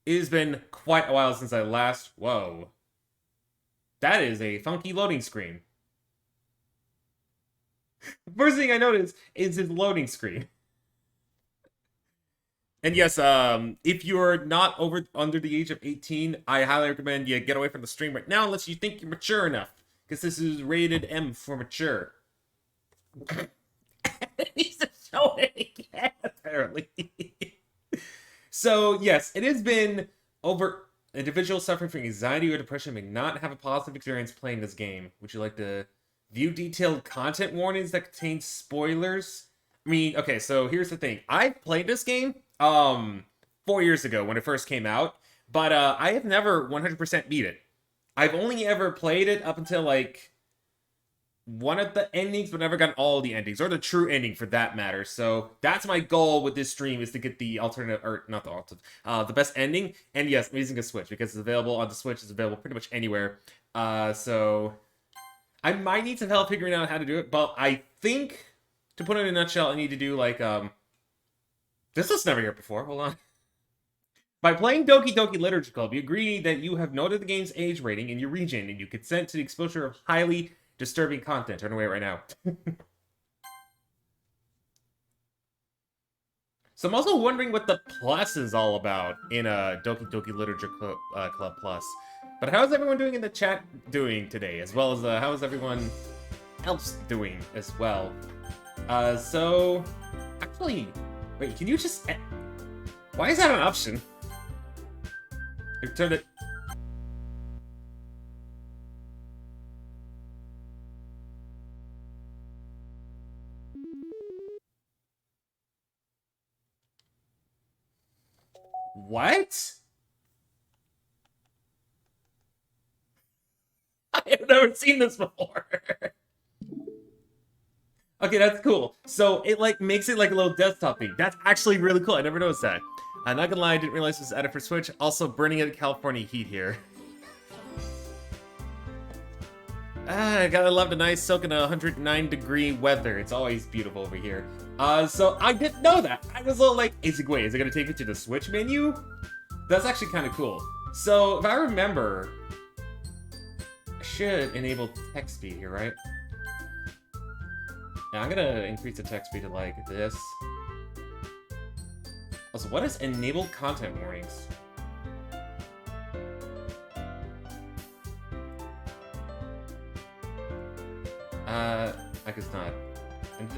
It has been quite a while since I last... Whoa. That is a funky loading screen. The first thing I noticed is his loading screen. And yes, if you're not under the age of 18, I highly recommend you get away from the stream right now unless you think you're mature enough. Because this is rated M for mature. It needs to show it again, apparently. So, yes, it has been over... Individuals suffering from anxiety or depression may not have a positive experience playing this game. Would you like to view detailed content warnings that contain spoilers? I mean, okay, so here's the thing. I played this game 4 years ago when it first came out, but I have never 100% beat it. I've only ever played it up until like one of the endings, but never gotten all the endings, or the true ending for that matter. So that's my goal with this stream, is to get the alternative, or not the alternative, the best ending. And yes, I'm using a Switch because it's available on the Switch. It's available pretty much anywhere. So I might need some help figuring out how to do it, but I think, to put it in a nutshell, I need to do like, this was never here before, hold on. By playing Doki Doki Literature Club, you agree that you have noted the game's age rating in your region, and you consent to the exposure of highly disturbing content. Turn away right now. So I'm also wondering what the plus is all about in Doki Doki Literature Club Plus. But how is everyone doing in the chat today, as well as how is everyone else doing as well? So actually, wait, can you just? Why is that an option? I've turned it. What? I have never seen this before. Okay, that's cool. So it like makes it like a little desktop thing. That's actually really cool. I never noticed that. I'm not gonna lie, I didn't realize this was added for Switch. Also, burning it in California heat here. I gotta love the nice soaking 109-degree weather. It's always beautiful over here. So I didn't know that. I was a little like, is it gonna take me to the Switch menu? That's actually kind of cool. So if I remember, I should enable text speed here, right? Now I'm gonna increase the text speed to like this. Also, what is enabled content warnings? I guess not.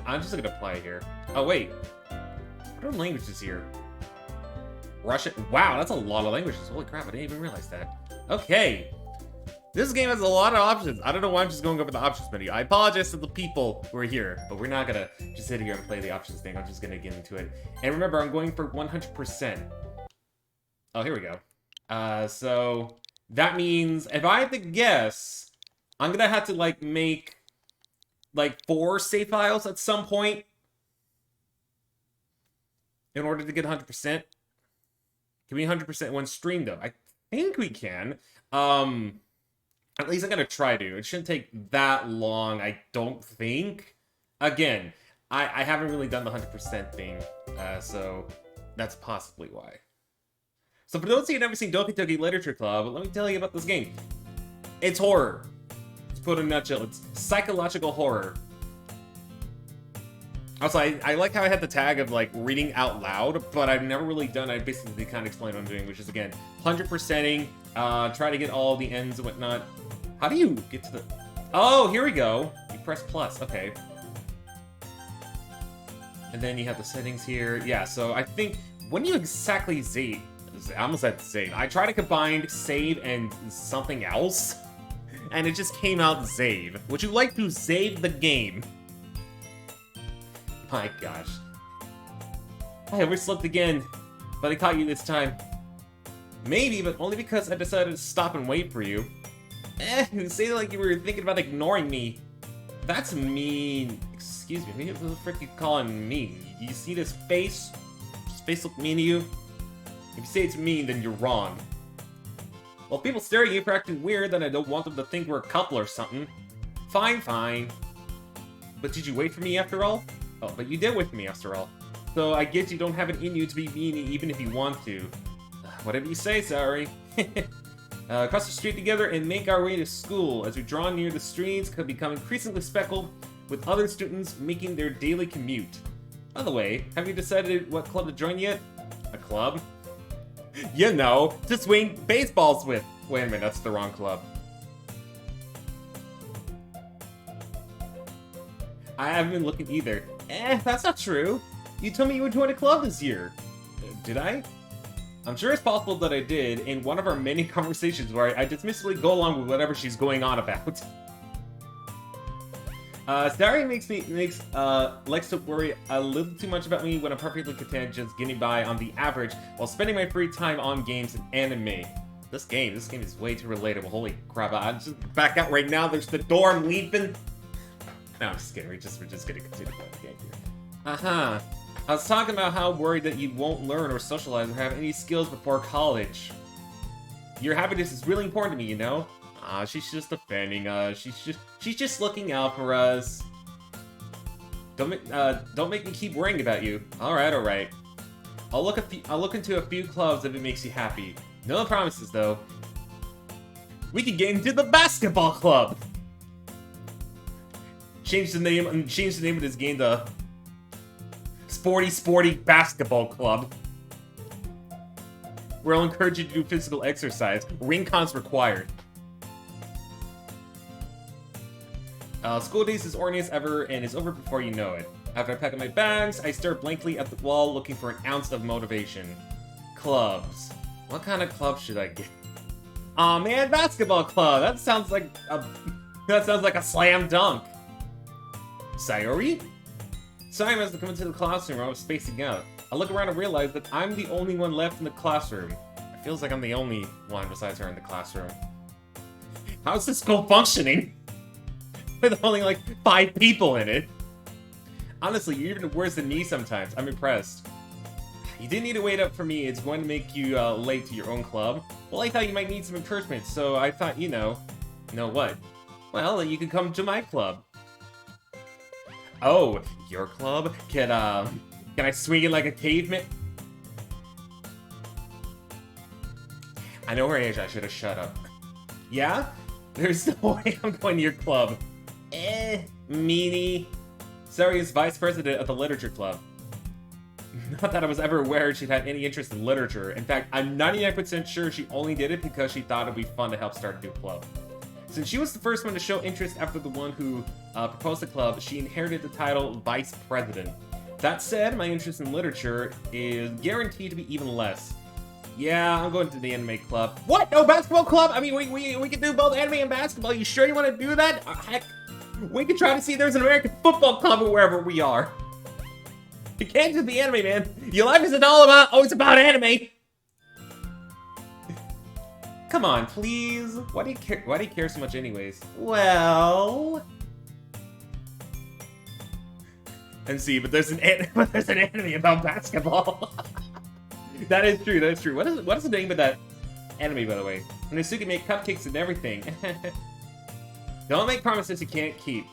I'm just gonna apply here. Oh wait, what are the languages here? Russian. Wow, that's a lot of languages. Holy crap, I didn't even realize that. Okay. This game has a lot of options. I don't know why I'm just going over the options menu. I apologize to the people who are here, but we're not gonna just sit here and play the options thing. I'm just gonna get into it. And remember, I'm going for 100%. Oh, here we go. So that means if I have to guess, I'm gonna have to like make like 4 save files at some point in order to get 100%. Can we 100% one stream though? I think we can. At least I'm gonna try to. It shouldn't take that long, I don't think. Again, I haven't really done the 100% thing, so that's possibly why. So for those of you who've never seen Doki Doki Literature Club, let me tell you about this game. It's horror. To put it in a nutshell, it's psychological horror. Also, I like how I had the tag of like reading out loud, but I've never really done. I basically kind of explain what I'm doing, which is again 100%ing, try to get all the ends and whatnot. How do you get to the? Oh, here we go. You press plus. Okay. And then you have the settings here. Yeah. So I think when you exactly save, I almost said save. I tried to combine save and something else, and it just came out save. Would you like to save the game? My gosh. I overslept again, but I caught you this time. Maybe, but only because I decided to stop and wait for you. You say like you were thinking about ignoring me. That's mean. Excuse me, what the frick you calling me? You see this face? Does this face look mean to you? If you say it's mean, then you're wrong. Well, people stare at you for acting weird, then I don't want them to think we're a couple or something. Fine, fine. But did you wait for me after all? Oh, but you did wait for me after all. So I guess you don't have it in you to be mean even if you want to. Whatever you say, sorry. Cross the street together and make our way to school. As we draw near, the streets could become increasingly speckled with other students making their daily commute. By the way, have you decided what club to join yet? A club? You know, to swing baseballs with. Wait a minute, that's the wrong club. I haven't been looking either. That's not true. You told me you would join a club this year. Did I? I'm sure it's possible that I did in one of our many conversations where I dismissively go along with whatever she's going on about. Starry likes to worry a little too much about me when I'm perfectly content just getting by on the average while spending my free time on games and anime. This game is way too relatable. Holy crap, I'm just back out right now. There's the door, I'm leaving. No, I'm just kidding. We're just gonna continue playing the game here. I was talking about how worried that you won't learn or socialize or have any skills before college. Your happiness is really important to me, you know? She's just defending us. She's just looking out for us. Don't make me keep worrying about you. All right. I'll look into a few clubs if it makes you happy. No promises though. We could get into the basketball club. Change the name of this game to Sporty Basketball Club. Where I'll encourage you to do physical exercise. Ring cons required. School days is orny as ever and is over before you know it. After I pack up my bags, I stare blankly at the wall looking for an ounce of motivation. Clubs. What kind of club should I get? Aw man, basketball club! That sounds like a slam dunk. Sayori? Sorry, must have come into the classroom where I was spacing out. I look around and realize that I'm the only one left in the classroom. It feels like I'm the only one besides her in the classroom. How's this school functioning? With only like 5 people in it. Honestly, you're even worse than me sometimes. I'm impressed. You didn't need to wait up for me. It's going to make you late to your own club. Well, I thought you might need some encouragement, so I thought, you know what? Well, you could come to my club. Oh, your club? Can I swing it like a caveman? I know her age, I should have shut up. Yeah? There's no way I'm going to your club. Meanie. Sari is vice president of the literature club. Not that I was ever aware she'd had any interest in literature. In fact, I'm 99% sure she only did it because she thought it'd be fun to help start a new club. Since she was the first one to show interest after the one who proposed the club, she inherited the title Vice President. That said, my interest in literature is guaranteed to be even less. Yeah, I'm going to the anime club. What? No basketball club? I mean, we can do both anime and basketball. You sure you want to do that? Heck, we could try to see if there's an American football club wherever we are. You can't do the anime, man. Your life isn't always about anime. Come on, please. Why do you care so much anyways? Well... And see, but there's an anime about basketball. That is true. What is the name of that anime, by the way? And Nasuke make cupcakes and everything. Don't make promises you can't keep.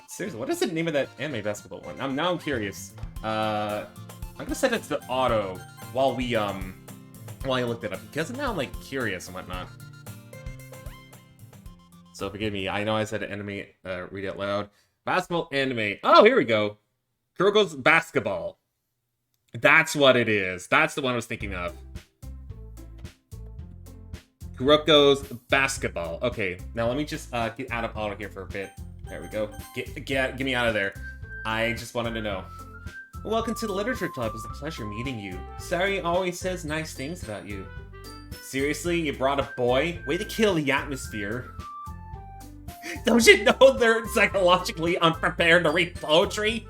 Seriously, what is the name of that anime basketball one? Now I'm curious. I'm gonna set it to auto while I looked it up, because now I'm like curious and whatnot. So forgive me, I know I said anime, read it out loud. Basketball anime. Oh, here we go. Kuroko's Basketball. That's what it is. That's the one I was thinking of. Kuroko's Basketball. Okay, now let me just get out of auto here for a bit. There we go. Get me out of there. I just wanted to know. Welcome to the Literature Club. It's a pleasure meeting you. Sari always says nice things about you. Seriously? You brought a boy? Way to kill the atmosphere. Don't you know they're psychologically unprepared to read poetry?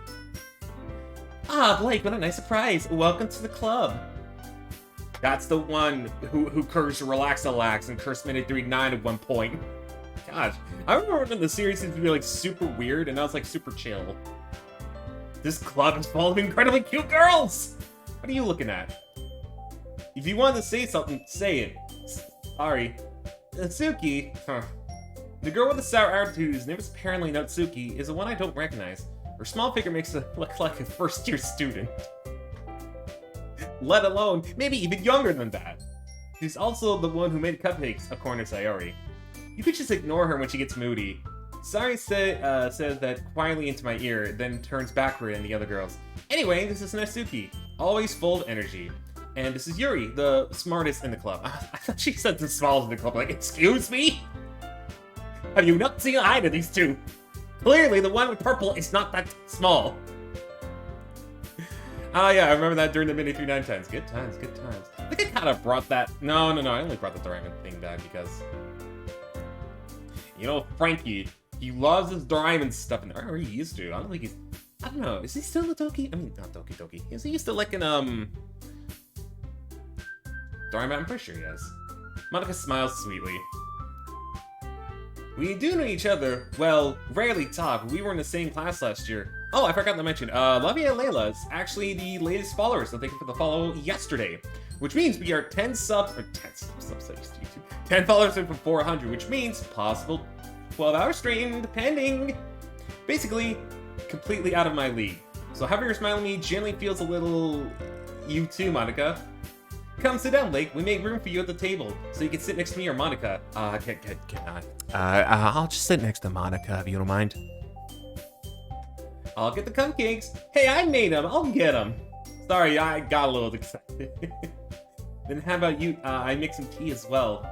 Ah, Blake, what a nice surprise. Welcome to the club. That's the one who cursed Relax and cursed Minute 39 at one point. Gosh, I remember when the series seemed to be like super weird and now it's like super chill. This club is full of incredibly cute girls! What are you looking at? If you want to say something, say it. Sorry. Natsuki? Huh. The girl with the sour attitude, whose name is apparently Natsuki, is the one I don't recognize. Her small figure makes her look like a first-year student. Let alone, maybe even younger than that. She's also the one who made cupcakes, according to Sayori. You could just ignore her when she gets moody. Sayori says that quietly into my ear, then turns backward and the other girls. Anyway, this is Natsuki, always full of energy. And this is Yuri, the smartest in the club. I thought she said the smallest in the club. Like, excuse me? Have you not seen either of these two? Clearly, the one with purple is not that small. Oh yeah, I remember that during the mini 3-9 times. Good times, good times. I think I kind of brought that. No, I only brought the Doraemon thing back because, you know, Frankie, he loves his Doraemon stuff in there. Or he used to. I don't think he's. I don't know. Is he still a Doki? I mean, not Doki Doki. Is he still like an Doraemon? I'm pretty sure he is. Monica smiles sweetly. We do know each other. Well, rarely talk. We were in the same class last year. Oh, I forgot to mention, Lavia and Layla is actually the latest followers, so thank you for the follow yesterday. Which means we are 10 followers in from 400, which means possible 12-hour stream, depending. Basically, completely out of my league. So having her smile at me generally feels a little... You too, Monica. Come sit down, Lake. We made room for you at the table, so you can sit next to me or Monica. I'll just sit next to Monica, if you don't mind. I'll get the cupcakes. Hey, I made them. I'll get them. Sorry, I got a little excited. Then how about you? I make some tea as well.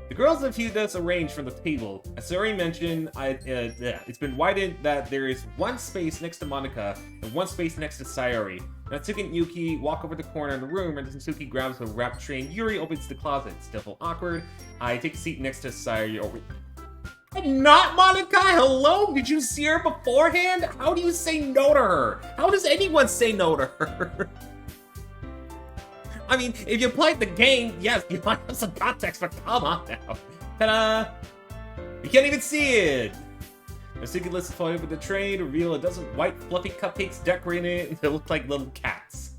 The girls have viewed us arranged from the table. As already mentioned, it's been widened that there is one space next to Monica and one space next to Sayori. Natsuki and Yuki walk over the corner of the room, and Natsuki grabs a wrap tray and Yuri opens the closet. Still feel awkward. I take a seat next to Sayori. Not Monica! Hello? Did you see her beforehand? How do you say no to her? How does anyone say no to her? I mean, if you played the game, yes, you might have some context, but come on now. Ta-da! You can't even see it! Natsuki lets the phone over the tray to reveal a dozen white, fluffy cupcakes decorating it, and they look like little cats.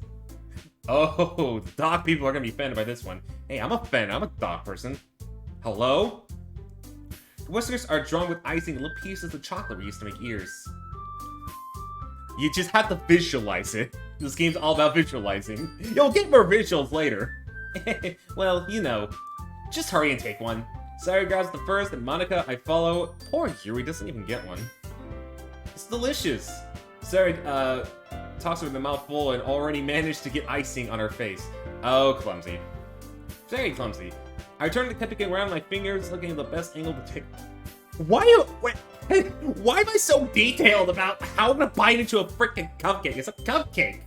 Oh, the dog people are gonna be offended by this one. Hey, I'm a fan. I'm a dog person. Hello? The whiskers are drawn with icing and little pieces of chocolate we used to make ears. You just have to visualize it. This game's all about visualizing. You'll get more visuals later. Well, you know. Just hurry and take one. Sayori grabs the first, and Monica, I follow. Poor Yuri doesn't even get one. It's delicious. Sayori, talks with a mouthful and already managed to get icing on her face. Oh, clumsy. Very clumsy. I turn the cupcake around my fingers, looking at the best angle to take. Why am I so detailed about how I'm gonna bite into a freaking cupcake? It's a cupcake.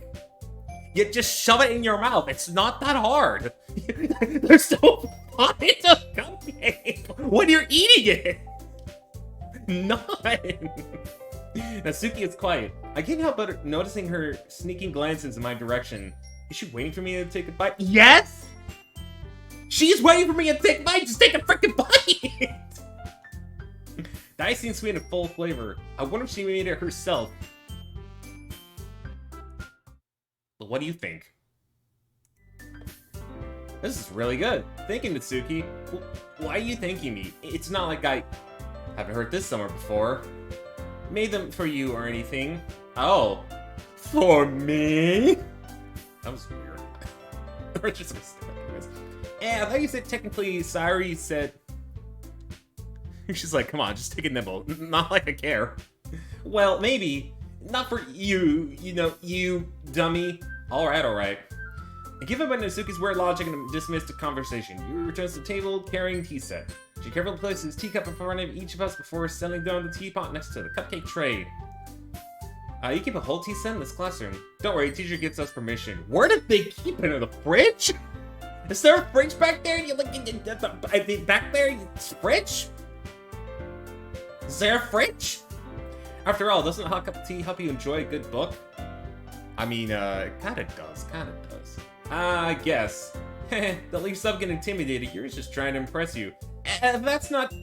You just shove it in your mouth. It's not that hard. There's no bite into a cupcake when you're eating it. None. Natsuki is quiet. I can't help but noticing her sneaking glances in my direction. Is she waiting for me to take a bite? Yes! She's waiting for me to take a bite! Just take a freaking bite! The icing sweet and full flavor. I wonder if she made it herself. But what do you think? This is really good. Thank you, Natsuki. Why are you thanking me? It's not like I haven't heard this summer before. Made them for you or anything. Oh. For me? That was weird. We're just gonna start like this. Yeah, I thought you said technically Sayori said... She's like, come on, just take a nibble. Not like I care. Well, maybe. Not for you, you know, you dummy. Alright. Given by Natsuki's weird logic and dismissed the conversation, Yuri returns to the table carrying tea set. She carefully places his teacup in front of each of us before settling down the teapot next to the cupcake tray. You keep a whole tea set in this classroom. Don't worry, teacher gives us permission. Where did they keep it? In the fridge? Is there a fridge back there? You look back there? Fridge? Is there a fridge? After all, doesn't a hot cup of tea help you enjoy a good book? I mean, kinda does. I guess. Don't let yourself get intimidated. You're just trying to impress you. That's not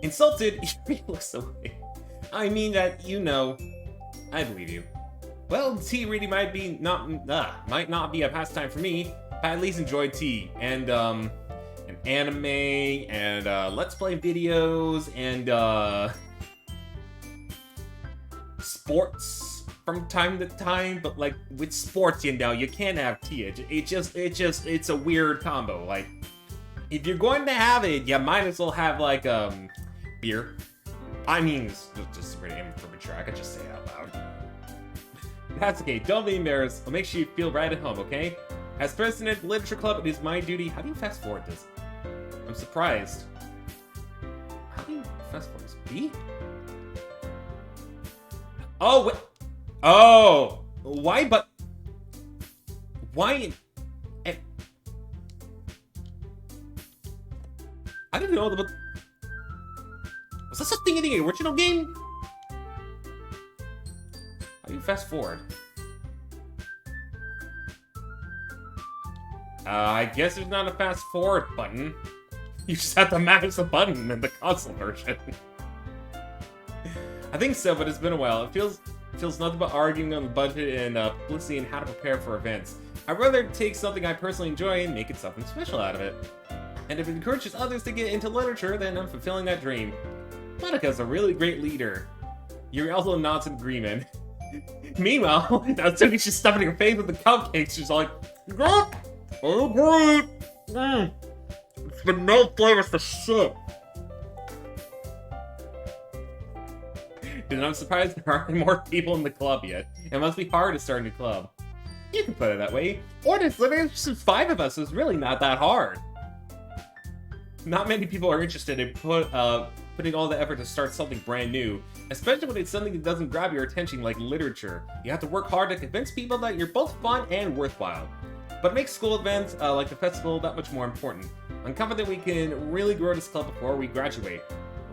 insulted. You look so weird. I mean that, you know. I believe you. Well, tea reading might not be a pastime for me, but I at least enjoy tea and anime and let's play videos and sports from time to time, but like with sports, you know, you can't have tea. It's a weird combo. Like, if you're going to have it, you might as well have like beer. I mean, it's just pretty immature. I could just say it out loud. That's okay. Don't be embarrassed. I'll make sure you feel right at home, okay? As president of the Literature Club, it is my duty. How do you fast forward this? I'm surprised. How do you fast forward this? B? Oh, wait. Oh, why? But why? I didn't know about. Was this a thing in the original game? How do you fast forward? I guess there's not a fast forward button. You just have to mash the button in the console version. I think so, but it's been a while. It feels nothing but arguing on the budget and publicity and how to prepare for events. I'd rather take something I personally enjoy and make it something special out of it. And if it encourages others to get into literature, then I'm fulfilling that dream. Monika's a really great leader. You're also nods in agreement. Meanwhile, Natsuki's just stuffing her face with the cupcakes. She's like, "Great! Oh, great! It's the no flavors for shit." And I'm surprised there aren't more people in the club yet. It must be hard to start a new club. You can put it that way. Or there's literally just 5 of us, so it's really not that hard. Not many people are interested in putting all the effort to start something brand new, especially when it's something that doesn't grab your attention like literature. You have to work hard to convince people that you're both fun and worthwhile. But it makes school events like the festival that much more important. I'm confident we can really grow this club before we graduate.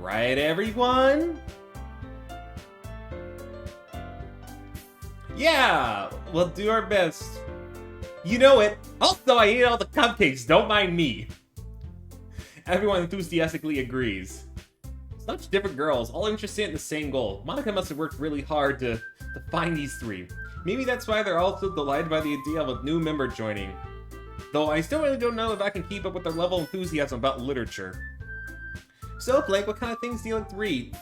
Right, everyone? Yeah, we'll do our best. You know it. Also, I ate all the cupcakes. Don't mind me. Everyone enthusiastically agrees. Such different girls, all interested in the same goal. Monika must have worked really hard to find these 3. Maybe that's why they're all so delighted by the idea of a new member joining. Though I still really don't know if I can keep up with their level of enthusiasm about literature. So, Blake, what kind of things do you like to read?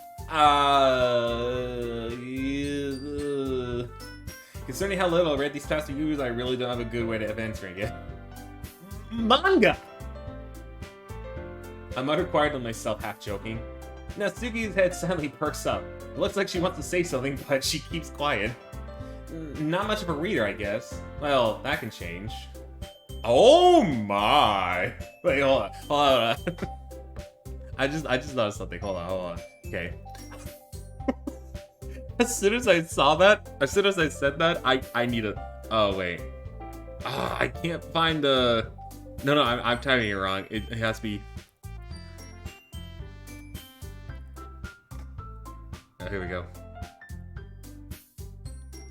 Concerning how little I read these past few years, I really don't have a good way of answering it. Manga! I muttered quietly to myself, half joking. Natsuki's head suddenly perks up. It looks like she wants to say something, but she keeps quiet. Not much of a reader, I guess. Well, that can change. Oh my! Wait, hold on. I just noticed something. Hold on. Okay. As soon as I saw that, as soon as I said that, I need a. Oh wait. I can't find the. No, I'm typing it wrong. It has to be. Oh, here we go.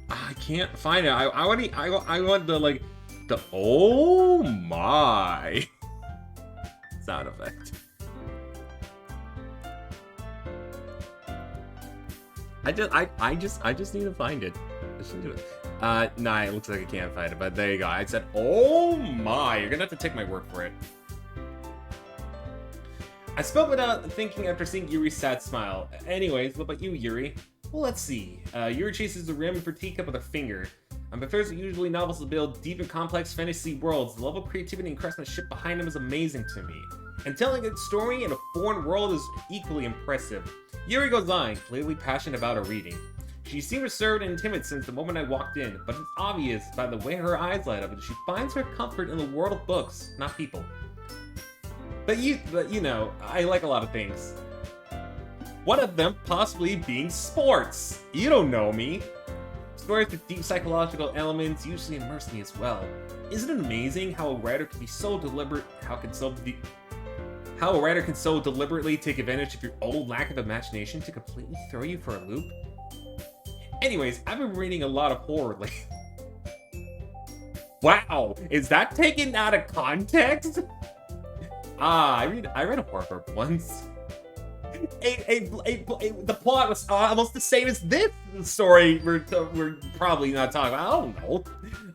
I can't find it. I want the like the oh my sound effect. I just need to find it. Nah, it looks like I can't find it, but there you go. I said, oh my, you're gonna have to take my word for it. I spoke without thinking after seeing Yuri's sad smile. Anyways, what about you, Yuri? Well, let's see. Yuri chases the rim of her teacup with a finger. On professors usually novels to build deep and complex fantasy worlds, the level of creativity and craftsmanship behind them is amazing to me. And telling a story in a foreign world is equally impressive. Yuri goes on, clearly passionate about her reading. She seemed reserved and timid since the moment I walked in, but it's obvious by the way her eyes light up that she finds her comfort in the world of books, not people. But you know, I like a lot of things. One of them possibly being sports. You don't know me. Stories with deep psychological elements usually immerse me as well. Isn't it amazing how a writer can be so deliberate, how a writer can so deliberately take advantage of your own lack of imagination to completely throw you for a loop? Anyways, I've been reading a lot of horror lately. Wow, is that taken out of context? I read a horror book once. The plot was almost the same as this story we're probably not talking about. I don't know.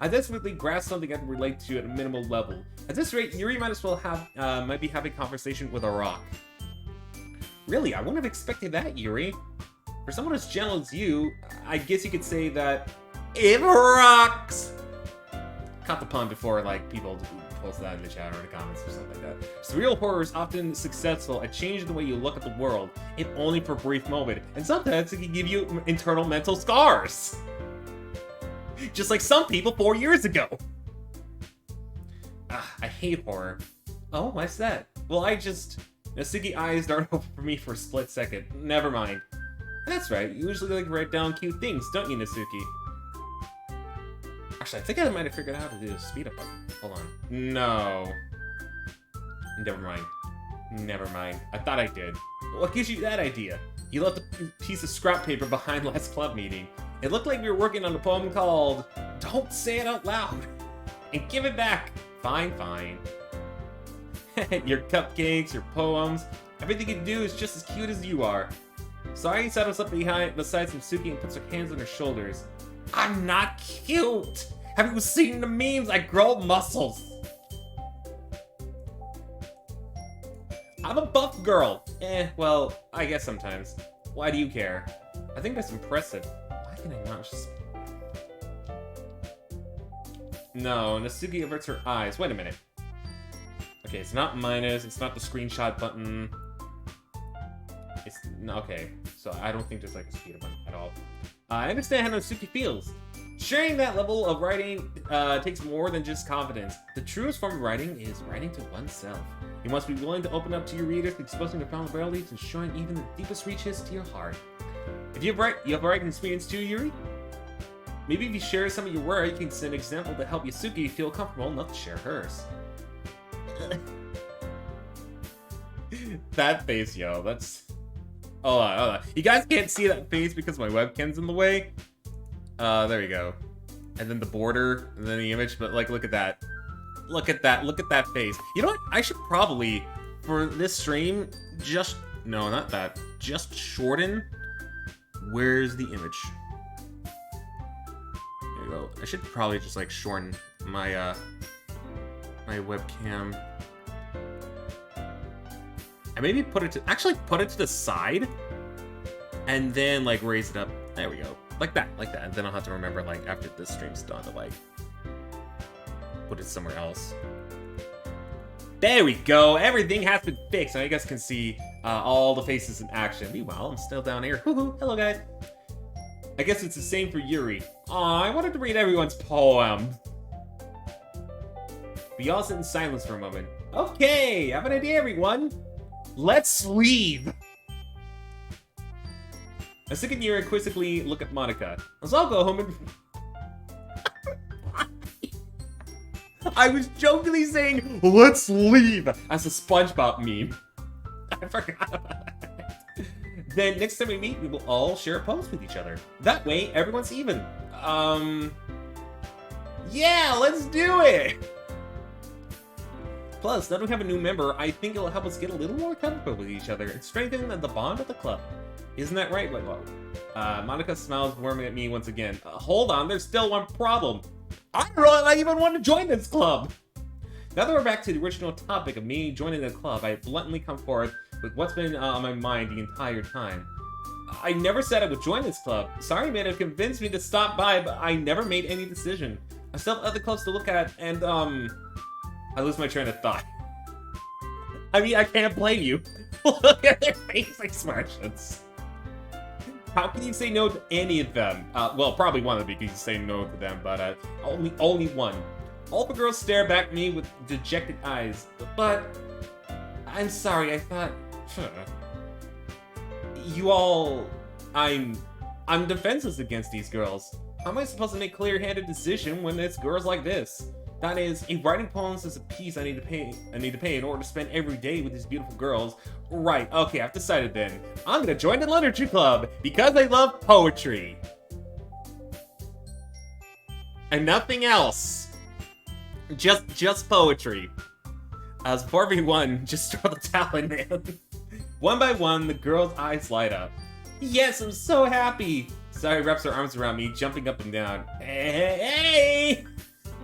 I desperately grasped something I can relate to at a minimal level. At this rate, Yuri might as well might be having a conversation with a rock. Really, I wouldn't have expected that, Yuri. For someone as gentle as you, I guess you could say that It rocks! Caught the pun before, like, people post that in the chat or in the comments or something like that. Surreal horror is often successful at changing the way you look at the world, if only for a brief moment, and sometimes it can give you internal mental scars. Just like some people 4 years ago. I hate horror. Oh, why's that? Well, Nasuki eyes dart open for me for a split second. Never mind. That's right, you usually like write down cute things, don't you, Nasuki? Actually, I think I might have figured out how to do the speed up button. Hold on. No. Never mind. Never mind. I thought I did. What gives you that idea? You left a piece of scrap paper behind last club meeting. It looked like we were working on a poem called Don't Say It Out Loud. And give it back. Fine, fine. Your cupcakes, your poems, everything you do is just as cute as you are. Sari settles up beside Nasuki and puts her hands on her shoulders. I'm not cute! Have you seen the memes? I grow muscles! I'm a buff girl! Well, I guess sometimes. Why do you care? I think that's impressive. Why can I not just... No, Nasuki averts her eyes. Wait a minute. Okay, it's not minus, it's not the screenshot button. It's... Okay, so I don't think there's like a speed button at all. I understand how Nasuki feels. Sharing that level of writing takes more than just confidence. The truest form of writing is writing to oneself. You must be willing to open up to your readers, exposing the vulnerabilities and showing even the deepest reaches to your heart. If you have writing experience too, Yuri? Maybe if you share some of your work, you can set an example to help Yasuki feel comfortable enough to share hers. That face, yo, that's... Hold on. You guys can't see that face because my webcam's in the way. There we go. And then the border, and then the image, but like, look at that. Look at that face. You know what? I should probably, for this stream, no, not that. Just shorten. Where's the image? There you go. I should probably just like shorten my, my webcam. And maybe put it to the side, and then like raise it up. There we go, like that, and then I'll have to remember like after this stream's done to like put it somewhere else. There we go. Everything has been fixed. Now you guys can see all the faces in action. Meanwhile, I'm still down here. Hello guys. I guess it's the same for Yuri. Aw, I wanted to read everyone's poem. We all sit in silence for a moment. Okay, I have an idea, everyone. Let's leave! Nasuki and Yuri quizzically look at Monica. Let's all go home and... I was jokingly saying, let's leave! As a SpongeBob meme. I forgot about that. Then next time we meet, we will all share a post with each other. That way, everyone's even. Yeah, let's do it! Plus, now that we have a new member, I think it'll help us get a little more comfortable with each other and strengthen the bond of the club. Isn't that right, Monica smiles warmly at me once again. Hold on, there's still one problem. I don't know if I even want to join this club. Now that we're back to the original topic of me joining the club, I bluntly come forward with what's been on my mind the entire time. I never said I would join this club. Sorry, man, have convinced me to stop by, but I never made any decision. I still have other clubs to look at, and, I lose my train of thought. I mean, I can't blame you. Look at their face expressions. How can you say no to any of them? Well, probably one of them because you say no to them, but only one. All the girls stare back at me with dejected eyes. But I'm sorry, I thought... You all... I'm defenseless against these girls. How am I supposed to make a clear-handed decision when it's girls like this? That is, if writing poems is a piece I need to pay in order to spend every day with these beautiful girls. Right, okay, I've decided then. I'm gonna join the literature club because I love poetry. And nothing else. Just poetry. As for everyone, just throw the towel in, man. One by one, the girls' eyes light up. Yes, I'm so happy. Sari wraps her arms around me, jumping up and down. Hey!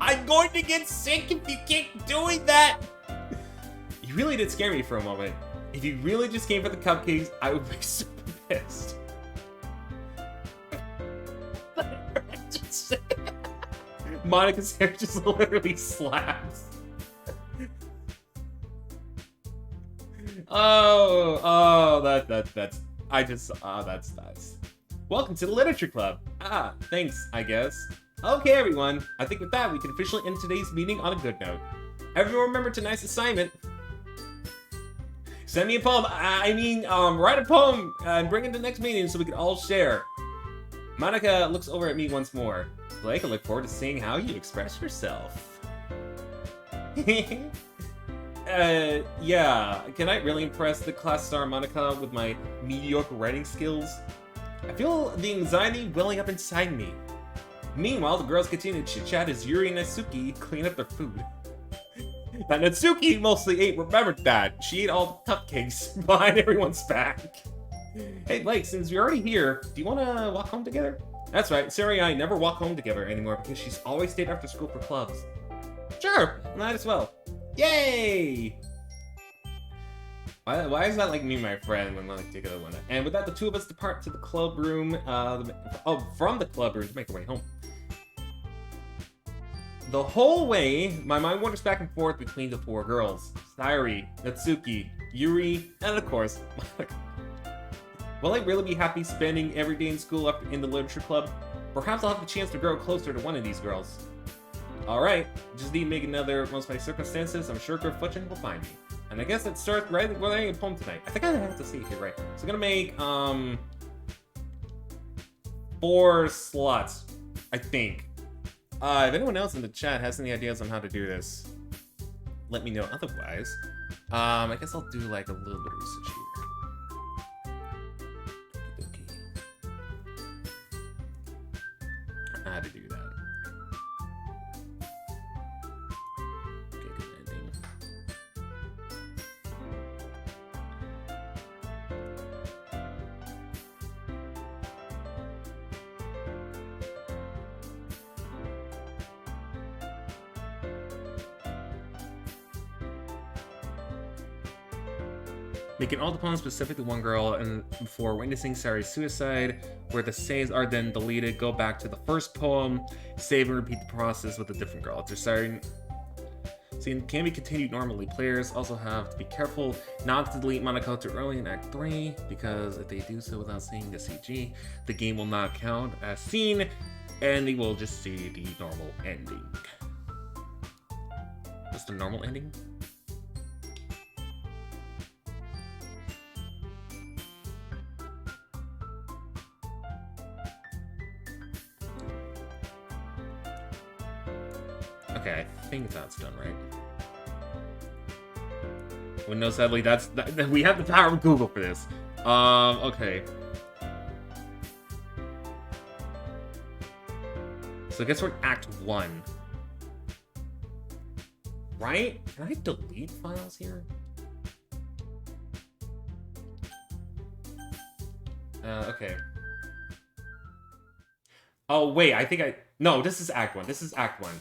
I'm going to get sick if you keep doing that! You really did scare me for a moment. If you really just came for the cupcakes, I would be super pissed. Just Monica's hair just literally slaps. That's nice. Welcome to the Literature Club. Thanks, I guess. Okay, everyone. I think with that, we can officially end today's meeting on a good note. Everyone remember tonight's assignment. Send me a poem. Write a poem and bring it to the next meeting so we can all share. Monica looks over at me once more. Blake, I look forward to seeing how you express yourself. Yeah. Can I really impress the class star Monica with my mediocre writing skills? I feel the anxiety welling up inside me. Meanwhile, the girls continue to chit-chat as Yuri and Natsuki clean up their food. Now, Natsuki mostly ate remembered that. She ate all the cupcakes behind everyone's back. Hey, Blake, since you're already here, do you want to walk home together? That's right, Sarah and I never walk home together anymore because she's always stayed after school for clubs. Sure, might as well. Yay! Why is that like me, my friend, when like together one? And with that, the two of us depart to the club room. From the club room to make our way home. The whole way, my mind wanders back and forth between the four girls: Sayuri, Natsuki, Yuri, and of course, Monica. Will I really be happy spending every day in school up in the literature club? Perhaps I'll have the chance to grow closer to one of these girls. Alright, just need to make another most by circumstances. I'm sure Griff Fletching will find me. And I guess it starts right when I get a poem tonight. I think I have to see it here, right? So I'm gonna make 4 slots, I think. If anyone else in the chat has any ideas on how to do this, let me know. Otherwise, I guess I'll do like a little bit of research here. Doki Doki. How to do that. Okay, good ending. Making all the poems specific to one girl, and before witnessing Sayuri's suicide, where the saves are then deleted, go back to the first poem, save and repeat the process with a different girl. After Sayuri scene can be continued normally. Players also have to be careful not to delete Monaco too early in Act 3, because if they do so without seeing the CG, the game will not count as seen, and they will just see the normal ending. What's the normal ending? Okay, I think that's done, right? Well, no, sadly, we have the power of Google for this. Okay. So I guess we're in Act 1. Right? Can I delete files here? Okay. Oh, wait, no, this is Act 1. This is Act 1.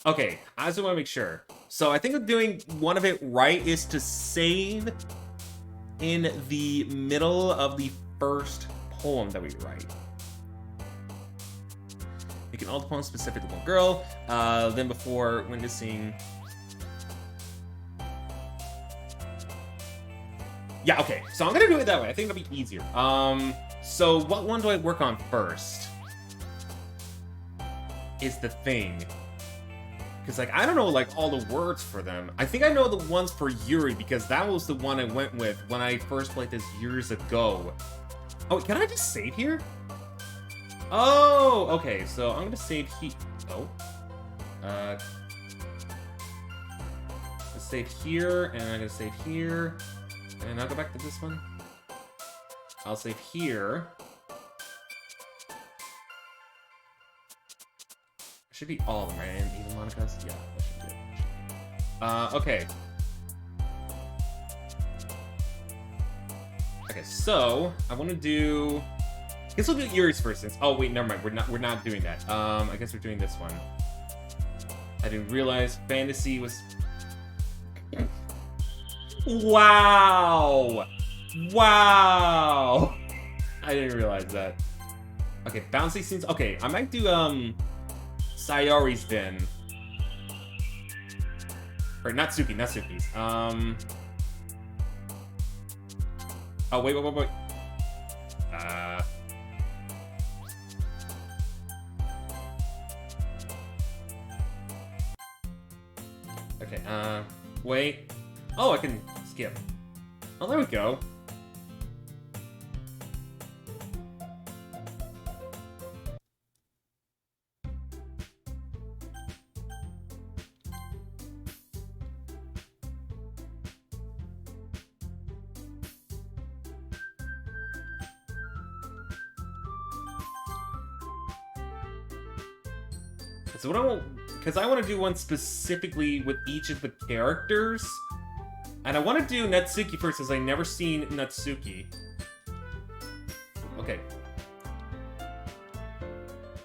Okay, I just want to make sure. So I think I'm doing one of it right is to save in the middle of the first poem that we write. Making all the poems specific to one girl. Then before witnessing... Yeah, okay. So I'm going to do it that way. I think it'll be easier. So what one do I work on first? Is the thing. Because, like, I don't know, like, all the words for them. I think I know the ones for Yuri, because that was the one I went with when I first played this years ago. Oh, can I just save here? Oh, okay, so I'm gonna save here. Oh. Let's save here, and I'm gonna save here. And I'll go back to this one. I'll save here. Should be all of them, right? And even Monica's? Yeah, that should be it. Okay. Okay, so I want to do... I guess we'll do Yuri's first. Oh, wait, never mind. We're not doing that. I guess we're doing this one. I didn't realize fantasy was... Wow! Wow! I didn't realize that. Okay, bouncy scenes. Okay, I might do, Sayori's been. Or Natsuki's. Oh, wait. Okay, wait. Oh, I can skip. Oh, there we go. So what I want, because I want to do one specifically with each of the characters, and I want to do Natsuki first, as I never seen Natsuki. Okay.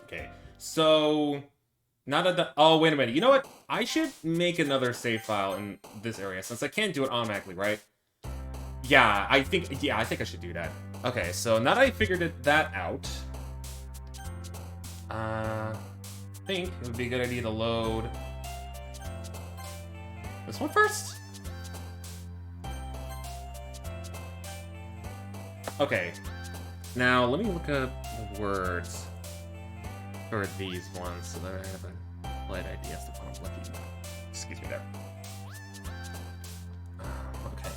Okay. So now that oh, wait a minute. You know what? I should make another save file in this area since I can't do it automatically, right? Yeah, I think I should do that. Okay, so now that I figured that out, I think it would be a good idea to load this one first. Okay, now let me look up the words for these ones so that I have a slight idea as to what I'm looking at. Excuse me there. Okay.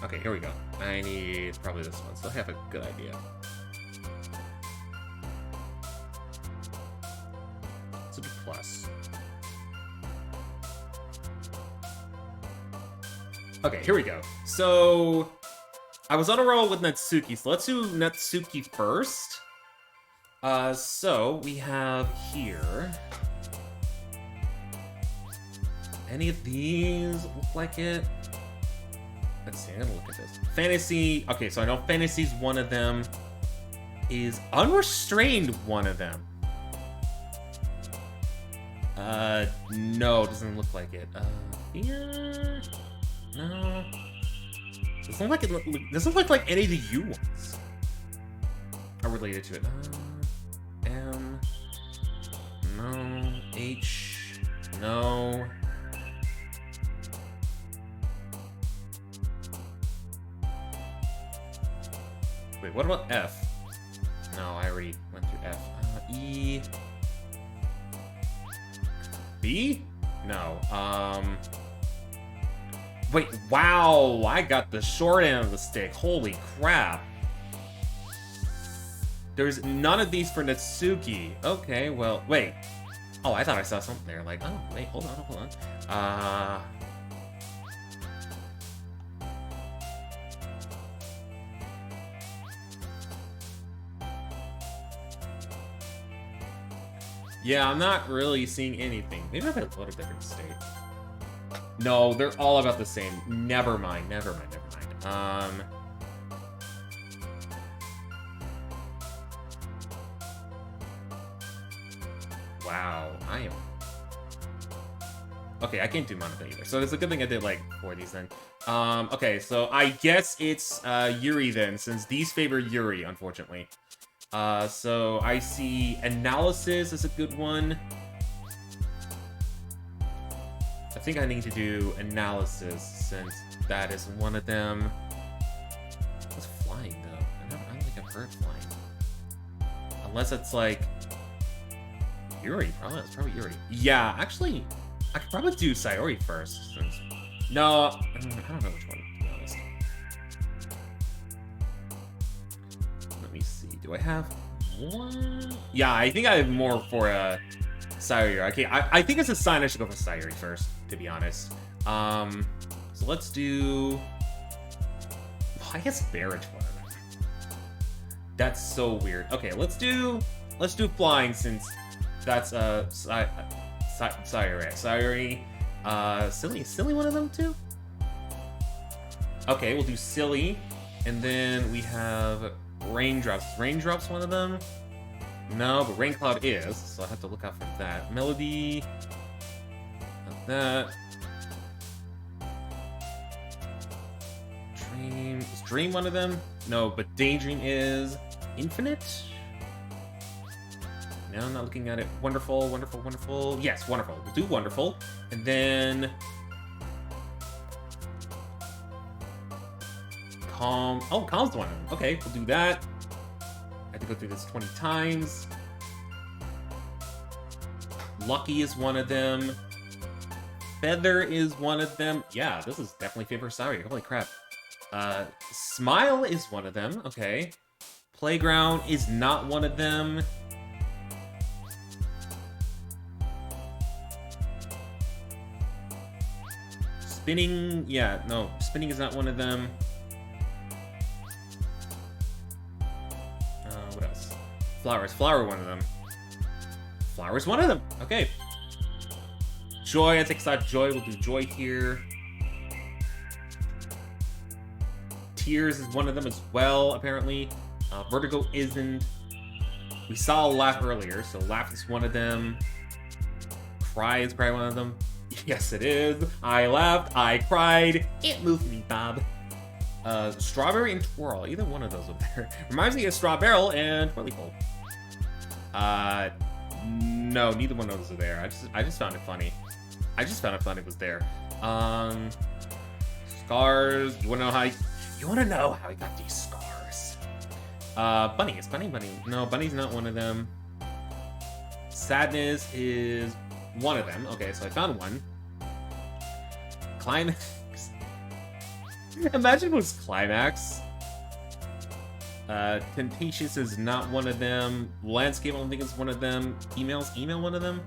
Okay, here we go. I need probably this one, so I have a good idea. Plus. Okay, here we go. So I was on a roll with Natsuki, so let's do Natsuki first. So we have here. Any of these look like it? Let's see, I'm gonna look at this. Fantasy. Okay, so I know Fantasy's one of them. Is Unrestrained one of them? No, it doesn't look like it. Here? No. Doesn't look like any of the U ones are related to it. M. No. H. No. Wait, what about F? No, I already went through F. E. B? No. Wait, wow! I got the short end of the stick. Holy crap. There's none of these for Natsuki. Okay, well, wait. Oh, I thought I saw something there. Like, oh, wait, hold on. Yeah, I'm not really seeing anything. Maybe I've got a different state. No, they're all about the same. Never mind. Wow, I am... Okay, I can't do Monotone either. So it's a good thing I did, like, 4 of these then. Okay, so I guess it's Yuri then, since these favor Yuri, unfortunately. So I see Analysis is a good one. I think I need to do Analysis since that is one of them. What's Flying though? I don't think I've heard Flying. Unless it's like Yuri, it's probably Yuri. Yeah, actually, I could probably do Sayori first since... No, I don't know which one, to be honest. Let me see. Do I have one? Yeah, I think I have more for Sayori. Okay, I think it's a sign I should go for Sayori first, to be honest. So let's do... Oh, I guess Barrage one of them. That's so weird. Okay, let's do Flying since that's Sayori. Silly one of them too? Okay, we'll do Silly. And then we have Raindrops. Is Raindrops one of them? No, but Rain Cloud is, so I have to look out for that. Melody. Not that. Dream. Is Dream one of them? No, but Daydream is Infinite? No, I'm not looking at it. Wonderful, wonderful, wonderful. Yes, wonderful. We'll do wonderful. And then... Calm. Oh, calm's one of them. Okay, we'll do that. I have to go through this 20 times. Lucky is one of them. Feather is one of them. Yeah, this is definitely Favor Sorry. Holy crap. Smile is one of them. Okay. Playground is not one of them. Spinning, yeah, no, spinning is not one of them. What else? Flowers, flower one of them. Flowers one of them. Okay. Joy, I think it's joy. We'll do joy here. Tears is one of them as well, apparently. Vertigo isn't. We saw laugh earlier, so laugh is one of them. Cry is probably one of them. Yes, it is. I laughed, I cried. It moved me, Bob. Strawberry and twirl. Either one of those over there. Reminds me of straw barrel and twirly pole. No, neither one of those are there. I just found it funny. I just found it funny it was there. Scars. You wanna know how I got these scars? Bunny. Is Bunny? No, Bunny's not one of them. Sadness is one of them. Okay, so I found one. Climax. Imagine it was Climax. Temptations is not one of them. Landscape, I don't think it's one of them. Email one of them?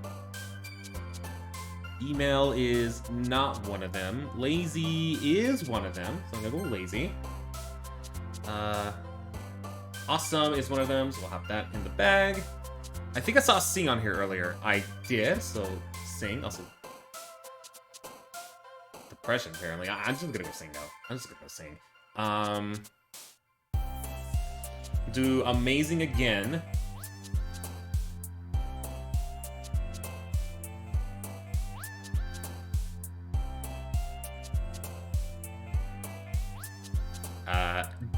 Email is not one of them. Lazy is one of them, so I'm gonna go lazy. Awesome is one of them, so we'll have that in the bag. I think I saw Sing on here earlier. I did, so Sing. Also, Depression, apparently. I'm just gonna go Sing, though. I'm just gonna go Sing. Do Amazing again.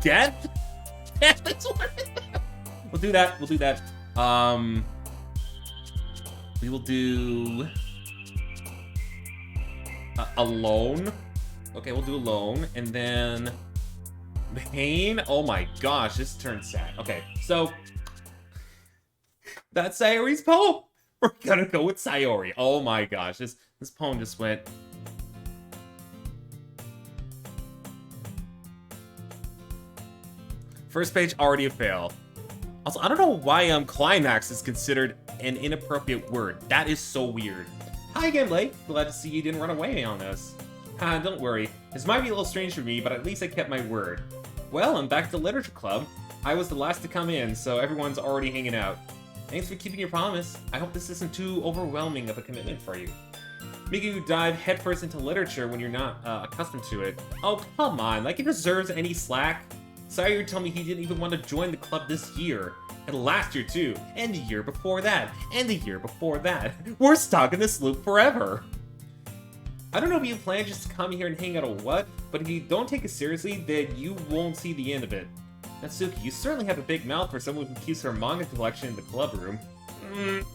Death? That's one. We'll do that. We'll do that. We will do Alone. Okay, we'll do Alone, and then Pain. Oh my gosh, this turns sad. Okay, so that's Sayori's poem. We're gonna go with Sayori. Oh my gosh, this poem just went. First page already a fail. Also, I don't know why climax is considered an inappropriate word. That is so weird. Hi again, Blake. Glad to see you didn't run away on us. Don't worry. This might be a little strange for me, but at least I kept my word. Well, I'm back at the literature club. I was the last to come in, so everyone's already hanging out. Thanks for keeping your promise. I hope this isn't too overwhelming of a commitment for you. Making you dive headfirst into literature when you're not accustomed to it. Oh, come on. Like, it deserves any slack. Sayori told me he didn't even want to join the club this year. And last year, too. And the year before that. And the year before that. We're stuck in this loop forever. I don't know if you plan just to come here and hang out or what, but if you don't take it seriously, then you won't see the end of it. Natsuki, you certainly have a big mouth for someone who keeps her manga collection in the club room.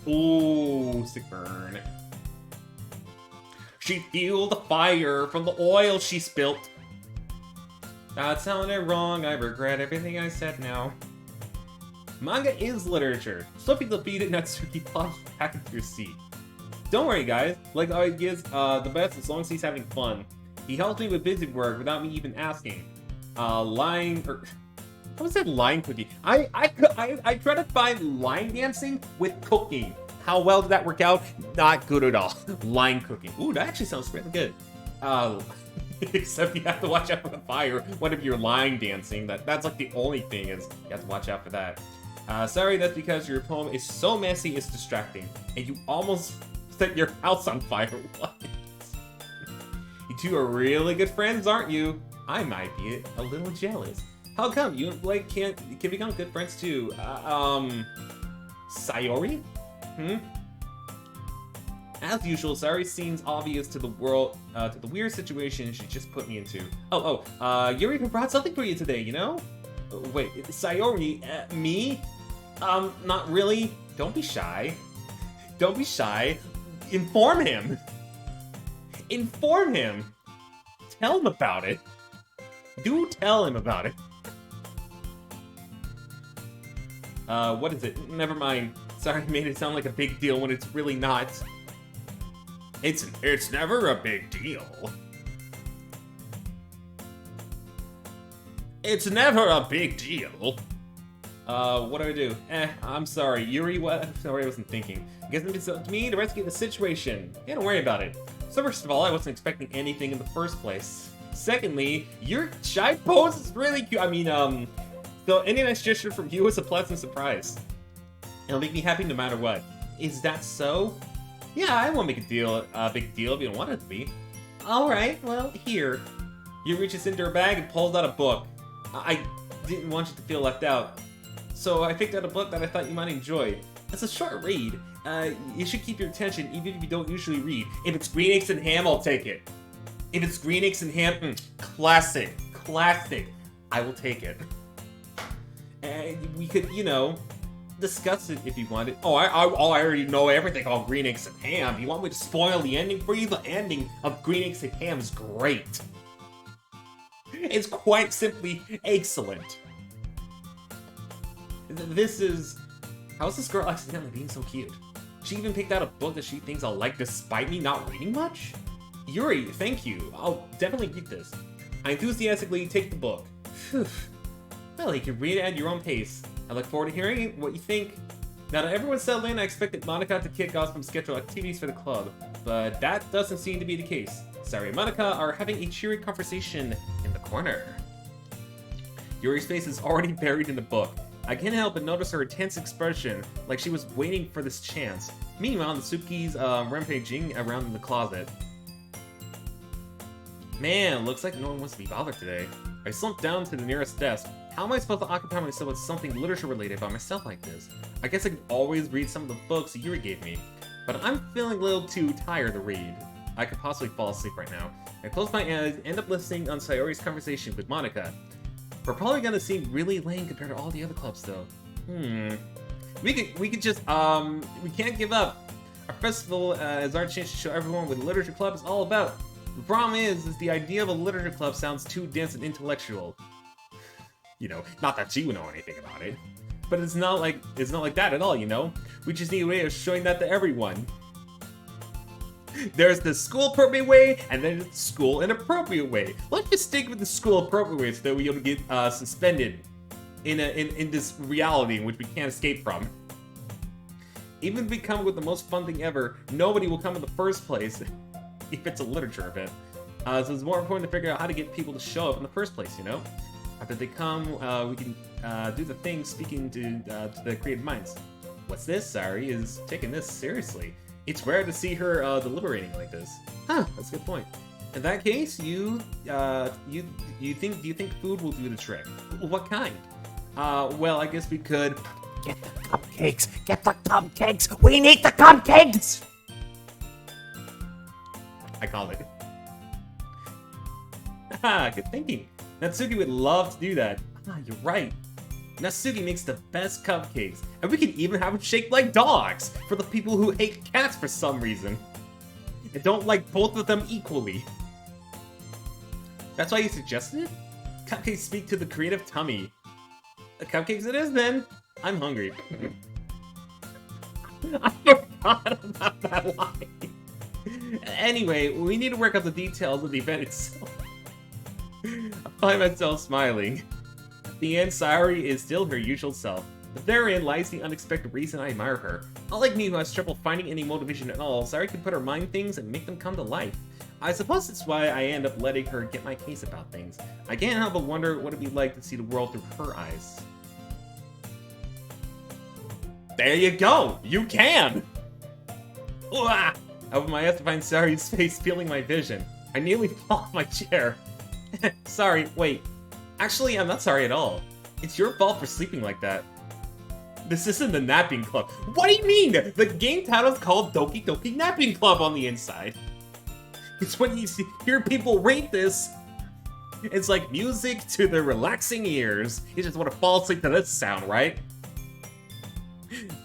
Ooh, sick burn. She fueled the fire from the oil she spilt. Not telling it wrong, I regret everything I said now. Manga is literature. So if you defeat it, Natsuki, plop back into your seat. Don't worry, guys. Like always gives the best as long as he's having fun. He helps me with busy work without me even asking. Line cooking? I try to find line dancing with cooking. How well did that work out? Not good at all. Line cooking. Ooh, that actually sounds really good. Except you have to watch out for the fire whenever you're line dancing. That's like the only thing is you have to watch out for that. Sorry, that's because your poem is so messy it's distracting. And you almost set your house on fire once. You two are really good friends, aren't you? I might be a little jealous. How come you and Blake can become good friends too? Sayori? As usual, Sayori seems obvious to the world, to the weird situation she just put me into. Yuri even brought something for you today, you know? Wait, Sayori, me? Not really. Don't be shy. Don't be shy. Inform him. Inform him. Tell him about it. Do tell him about it. What is it? Never mind. Sorry, I made it sound like a big deal when it's really not. It's never a big deal. It's never a big deal. What do I do? I'm sorry. Yuri, what? I'm sorry, I wasn't thinking. I guess it's up to me to rescue the situation. Yeah, don't worry about it. So first of all, I wasn't expecting anything in the first place. Secondly, your shy pose is really cute. I mean, so any nice gesture from you is a pleasant surprise. It'll make me happy no matter what. Is that so? Yeah, I won't make a big deal if you don't want it to be. Alright, well, here. You reaches into her bag and pulls out a book. I didn't want you to feel left out. So I picked out a book that I thought you might enjoy. It's a short read. You should keep your attention even if you don't usually read. If it's Green Eggs and Ham, I'll take it. If it's Green Eggs and Ham, classic. Classic. I will take it. And we could, you know, discuss it if you wanted. Oh, I already know everything about Green Eggs and Ham. You want me to spoil the ending for you? The ending of Green Eggs and Ham is great. It's quite simply excellent. This is... How's this girl accidentally being so cute? She even picked out a book that she thinks I'll like despite me not reading much? Yuri, thank you. I'll definitely read this. I enthusiastically take the book. Phew. Well, you can read it at your own pace. I look forward to hearing what you think. Now that everyone's settled in, I expected Monica to kick off some scheduled activities for the club, but that doesn't seem to be the case. Sari and Monica are having a cheery conversation in the corner. Yuri's face is already buried in the book. I can't help but notice her tense expression, like she was waiting for this chance. Meanwhile, the Suki's rampaging around in the closet. Man, looks like no one wants to be bothered today. I slumped down to the nearest desk. How am I supposed to occupy myself with something literature-related by myself like this? I guess I could always read some of the books Yuri gave me, but I'm feeling a little too tired to read. I could possibly fall asleep right now. I close my eyes and end up listening on Sayori's conversation with Monica. We're probably gonna seem really lame compared to all the other clubs, though. We could just, we can't give up. Our festival is our chance to show everyone what the literature club is all about. The problem is the idea of a literature club sounds too dense and intellectual. You know, not that she would know anything about it. But it's not like that at all, you know? We just need a way of showing that to everyone. There's the school appropriate way, and then the school inappropriate way. Let's just stick with the school appropriate way so that we don't get suspended in this reality in which we can't escape from. Even if we come with the most fun thing ever, nobody will come in the first place if it's a literature event. So it's more important to figure out how to get people to show up in the first place, you know? After they come, we can do the thing speaking to the creative minds. What's this? Sari is taking this seriously. It's rare to see her deliberating like this. Huh, that's a good point. In that case, do you think food will do the trick? What kind? Well, I guess we could get the cupcakes. Get the cupcakes. We need the cupcakes. I called it. Haha, good thinking. Natsuki would love to do that. Ah, you're right. Natsuki makes the best cupcakes, and we can even have them shaped like dogs for the people who hate cats for some reason and don't like both of them equally. That's why you suggested it? Cupcakes speak to the creative tummy. Cupcakes it is then. I'm hungry. I forgot about that line. Anyway, we need to work out the details of the event itself. I find myself smiling. At the end, Sayori is still her usual self, but therein lies the unexpected reason I admire her. Unlike me, who has trouble finding any motivation at all, Sayori can put her mind things and make them come to life. I suppose that's why I end up letting her get my case about things. I can't help but wonder what it'd be like to see the world through her eyes. There you go! You can! Ooh, ah! I open my eyes to find Sayori's face peeling my vision. I nearly fall off my chair. Sorry, wait. Actually, I'm not sorry at all. It's your fault for sleeping like that. This isn't the napping club. What do you mean? The game title's called Doki Doki Napping Club on the inside. It's when you hear people rate this, it's like music to their relaxing ears. You just want to fall asleep to this sound, right?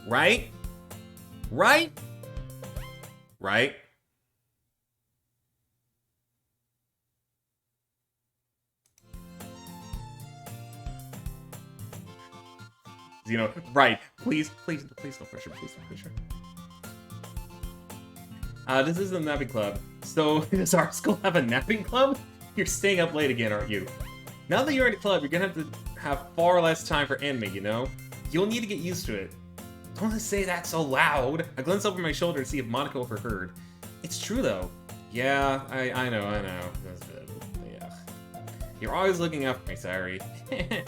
Right? Right? Right? You know, right. Please, please, please no pressure. Please no pressure. This is the napping club. So, does our school have a napping club? You're staying up late again, aren't you? Now that you're in a club, you're gonna have to have far less time for anime, you know? You'll need to get used to it. Don't say that so loud. I glance over my shoulder to see if Monica overheard. It's true, though. Yeah, I know. Yeah. You're always looking out for me, Sayuri.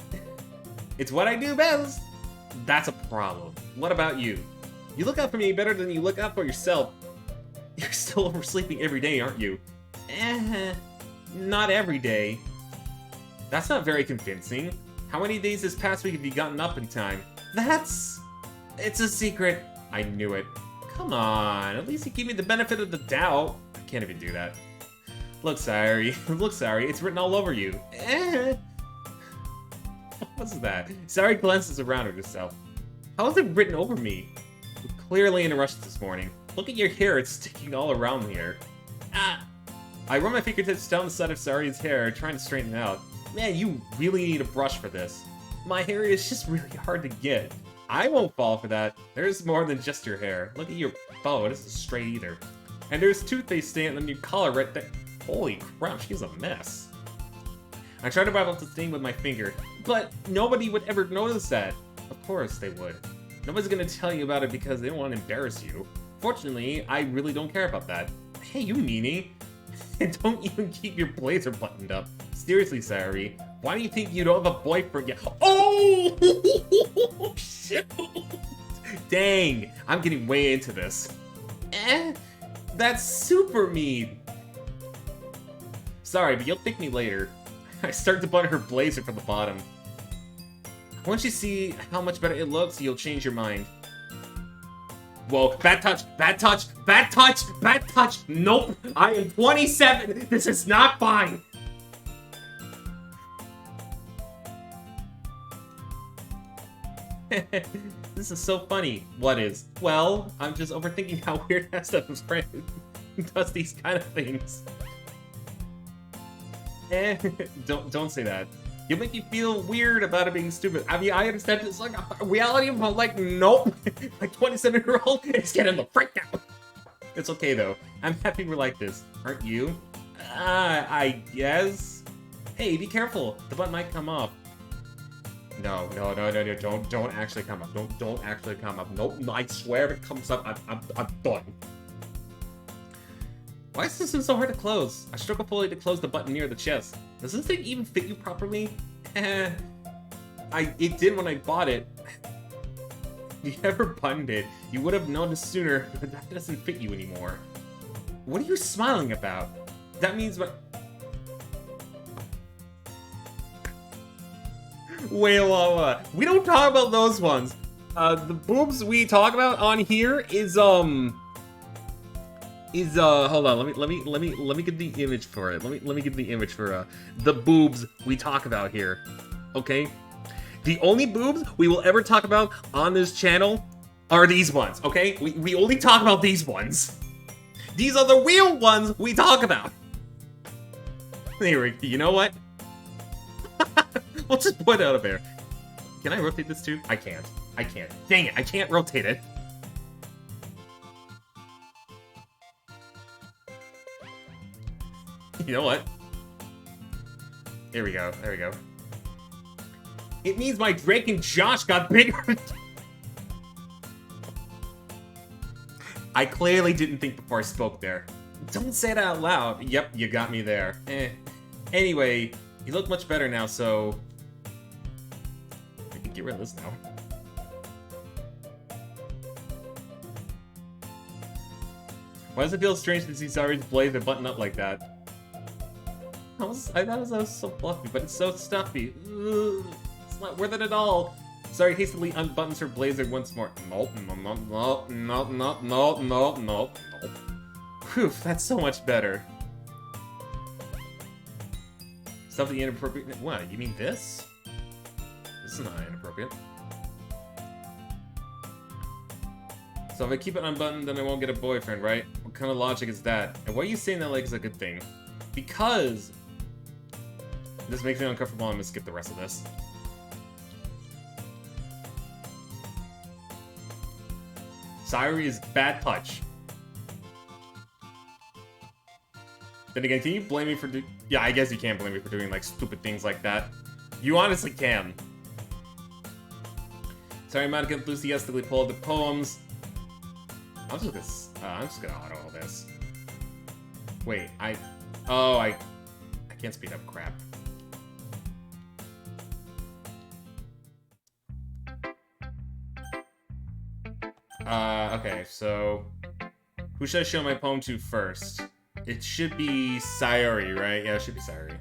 It's what I do best. That's a problem. What about you? You look out for me better than you look out for yourself. You're still oversleeping every day, aren't you? Not every day. That's not very convincing. How many days this past week have you gotten up in time? It's a secret. I knew it. Come on, at least you give me the benefit of the doubt. I can't even do that. Look, Sayuri. Look, Sayuri, it's written all over you. What's that? Sayuri glances around at herself. How is it written over me? You're clearly in a rush this morning. Look at your hair, it's sticking all around here. I run my fingertips down the side of Sayuri's hair, trying to straighten it out. Man, you really need a brush for this. My hair is just really hard to get. I won't fall for that. There's more than just your hair. Look at your bow, it isn't straight either. And there's toothpaste stain on your collar right there. Holy crap, she's a mess. I tried to wipe off the stain with my finger, but nobody would ever notice that. Of course they would. Nobody's gonna tell you about it because they don't want to embarrass you. Fortunately, I really don't care about that. Hey, you meanie. And don't even keep your blazer buttoned up. Seriously, Sayuri, why do you think you don't have a boyfriend yet? Oh! Shoot! Dang, I'm getting way into this. That's super mean. Sorry, but you'll thank me later. I start to button her blazer from the bottom. Once you see how much better it looks, you'll change your mind. Whoa, bad touch, bad touch, bad touch, bad touch. Nope, I am 27. This is not fine. This is so funny. What is? Well, I'm just overthinking how weird that stuff is friend does these kind of things. Don't say that. You'll make me feel weird about it being stupid. I mean, I understand it's like a reality, but like, nope. Like 27-year-old is getting the freak out. It's okay though. I'm happy we're like this. Aren't you? I guess. Hey, be careful. The button might come up. No, don't actually come up. Don't actually come up. Nope, no, I swear if it comes up, I'm done. Why is this one so hard to close? I struggle fully to close the button near the chest. Does this thing even fit you properly? It did when I bought it. If you ever buttoned it, you would have noticed sooner that that doesn't fit you anymore. What are you smiling about? That means what? Wait, we don't talk about those ones. The boobs we talk about on here is hold on, let me get the image for it. Let me get the image for the boobs we talk about here. Okay? The only boobs we will ever talk about on this channel are these ones, okay? We only talk about these ones. These are the real ones we talk about. Anyway, you know what? We'll just put it out of there. Can I rotate this too? I can't. Dang it, I can't rotate it. You know what? There we go. It means my Drake and Josh got bigger. I clearly didn't think before I spoke there. Don't say that out loud. Yep, you got me there. Anyway, you look much better now, so I can get rid of this now. Why does it feel strange to see Sayuri's blazer button up like that? I thought it was so fluffy, but it's so stuffy. Ugh, it's not worth it at all. Sayuri hastily unbuttons her blazer once more. Nope. Whew, that's so much better. Something inappropriate. What? You mean this? This is not inappropriate. So if I keep it unbuttoned, then I won't get a boyfriend, right? What kind of logic is that? And why are you saying that like it's a good thing? Because this makes me uncomfortable. I'm gonna skip the rest of this. Sayori is bad touch. Then again, can you blame me for yeah, I guess you can't blame me for doing like stupid things like that. You honestly can. Sorry, Monica enthusiastically pulled the poems. I'm just gonna auto all this. Wait, I can't speed up, crap. Okay, so who should I show my poem to first? It should be Sayori, right? Yeah, it should be Sayori.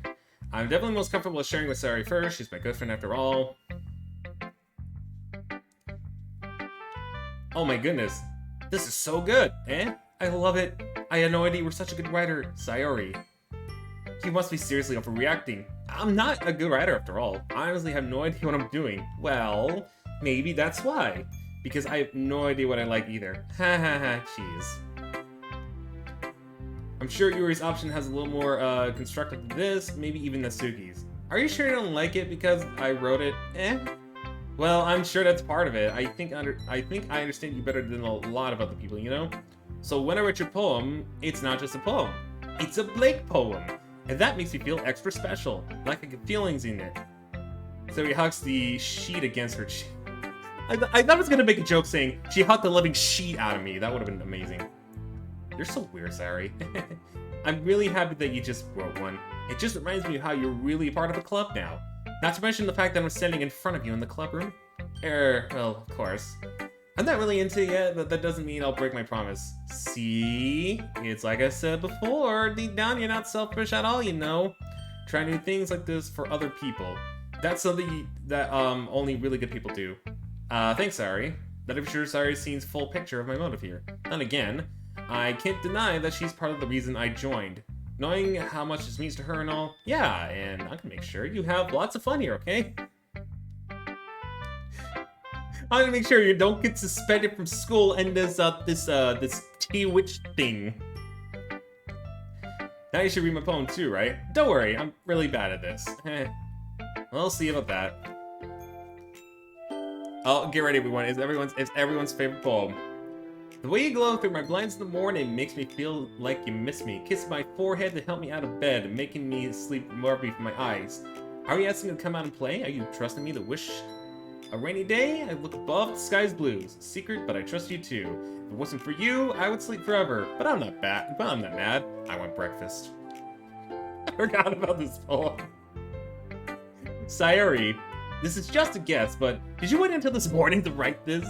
I'm definitely most comfortable sharing with Sayori first. She's my good friend after all. Oh my goodness. This is so good, eh? I love it. I had no idea you were such a good writer, Sayori. You must be seriously overreacting. I'm not a good writer after all. I honestly have no idea what I'm doing. Well, maybe that's why. Because I have no idea what I like either. Ha ha ha, cheese. I'm sure Yuri's option has a little more constructive than this, maybe even Natsuki's. Are you sure you don't like it because I wrote it? Eh? Well, I'm sure that's part of it. I think I understand you better than a lot of other people, you know? So when I write your poem, it's not just a poem. It's a Blake poem. And that makes me feel extra special. Like I get feelings in it. So he hugs the sheet against her cheek. I thought I was gonna make a joke saying, she hugged the living sheet out of me. That would have been amazing. You're so weird, Sayori. I'm really happy that you just wrote one. It just reminds me of how you're really a part of a club now. Not to mention the fact that I'm standing in front of you in the club room. Well, of course. I'm not really into it yet, but that doesn't mean I'll break my promise. See? It's like I said before, deep down you're not selfish at all, you know? Try new things like this for other people. That's something that only really good people do. Thanks, Sayori. That I'm sure Sayori's seen full picture of my motive here. Then again, I can't deny that she's part of the reason I joined. Knowing how much this means to her and all, yeah, and I can make sure you have lots of fun here, okay? I'm gonna make sure you don't get suspended from school and this T-Witch thing. Now you should read my poem too, right? Don't worry, I'm really bad at this. Well, we'll see about that. Oh, get ready, everyone. It's everyone's favorite poem. The way you glow through my blinds in the morning makes me feel like you miss me. Kiss my forehead to help me out of bed, making me sleep more from my eyes. Are you asking me to come out and play? Are you trusting me to wish a rainy day? I look above, the sky's blue. It's a secret, but I trust you too. If it wasn't for you, I would sleep forever. But I'm not bad. But I'm not mad. I want breakfast. I forgot about this poem. Sayori, this is just a guess, but did you wait until this morning to write this?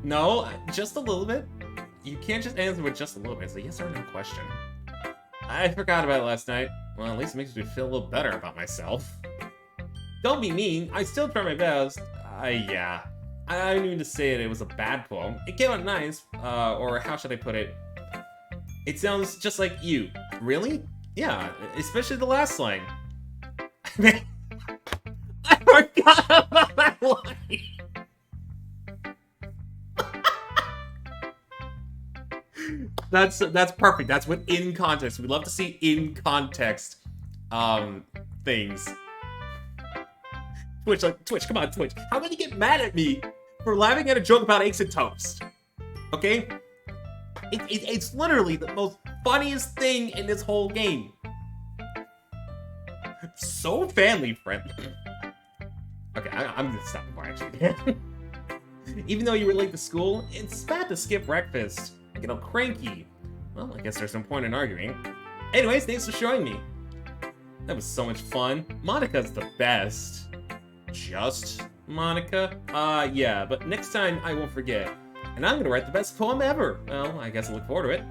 No, just a little bit. You can't just answer with just a little bit. It's a yes or no question. I forgot about it last night. Well, at least it makes me feel a little better about myself. Don't be mean. I still try my best. Yeah. I didn't mean to say it was a bad poem. It came out nice. Or how should I put it? It sounds just like you. Really? Yeah, especially the last line. I forgot about that line. That's perfect. That's what in context. We love to see in context things. Twitch, come on, Twitch. How can you get mad at me for laughing at a joke about eggs and toast? Okay? It's literally the most funniest thing in this whole game. So family friendly. Okay, I'm gonna stop before I actually. Even though you were late to school, it's bad to skip breakfast. I get all cranky. Well, I guess there's no point in arguing. Anyways, thanks for showing me. That was so much fun. Monica's the best. Just Monica? Yeah, but next time I won't forget. And I'm gonna write the best poem ever. Well, I guess I look forward to it.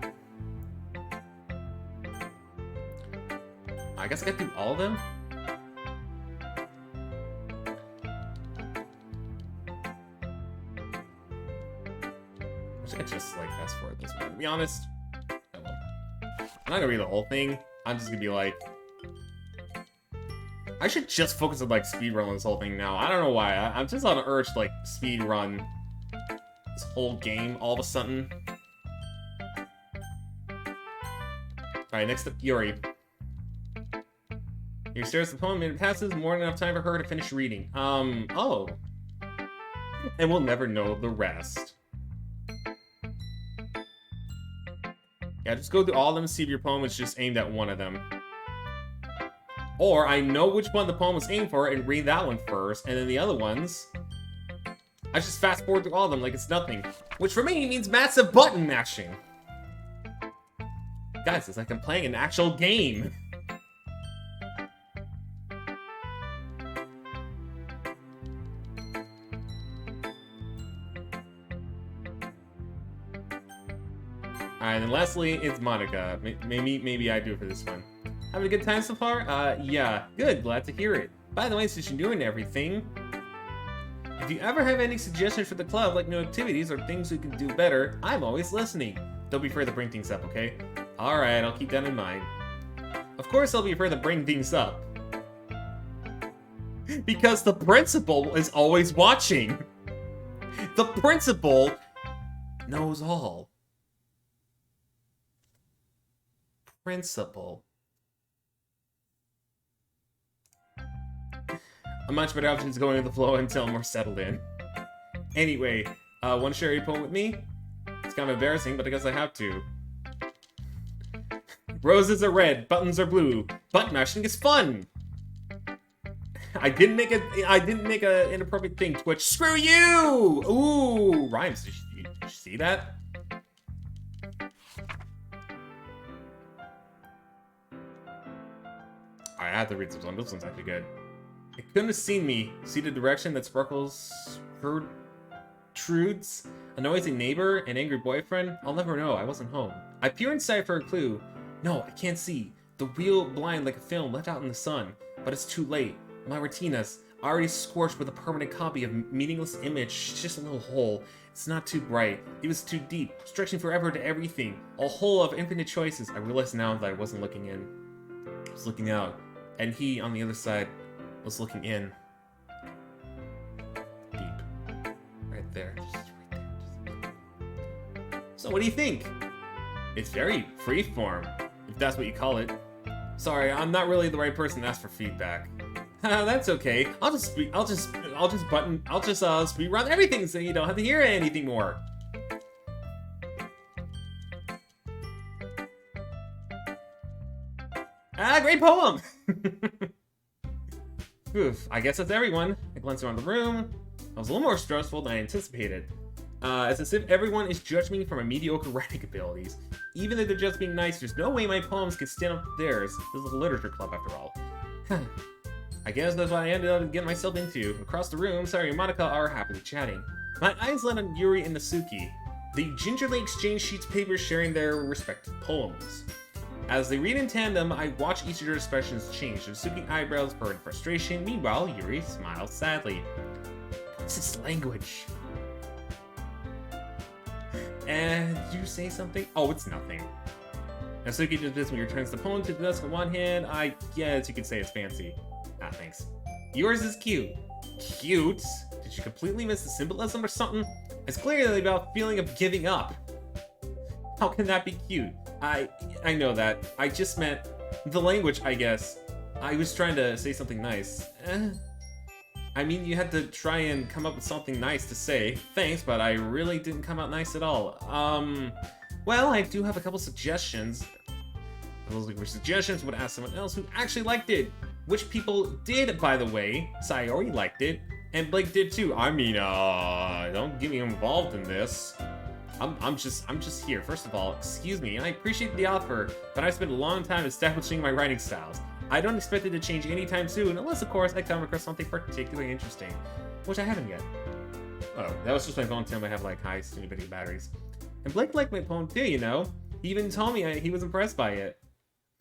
I guess I gotta do all of them? I could just, like, fast forward this one. To be honest, I won't. I'm not gonna read the whole thing. I'm just gonna be like... I should just focus on, like, speedrun this whole thing now. I don't know why. I'm just on an urge to, like, speedrun this whole game all of a sudden. Alright, next up, Yuri. Yuri stares at the poem and it passes more than enough time for her to finish reading. Oh. And we'll never know the rest. Yeah, just go through all of them and see if your poem is just aimed at one of them. Or I know which one the poem was aimed for and read that one first, and then the other ones, I just fast forward through all of them like it's nothing. Which for me means massive button mashing. Guys, it's like I'm playing an actual game. Alright, and lastly, it's Monica. Maybe I do it for this one. Having a good time so far? Yeah. Good, glad to hear it. By the way, since you're doing everything, if you ever have any suggestions for the club, like new activities or things we can do better, I'm always listening. Don't be afraid to bring things up, okay? Alright, I'll keep that in mind. Of course I'll be afraid to bring things up. Because the principal is always watching. The principal knows all. Principal. A much better option is going with the flow until I'm more settled in. Anyway, want to share your poem with me? It's kind of embarrassing, but I guess I have to. Roses are red, buttons are blue. Button mashing is fun. I didn't make a inappropriate thing, Twitch. Screw you! Ooh, rhymes. Did you see that? I have to read this one. This one's actually good. It couldn't have seen me. See the direction that sparkles protrudes? A noisy neighbor? An angry boyfriend? I'll never know. I wasn't home. I peer inside for a clue. No, I can't see. The wheel blind like a film left out in the sun. But it's too late. My retinas, already scorched with a permanent copy of meaningless image. Just a little hole. It's not too bright. It was too deep. Stretching forever to everything. A hole of infinite choices. I realize now that I wasn't looking in. I was looking out. And he, on the other side, was looking in. Deep. Right there. Just right there. So what do you think? It's very freeform, if that's what you call it. Sorry, I'm not really the right person to ask for feedback. That's okay. I'll just speed run everything so you don't have to hear anything more. Great poem! Oof, I guess that's everyone. I glanced around the room. I was a little more stressful than I anticipated. It's as if everyone is judging me for my mediocre writing abilities. Even if they're just being nice, there's no way my poems can stand up to theirs. This is a literature club after all. I guess that's what I ended up getting myself into. Across the room, Sayori and Monica are happily chatting. My eyes land on Yuri and Natsuki. They gingerly exchange sheets of paper sharing their respective poems. As they read in tandem, I watch each of their expressions change. Natsuki's eyebrows burn in frustration. Meanwhile, Yuri smiles sadly. What's this language? And did you say something? Oh, it's nothing. Natsuki does this when he returns the poem to the desk in one hand. I guess you could say it's fancy. Ah, thanks. Yours is cute. Cute? Did you completely miss the symbolism or something? It's clearly about feeling of giving up. How can that be cute? I know that. I just meant the language, I guess. I was trying to say something nice. I mean, you had to try and come up with something nice to say. Thanks, but I really didn't come out nice at all. Well, I do have a couple suggestions. Those were suggestions would ask someone else who actually liked it. Which people did, by the way. Sayori liked it, and Blake did too. I mean, don't get me involved in this. I'm just here. First of all, excuse me, I appreciate the offer, but I've spent a long time establishing my writing styles. I don't expect it to change anytime soon, unless, of course, I come across something particularly interesting, which I haven't yet. Oh, that was just my phone telling me I have, like, high stupidity batteries. And Blake liked my poem too, you know? He even told me he was impressed by it.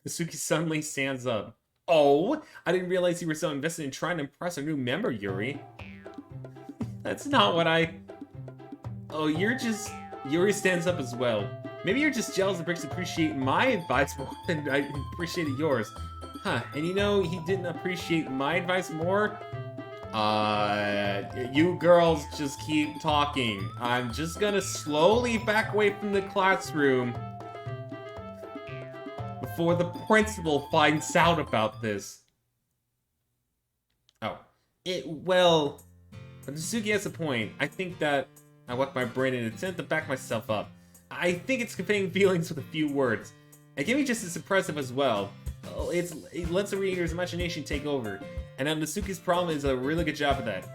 Natsuki suddenly stands up. Oh, I didn't realize you were so invested in trying to impress a new member, Yuri. That's not what I... Oh, you're just... Yuri stands up as well. Maybe you're just jealous that Briggs appreciate my advice more than I appreciated yours. Huh, and you know, he didn't appreciate my advice more? You girls just keep talking. I'm just gonna slowly back away from the classroom before the principal finds out about this. Oh. Well, Natsuki has a point. I think that I whacked my brain in an attempt to back myself up. I think it's conveying feelings with a few words. It can be just as impressive as well. It lets the reader's imagination take over. And now Natsuki's problem is a really good job of that.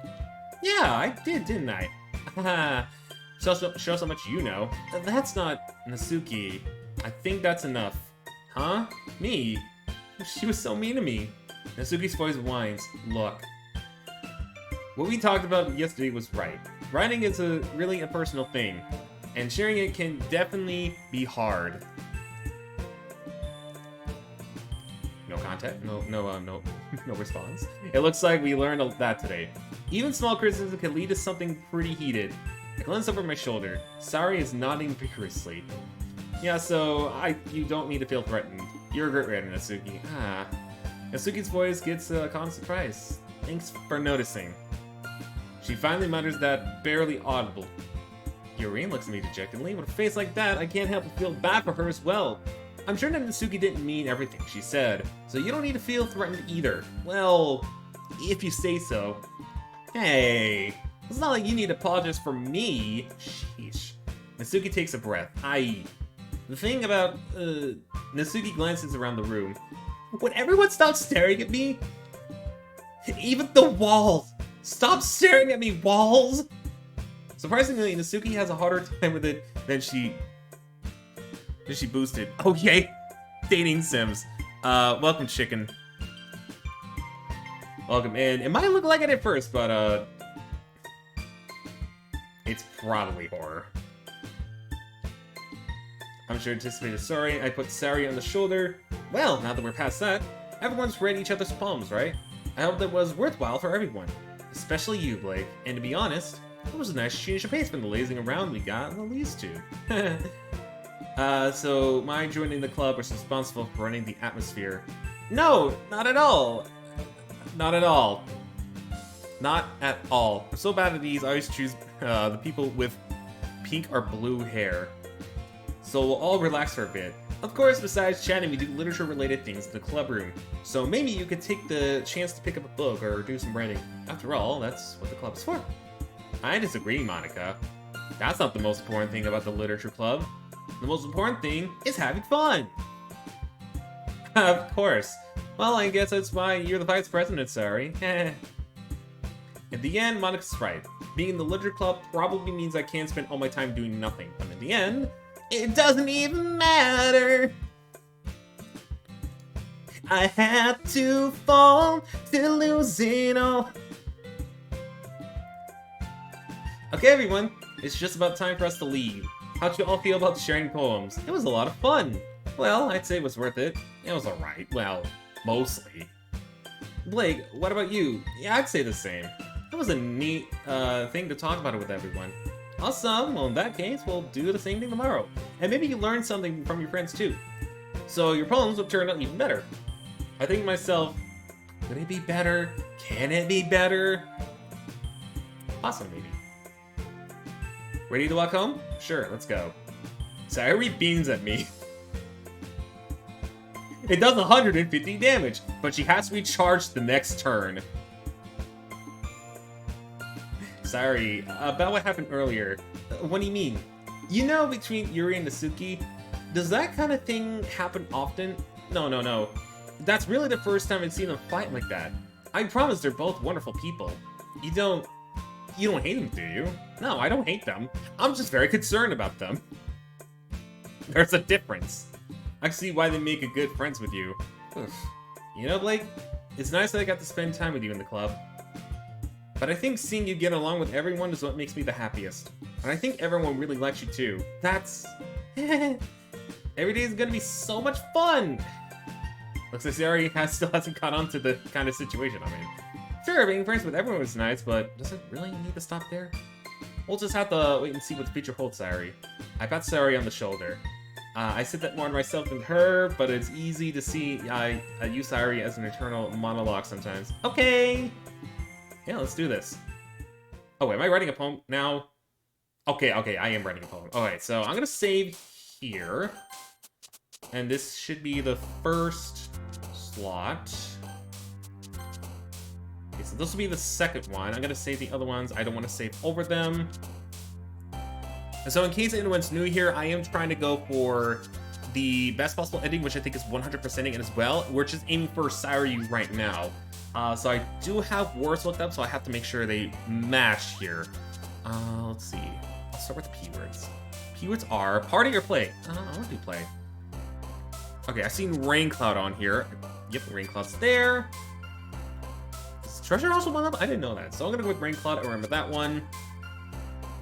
Yeah, I did, didn't I? Haha. Shows how much you know. That's not Natsuki. I think that's enough. Huh? Me? She was so mean to me. Natsuki's voice whines. Look. What we talked about yesterday was right. Writing is really a personal thing. And sharing it can definitely be hard. No contact, no response. It looks like we learned that today. Even small criticism can lead to something pretty heated. I glance over my shoulder. Sari is nodding vigorously. Yeah, so you don't need to feel threatened. You're a great writer, Natsuki. Ah. Natsuki's voice gets a calm surprise. Thanks for noticing. She finally mutters that barely audible. Yurine looks at me dejectedly. With a face like that, I can't help but feel bad for her as well. I'm sure that Natsuki didn't mean everything she said, so you don't need to feel threatened either. Well, if you say so. Hey, it's not like you need to apologize for me. Sheesh. Natsuki takes a breath. The thing about, Natsuki glances around the room. Would everyone stop staring at me? Even the walls! Stop staring at me, walls! Surprisingly, Natsuki has a harder time with it than she boosted. Oh yay! Dating Sims. Welcome, chicken. Welcome in. It might look like it at first, but, it's probably horror. I'm sure anticipated sorry. I put Sari on the shoulder. Well, now that we're past that, everyone's read each other's poems, right? I hope that was worthwhile for everyone. Especially you, Blake. And to be honest, it was a nice change of pace from the lazing around we got in the least two. So my joining the club was responsible for running the atmosphere. No, not at all. Not at all. Not at all. I'm so bad at these, I always choose the people with pink or blue hair. So we'll all relax for a bit. Of course, besides chatting, we do literature-related things in the club room. So maybe you could take the chance to pick up a book or do some writing. After all, that's what the club is for. I disagree, Monica. That's not the most important thing about the literature club. The most important thing is having fun. Of course. Well, I guess that's why you're the vice president, sorry. At the end, Monica's right. Being in the literature club probably means I can't spend all my time doing nothing. But in the end, it doesn't even matter. I had to fall to lose it all. Okay, everyone. It's just about time for us to leave. How'd you all feel about sharing poems? It was a lot of fun. Well, I'd say it was worth it. It was alright. Well, mostly. Blake, what about you? Yeah, I'd say the same. It was a neat thing to talk about it with everyone. Awesome. Well, in that case, we'll do the same thing tomorrow. And maybe you learn something from your friends too. So your poems will turn out even better. I think to myself, could it be better? Can it be better? Awesome, maybe. Ready to walk home? Sure, let's go. Sayuri beams at me. It does 150 damage, but she has to be charged the next turn. Sorry, about what happened earlier. What do you mean? You know, between Yuri and Natsuki, does that kind of thing happen often? No. That's really the first time I've seen them fight like that. I promise they're both wonderful people. You don't hate them, do you? No, I don't hate them. I'm just very concerned about them. There's a difference. I see why they make a good friends with you. Oof. You know, Blake, it's nice that I got to spend time with you in the club. But I think seeing you get along with everyone is what makes me the happiest. And I think everyone really likes you too. That's... Every day is gonna be so much fun! Looks like Sayuri still hasn't caught on to the kind of situation I'm in. Sure, being friends with everyone is nice, but does it really need to stop there? We'll just have to wait and see what the future holds, Sayuri. I pat Sayuri on the shoulder. I said that more to myself than her, but it's easy to see I use Sayuri as an eternal monologue sometimes. Okay! Yeah, let's do this. Oh, wait, am I writing a poem now? Okay, I am writing a poem. Alright, so I'm gonna save here. And this should be the first slot. Okay, so this will be the second one. I'm gonna save the other ones. I don't want to save over them. And so in case anyone's new here, I am trying to go for the best possible ending, which I think is 100%ing it as well. We're just aiming for Sairyu right now. So I do have words looked up, so I have to make sure they match here. Let's see. I'll start with the P-words. P-words are party or play. I want to do play. Okay, I've seen Rain Cloud on here. Yep, Rain Cloud's there. Is Treasure also one of them? I didn't know that. So I'm gonna go with Rain Cloud. I remember that one.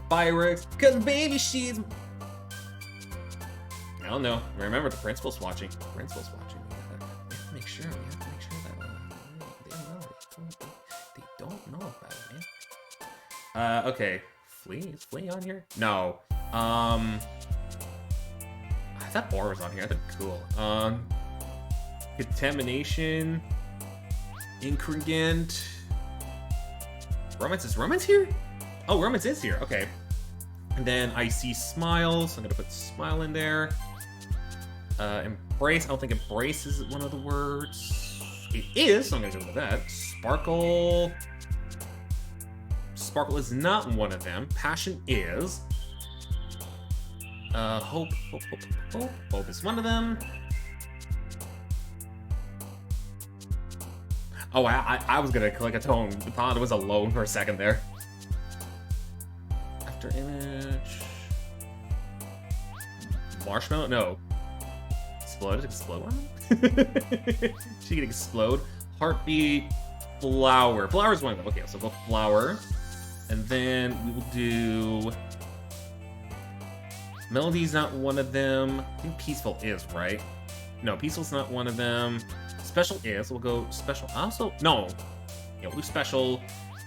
Fireworks, cause baby she's... I don't know. Remember, the principal's watching. The principal's watching. We have to make sure. We have to make sure that they don't know about it, man. Okay. Flea? Is Flea on here? No. I thought Aura was on here. I thought cool. Contamination. Incregant. Romance, is Romance here? Oh, Romance is here. Okay. And then I see Smile, so I'm gonna put Smile in there. Embrace. I don't think Embrace is one of the words. It is, so I'm gonna go with that. Sparkle. Sparkle is not one of them. Passion is. Hope is one of them. Oh, I was gonna click a tone. I thought it was alone for a second there. After image. Marshmallow? No. Explode? Explode one? She can explode. Heartbeat. Flower. Flower is one of them. Okay, so we'll go flower. And then we will do... Melody's not one of them. I think Peaceful is, right? No, Peaceful's not one of them. Special is. We'll go special. Also, no. Yeah, we'll do special.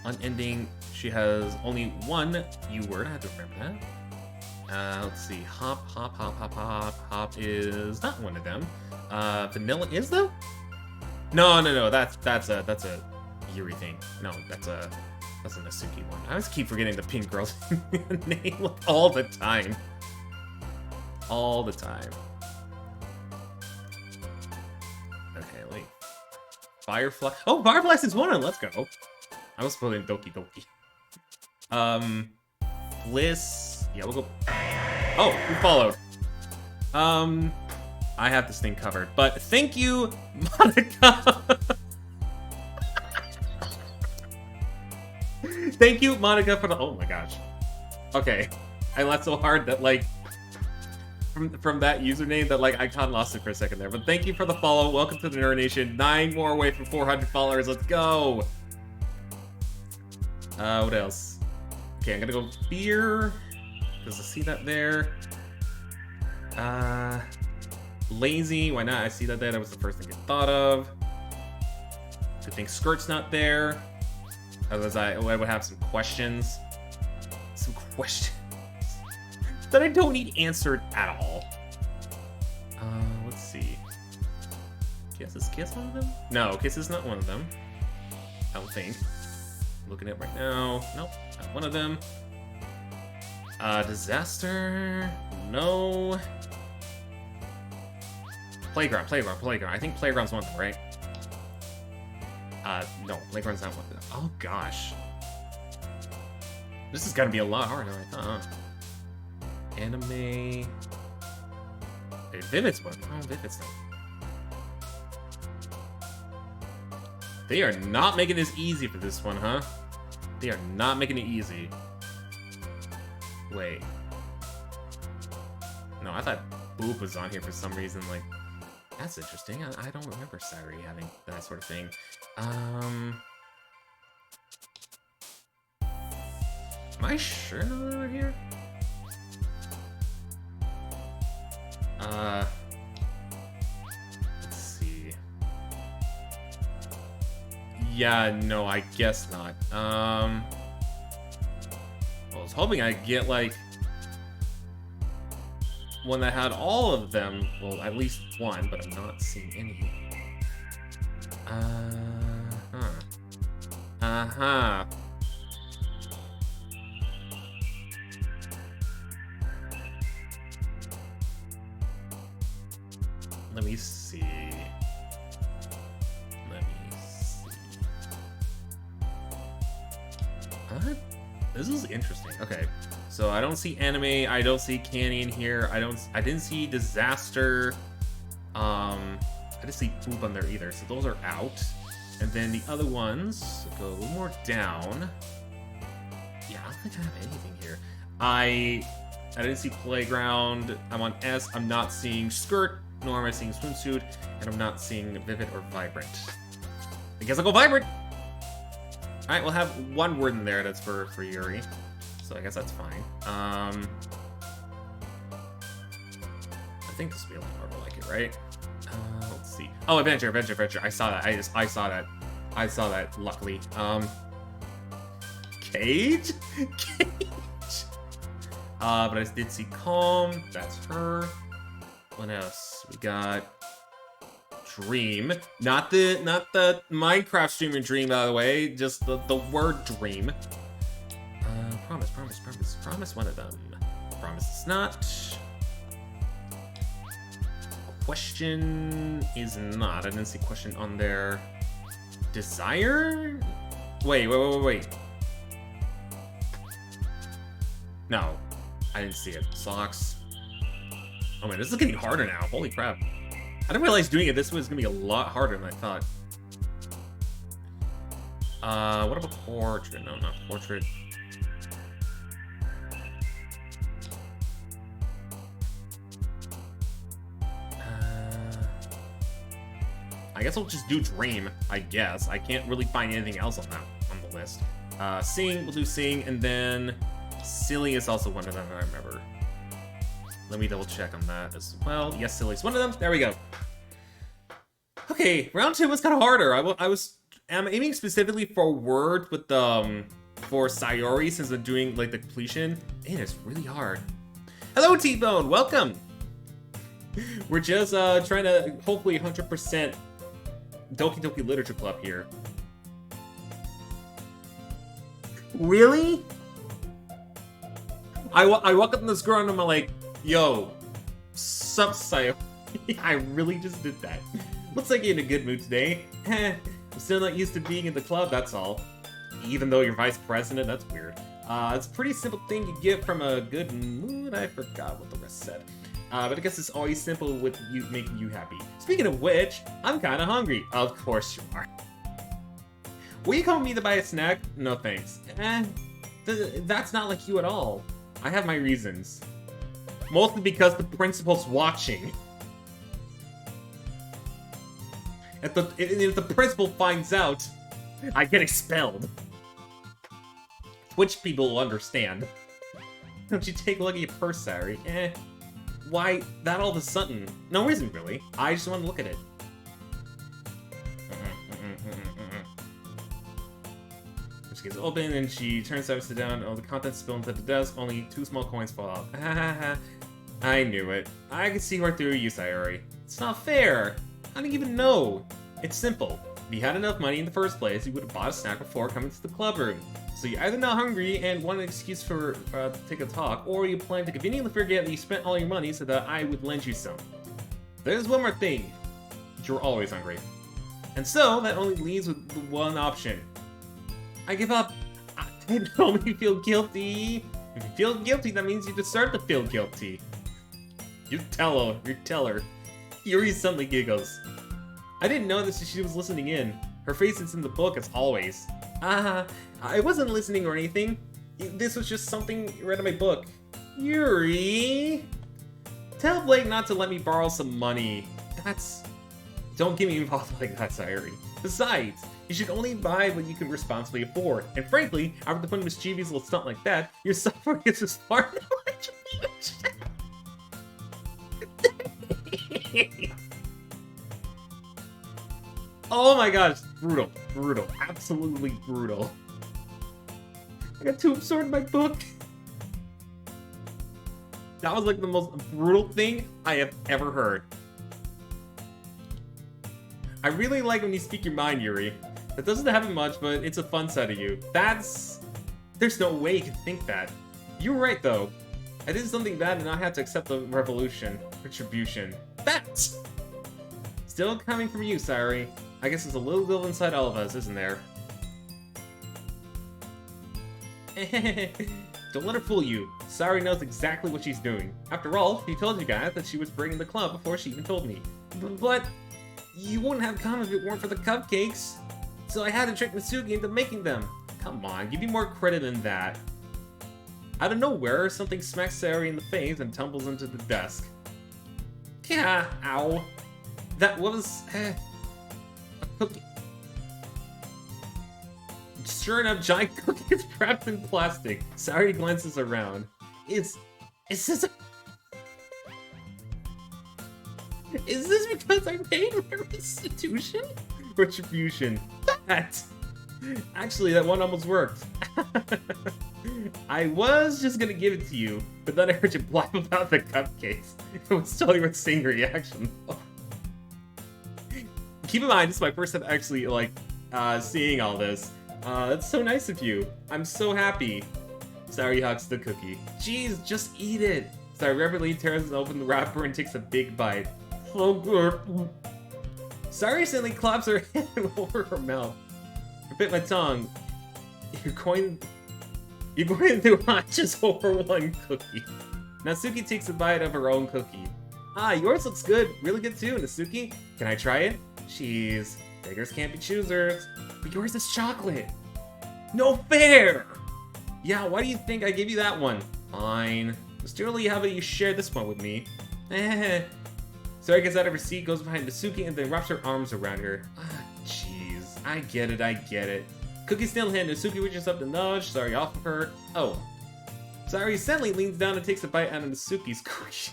Unending. She has only one U-word. I have to remember that. Let's see. Hop, hop, hop, hop, hop. Hop is not one of them. Vanilla is though? No. That's a Yuri thing. No, that's a Nasuki one. I always keep forgetting the pink girl's name all the time. All the time. Okay, wait. Firefly. Oh, Firefly is one. Let's go. I was putting Doki Doki. Bliss. Yeah, we'll go. Oh, we followed. I have this thing covered, but thank you, Monica. Thank you, Monica, for the. Oh my gosh. Okay, I laughed so hard that like from that username that like I kind of lost it for a second there. But thank you for the follow. Welcome to the Nerd Nation. 9 more away from 400 followers. Let's go. What else? Okay, I'm gonna go beer because I see that there. Lazy. Why not? I see that there. That was the first thing I thought of. Good thing skirt's not there. Otherwise, I would have some questions. Some questions that I don't need answered at all. Let's see. Kiss, is Kiss one of them? No, Kiss is not one of them. I don't think. Looking at it right now. Nope, not one of them. Disaster. No. Playground. I think Playground's one of them, right? No, Playground's not one of them. Oh gosh. This is gonna be a lot harder than I thought. Anime. Hey, Vivid's one. Oh, Vivid's not. They are not making this easy for this one, huh? They are not making it easy. Wait. No, I thought Boop was on here for some reason. Like, that's interesting. I don't remember Sairi having that sort of thing. Am I sure not over here? Let's see. Yeah, no, I guess not. Well, I was hoping I'd get like one that had all of them. Well, at least one, but I'm not seeing any. Uh-huh. Let me see. This is interesting. Okay. So I don't see anime, I don't see canyon here, I didn't see disaster. I didn't see poop on there either, so those are out. And then the other ones go a little more down. Yeah, I don't think I have anything here. I didn't see playground. I'm on S. I'm not seeing skirt, nor am I seeing swimsuit, and I'm not seeing vivid or vibrant. I guess I'll go vibrant. All right, we'll have one word in there that's for Yuri, so I guess that's fine. I think this will be a little more like it, right? Let's see. Oh, adventure. I saw that. I saw that. Luckily. Cage. But I did see calm. That's her. What else? We got dream. Not the Minecraft streamer dream, by the way. Just the word dream. Promise. Promise one of them. Promise it's not. Question is not. I didn't see question on there. Desire? Wait. No, I didn't see it. Socks. Oh man, this is getting harder now. Holy crap. I didn't realize doing it this way was gonna be a lot harder than I thought. What about portrait? No, not portrait. I guess I'll just do dream, I guess. I can't really find anything else on the list. Sing, we'll do sing, and then silly is also one of them, I remember. Let me double check on that as well. Yes, silly is one of them. There we go. Okay, round 2 was kind of harder. I'm aiming specifically for word with for Sayori, since I'm doing like the completion. And it's really hard. Hello, T-Bone, welcome. We're just trying to hopefully 100% Doki Doki Literature Club here. Really? I walk up to this girl and I'm like, yo, sup, Sayori? I really just did that. Looks like you're in a good mood today. I'm still not used to being in the club, that's all. Even though you're vice president, that's weird. It's a pretty simple thing you get from a good mood. I forgot what the rest said. But I guess it's always simple with you making you happy. Speaking of which, I'm kind of hungry. Of course you are. Will you come with me to buy a snack? No thanks. That's not like you at all. I have my reasons. Mostly because the principal's watching. If the principal finds out, I get expelled. Twitch people will understand. Don't you take a look at your purse, Sari? Why that all of a sudden? No reason, really. I just want to look at it. She gets open and she turns upside down. Oh, the contents spill into the desk. Only 2 small coins fall out. I knew it. I can see right through you, Sayori. It's not fair. I don't even know. It's simple. If you had enough money in the first place, you would have bought a snack before coming to the club room. So you're either not hungry and want an excuse for to take a talk, or you plan to conveniently forget that you spent all your money so that I would lend you some. There's one more thing. You're always hungry. And so, that only leaves with the one option. I give up. It don't make me feel guilty. If you feel guilty, that means you deserve to feel guilty. You tell her. Yuri suddenly giggles. I didn't know that she was listening in. Her face is in the book as always. I wasn't listening or anything. This was just something read in my book. Yuri! Tell Blake not to let me borrow some money. Don't get me involved like that, Sayori. Besides, you should only buy what you can responsibly afford. And frankly, after the fun mischievous little stunt like that, your suffering is as far Oh my gosh, brutal. Absolutely brutal. I got too absorbed in my book. That was like the most brutal thing I have ever heard. I really like when you speak your mind, Yuri. It doesn't happen much, but it's a fun side of you. There's no way you can think that. You were right, though. I did something bad and I had to accept the retribution. That's still coming from you, Sayori. I guess there's a little girl inside all of us, isn't there? Don't let her fool you. Sayori knows exactly what she's doing. After all, she told you guys that she was bringing the club before she even told me. But you wouldn't have come if it weren't for the cupcakes. So I had to trick Natsuki into making them. Come on, give me more credit than that. Out of nowhere, something smacks Sayori in the face and tumbles into the desk. Yeah, ow. That was a cookie. Sure enough, giant cookie is wrapped in plastic. Sayori glances around. Is this because I paid restitution? Retribution. That! Actually, that one almost worked. I was just gonna give it to you, but then I heard you blab about the cupcakes. It was totally worth seeing your reaction. Keep in mind, this is my first time actually, like, seeing all this. That's so nice of you. I'm so happy. Sayori hugs the cookie. Jeez, just eat it. Sayori reverently tears open the wrapper and takes a big bite. So good. Sayori suddenly claps her hand over her mouth. I bit my tongue. You're going to watch us over one cookie. Natsuki takes a bite of her own cookie. Ah, yours looks good. Really good too, Natsuki. Can I try it? Jeez. Beggars can't be choosers. But yours is chocolate. No fair! Yeah, why do you think I gave you that one? Fine. Mysteriously, how about you share this one with me? Sayori gets out of her seat, goes behind Natsuki, and then wraps her arms around her. Ah, jeez. I get it. Cookie still in hand, Natsuki reaches up to nudge Sayori off of her. Oh. Sayori suddenly leans down and takes a bite out of Natsuki's cookie.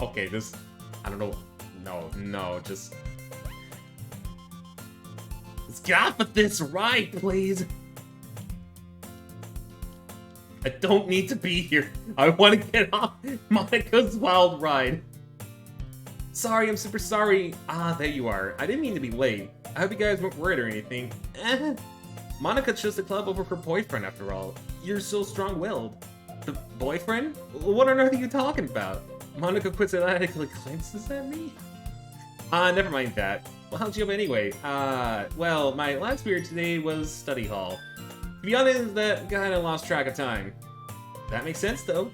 Okay, this... I don't know. No, just... Let's get off of this ride, please! I don't need to be here. I want to get off Monika's wild ride. Sorry, I'm super sorry. Ah, there you are. I didn't mean to be late. I hope you guys weren't worried or anything. Monika chose the club over her boyfriend, after all. You're so strong-willed. The boyfriend? What on earth are you talking about? Monika quixotically glances at me? Never mind that. Well, how'd you up anyway? Well, my last period today was study hall. To be honest, that kinda lost track of time. That makes sense, though.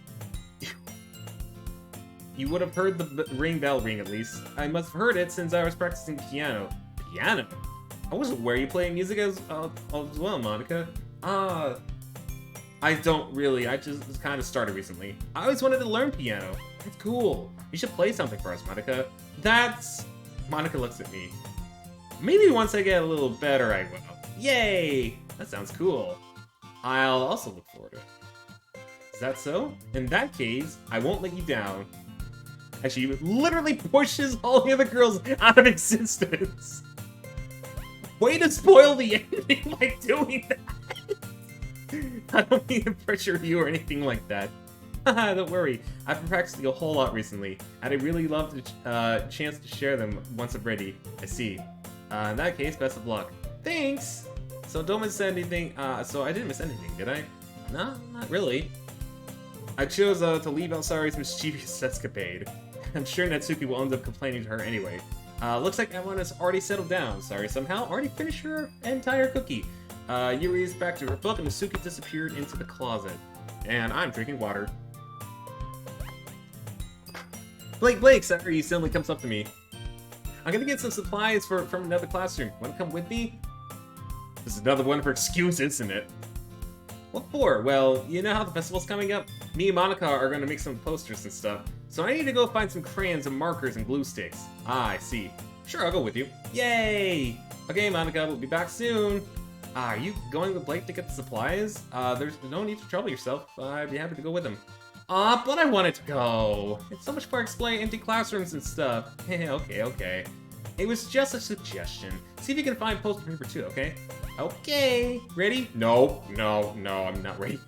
You would have heard the bell ring, at least. I must have heard it since I was practicing piano. Piano? I wasn't aware you play music as well, Monika. I don't really. I just kind of started recently. I always wanted to learn piano. That's cool. You should play something for us, Monika. Monika looks at me. Maybe once I get a little better, I will. Yay! That sounds cool. I'll also look forward to it. Is that so? In that case, I won't let you down. And she literally pushes all the other girls out of existence. Way to spoil the ending by doing that. I don't mean to pressure you or anything like that. Don't worry, I've been practicing a whole lot recently, and I really love the chance to share them once I'm ready. I see. In that case, best of luck. Thanks! So don't miss anything, so I didn't miss anything, did I? No, not really. I chose to leave out Sayori's mischievous escapade. I'm sure Natsuki will end up complaining to her anyway. Looks like everyone has already settled down. Sayori somehow already finished her entire cookie. Yuri is back to her book and Natsuki disappeared into the closet. And I'm drinking water. Blake, Sayori suddenly comes up to me. I'm gonna get some supplies from another classroom. Wanna come with me? This is another one of her excuses, isn't it? What for? Well, you know how the festival's coming up? Me and Monika are gonna make some posters and stuff. So I need to go find some crayons and markers and glue sticks. Ah, I see. Sure, I'll go with you. Yay! Okay, Monika, we'll be back soon. Are you going with Blake to get the supplies? There's no need to trouble yourself. I'd be happy to go with him. But I wanted to go. It's so much fun exploring empty classrooms and stuff. Okay. It was just a suggestion. See if you can find poster paper too, okay? Okay. Ready? No, I'm not ready.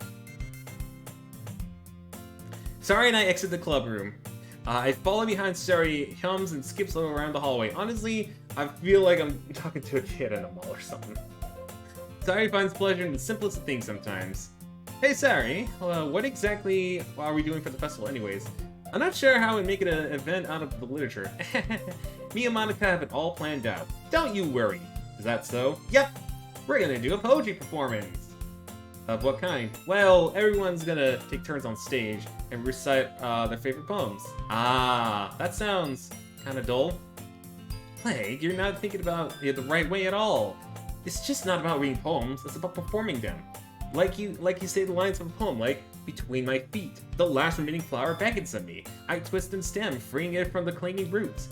Sayori and I exit the club room. I follow behind Sari, hums and skips around the hallway. Honestly, I feel like I'm talking to a kid in a mall or something. Sari finds pleasure in the simplest of things sometimes. Hey Sari, what exactly are we doing for the festival anyways? I'm not sure how we make it an event out of the literature. Me and Monica have it all planned out. Don't you worry. Is that so? Yep. We're gonna do a poetry performance. Of what kind? Well, everyone's gonna take turns on stage and recite their favorite poems. Ah, that sounds kind of dull. Plague, you're not thinking about it the right way at all. It's just not about reading poems, it's about performing them. Like you say the lines of a poem, like, between my feet, the last remaining flower beckons at me. I twist and stem, freeing it from the clinging roots.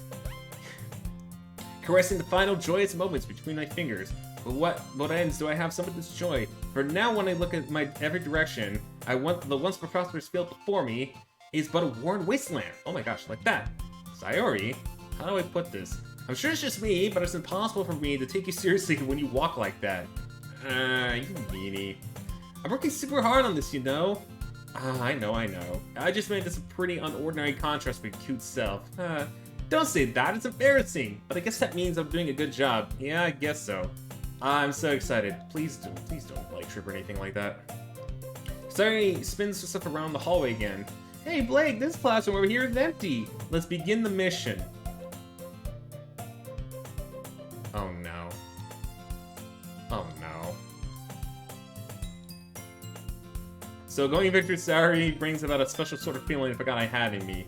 Caressing the final joyous moments between my fingers. But what ends do I have some of this joy? For now, when I look at my every direction, I want the once prosperous field before me is but a worn wasteland. Oh my gosh, like that. Sayori, how do I put this? I'm sure it's just me, but it's impossible for me to take you seriously when you walk like that. You meanie. I'm working super hard on this, you know? I know. I just made this a pretty unordinary contrast for your cute self. Don't say that, it's embarrassing. But I guess that means I'm doing a good job. Yeah, I guess so. I'm so excited. Please don't like trip or anything like that. Sari spins herself around the hallway again. Hey Blake, this classroom over here is empty. Let's begin the mission. Oh no. Oh no. So going Victor Sari brings about a special sort of feeling I forgot I had in me.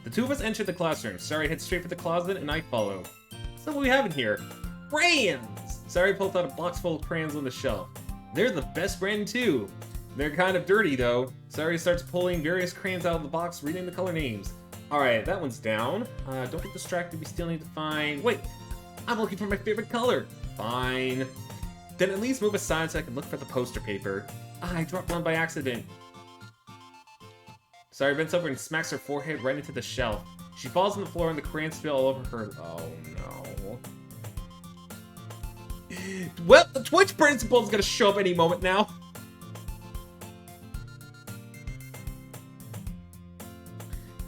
The two of us enter the classroom. Sari heads straight for the closet and I follow. So what we have in here? Crayons! Sari pulled out a box full of crayons on the shelf. They're the best brand too. They're kind of dirty though. Sari starts pulling various crayons out of the box, reading the color names. Alright, that one's down. Don't get distracted, we still need to find... Wait! I'm looking for my favorite color! Fine. Then at least move aside so I can look for the poster paper. I dropped one by accident. Sari bends over and smacks her forehead right into the shelf. She falls on the floor and the crayons spill all over her. Oh no. Well, the Twitch principal is gonna show up any moment now.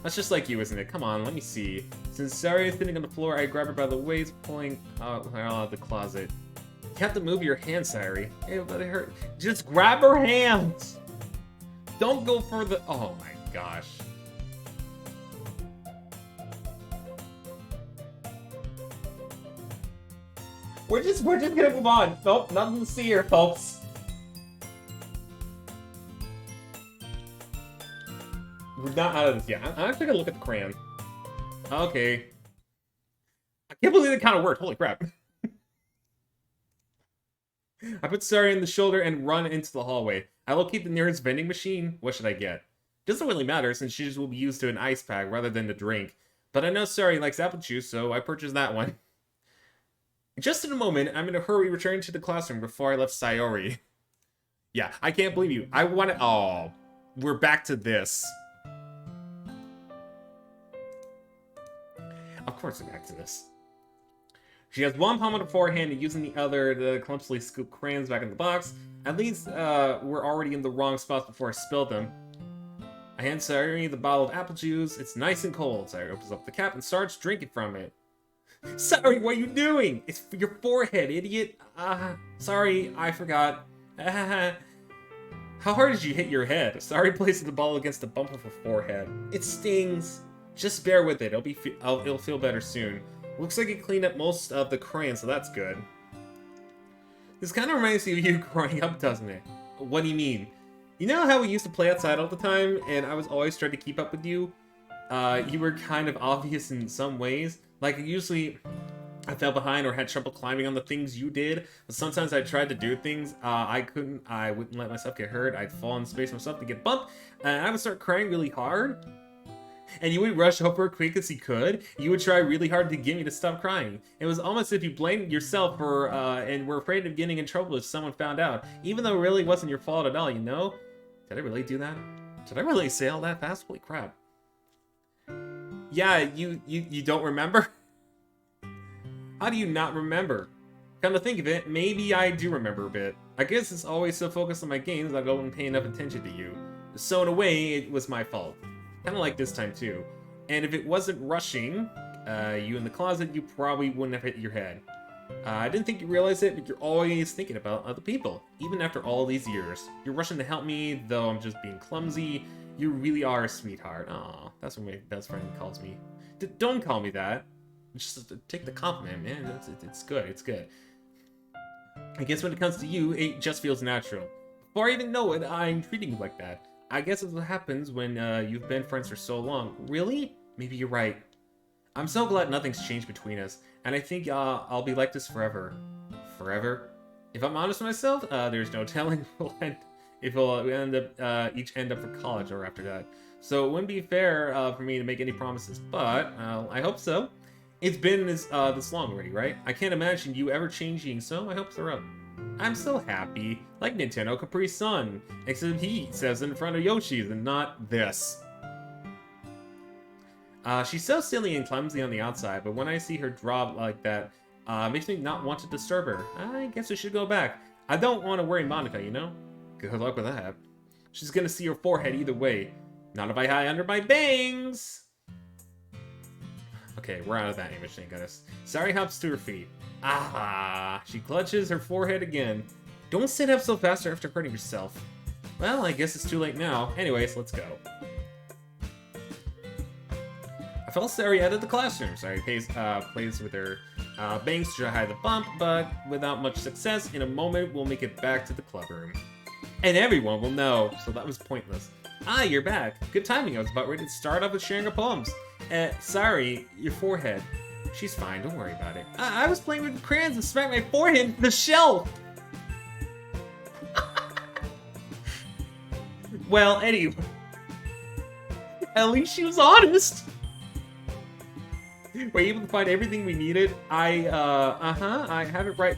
That's just like you, isn't it? Come on, let me see. Since Sari is sitting on the floor, I grab her by the waist, pulling out of the closet. You have to move your hands, Sari. Hey, but it hurt. Just grab her hands! Don't go for the... Oh my gosh. We're just gonna move on. Nope, nothing to see here, folks. We're not out of this yet. I'm actually gonna look at the crayon. Okay. I can't believe it kind of worked. Holy crap. I put Sari in the shoulder and run into the hallway. I locate the nearest vending machine. What should I get? Doesn't really matter since she just will be used to an ice pack rather than a drink. But I know Sari likes apple juice, so I purchased that one. Just in a moment, I'm in a hurry returning to the classroom before I left Sayori. Yeah, I can't believe you. I want to... Oh, we're back to this. Of course we're back to this. She has one palm on her forehand and using the other to clumsily scoop crayons back in the box. At least we're already in the wrong spots before I spilled them. I hand Sayori the bottle of apple juice. It's nice and cold. Sayori opens up the cap and starts drinking from it. Sorry, what are you doing? It's for your forehead, idiot. Sorry, I forgot. How hard did you hit your head? Sari places the ball against the bump of her forehead. It stings. Just bear with it. It'll feel better soon. Looks like you cleaned up most of the crayons, so that's good. This kind of reminds me of you growing up, doesn't it? What do you mean? You know how we used to play outside all the time, and I was always trying to keep up with you? You were kind of obvious in some ways. Like, usually I fell behind or had trouble climbing on the things you did. But sometimes I tried to do things I wouldn't let myself get hurt. I'd fall in space myself to get bumped, and I would start crying really hard. And you would rush over quick as you could. You would try really hard to get me to stop crying. It was almost as if you blamed yourself for, and were afraid of getting in trouble if someone found out. Even though it really wasn't your fault at all, you know? Did I really do that? Did I really say all that fast? Holy crap. Yeah, you don't remember? How do you not remember? Come to think of it, maybe I do remember a bit. I guess it's always so focused on my games I don't pay enough attention to you. So in a way, it was my fault. Kind of like this time, too. And if it wasn't rushing you in the closet, you probably wouldn't have hit your head. I didn't think you realized it, but you're always thinking about other people, even after all these years. You're rushing to help me, though I'm just being clumsy. You really are a sweetheart. Aw, that's what my best friend calls me. Don't call me that. Just take the compliment, man. It's good, it's good. I guess when it comes to you, it just feels natural. Before I even know it, I'm treating you like that. I guess that's what happens when you've been friends for so long. Really? Maybe you're right. I'm so glad nothing's changed between us, and I think I'll be like this forever. Forever? If I'm honest with myself, there's no telling if we'll each end up for college or after that. So it wouldn't be fair for me to make any promises, but I hope so. It's been this long already, right? I can't imagine you ever changing, so I hope they're up. I'm so happy, like Nintendo Capri Sun, except he says in front of Yoshi's and not this. She's so silly and clumsy on the outside, but when I see her drop like that, makes me not want to disturb her. I guess we should go back. I don't want to worry Monica, you know? Good luck with that. She's gonna see your forehead either way. Not if I hide under my bangs! Okay, we're out of that image, thank goodness. Sari hops to her feet. Ah, she clutches her forehead again. Don't sit up so fast after hurting yourself. Well, I guess it's too late now. Anyways, let's go. I felt Sari out of the classroom. Sari plays with her bangs to hide the bump, but without much success, in a moment we'll make it back to the club room. And everyone will know, so that was pointless. Ah, you're back. Good timing, I was about ready to start off with sharing our poems. Sorry, your forehead. She's fine, don't worry about it. I was playing with crayons and smacked my forehead into the shelf! Well, anyway. At least she was honest! Were you able to find everything we needed? I have it right.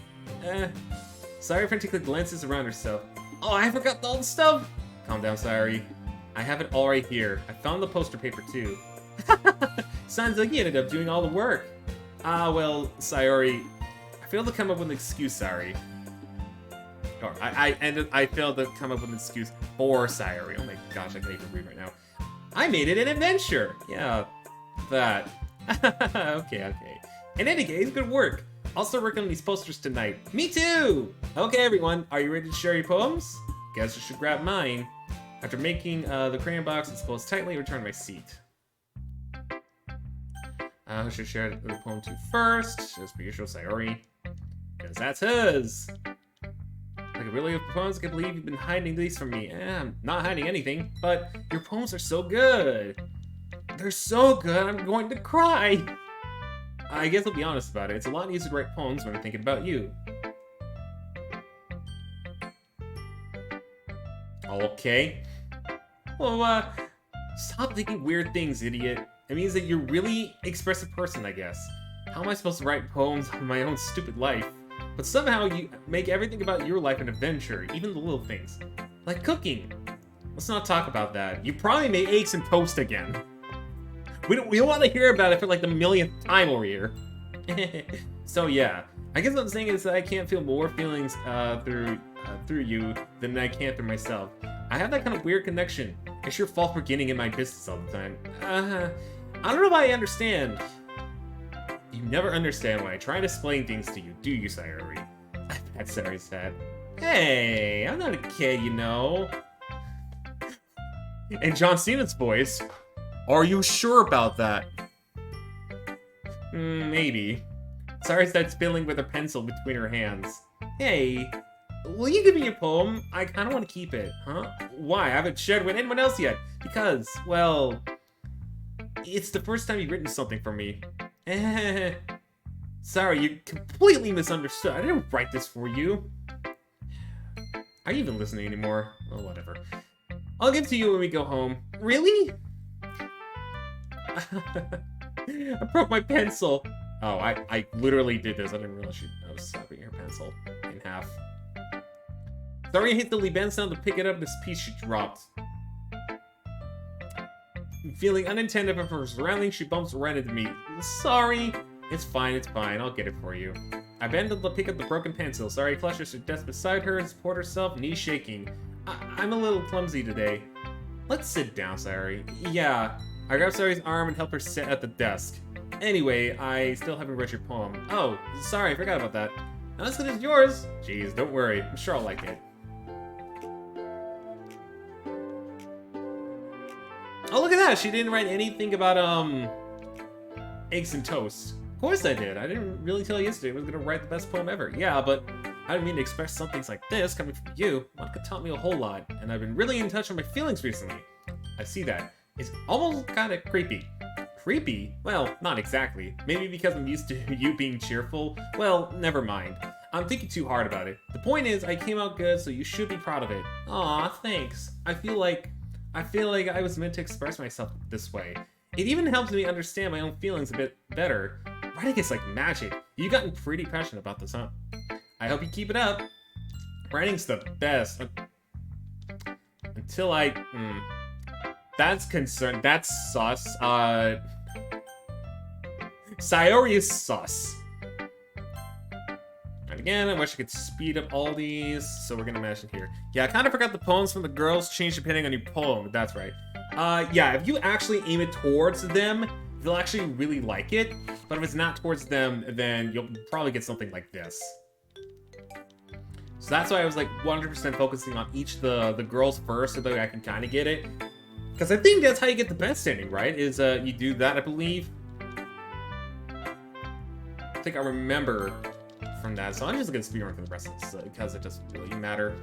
Sari frantically glances around herself. Oh, I forgot all the stuff! Calm down, Sari. I have it all right here. I found the poster paper, too. Sounds like you ended up doing all the work. Well, Sayori, I failed to come up with an excuse, Sari. Or, I failed to come up with an excuse for Sayori. Oh my gosh, I can't even read right now. I made it an adventure! Yeah, that. Okay. In any case, good work. I'll start working on these posters tonight. Me too! Okay, everyone, are you ready to share your poems? Guess I should grab mine. After making the crayon box and closed tightly, return to my seat. I should share the poem to first, just be sure Sayori, because that's his. Like a really good poems, I can't believe you've been hiding these from me. I'm not hiding anything, but your poems are so good. They're so good, I'm going to cry. I guess I'll be honest about it. It's a lot easier to write poems when I'm thinking about you. Okay. Well, stop thinking weird things, idiot. It means that you're a really expressive person, I guess. How am I supposed to write poems on my own stupid life? But somehow you make everything about your life an adventure, even the little things. Like cooking. Let's not talk about that. You probably made eggs and toast again. We don't want to hear about it for like the millionth time over here. So yeah, I guess what I'm saying is that I can't feel more feelings through you than I can through myself. I have that kind of weird connection. It's your fault for getting in my business all the time. I don't know if I understand. You never understand when I try to explain things to you, do you, Sayori? That's Sayori's sad. Hey, I'm not a kid, you know. And John Cena's voice. Are you sure about that? Maybe. Sorry, starts fiddling with a pencil between her hands. Hey, will you give me a poem? I kind of want to keep it. Huh? Why? I haven't shared with anyone else yet. Because, well, it's the first time you've written something for me. Sorry, you completely misunderstood. I didn't write this for you. Are you even listening anymore? Well, whatever. I'll give it to you when we go home. Really? I broke my pencil. Oh, I literally did this. I didn't realize I was snapping her pencil in half. Sorry, I hit the Liban sound to pick it up. This piece she dropped. Feeling unintended of her surroundings, she bumps right into me. Sorry. It's fine. I'll get it for you. I bend to pick up the broken pencil. Sorry, clutches her desk beside her and support herself, knees shaking. I'm a little clumsy today. Let's sit down, Sayori. Yeah, I grabbed Sayori's arm and helped her sit at the desk. Anyway, I still haven't read your poem. Oh, sorry, I forgot about that. Not as good as yours. Jeez, don't worry. I'm sure I'll like it. Oh, look at that. She didn't write anything about, eggs and toast. Of course I did. I didn't really tell you yesterday I was going to write the best poem ever. Yeah, but I didn't mean to express some things like this coming from you. Monica taught me a whole lot, and I've been really in touch with my feelings recently. I see that. It's almost kind of creepy. Creepy? Well, not exactly. Maybe because I'm used to you being cheerful. Well, never mind. I'm thinking too hard about it. The point is, I came out good, so you should be proud of it. Aw, thanks. I feel like I was meant to express myself this way. It even helps me understand my own feelings a bit better. Writing is like magic. You've gotten pretty passionate about this, huh? I hope you keep it up. Writing's the best. Until I... That's concerned. That's sus. Sayori is sus. And again, I wish I could speed up all these, so we're gonna mention here. Yeah, I kind of forgot the poems from the girls change depending on your poem. That's right. Yeah, if you actually aim it towards them, they'll actually really like it. But if it's not towards them, then you'll probably get something like this. So that's why I was like 100% focusing on each of the girls first, so that I can kind of get it. Because I think that's how you get the best ending, right? Is you do that, I believe. I think I remember from that. So I'm just gonna speedrun for the rest of this because it doesn't really matter.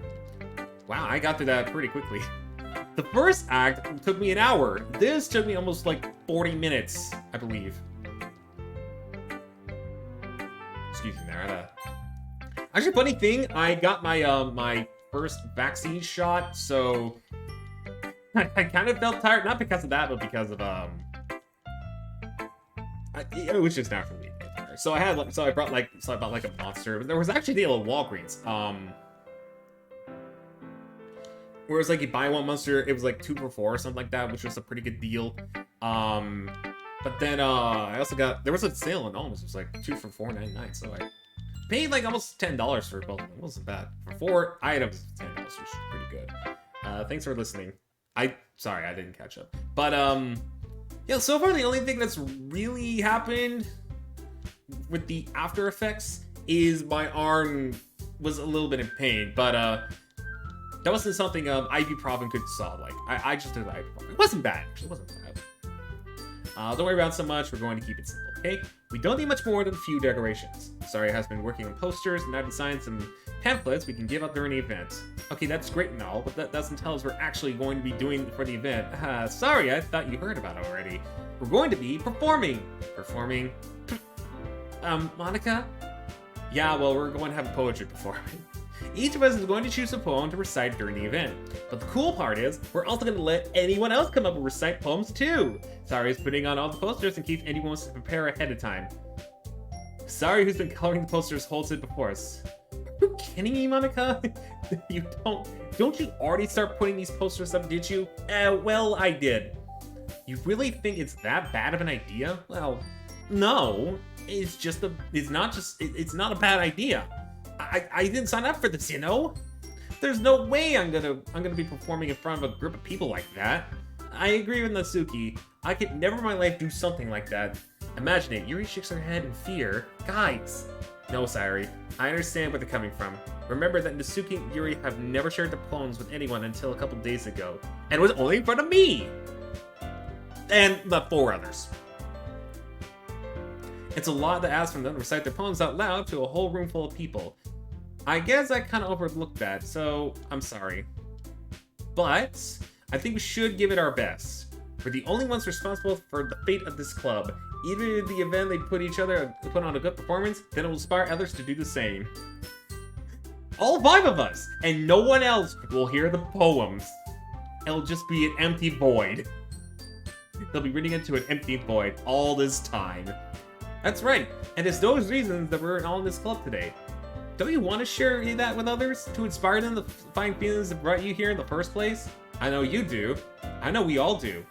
Wow, I got through that pretty quickly. The first act took me an hour. This took me almost like 40 minutes, I believe. Excuse me there. Actually, funny thing, I got my my first vaccine shot, so I kind of felt tired, not because of that, but because of it was just not for me. So I bought like a monster. There was actually a deal at Walgreens. Where it's like you buy one monster, it was like 2 for 4 or something like that, which was a pretty good deal. But then I also got, there was a sale on almost, it was like 2 for $4.99, so I paid like almost $10 for both of them. It wasn't bad. For 4 items, $10, which is pretty good. Thanks for listening. Sorry, I didn't catch up. But yeah, so far the only thing that's really happened with the after effects is my arm was a little bit in pain, but that wasn't something ibuprofen could solve. Like I just did ibuprofen. It wasn't bad. It wasn't bad. Don't worry about it so much. We're going to keep it simple, okay? We don't need much more than a few decorations. Sorry has been working on posters, and I've designed some pamphlets we can give out during the event. Okay, that's great and all, but that doesn't tell us we're actually going to be doing for the event. Sorry, I thought you heard about it already. We're going to be performing. Performing? Monica? Yeah, well, we're going to have a poetry performance. Each of us is going to choose a poem to recite during the event. But the cool part is, we're also going to let anyone else come up and recite poems too. Sorry is putting on all the posters in case anyone wants to prepare ahead of time. Sorry who's been coloring the posters holds it before us. Are you kidding me, Monica? Don't you already start putting these posters up, did you? Well, I did. You really think it's that bad of an idea? Well, no. It's not a bad idea. I didn't sign up for this, you know? There's no way I'm gonna be performing in front of a group of people like that. I agree with Natsuki. I could never in my life do something like that. Imagine it, Yuri shakes her head in fear. Guys! No, Sayori. I understand where they're coming from. Remember that Natsuki and Yuri have never shared their poems with anyone until a couple days ago. And it was only in front of me! And the 4 others. It's a lot to ask from them to recite their poems out loud to a whole room full of people. I guess I kind of overlooked that, so I'm sorry. But I think we should give it our best. We're the only ones responsible for the fate of this club. Either the event they put on a good performance, then it will inspire others to do the same. All 5 of us, and no one else will hear the poems. It'll just be an empty void. They'll be reading into an empty void all this time. That's right, and it's those reasons that we're all in this club today. Don't you want to share that with others? To inspire them to find feelings that brought you here in the first place? I know you do. I know we all do.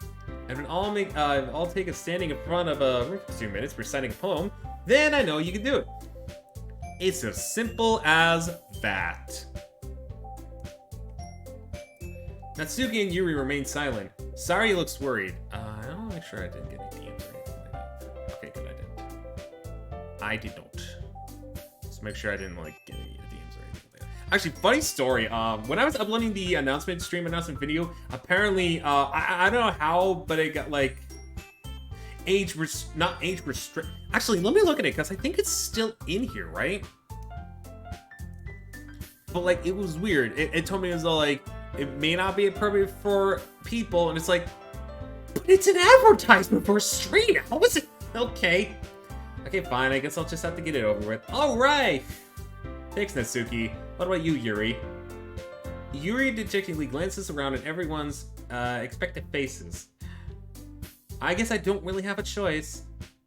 And when all take a standing in front of a room for 2 minutes reciting a poem, then I know you can do it. It's as simple as that. Natsuki and Yuri remain silent. Sari looks worried. I want to make sure I didn't get any DMs or anything like that. Okay, good, I didn't. I did not. Just make sure I didn't, like, get any DMs or anything like that. Actually, funny story. When I was uploading the stream announcement video, apparently, I don't know how, but it got, like, not age restrict. Actually, let me look at it, because I think it's still in here, right? But, like, it was weird. It told me it was all, like, it may not be appropriate for people, and it's like, but it's an advertisement for a stream. How is it? Okay. Okay, fine. I guess I'll just have to get it over with. All right. Thanks, Natsuki. What about you, Yuri? Yuri dejectedly glances around at everyone's expectant faces. I guess I don't really have a choice.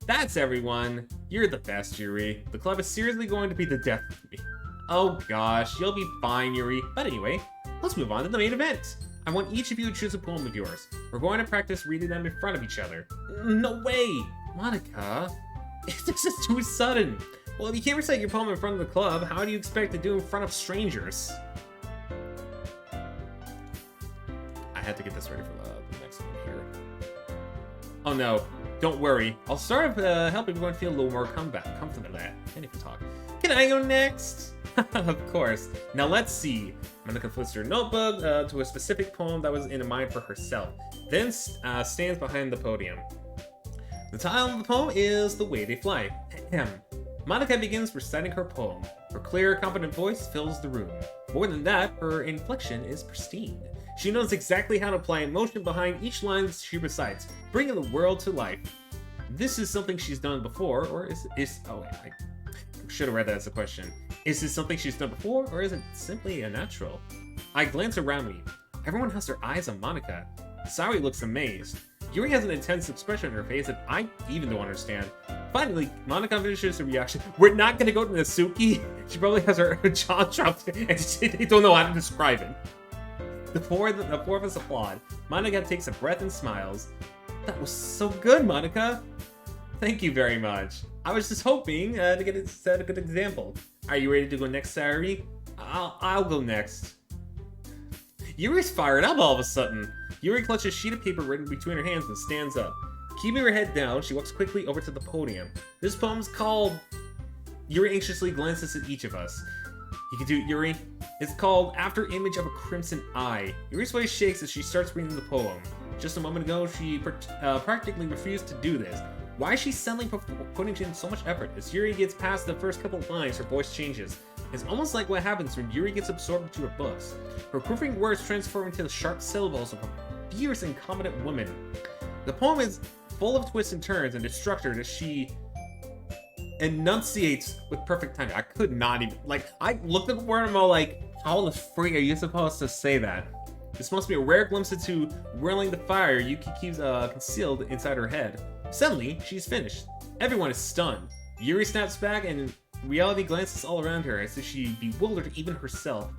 That's everyone. You're the best, Yuri. The club is seriously going to be the death of me. Oh gosh, you'll be fine, Yuri. But anyway, let's move on to the main event. I want each of you to choose a poem of yours. We're going to practice reading them in front of each other. No way! Monica, this is too sudden. Well, if you can't recite your poem in front of the club, how do you expect to do in front of strangers? I had to get this ready for the next one here. Oh no, don't worry. I'll start with helping everyone feel a little more comfortable there. Can't even talk. Can I go next? Of course. Now let's see. Monica flips her notebook to a specific poem that was in mind for herself, then stands behind the podium. The title of the poem is The Way They Fly. Monica begins reciting her poem. Her clear, confident voice fills the room. More than that, her inflection is pristine. She knows exactly how to apply emotion behind each line she recites, bringing the world to life. This is something she's done before, or oh wait, I should have read that as a question. Is this something she's done before, or is it simply a natural? I glance around me. Everyone has their eyes on Monica. Sari looks amazed. Yuri has an intense expression on her face that I even don't understand. Finally, Monica finishes her reaction. We're not gonna go to Natsuki. She probably has her jaw dropped and they don't know how to describe it. The four of us applaud. Monica takes a breath and smiles. That was so good, Monica. Thank you very much. I was just hoping to set a good example. Are you ready to go next, Sari? I'll go next. Yuri's fired up all of a sudden. Yuri clutches a sheet of paper written between her hands and stands up. Keeping her head down, she walks quickly over to the podium. This poem's called... Yuri anxiously glances at each of us. You can do it, Yuri. It's called After Image of a Crimson Eye. Yuri's voice shakes as she starts reading the poem. Just a moment ago, she practically refused to do this. Why is she suddenly putting in so much effort? As Yuri gets past the first couple of lines, her voice changes. It's almost like what happens when Yuri gets absorbed into her books. Her quivering words transform into the sharp syllables of a fierce and confident woman. The poem is full of twists and turns and is structured as she enunciates with perfect timing. I could not even, I looked at the word and I'm all like, how the freak are you supposed to say that? This must be a rare glimpse into whirling the fire Yuki keeps concealed inside her head. Suddenly, she's finished. Everyone is stunned. Yuri snaps back and reality glances all around her as if she bewildered even herself.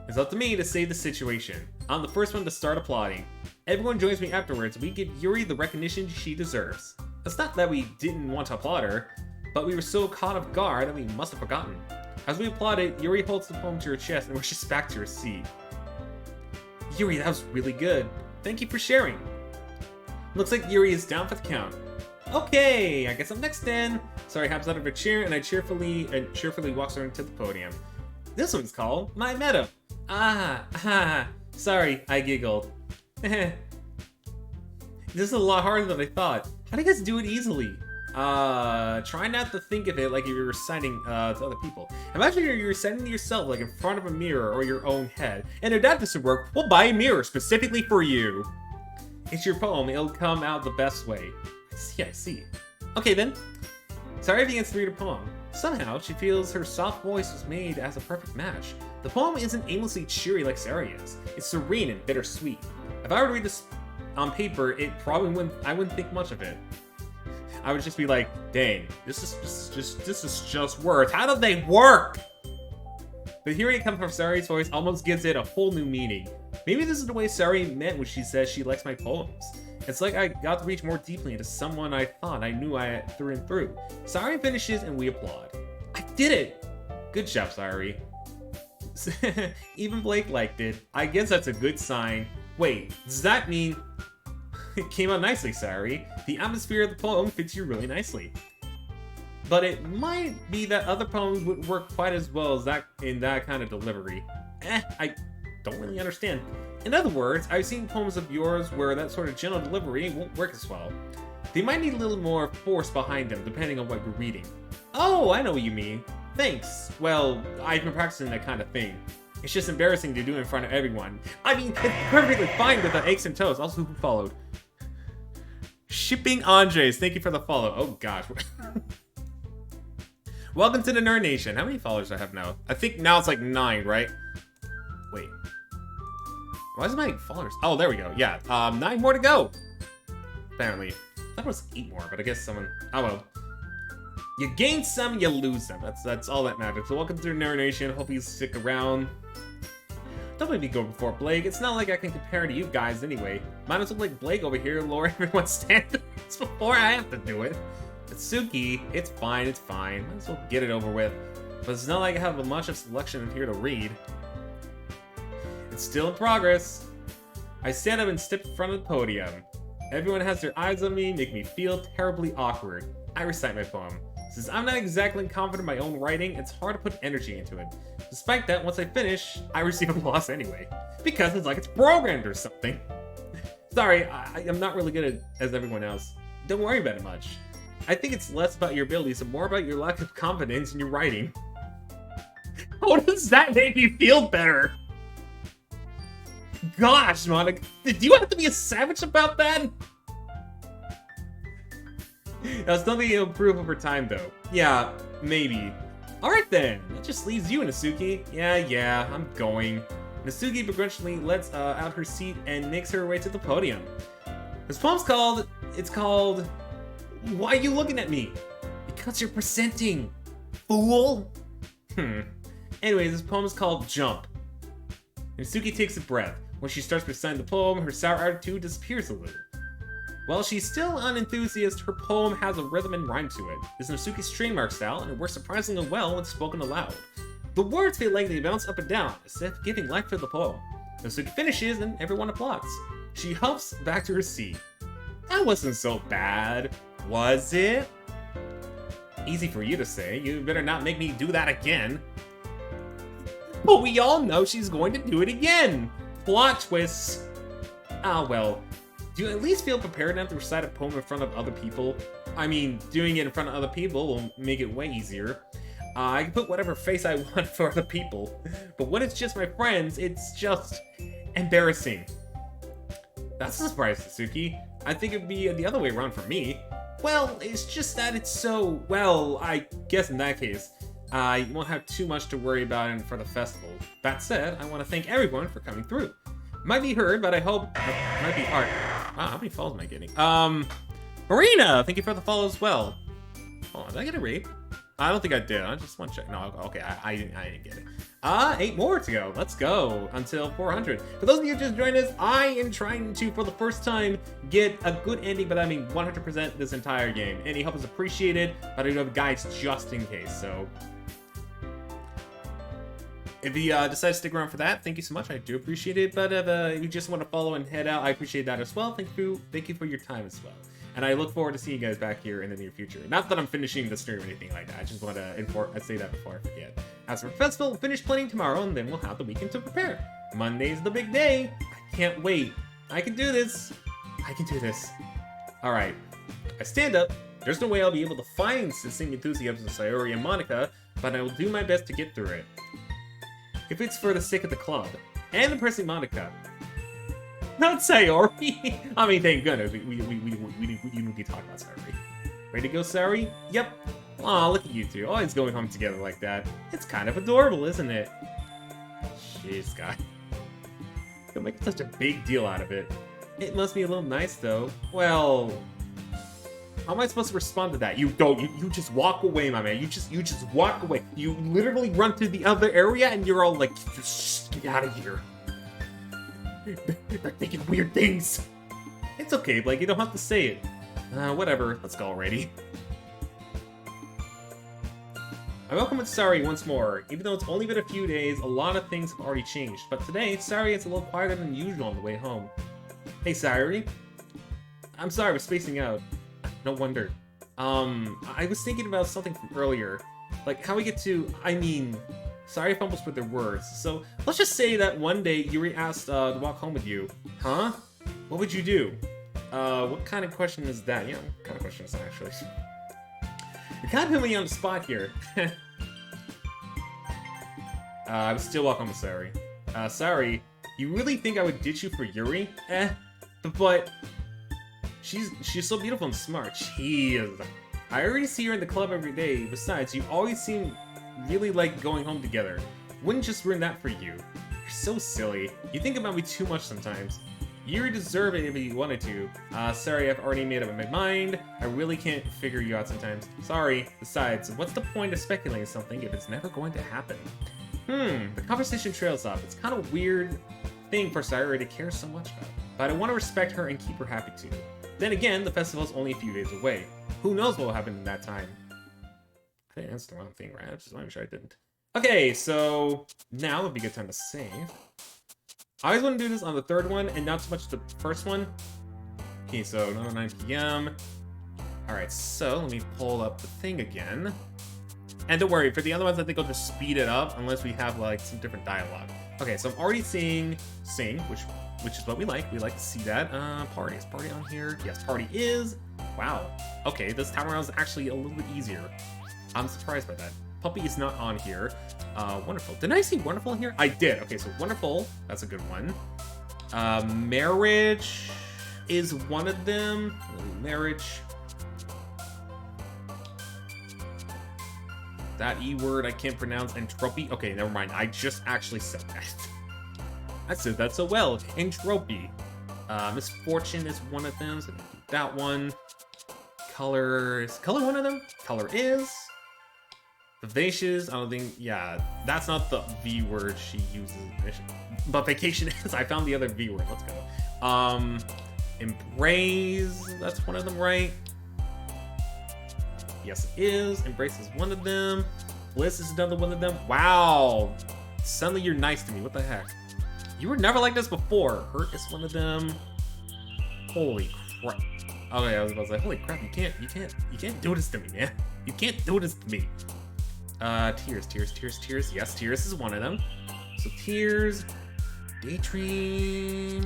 It's up to me to save the situation. I'm the first one to start applauding. Everyone joins me afterwards. We give Yuri the recognition she deserves. It's not that we didn't want to applaud her, but we were so caught off guard that we must have forgotten. As we applauded, Yuri holds the poem to her chest and rushes back to her seat. Yuri, that was really good. Thank you for sharing. Looks like Yuri is down for the count. Okay, I guess I'm next then. Sari hops out of her chair and cheerfully walks her into the podium. This one's called My Meadow. Sorry, I giggled. This is a lot harder than I thought. How do you guys do it easily? Try not to think of it like you're reciting to other people. Imagine you're reciting to yourself like in front of a mirror or your own head. And if that doesn't work, we'll buy a mirror specifically for you. It's your poem, it'll come out the best way. I see. Okay then. Sari begins to read a poem. Somehow, she feels her soft voice was made as a perfect match. The poem isn't aimlessly cheery like Sari is. It's serene and bittersweet. If I were to read this on paper, I wouldn't think much of it. I would just be like, dang, this is just words. How do they work? But hearing it come from Sari's voice almost gives it a whole new meaning. Maybe this is the way Sari meant when she says she likes my poems. It's like I got to reach more deeply into someone I thought I knew through and through. Sari finishes and we applaud. I did it! Good job, Sari. Even Blake liked it. I guess that's a good sign. Wait, does that mean... It came out nicely, Sari. The atmosphere of the poem fits you really nicely. But it might be that other poems wouldn't work quite as well as that in that kind of delivery. I don't really understand. In other words, I've seen poems of yours where that sort of gentle delivery won't work as well. They might need a little more force behind them, depending on what you're reading. Oh, I know what you mean. Thanks. Well, I've been practicing that kind of thing. It's just embarrassing to do in front of everyone. I mean, it's perfectly fine with the aches and toes. Also, who followed? Shipping Andres, thank you for the follow. Oh gosh. Welcome to the Nerd Nation. How many followers do I have now? I think now it's like 9, right? Wait. Why is my followers? Oh, there we go. Yeah, 9 more to go. Apparently. I thought it was 8 more, but I guess someone... Oh well. You gain some, you lose some. That's all that matters. So welcome to the Nerd Nation. Hope you stick around. Don't let me go before Blake. It's not like I can compare to you guys anyway. Might as well let Blake over here lower everyone's standards before I have to do it. Suki, it's fine, it's fine. Might as well get it over with. But it's not like I have a much of selection here to read. It's still in progress. I stand up and step in front of the podium. Everyone has their eyes on me, make me feel terribly awkward. I recite my poem. Since I'm not exactly confident in my own writing, it's hard to put energy into it. Despite that, once I finish, I receive applause anyway. Because it's like it's programmed or something. Sorry, I'm not really good as everyone else. Don't worry about it much. I think it's less about your abilities and more about your lack of confidence in your writing. How does that make me feel better? Gosh, Monica, did you have to be a savage about that? Now, something you'll improve over time, though. Yeah, maybe. Alright then, that just leaves you, Nasuki. Yeah, I'm going. Nasuki begrudgingly lets out her seat and makes her way to the podium. This poem's called... Why are you looking at me? Because you're presenting, fool! Anyways, this poem is called Jump. Nasuki takes a breath. When she starts reciting the poem, her sour attitude disappears a little. While she's still an enthusiast, her poem has a rhythm and rhyme to it. It's Nasuki's trademark style, and it works surprisingly well when spoken aloud. The words feel like they bounce up and down, as if giving life to the poem. Nasuki finishes, and everyone applauds. She huffs back to her seat. That wasn't so bad, was it? Easy for you to say. You better not make me do that again. But we all know she's going to do it again. Plot twists. Ah, well. Do you at least feel prepared enough to recite a poem in front of other people? I mean, doing it in front of other people will make it way easier. I can put whatever face I want for other people, but when it's just my friends, it's just embarrassing. That's a surprise, Suki. I think it'd be the other way around for me. Well, it's just that it's so... Well, I guess in that case, I won't have too much to worry about for the festival. That said, I want to thank everyone for coming through. Might be heard, but I hope... might be hard. Wow, how many follows am I getting? Marina, thank you for the follow as well. Oh, did I get a raid? I don't think I did. I just want to check. No, okay, I didn't get it. 8 more to go. Let's go until 400. For those of you who just joined us, I am trying to, for the first time, get a good ending, but I mean 100% this entire game. Any help is appreciated, but I do have guides just in case, so... If you decide to stick around for that, thank you so much. I do appreciate it. But if you just want to follow and head out, I appreciate that as well. Thank you for your time as well. And I look forward to seeing you guys back here in the near future. Not that I'm finishing the stream or anything like that. I just want to say that before I forget. As for the festival, we'll finish planning tomorrow, and then we'll have the weekend to prepare. Monday's the big day. I can't wait. I can do this. I can do this. All right. I stand up. There's no way I'll be able to find the same enthusiasm as Sayori and Monica, but I will do my best to get through it. If it's for the sake of the club, and impressing Monica. Not Sayori! I mean, thank goodness, we need to talk about Sayori. Ready to go, Sayori? Yep. Aw, look at you two, always going home together like that. It's kind of adorable, isn't it? Jeez, guy. Don't make such a big deal out of it. It must be a little nice, though. Well... How am I supposed to respond to that? You just walk away, my man. You just walk away. You literally run to the other area and you're all like, just get out of here. They're thinking weird things. It's okay, Blake. You don't have to say it. Whatever. Let's go already. I welcome with Sari once more. Even though it's only been a few days, a lot of things have already changed. But today, Sari is a little quieter than usual on the way home. Hey, Sari. I'm sorry, we're spacing out. No wonder. I was thinking about something from earlier. Like, how we get to... I mean... Sorry if I almost put their words. So, let's just say that one day Yuri asked to walk home with you. Huh? What would you do? What kind of question is that? Yeah, what kind of question is that, actually? You're kind of putting me on the spot here. I would still walk home with Sari. Sari, you really think I would ditch you for Yuri? But... She's so beautiful and smart. She is. I already see her in the club every day. Besides, you always seem really like going home together. Wouldn't just ruin that for you. You're so silly. You think about me too much sometimes. You already deserve it if you wanted to. Sorry, I've already made up my mind. I really can't figure you out sometimes. Sorry. Besides, what's the point of speculating something if it's never going to happen? The conversation trails off. It's kind of a weird thing for Sayuri to care so much about. But I want to respect her and keep her happy too. Then again, the festival's only a few days away. Who knows what will happen in that time? I didn't answer the wrong thing, right? I just want to make sure I didn't. Okay, so now would be a good time to save. I always want to do this on the third one and not so much the first one. Okay, so another 9 p.m. Alright, so let me pull up the thing again. And don't worry, for the other ones, I think I'll just speed it up unless we have like some different dialogue. Okay, so I'm already seeing Sing, which is what we like. We like to see that. Party. Is party on here? Yes, party is. Wow. Okay, this time around is actually a little bit easier. I'm surprised by that. Puppy is not on here. Wonderful. Didn't I see Wonderful here? I did. Okay, so Wonderful. That's a good one. Marriage is one of them. Marriage. That E word I can't pronounce. Entropy. Okay, never mind. I just actually said that. I said that so well. Entropy. Misfortune is one of them. So that one. Color. Is color one of them? Color is. Vivacious. I don't think. Yeah, that's not the V word she uses. But vacation is. I found the other V word. Let's go. Embrace. That's one of them, right? Yes, it is. Embrace is one of them. Bliss is another one of them. Wow. Suddenly you're nice to me. What the heck? You were never like this before. Hurt is one of them. Holy crap. Okay, I was about to say, holy crap, you can't do this to me, man. You can't do this to me. Tears. Yes, Tears is one of them. So Tears. Daydream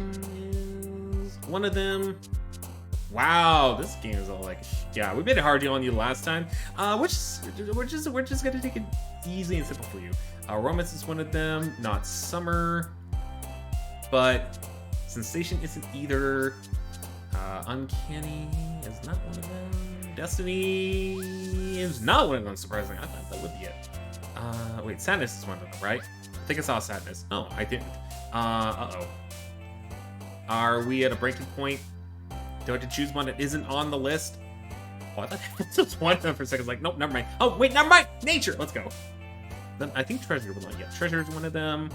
is one of them. Wow, this game is all like, yeah, we made it hard on you last time. We're just gonna take it easy and simple for you. Romance is one of them, not Summer, but Sensation isn't either. Uncanny is not one of them. Destiny is not one of them, surprisingly. I thought that would be it. Wait, Sadness is one of them, right? I think I saw Sadness. Oh, I didn't. Uh-oh. Are we at a breaking point? Do I have to choose one that isn't on the list? Oh, I thought it was one of them for a second. I was like, nope, never mind. Oh, wait, never mind! Nature! Let's go. Then I think Treasure was one. Yeah, Treasure is one of them.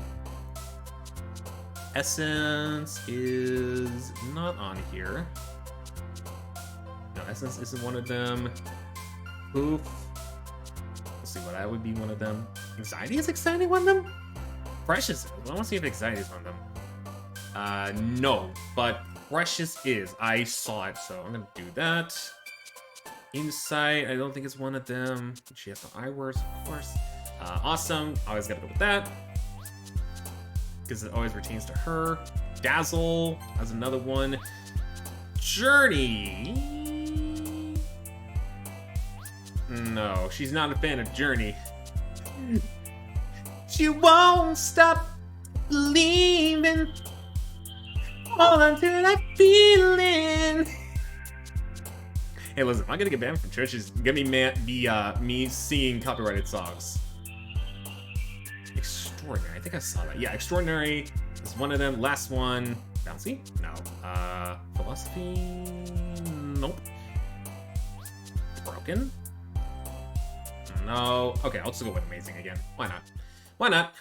Essence is not on here. No, Essence isn't one of them. Poof. Let's see what that would be one of them. Anxiety is exciting one of them? Precious. I want to see if Anxiety is one of them. No, but Precious is. I saw it, so I'm gonna do that. Insight, I don't think it's one of them. She has no eye words, of course. Awesome. Always gotta go with that. Because it always pertains to her. Dazzle as another one. Journey. No, she's not a fan of Journey. She won't stop believing. Hold on to that feeling. Hey, listen, if I'm gonna get banned from church, it's gonna be me singing copyrighted songs. Extraordinary. I think I saw that. Yeah, Extraordinary is one of them. Last one. Bouncy? No. Philosophy? Nope. Broken? No. Okay, I'll just go with Amazing again. Why not? Why not?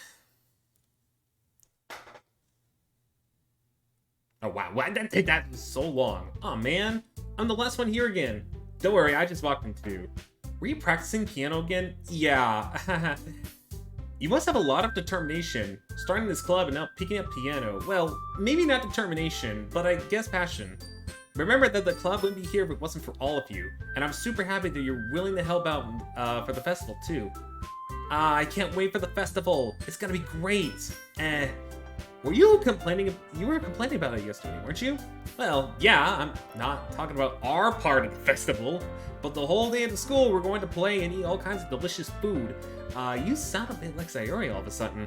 Oh, wow. Why did that take that so long? Oh, man. I'm the last one here again. Don't worry, I just walked in too. Were you practicing piano again? Yeah. You must have a lot of determination, starting this club and now picking up piano. Well, maybe not determination, but I guess passion. Remember that the club wouldn't be here if it wasn't for all of you, and I'm super happy that you're willing to help out for the festival too. I can't wait for the festival. It's gonna be great. You were complaining about it yesterday, weren't you? Well, yeah, I'm not talking about our part of the festival, but the whole day at the school we're going to play and eat all kinds of delicious food. You sound a bit like Sayori all of a sudden.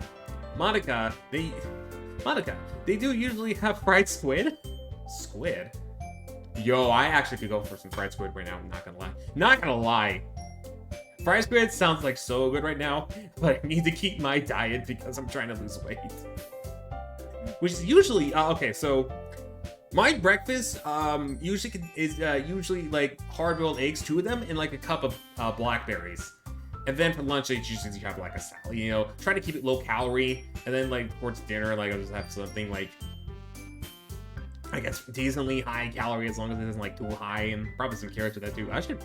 Monica, they do usually have fried squid? Squid? Yo, I actually could go for some fried squid right now, I'm not gonna lie. Not gonna lie. Fried squid sounds like so good right now, but I need to keep my diet because I'm trying to lose weight. Which is usually, okay, so my breakfast usually like hard-boiled eggs, 2 of them, and like a cup of blackberries. And then for lunch, I usually have like a salad, you know, try to keep it low calorie. And then like towards dinner, like I'll just have something like, I guess, decently high calorie as long as it isn't like too high, and probably some carrots with that too. I should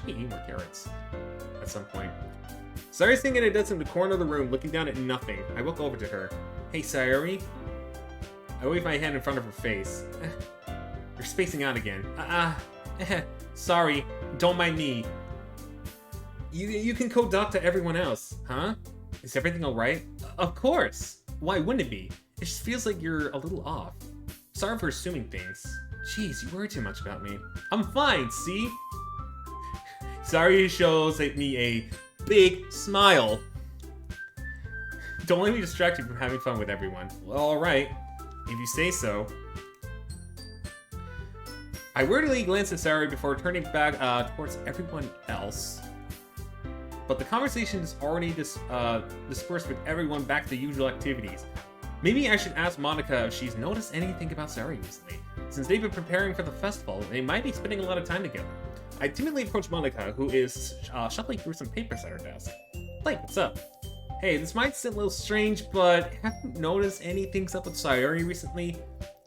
be eating more carrots at some point. Sayori's sitting at a desk in the corner of the room, looking down at nothing. I walk over to her. Hey, Sayori. I wave my hand in front of her face. You're spacing out again. Sorry, don't mind me. You can co-doc to everyone else, huh? Is everything alright? Of course. Why wouldn't it be? It just feels like you're a little off. Sorry for assuming things. Jeez, you worry too much about me. I'm fine, see? Sayori shows me a big smile. Don't let me distract you from having fun with everyone. Well, alright. If you say so. I weirdly glance at Sayori before turning back towards everyone else. But the conversation is already dispersed with everyone back to the usual activities. Maybe I should ask Monica if she's noticed anything about Sayori recently. Since they've been preparing for the festival, they might be spending a lot of time together. I timidly approach Monica, who is shuffling through some papers at her desk. Like, what's up? Hey, this might seem a little strange, but have you noticed anything's up with Sayori recently?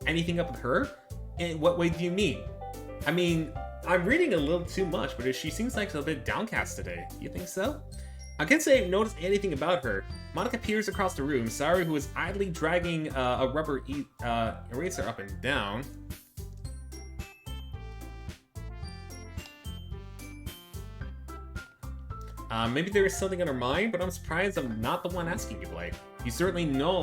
Anything up with her? In what way do you mean? I mean, I'm reading a little too much, but she seems like she's a bit downcast today. You think so? I can't say I've noticed anything about her. Monica peers across the room. Sayori, who is idly dragging a rubber eraser up and down. Maybe there is something on her mind, but I'm surprised I'm not the one asking you, Blake. You certainly know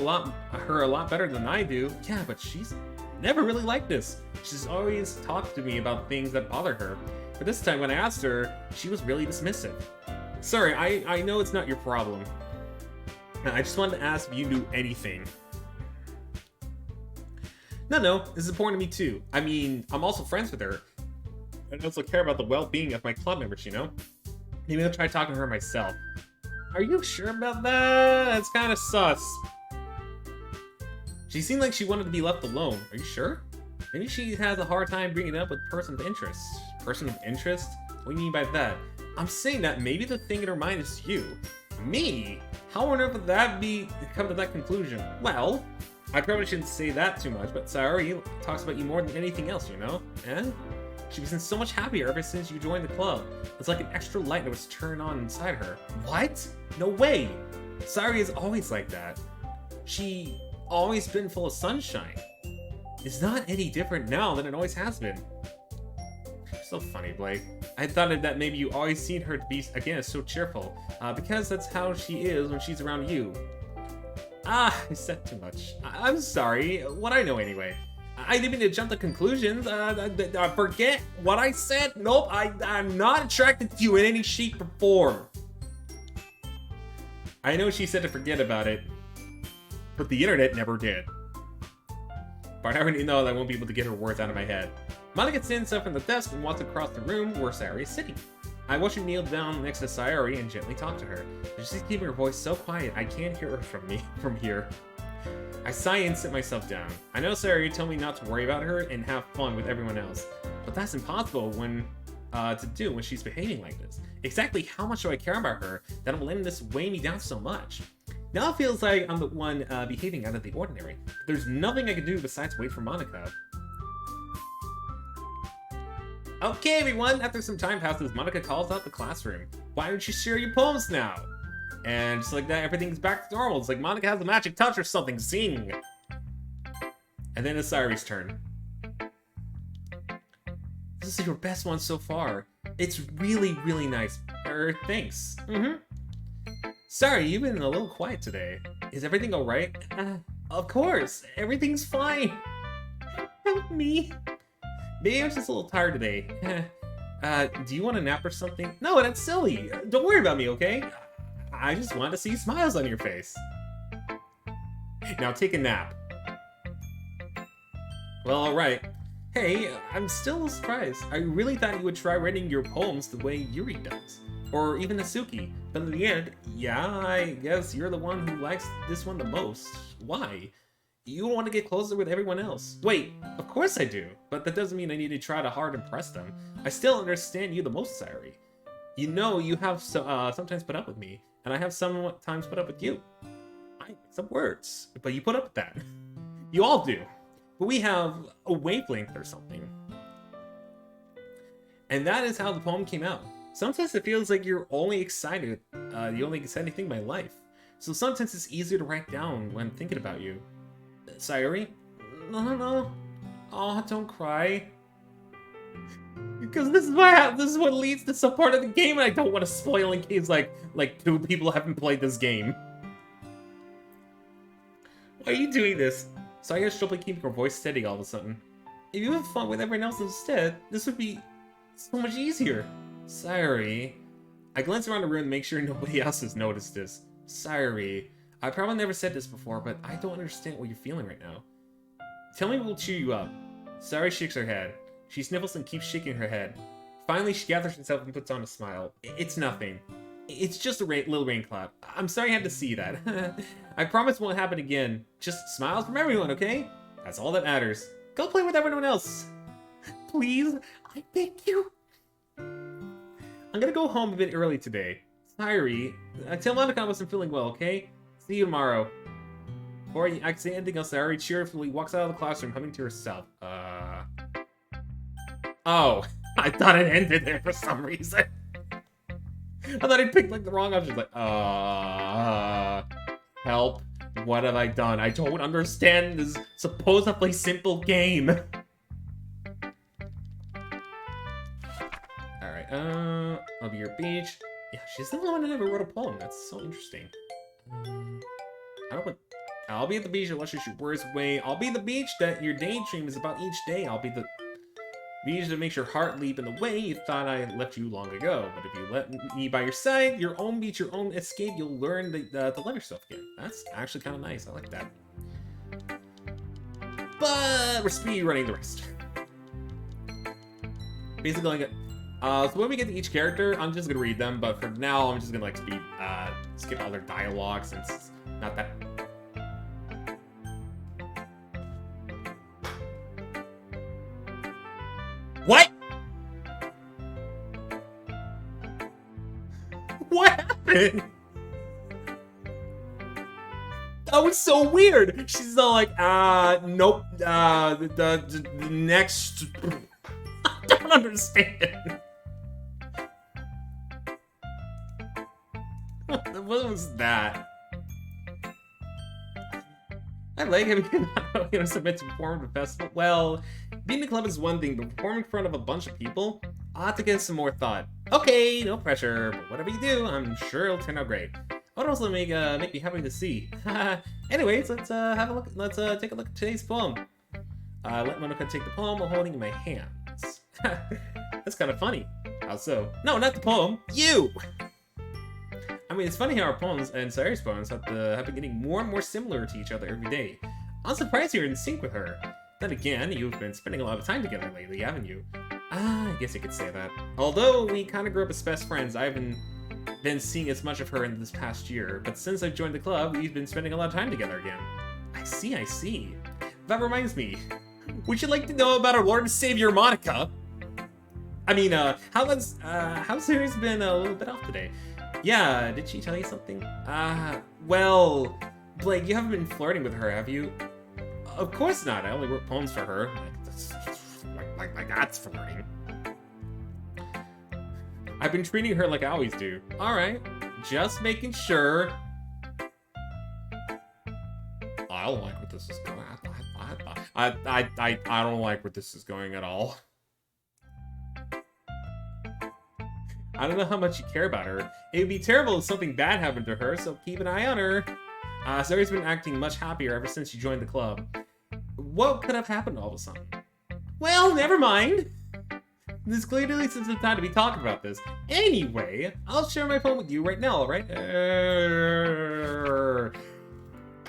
her a lot better than I do. Yeah, but she's never really like this. She's always talked to me about things that bother her. But this time when I asked her, she was really dismissive. Sorry, I know it's not your problem. I just wanted to ask if you knew anything. No, this is important to me too. I mean, I'm also friends with her. I also care about the well-being of my club members, you know? Maybe I'll try talking to her myself. Are you sure about that? That's kind of sus. She seemed like she wanted to be left alone. Are you sure? Maybe she has a hard time bringing it up with person of interest. Person of interest? What do you mean by that? I'm saying that maybe the thing in her mind is you. Me? How on earth would that come to that conclusion? Well, I probably shouldn't say that too much, but Sayori talks about you more than anything else, you know? Eh? She been so much happier ever since you joined the club. It's like an extra light that was turned on inside her. What? No way! Sayori is always like that. She always been full of sunshine. It's not any different now than it always has been. So funny, Blake. I thought that maybe you always seen her to be, again, so cheerful. Because that's how she is when she's around you. I said too much. I'm sorry. What I know anyway. I didn't mean to jump to conclusions. Forget what I said. Nope, I'm not attracted to you in any shape or form. I know she said to forget about it, but the internet never did. But I already know that I won't be able to get her words out of my head. Monica stands up from the desk and walks across the room where Sayori is sitting. I watch her kneel down next to Sayori and gently talk to her. She's keeping her voice so quiet I can't hear her from here. I sigh and sit myself down. I know Sayori told me not to worry about her and have fun with everyone else, but that's impossible to do when she's behaving like this. Exactly how much do I care about her that I'm letting this weigh me down so much? Now it feels like I'm the one behaving out of the ordinary. There's nothing I can do besides wait for Monica. Okay, everyone, after some time passes, Monica calls out the classroom. Why don't you share your poems now? And just like that, everything's back to normal. It's like Monica has a magic touch or something. Sing! And then it's Sayori's turn. This is your best one so far. It's really, really nice. Thanks. Sorry, you've been a little quiet today. Is everything alright? Of course, everything's fine. Help me. Maybe I'm just a little tired today. Do you want a nap or something? No, that's silly. Don't worry about me, okay? I just want to see smiles on your face. Now take a nap. Well, alright. Hey, I'm still surprised. I really thought you would try writing your poems the way Yuri does. Or even Asuki. But in the end, yeah, I guess you're the one who likes this one the most. Why? You want to get closer with everyone else. Wait, of course I do. But that doesn't mean I need to try to hard impress them. I still understand you the most, Sayori. You know you have sometimes put up with me. And I have sometimes put up with you. I make some words. But you put up with that. You all do. But we have a wavelength or something. And that is how the poem came out. Sometimes it feels like you're only excited, the only exciting thing in my life. So sometimes it's easier to write down when thinking about you. Sayori? No. Oh, don't cry. Because this is what leads to some part of the game, and I don't want to spoil in case like 2 people haven't played this game. Why are you doing this? So I guess she'll be keeping her voice steady all of a sudden. If you have fun with everyone else instead, this would be so much easier. Sayori. I glance around the room to make sure nobody else has noticed this. Sayori. I probably never said this before, but I don't understand what you're feeling right now. Tell me we'll cheer you up. Sayori shakes her head. She sniffles and keeps shaking her head. Finally, she gathers herself and puts on a smile. It's nothing. It's just a little rain cloud. I'm sorry I had to see that. I promise it won't happen again. Just smiles from everyone, okay? That's all that matters. Go play with everyone else. Please, I beg you. I'm gonna go home a bit early today. Sayori, tell Monica I wasn't feeling well, okay? See you tomorrow. Before I can say anything else, Sayori cheerfully walks out of the classroom, humming to herself. Oh, I thought it ended there for some reason. I thought I picked like the wrong option. Like, help. What have I done? I don't understand this supposedly simple game. Alright, I'll be your beach. Yeah, she's the only one that ever wrote a poem. That's so interesting. I'll be at the beach that lets you shoot words away. I'll be the beach that your daydream is about each day. I'll be the beach that makes your heart leap in the way you thought I left you long ago. But if you let me by your side, your own beach, your own escape, you'll learn to love yourself again. That's actually kind of nice. I like that. But we're speed running the rest. Basically, so when we get to each character, I'm just gonna read them. But for now, I'm just gonna like skip all their dialogue since it's not that. What? What happened? That was so weird. She's all like, nope, the next... I don't understand. What was that? I like him gonna submit to perform at the festival. Well, being the club is one thing, but performing in front of a bunch of people, I'll have to give some more thought. Okay, no pressure, but whatever you do, I'm sure it'll turn out great. What else will make me happy to see? Anyways, let's have a look. Let's take a look at today's poem. Let Monica take the poem while holding in my hands. That's kind of funny. How so? No, not the poem. You. I mean, it's funny how our poems and Sayori's poems have been getting more and more similar to each other every day. I'm surprised you're in sync with her. Then again, you've been spending a lot of time together lately, haven't you? I guess you could say that. Although we kind of grew up as best friends, I haven't been seeing as much of her in this past year. But since I've joined the club, we've been spending a lot of time together again. I see. That reminds me. Would you like to know about our Lord and Savior, Monica? I mean, how's Sayori's been a little bit off today? Yeah, did she tell you something? Well, Blake, you haven't been flirting with her, have you? Of course not. I only wrote poems for her. Like that's flirting. I've been treating her like I always do. Alright, just making sure. I don't like where this is going. I don't like where this is going at all. I don't know how much you care about her. It would be terrible if something bad happened to her, so keep an eye on her. Sari's been acting much happier ever since she joined the club. What could have happened all of a sudden? Well, never mind. This clearly isn't the time to be talking about this. Anyway, I'll share my phone with you right now, alright?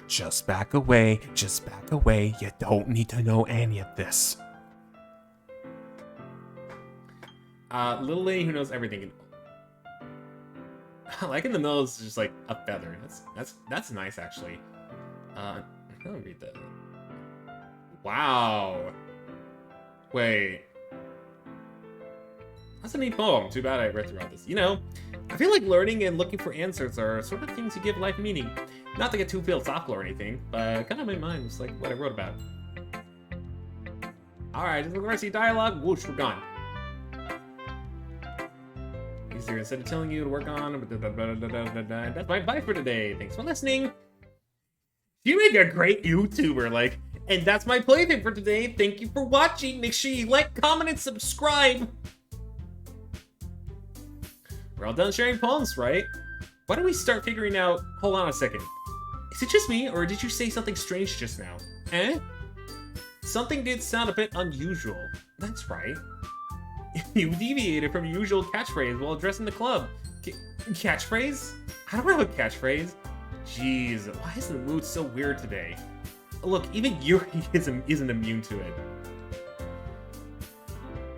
Just back away. Just back away. You don't need to know any of this. Little lady who knows everything. Like in the middle is just like a feather. That's nice actually. I'll read that. Wow. Wait. That's a neat poem. Too bad I read through all this. You know, I feel like learning and looking for answers are sort of things you give life meaning. Not to get too philosophical or anything, but kind of in mind, just like what I wrote about. Alright, just the rest of the dialogue. Whoosh, we're gone. Easier instead of telling you to work on. That's my advice for today. Thanks for listening. You make a great YouTuber, like, and that's my plaything for today. Thank you for watching. Make sure you like, comment, and subscribe. We're all done sharing poems, right? Why don't we start figuring out... Hold on a second. Is it just me, or did you say something strange just now? Eh? Something did sound a bit unusual. That's right. You deviated from your usual catchphrase while addressing the club. Catchphrase? I don't have a catchphrase. Jeez, why is the mood so weird today? Look, even Yuri isn't immune to it.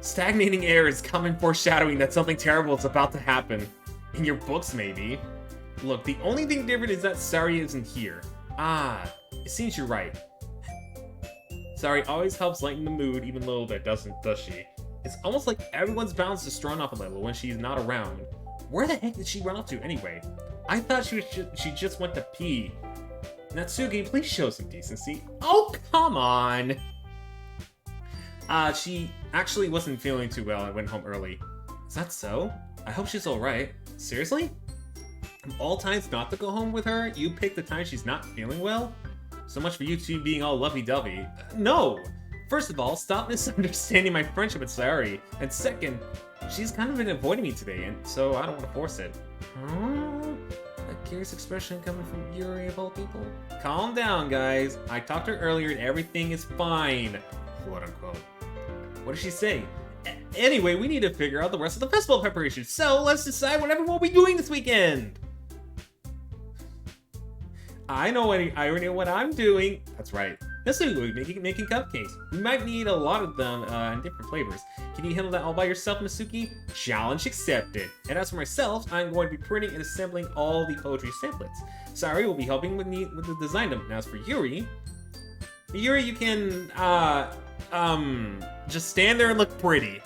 Stagnating air is common foreshadowing that something terrible is about to happen. In your books, maybe. Look, the only thing different is that Sari isn't here. Ah, it seems you're right. Sari always helps lighten the mood even a little bit, does she? It's almost like everyone's balance is thrown off a little when she's not around. Where the heck did she run off to anyway? I thought she just went to pee. Natsuki, please show some decency. Oh, come on! She actually wasn't feeling too well and went home early. Is that so? I hope she's alright. Seriously? Of all times not to go home with her, you pick the time she's not feeling well? So much for you two being all lovey-dovey. No! First of all, stop misunderstanding my friendship with Sayori. And second, she's kind of been avoiding me today, and so I don't want to force it. Huh? A curious expression coming from Yuri of all people? Calm down, guys. I talked to her earlier and everything is fine. Quote unquote. What did she say? Anyway, we need to figure out the rest of the festival preparations, so let's decide what everyone will be doing this weekend! I already know what I'm doing. That's right. This week we'll be making cupcakes. We might need a lot of them in different flavors. Can you handle that all by yourself, Masuki? Challenge accepted. And as for myself, I'm going to be printing and assembling all the poetry templates. Sari will be helping with the design them. Now as for Yuri, you can just stand there and look pretty.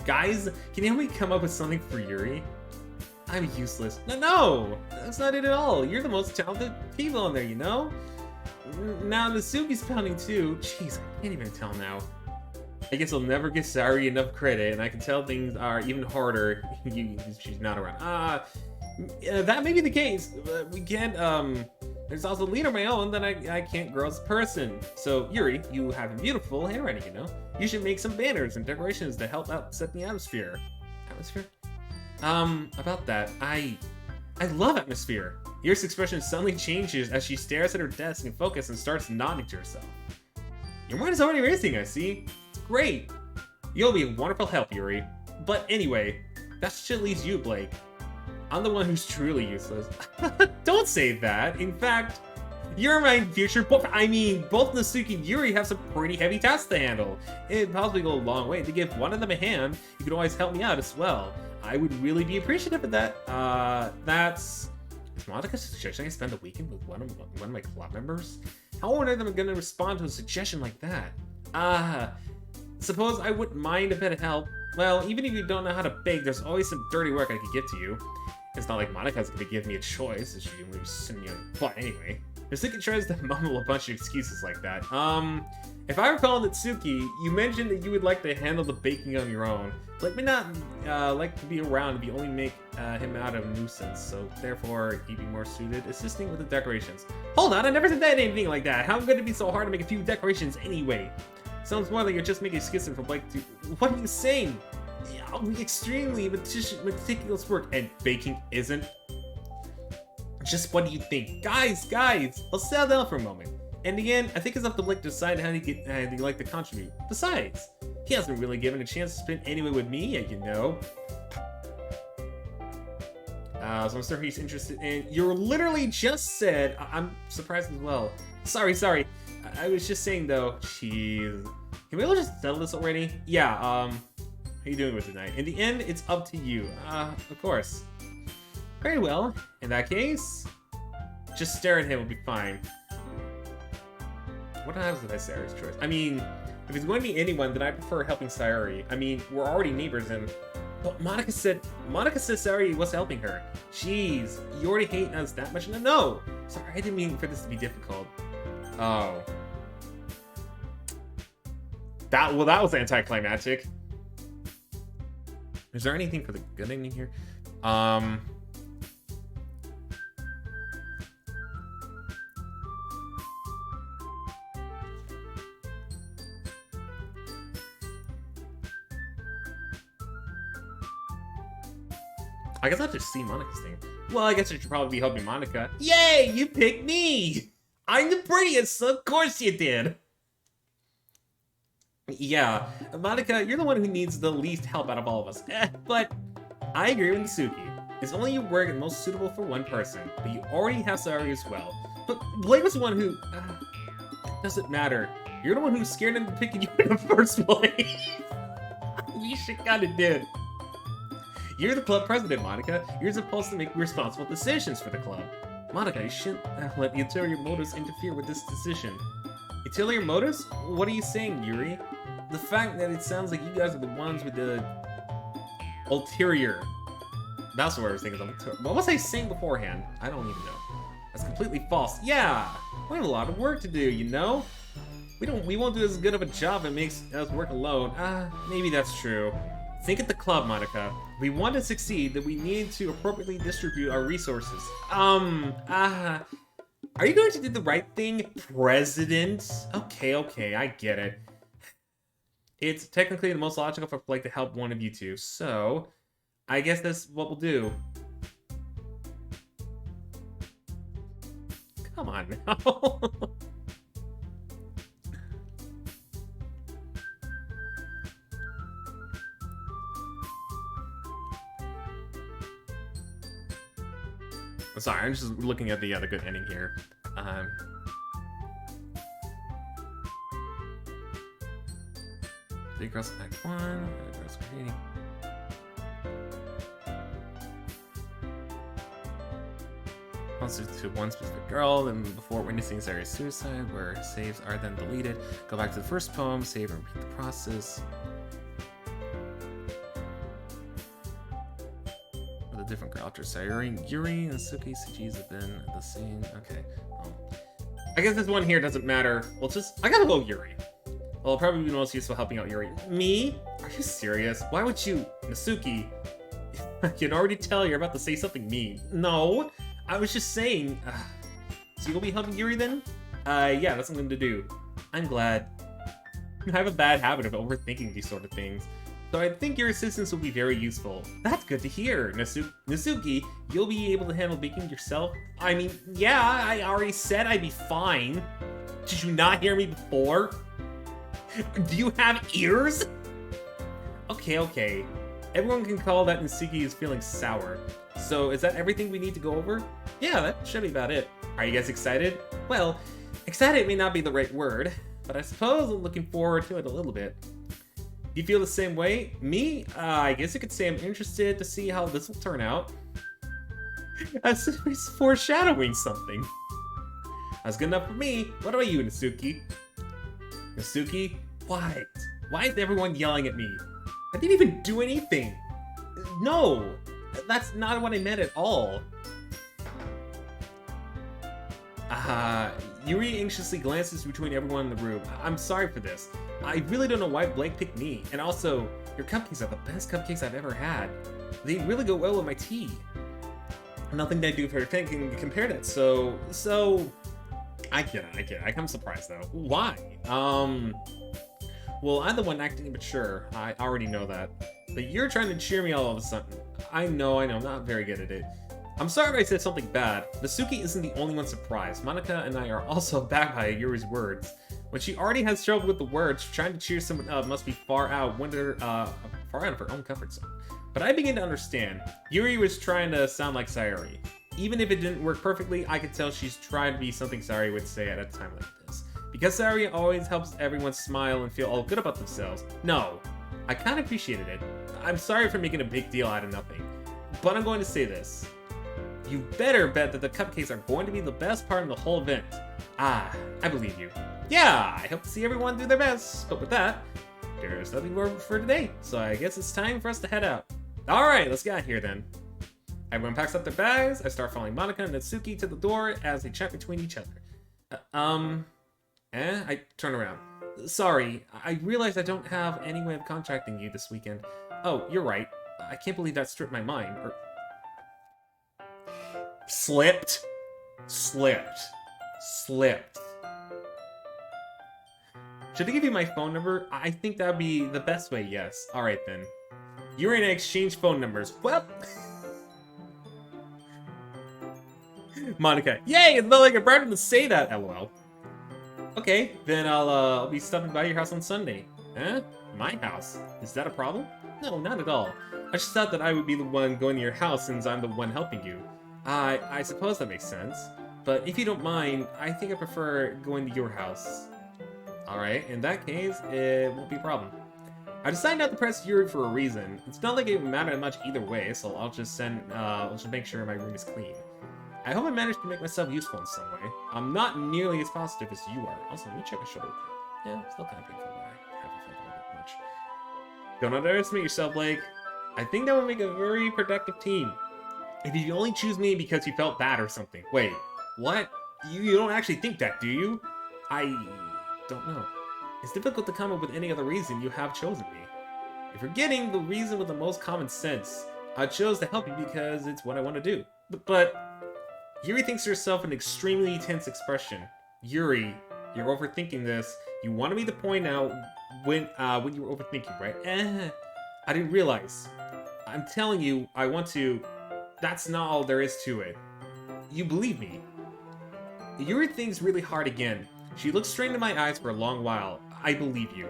Guys, can you help me come up with something for Yuri? I'm useless. No, that's not it at all. You're the most talented people in there, you know? Now Natsuki's pounding too. Jeez, I can't even tell now. I guess I'll never give Sari enough credit, and I can tell things are even harder she's not around. That may be the case, but we can't, there's also a lead of my own that I can't grow as a person. So, Yuri, you have a beautiful handwriting, you know? You should make some banners and decorations to help out set the atmosphere. Atmosphere? About that, I love atmosphere. Yuri's expression suddenly changes as she stares at her desk in focus and starts nodding to herself. Your mind is already racing, I see. It's great. You'll be a wonderful help, Yuri. But anyway, that shit leaves you, Blake. I'm the one who's truly useless. Don't say that. In fact, you're my future both Natsuki and Yuri have some pretty heavy tasks to handle. It'd possibly go a long way to give one of them a hand. You could always help me out as well. I would really be appreciative of that. Is Monica suggesting I spend the weekend with one of my club members? How are them going to respond to a suggestion like that? Suppose I wouldn't mind a bit of help. Well, even if you don't know how to bake, there's always some dirty work I could get to you. It's not like Monica's going to give me a choice, as she can really send me on the butt anyway. Nasuki tries to mumble a bunch of excuses like that. If I recall, Natsuki, you mentioned that you would like to handle the baking on your own. Like, may not like to be around if you only make him out of nuisance, so therefore he'd be more suited assisting with the decorations. Hold on, I never said anything like that. How could it be so hard to make a few decorations anyway? Sounds more like you're just making excuses for Blake to... What are you saying? Extremely meticulous work, and baking isn't? Just what do you think? Guys, let's settle down for a moment. In the end, I think it's up to Blake to decide how he'd like to contribute. Besides, he hasn't really given a chance to spend anyway with me, you know. So I'm sure he's interested in... You literally just said... I'm surprised as well. Sorry. I was just saying though, jeez. Can we all just settle this already? Yeah, how are you doing with tonight? In the end, it's up to you. Of course. Very well. In that case, just stare at him will be fine. What happens if I say his choice? I mean, if it's going to be anyone, then I prefer helping Sayori. I mean, we're already neighbors and... But Monica said Sayori was helping her. Jeez, you already hate us that much? No! Sorry, I didn't mean for this to be difficult. Oh. That was anticlimactic. Is there anything for the good ending here? I guess I'll just see Monica's thing. Well, I guess I should probably be helping Monica. Yay! You picked me! I'm the prettiest, so of course you did! Yeah, Monica, you're the one who needs the least help out of all of us. But I agree with Natsuki. It's only your work and most suitable for one person, but you already have Sayori as well. But Blake was the one who... doesn't matter. You're the one who's scared him to pick you in the first place. You should kinda did. You're the club president, Monica. You're supposed to make responsible decisions for the club. Monica, you shouldn't let the ulterior motives interfere with this decision. Ulterior motives? What are you saying, Yuri? The fact that it sounds like you guys are the ones with the... ulterior. That's what I was thinking of. What was I saying beforehand? I don't even know. That's completely false. Yeah! We have a lot of work to do, you know? We won't do as good of a job if it makes us work alone. Maybe that's true. Think at the club, Monica. If we want to succeed, then we need to appropriately distribute our resources. Are you going to do the right thing, President? Okay, I get it. It's technically the most logical for Blake to help one of you two, so I guess that's what we'll do. Come on now. Sorry, I'm just looking at the good ending here. Three girls act one. Girls creating. Answer to one specific girl, then before witnessing Sayori's suicide, where saves are then deleted. Go back to the first poem, save and repeat the process. A different girl after Sayori, Yuri, and Suki, Suji's have been the same. Okay. I guess this one here doesn't matter. Well, I gotta go Yuri. Well, probably be most useful helping out Yuri. Me? Are you serious? Why would you, Natsuki? I can already tell you're about to say something mean. No, I was just saying. So you'll be helping Yuri then? Yeah, that's something to do. I'm glad. I have a bad habit of overthinking these sort of things. So I think your assistance will be very useful. That's good to hear, Natsuki. You'll be able to handle baking yourself? I mean, yeah, I already said I'd be fine. Did you not hear me before? Do you have ears? Okay. Everyone can call that Natsuki is feeling sour. So is that everything we need to go over? Yeah, that should be about it. Are you guys excited? Well, excited may not be the right word, but I suppose I'm looking forward to it a little bit. Do you feel the same way? Me? I guess you could say I'm interested to see how this will turn out. As if he's foreshadowing something. That's good enough for me. What about you, Natsuki? Natsuki? What? Why is everyone yelling at me? I didn't even do anything. No, that's not what I meant at all. Yuri anxiously glances between everyone in the room. I'm sorry for this. I really don't know why Blake picked me. And also, your cupcakes are the best cupcakes I've ever had. They really go well with my tea. Nothing they do for her can compare that. So I get it. I'm surprised though. Why? Well, I'm the one acting immature. I already know that. But you're trying to cheer me all of a sudden. I know, I'm not very good at it. I'm sorry if I said something bad. Masuki isn't the only one surprised. Monica and I are also backed by Yuri's words. When she already has trouble with the words, trying to cheer someone up must be far out of her own comfort zone. But I begin to understand. Yuri was trying to sound like Sayori. Even if it didn't work perfectly, I could tell she's trying to be something Sayori would say at a time like this. Because Sayori always helps everyone smile and feel all good about themselves. No, I kind of appreciated it. I'm sorry for making a big deal out of nothing. But I'm going to say this. You better bet that the cupcakes are going to be the best part of the whole event. I believe you. Yeah, I hope to see everyone do their best. But with that, there's nothing more for today. So I guess it's time for us to head out. Alright, let's get out here then. Everyone packs up their bags. I start following Monica and Natsuki to the door as they chat between each other. I turn around. Sorry, I realize I don't have any way of contacting you this weekend. Oh, you're right. I can't believe that stripped my mind. Slipped. Should I give you my phone number? I think that'd be the best way, yes. Alright then. You're in exchange phone numbers. Well... Monica. Yay! It's not like I brought him to say that, lol. Okay, then I'll be stopping by your house on Sunday. Huh? My house? Is that a problem? No, not at all. I just thought that I would be the one going to your house since I'm the one helping you. I suppose that makes sense. But if you don't mind, I think I prefer going to your house. Alright, in that case, it won't be a problem. I decided not to press Yuri for a reason. It's not like it would matter much either way, so I'll just make sure my room is clean. I hope I managed to make myself useful in some way. I'm not nearly as positive as you are. Also, let me check my shoulder. Yeah, still kind of painful, but I haven't felt a little bit much. Don't underestimate yourself, Blake. I think that would make a very productive team. If you only choose me because you felt bad or something. Wait, what? You don't actually think that, do you? I don't know. It's difficult to come up with any other reason you have chosen me. If you're getting the reason with the most common sense, I chose to help you because it's what I want to do. But Yuri thinks to herself an extremely tense expression. Yuri, you're overthinking this. You wanted me to point out when you were overthinking, right? I didn't realize. I'm telling you, I want to. That's not all there is to it. You believe me. Yuri thinks really hard again. She looks straight into my eyes for a long while. I believe you.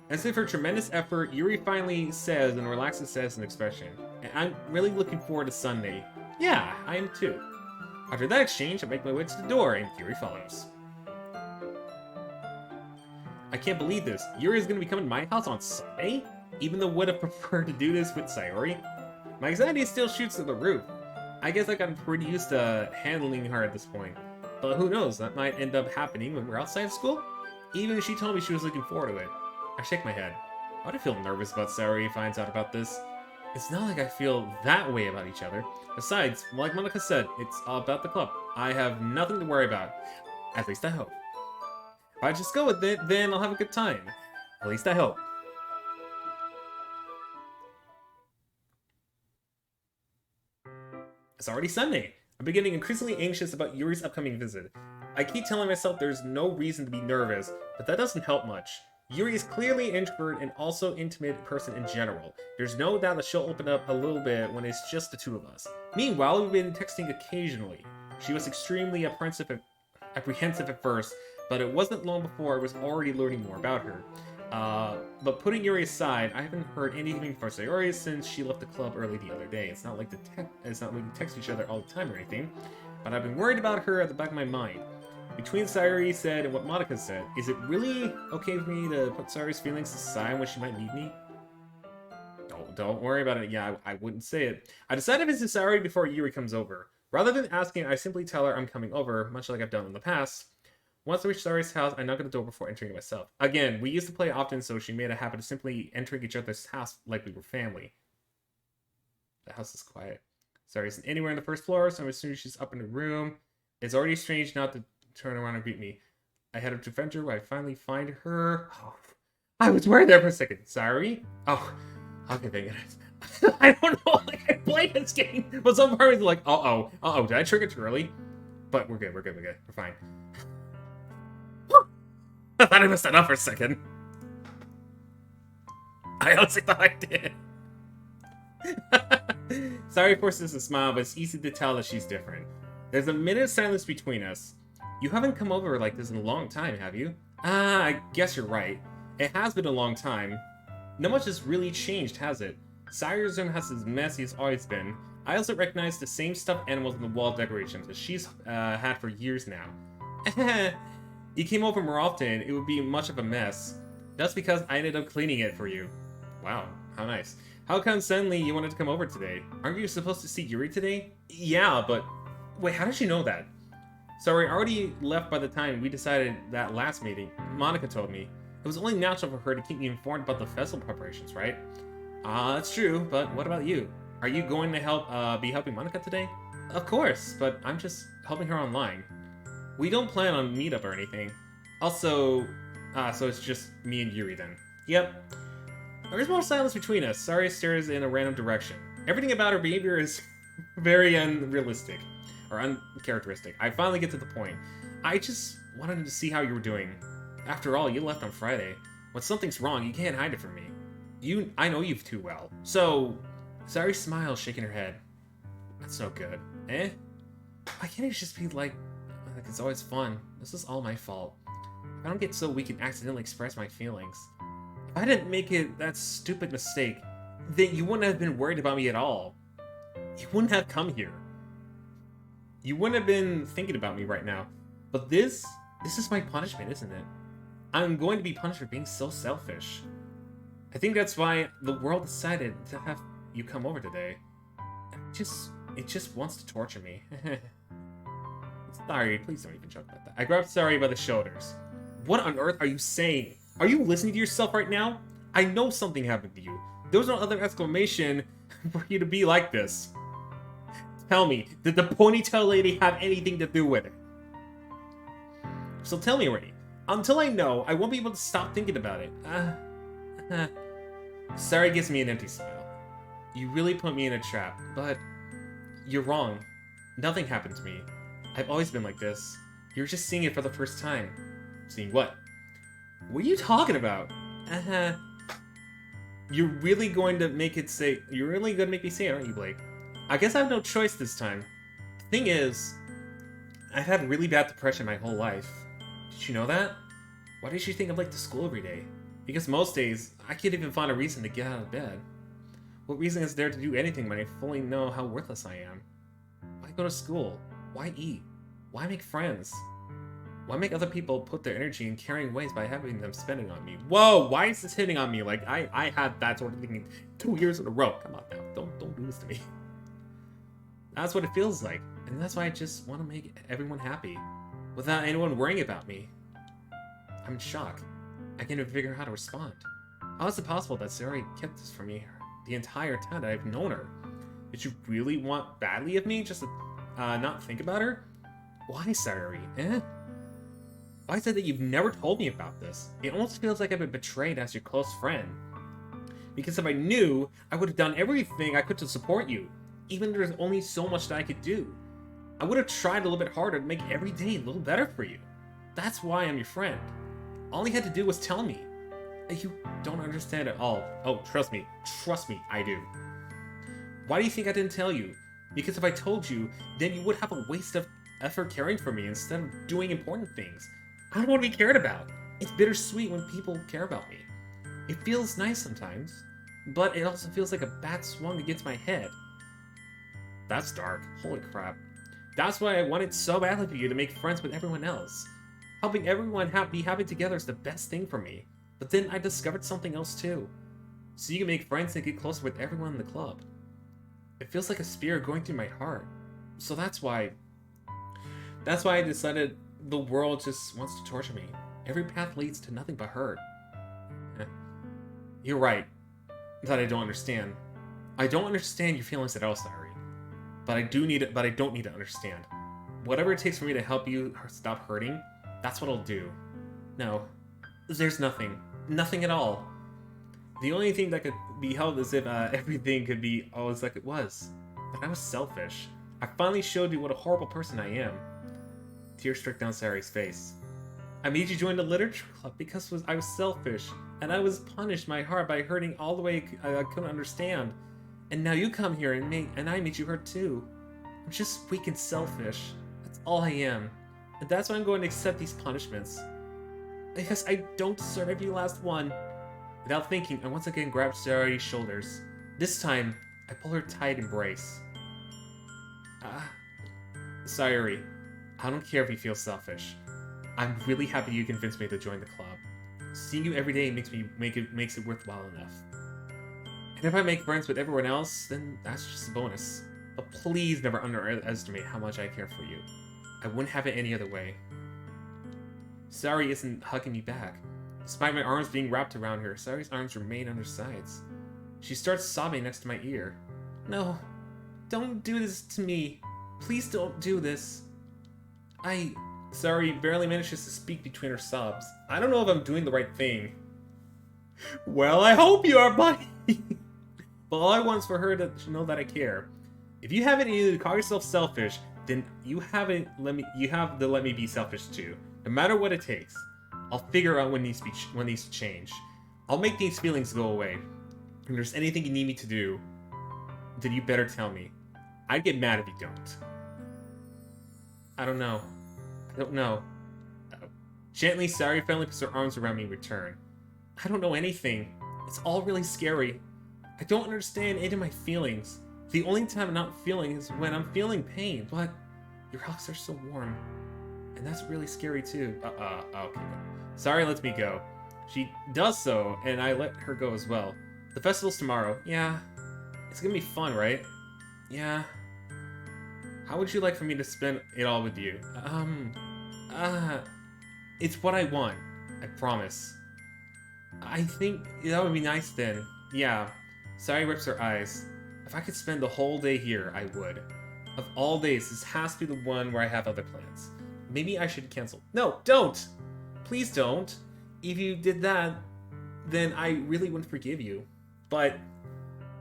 As if her tremendous effort, Yuri finally says and relaxes says an expression. And I'm really looking forward to Sunday. Yeah, I am too. After that exchange, I make my way to the door and Yuri follows. I can't believe this. Yuri is going to be coming to my house on Sunday? Even though I would have preferred to do this with Sayori? My anxiety still shoots to the roof. I guess I've gotten pretty used to handling her at this point. But who knows, that might end up happening when we're outside of school? Even if she told me she was looking forward to it. I shake my head. Why do I feel nervous about Sayori finds out about this? It's not like I feel that way about each other. Besides, like Monica said, it's all about the club. I have nothing to worry about. At least I hope. If I just go with it, then I'll have a good time. At least I hope. It's already Sunday. I'm getting increasingly anxious about Yuri's upcoming visit. I keep telling myself there's no reason to be nervous, but that doesn't help much. Yuri is clearly an introvert and also intimate person in general. There's no doubt that she'll open up a little bit when it's just the two of us. Meanwhile, we've been texting occasionally. She was extremely apprehensive at first, but it wasn't long before I was already learning more about her. But putting Yuri aside, I haven't heard anything from Sayori since she left the club early the other day. It's not like we text each other all the time or anything, but I've been worried about her at the back of my mind. Between Sayori said and what Monica said, is it really okay for me to put Sayori's feelings aside when she might need me? Don't worry about it. Yeah, I wouldn't say it. I decided to visit Sayori before Yuri comes over. Rather than asking, I simply tell her I'm coming over, much like I've done in the past. Once I reach Sayori's house, I knock at the door before entering it myself. Again, we used to play often, so she made a habit of simply entering each other's house like we were family. The house is quiet. Sayori isn't anywhere on the first floor, so I'm assuming she's up in her room. It's already strange not to turn around and greet me. I head up to Venture where I finally find her. Oh, I was worried there for a second. Sorry? Oh, okay, thank goodness. I don't know, like, I played this game, but some part was like, uh-oh, did I trigger too early? But we're good, we're fine. I thought I messed that up for a second. I honestly thought I did. Sorry forces a smile, but it's easy to tell that she's different. There's a minute of silence between us. You haven't come over like this in a long time, have you? Ah, I guess you're right. It has been a long time. Not much has really changed, has it? Sayuri's room has as messy as always been. I also recognize the same stuffed animals in the wall decorations that she's had for years now. You came over more often, it would be much of a mess. That's because I ended up cleaning it for you. Wow, how nice. How come suddenly you wanted to come over today? Aren't you supposed to see Yuri today? Yeah, but... Wait, how did you know that? Sorry, I already left by the time we decided that last meeting. Monica told me. It was only natural for her to keep me informed about the festival preparations, right? That's true, but what about you? Are you going to be helping Monica today? Of course, but I'm just helping her online. We don't plan on meetup or anything. Also, so it's just me and Yuri then. Yep. There's more silence between us. Sari stares in a random direction. Everything about her behavior is very unrealistic. Or uncharacteristic. I finally get to the point. I just wanted to see how you were doing. After all, you left on Friday. When something's wrong, you can't hide it from me. I know you too well. So, Sari smiles, shaking her head. That's no good. Eh? Why can't it just be like it's always fun? This is all my fault. I don't get so weak and accidentally express my feelings. If I didn't make that stupid mistake, then you wouldn't have been worried about me at all. You wouldn't have come here. You wouldn't have been thinking about me right now. But this is my punishment, isn't it? I'm going to be punished for being so selfish. I think that's why the world decided to have you come over today. It just wants to torture me. Sorry, please don't even joke about that. I grabbed Sari by the shoulders. What on earth are you saying? Are you listening to yourself right now? I know something happened to you. There was no other exclamation for you to be like this. Tell me, did the ponytail lady have anything to do with it? So tell me already. Until I know, I won't be able to stop thinking about it. Sari gives me an empty smile. You really put me in a trap, but you're wrong. Nothing happened to me. I've always been like this. You're just seeing it for the first time. Seeing what? What are you talking about? You're really going to make me say it, aren't you, Blake? I guess I have no choice this time. The thing is, I've had really bad depression my whole life. Did you know that? Why did you think I'm late to school every day? Because most days, I can't even find a reason to get out of bed. What reason is there to do anything when I fully know how worthless I am? Why go to school? Why eat? Why make friends? Why make other people put their energy in caring ways by having them spending on me? Whoa, why is this hitting on me? Like, I had that sort of thinking 2 years in a row. Come on now, don't do this to me. That's what it feels like, and that's why I just want to make everyone happy, without anyone worrying about me. I'm in shock. I can't even figure out how to respond. How is it possible that Sari kept this from me the entire time that I've known her? Did you really want badly of me just to not think about her? Why, Sari? Why is it that you've never told me about this? It almost feels like I've been betrayed as your close friend. Because if I knew, I would have done everything I could to support you. Even if there's only so much that I could do. I would have tried a little bit harder to make every day a little better for you. That's why I'm your friend. All you had to do was tell me. You don't understand at all. Oh, trust me, I do. Why do you think I didn't tell you? Because if I told you, then you would have a waste of effort caring for me instead of doing important things. I don't want to be cared about. It's bittersweet when people care about me. It feels nice sometimes, but it also feels like a bat swung against my head. That's dark. Holy crap. That's why I wanted so badly for you to make friends with everyone else. Helping everyone be happy together is the best thing for me. But then I discovered something else too. So you can make friends and get closer with everyone in the club. It feels like a spear going through my heart. So that's why I decided the world just wants to torture me. Every path leads to nothing but hurt. You're right. That I don't understand. I don't understand your feelings at all, Sari. But I don't need to understand. Whatever it takes for me to help you stop hurting, that's what I'll do. No, there's nothing. Nothing at all. The only thing that could be held is if everything could be always like it was. But I was selfish. I finally showed you what a horrible person I am. Tears streaked down Sari's face. I made you join the literature club because I was selfish, and I was punished my heart by hurting all the way I couldn't understand. And now you come here and I made you hurt too. I'm just weak and selfish. That's all I am. And that's why I'm going to accept these punishments. Because I don't deserve every last one. Without thinking, I once again grabbed Sari's shoulders. This time, I pull her tight embrace. Sayuri, I don't care if you feel selfish. I'm really happy you convinced me to join the club. Seeing you every day makes it worthwhile enough. And if I make friends with everyone else, then that's just a bonus. But please never underestimate how much I care for you. I wouldn't have it any other way. Sayuri isn't hugging me back. Despite my arms being wrapped around her, Sayuri's arms remain on her sides. She starts sobbing next to my ear. No, don't do this to me. Please don't do this. Sayuri barely manages to speak between her sobs. I don't know if I'm doing the right thing. Well, I hope you are, buddy. But all I want is for her to know that I care. If you haven't either call yourself selfish, then you have to let me be selfish too. No matter what it takes. I'll figure out when needs to change. I'll make these feelings go away. If there's anything you need me to do, then you better tell me. I'd get mad if you don't. I don't know. Gently, Sayuri finally puts her arms around me in return. I don't know anything. It's all really scary. I don't understand any of my feelings. The only time I'm not feeling is when I'm feeling pain, but your hugs are so warm. And that's really scary too. Okay. Sayuri lets me go. She does so, and I let her go as well. The festival's tomorrow. Yeah. It's gonna be fun, right? Yeah. How would you like for me to spend it all with you? It's what I want. I promise. I think that would be nice then. Yeah. Sayuri wipes her eyes. If I could spend the whole day here, I would. Of all days, this has to be the one where I have other plans. Maybe I should cancel. No, don't! Please don't. If you did that, then I really wouldn't forgive you. But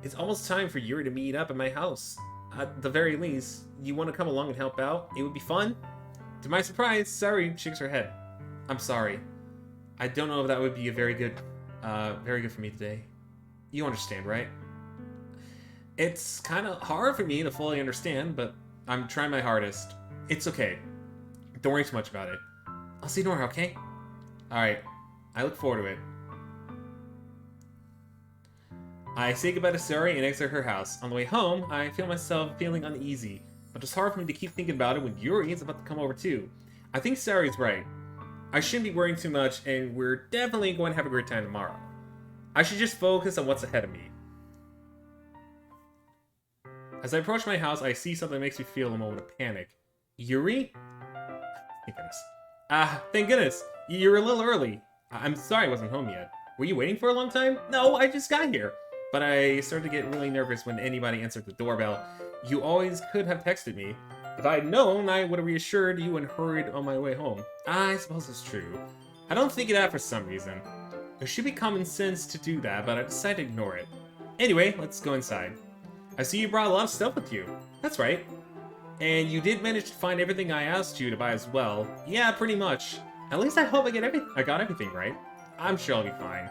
it's almost time for Yuri to meet up at my house. At the very least, you want to come along and help out? It would be fun. To my surprise, Sayuri shakes her head. I'm sorry. I don't know if that would be a very good for me today. You understand, right? It's kind of hard for me to fully understand, but I'm trying my hardest. It's okay. Don't worry too much about it. I'll see you tomorrow, okay? Alright. I look forward to it. I say goodbye to Sayuri and exit her house. On the way home, I feel myself feeling uneasy, but it's hard for me to keep thinking about it when Yuri is about to come over too. I think Sayuri's right. I shouldn't be worrying too much, and we're definitely going to have a great time tomorrow. I should just focus on what's ahead of me. As I approach my house, I see something that makes me feel a moment of panic. Yuri? Thank goodness. Thank goodness. You're a little early. I'm sorry I wasn't home yet. Were you waiting for a long time? No, I just got here. But I started to get really nervous when anybody answered the doorbell. You always could have texted me. If I had known, I would have reassured you and hurried on my way home. I suppose it's true. I don't think of that for some reason. There should be common sense to do that, but I decided to ignore it. Anyway, let's go inside. I see you brought a lot of stuff with you. That's right. And you did manage to find everything I asked you to buy as well. Yeah, pretty much. At least I hope I got everything right. I'm sure I'll be fine.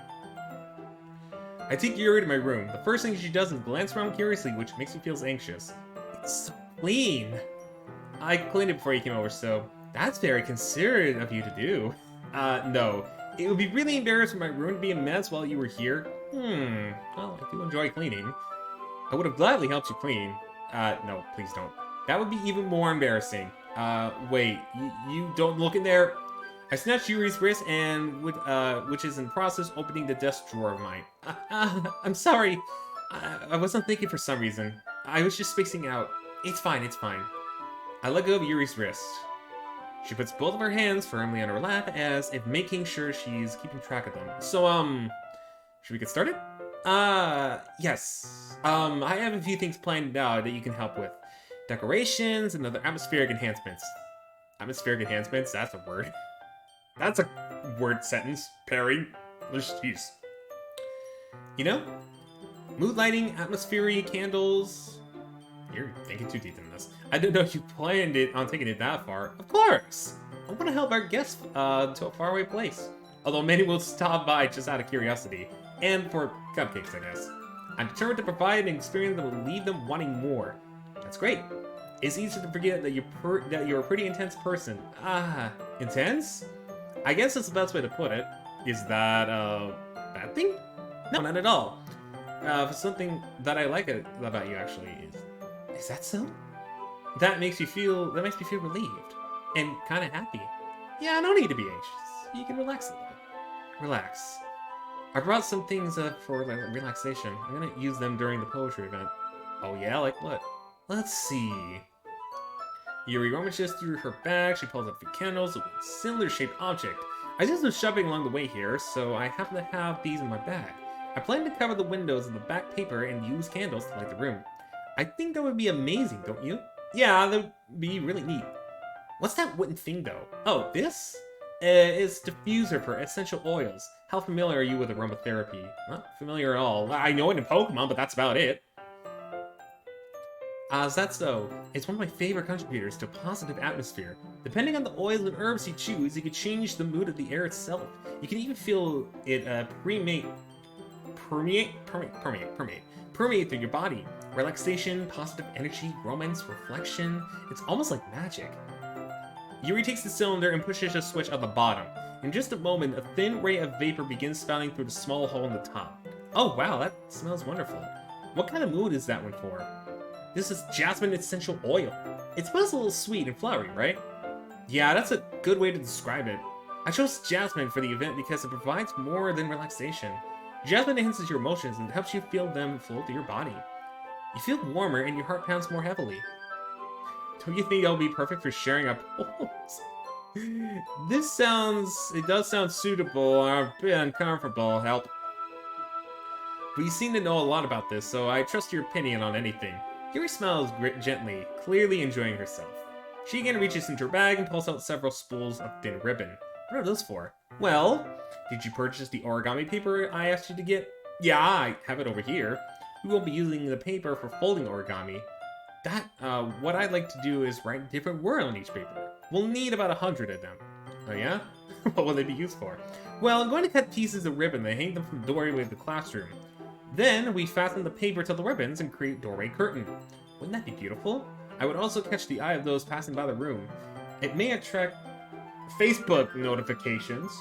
I take Yuri to my room. The first thing she does is glance around curiously, which makes me feel anxious. It's so clean. I cleaned it before you came over, so that's very considerate of you to do. No. It would be really embarrassing for my room to be a mess while you were here. Well, I do enjoy cleaning. I would have gladly helped you clean. No, please don't. That would be even more embarrassing. Wait, you don't look in there? I snatched Yuri's wrist and which is in the process opening the desk drawer of mine. I'm sorry. I wasn't thinking for some reason. I was just spacing out. It's fine, it's fine. I let go of Yuri's wrist. She puts both of her hands firmly on her lap as if making sure she's keeping track of them. So, should we get started? Yes. I have a few things planned out that you can help with. Decorations and other atmospheric enhancements. Atmospheric enhancements, that's a word. That's a word sentence. Pairing. Jeez. You know? Mood lighting, atmosphere, candles. You're thinking too deep in this. I didn't know you planned it on taking it that far. Of course! I want to help our guests to a faraway place. Although many will stop by just out of curiosity. And for cupcakes, I guess. I'm determined to provide an experience that will leave them wanting more. That's great. It's easy to forget that you're a pretty intense person. Ah, intense? I guess that's the best way to put it. Is that a bad thing? No, not at all. Something that I like about you actually is that so? That makes me feel relieved and kind of happy. Yeah, I don't need to be anxious. You can relax a little. Relax. I brought some things for relaxation. I'm gonna use them during the poetry event. Oh yeah, like what? Let's see. Yuri rummages through her bag. She pulls out a few candles with a cylinder-shaped object. I did some shopping along the way here, so I happen to have these in my bag. I plan to cover the windows with the back paper and use candles to light the room. I think that would be amazing, don't you? Yeah, that would be really neat. What's that wooden thing, though? Oh, this? It's diffuser for essential oils. How familiar are you with aromatherapy? Not familiar at all. I know it in Pokemon, but that's about it. Is that so? It's one of my favorite contributors to a positive atmosphere. Depending on the oils and herbs you choose, you can change the mood of the air itself. You can even feel it permeate through your body. Relaxation, positive energy, romance, reflection. It's almost like magic. Yuri takes the cylinder and pushes a switch at the bottom. In just a moment, a thin ray of vapor begins spouting through the small hole in the top. Oh wow, that smells wonderful. What kind of mood is that one for? This is jasmine essential oil. It smells a little sweet and flowery, right? Yeah, that's a good way to describe it. I chose jasmine for the event because it provides more than relaxation. Jasmine enhances your emotions and helps you feel them flow through your body. You feel warmer and your heart pounds more heavily. Don't you think that'll be perfect for sharing a pulse? It does sound suitable, a bit uncomfortable, help. But you seem to know a lot about this, so I trust your opinion on anything. Yuri smiles gently, clearly enjoying herself. She again reaches into her bag and pulls out several spools of thin ribbon. What are those for? Well, did you purchase the origami paper I asked you to get? Yeah, I have it over here. We won't be using the paper for folding origami. What I'd like to do is write a different word on each paper. We'll need about 100 of them. Oh yeah? What will they be used for? Well, I'm going to cut pieces of ribbon and hang them from the doorway of the classroom. Then we fasten the paper to the ribbons and create doorway curtain. Wouldn't that be beautiful? I would also catch the eye of those passing by the room. It may attract Facebook notifications.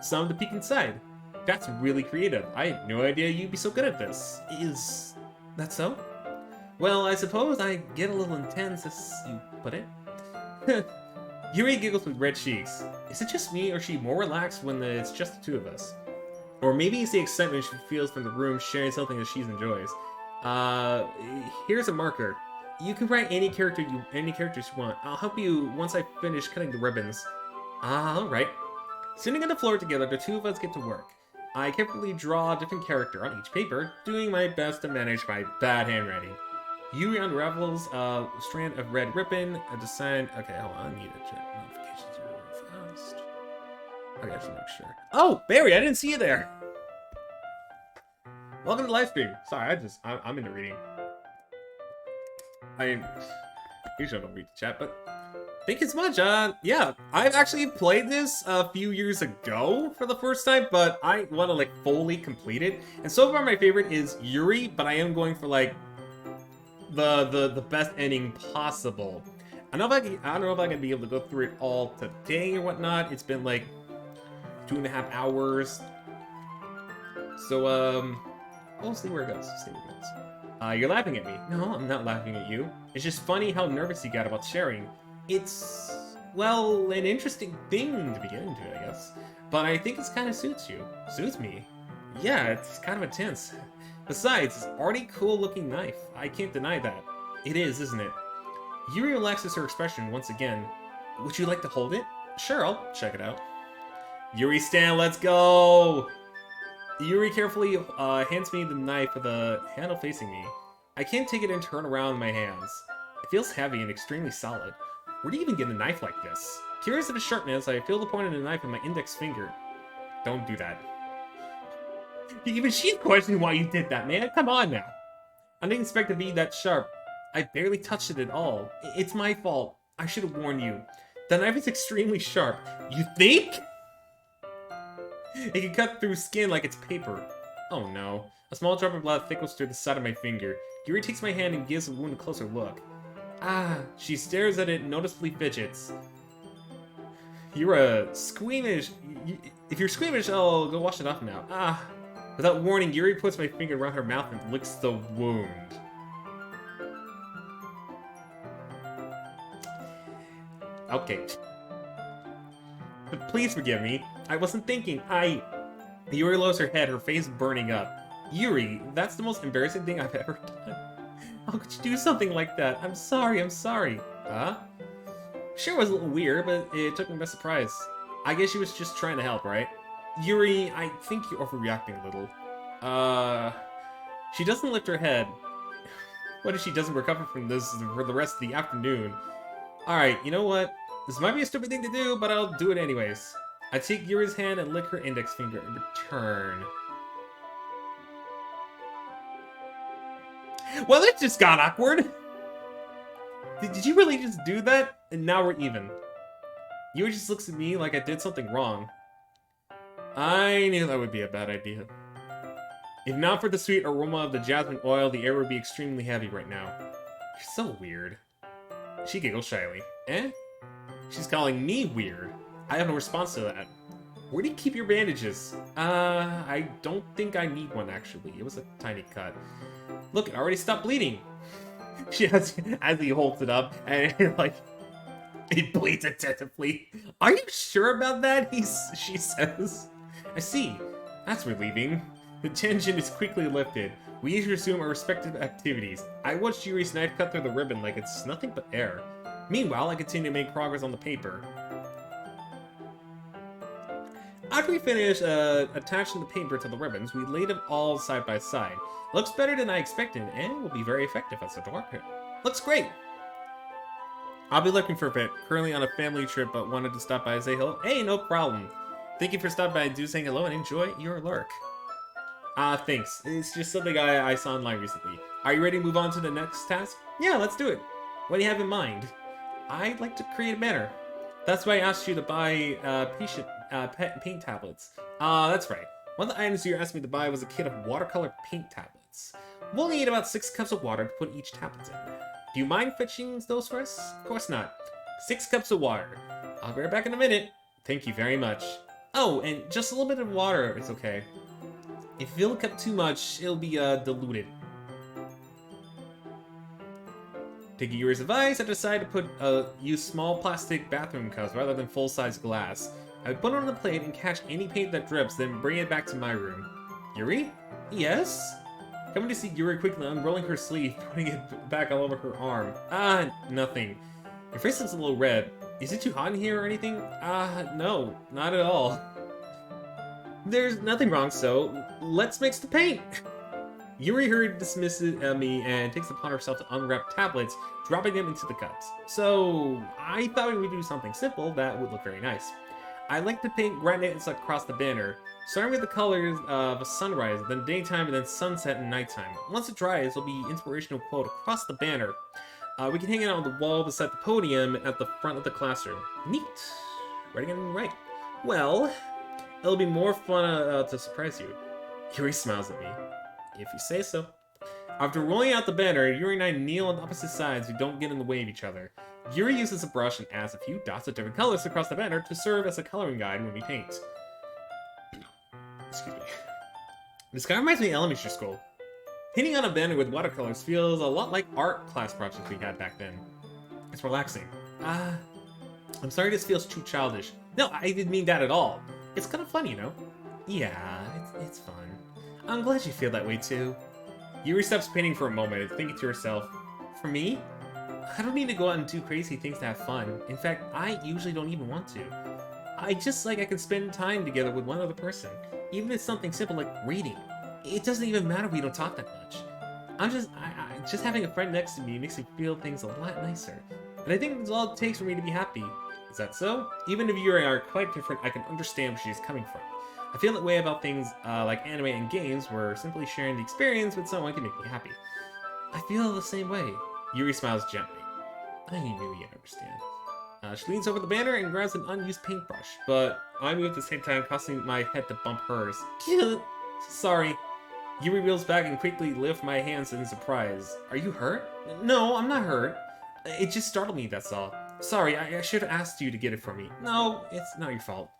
Some to peek inside. That's really creative. I had no idea you'd be so good at this. Is that so? Well, I suppose I get a little intense, as you put it. Yuri giggles with red cheeks. Is it just me, or is she more relaxed when it's just the two of us? Or maybe it's the excitement she feels from the room sharing something that she enjoys. Here's a marker. You can write any characters you want. I'll help you once I finish cutting the ribbons. Alright. Sitting on the floor together, the two of us get to work. I carefully draw a different character on each paper, doing my best to manage my bad handwriting. Yuri unravels a strand of red ribbon, a design. Okay, hold on, I need to check notifications real fast. Okay, just make sure. Oh, Barry, I didn't see you there. Welcome to Livestream. Sorry, I'm into reading. Usually I don't read the chat, but thank you so much. Yeah, I've actually played this a few years ago for the first time, but I want to fully complete it. And so far, my favorite is Yuri, but I am going for the best ending possible. I don't know if I can be able to go through it all today or whatnot. It's been 2.5 hours. So we'll see where it goes. You're laughing at me. No, I'm not laughing at you. It's just funny how nervous you got about sharing. It's, well, an interesting thing to be getting into, I guess. But I think it kind of suits you. Suits me. Yeah, it's kind of intense. Besides, it's already cool looking knife. I can't deny that. It is, isn't it? Yuri relaxes her expression once again. Would you like to hold it? Sure, I'll check it out. Yuri stand, let's go! Yuri carefully hands me the knife with the handle facing me. I can't take it and turn around in my hands. It feels heavy and extremely solid. Where do you even get a knife like this? Curious of its sharpness, I feel the point of the knife in my index finger. Don't do that. Even she's questioning why you did that, man. Come on now. I didn't expect it to be that sharp. I barely touched it at all. It's my fault. I should have warned you. The knife is extremely sharp. You think? It can cut through skin like it's paper. Oh no. A small drop of blood trickles through the side of my finger. Yuri takes my hand and gives the wound a closer look. Ah, she stares at it and noticeably fidgets. You're a squeamish. If you're squeamish, I'll go wash it off now. Ah. Without warning, Yuri puts my finger around her mouth and licks the wound. Okay. But please forgive me. I wasn't thinking. Yuri lowers her head, her face burning up. Yuri, that's the most embarrassing thing I've ever done. How could you do something like that? I'm sorry. Huh? Sure, it was a little weird, but it took me by surprise. I guess she was just trying to help, right? Yuri, I think you're overreacting a little. She doesn't lift her head. What if she doesn't recover from this for the rest of the afternoon? Alright, you know what? This might be a stupid thing to do, but I'll do it anyways. I take Yuri's hand and lick her index finger in return. Well, it just got awkward! Did you really just do that? And now we're even. Yuri just looks at me like I did something wrong. I knew that would be a bad idea. If not for the sweet aroma of the jasmine oil, the air would be extremely heavy right now. You're so weird. She giggles shyly. Eh? She's calling me weird. I have no response to that. Where do you keep your bandages? I don't think I need one, actually. It was a tiny cut. Look, it already stopped bleeding. She has, as he holds it up, and like, it bleeds attentively. Are you sure about that? She says. I see. That's relieving. The tension is quickly lifted. We each resume our respective activities. I watch Yuri's knife cut through the ribbon like it's nothing but air. Meanwhile, I continue to make progress on the paper. After we finish attaching the paper to the ribbons, we lay them all side by side. Looks better than I expected, and will be very effective as a darker. Looks great! I'll be looking for a bit. Currently on a family trip, but wanted to stop by and say hello. Hey, no problem. Thank you for stopping by and do saying hello and enjoy your lurk. Thanks. It's just something I saw online recently. Are you ready to move on to the next task? Yeah, let's do it. What do you have in mind? I'd like to create a banner. That's why I asked you to buy paint tablets. That's right. One of the items you asked me to buy was a kit of watercolor paint tablets. We'll need about 6 cups of water to put each tablet in. Do you mind fetching those for us? Of course not. 6 cups of water. I'll be right back in a minute. Thank you very much. Oh, and just a little bit of water. It's okay. If you fill a cup too much, it'll be diluted. Taking Yuri's advice, I decided to use small plastic bathroom cups rather than full-size glass. I would put it on the plate and catch any paint that drips, then bring it back to my room. Yuri? Yes? Coming to see Yuri quickly unrolling her sleeve, putting it back all over her arm. Nothing. Your face looks a little red. Is it too hot in here or anything? No, not at all. There's nothing wrong, so let's mix the paint. Yuri hurriedly dismisses me and takes it upon herself to unwrap tablets, dropping them into the cups. So I thought we would do something simple that would look very nice. I like to paint gradients across the banner, starting with the colors of a sunrise, then daytime, and then sunset and nighttime. Once it dries, it'll be inspirational quote across the banner. We can hang it on the wall beside the podium at the front of the classroom. Neat. Right again, right. Well, it'll be more fun to surprise you. Yuri smiles at me. If you say so. After rolling out the banner, Yuri and I kneel on opposite sides so we don't get in the way of each other. Yuri uses a brush and adds a few dots of different colors across the banner to serve as a coloring guide when we paint. Excuse me. This kind of reminds me of elementary school. Painting on a banner with watercolors feels a lot like art class projects we had back then. It's relaxing. I'm sorry this feels too childish. No, I didn't mean that at all. It's kind of fun, you know? Yeah, it's fun. I'm glad you feel that way too. Yuri stops painting for a moment, thinking to herself, for me? I don't need to go out and do crazy things to have fun. In fact, I usually don't even want to. I just like I can spend time together with one other person, even if it's something simple like reading. It doesn't even matter if we don't talk that much. Just having a friend next to me makes me feel things a lot nicer. And I think that's all it takes for me to be happy. Is that so? Even if you are quite different, I can understand where she's coming from. I feel that way about things like anime and games, where simply sharing the experience with someone can make me happy. I feel the same way. Yuri smiles gently. I knew you'd understand. She leans over the banner and grabs an unused paintbrush, but I move at the same time, causing my head to bump hers. Sorry. Yuri reels back and quickly lifts my hands in surprise. Are you hurt? No, I'm not hurt. It just startled me, that's all. Sorry, I should have asked you to get it for me. No, it's not your fault.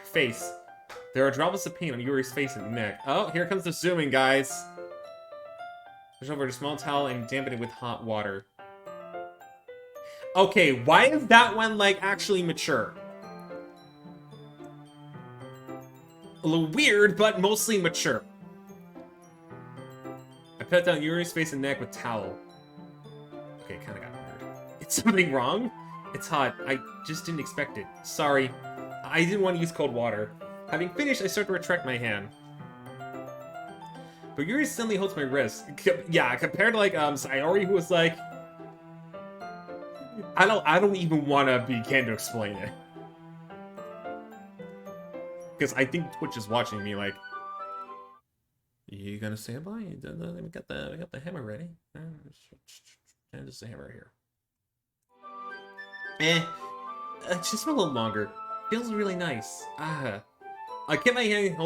Face. There are droplets of paint on Yuri's face and neck. Oh, here comes the zooming, guys. Push over a small towel and dampen it with hot water. Okay, why is that one, like, actually mature? A little weird, but mostly mature. I pat down Yuri's face and neck with towel. Okay, kinda got weird. Is something wrong? It's hot. I just didn't expect it. Sorry. I didn't want to use cold water. Having finished, I start to retract my hand. But Yuri suddenly holds my wrist. Yeah, compared to, like, Sayori, who was like... I don't even want to begin to explain it. Because I think Twitch is watching me like... You gonna stand by? We got the hammer ready. And just the hammer here. Just a little longer. Feels really nice. I kept my hand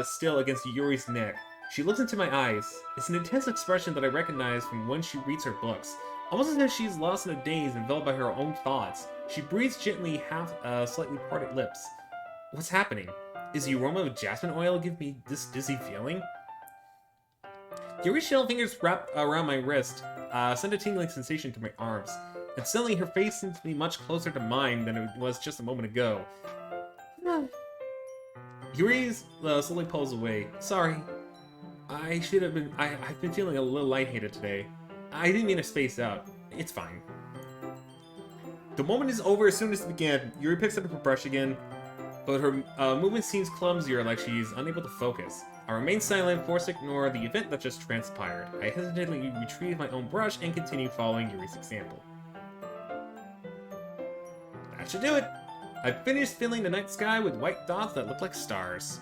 still against Yuri's neck. She looks into my eyes. It's an intense expression that I recognize from when she reads her books. Almost as if she's lost in a daze, enveloped by her own thoughts. She breathes gently, half slightly parted lips. What's happening? Is the aroma of jasmine oil give me this dizzy feeling? Yuri's shell fingers wrap around my wrist, send a tingling sensation to my arms. And suddenly her face seems to be much closer to mine than it was just a moment ago. Yuri slowly pulls away. Sorry. I've been feeling a little lightheaded today. I didn't mean to space out. It's fine. The moment is over as soon as it began. Yuri picks up her brush again, but her movement seems clumsier, like she's unable to focus. I remain silent, forced to ignore the event that just transpired. I hesitantly retrieve my own brush and continue following Yuri's example. That should do it. I finished filling the night sky with white dots that look like stars.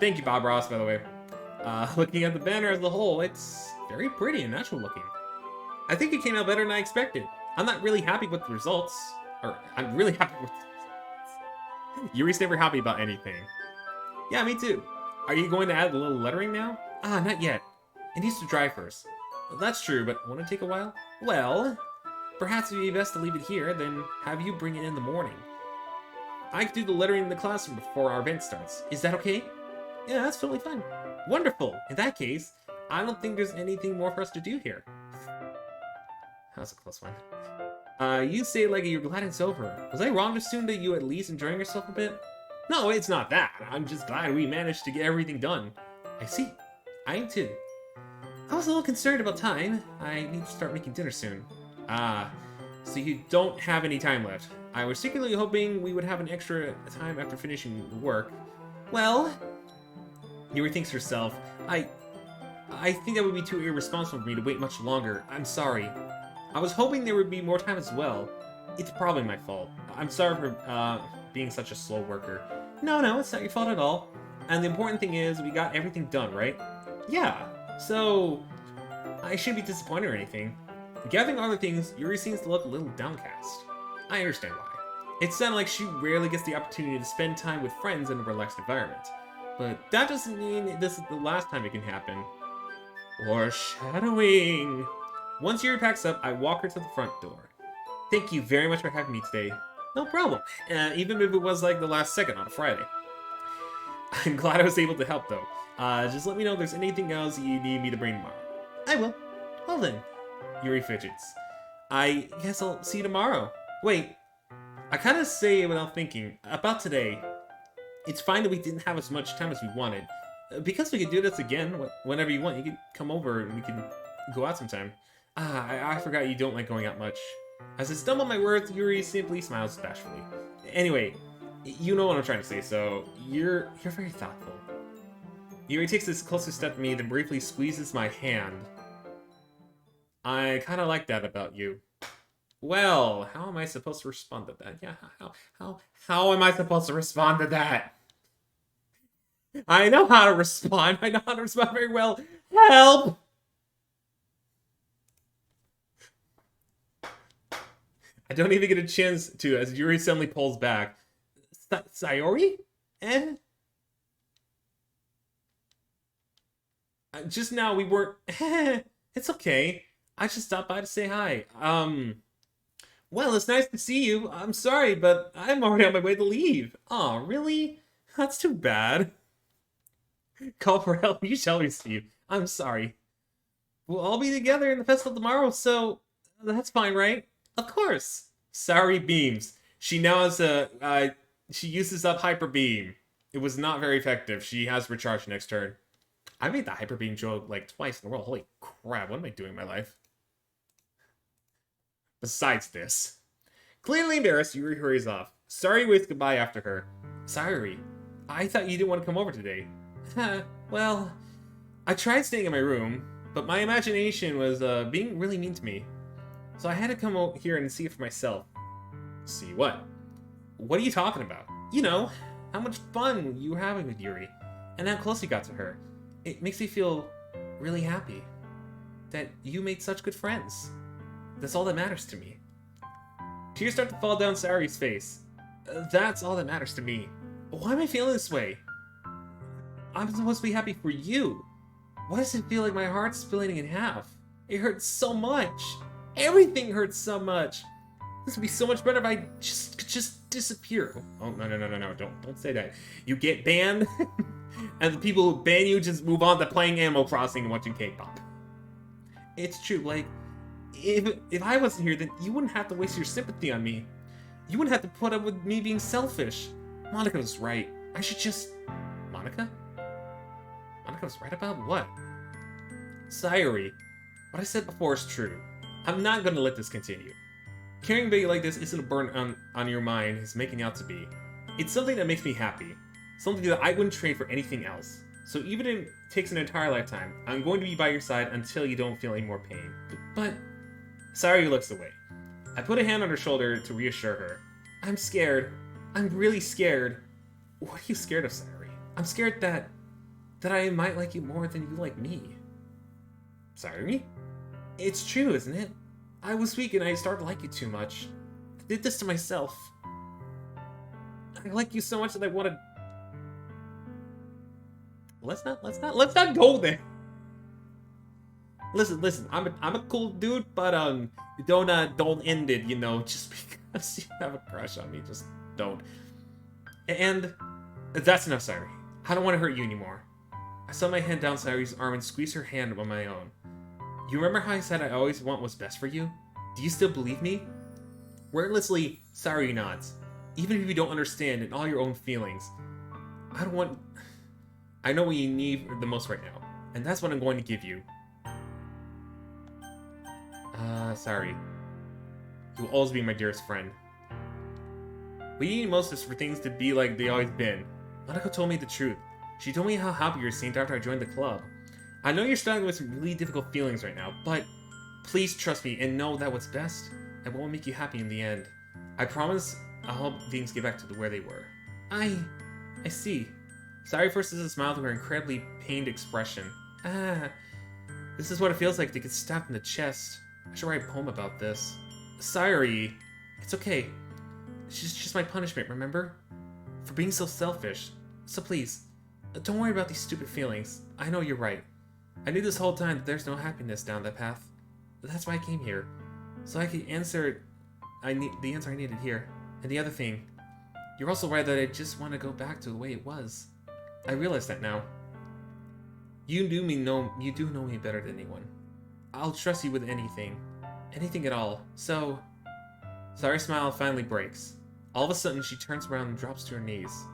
Thank you, Bob Ross, by the way. Looking at the banner as a whole, it's very pretty and natural looking. I think it came out better than I expected. I'm not really happy with the results. I'm really happy with the results. Yuri's never happy about anything. Yeah, me too. Are you going to add a little lettering now? Not yet. It needs to dry first. Well, that's true, but won't it take a while? Well, perhaps it would be best to leave it here, then have you bring it in the morning. I can do the lettering in the classroom before our event starts. Is that okay? Yeah, that's totally fine. Wonderful! In that case, I don't think there's anything more for us to do here. That was a close one. You say it like you're glad it's over. Was I wrong to assume that you at least enjoying yourself a bit? No, it's not that. I'm just glad we managed to get everything done. I see. I am too. I was a little concerned about time. I need to start making dinner soon. So you don't have any time left. I was secretly hoping we would have an extra time after finishing work. Well... Yuri thinks herself. I think that would be too irresponsible for me to wait much longer. I'm sorry. I was hoping there would be more time as well. It's probably my fault. I'm sorry for being such a slow worker. No, it's not your fault at all. And the important thing is, we got everything done, right? Yeah, so... I shouldn't be disappointed or anything. Gathering other things, Yuri seems to look a little downcast. I understand why. It sounded like she rarely gets the opportunity to spend time with friends in a relaxed environment. But that doesn't mean this is the last time it can happen. Foreshadowing! Once Yuri packs up, I walk her to the front door. Thank you very much for having me today. No problem. Even if it was like the last second on a Friday. I'm glad I was able to help though. Just let me know if there's anything else you need me to bring tomorrow. I will. Well then. Yuri fidgets. I guess I'll see you tomorrow. Wait. I kind of say it without thinking. About today. It's fine that we didn't have as much time as we wanted. Because we could do this again whenever you want. You can come over and we can go out sometime. I forgot you don't like going out much. As I stumble my words, Yuri simply smiles bashfully. Anyway, you know what I'm trying to say, so you're very thoughtful. Yuri takes this closer step to me, then briefly squeezes my hand. I kind of like that about you. Well, how am I supposed to respond to that? Yeah, how am I supposed to respond to that? I know how to respond. I know how to respond very well. Help! I don't even get a chance to as Yuri suddenly pulls back. Sayori? Eh? Just now we weren't... It's okay. I just stopped by to say hi. Well, it's nice to see you. I'm sorry, but I'm already on my way to leave. Aw, really? That's too bad. Call for help. You shall receive. I'm sorry. We'll all be together in the festival tomorrow, so that's fine, right? Of course. Sayori beams. She now has a... she uses up Hyper Beam. It was not very effective. She has Recharge next turn. I made the Hyper Beam joke like twice in a row. Holy crap, what am I doing in my life? Besides this. Clearly embarrassed, Yuri hurries off. Sayori waves goodbye after her. Sayori, I thought you didn't want to come over today. Well, I tried staying in my room, but my imagination was being really mean to me. So I had to come over here and see it for myself. See what? What are you talking about? You know, how much fun you were having with Yuri, and how close you got to her. It makes me feel really happy that you made such good friends. That's all that matters to me. Tears start to fall down Sayori's face. That's all that matters to me. Why am I feeling this way? I'm supposed to be happy for you. Why does it feel like my heart's splitting in half? It hurts so much. Everything hurts so much. This would be so much better if I just disappear. Oh, no. Don't say that. You get banned, and the people who ban you just move on to playing Animal Crossing and watching K-pop. It's true, like, if I wasn't here, then you wouldn't have to waste your sympathy on me. You wouldn't have to put up with me being selfish. Monica was right. I should just... Monica? Monica was right about what? Sayori, what I said before is true. I'm not going to let this continue. Caring about you like this isn't a burden on your mind it's making out to be. It's something that makes me happy. Something that I wouldn't trade for anything else. So even if it takes an entire lifetime, I'm going to be by your side until you don't feel any more pain. But... Sayori looks away. I put a hand on her shoulder to reassure her. I'm scared. I'm really scared. What are you scared of, Sayori? I'm scared that I might like you more than you like me. Sayori? It's true, isn't it? I was weak and I started to like you too much. I did this to myself. I like you so much that I wanted... Let's not go there. Listen, I'm a cool dude, but don't end it, you know, just because you have a crush on me, just don't. And that's enough, Sayori. I don't want to hurt you anymore. I set my hand down Sayori's arm and squeezed her hand on my own. You remember how I said I always want what's best for you? Do you still believe me? Wordlessly, Sayori nods. Even if you don't understand in all your own feelings, I know what you need the most right now, and that's what I'm going to give you. Sorry. You will always be my dearest friend. What you need most is for things to be like they always been. Monica told me the truth. She told me how happy you seemed after I joined the club. I know you're struggling with some really difficult feelings right now, but please trust me and know that what's best and what will make you happy in the end. I promise I'll help things get back to where they were. I see. Sayori forces a smile to her incredibly pained expression. This is what it feels like to get stabbed in the chest. I should write a poem about this. Sayori, it's okay. It's just my punishment, remember? For being so selfish. So please, don't worry about these stupid feelings. I know you're right. I knew this whole time that there's no happiness down that path. That's why I came here. So I could answer the answer I needed here. And the other thing, you're also right that I just want to go back to the way it was. I realize that now. You do know me better than anyone. I'll trust you with anything. Anything at all. So... Sayori's smile finally breaks. All of a sudden, she turns around and drops to her knees.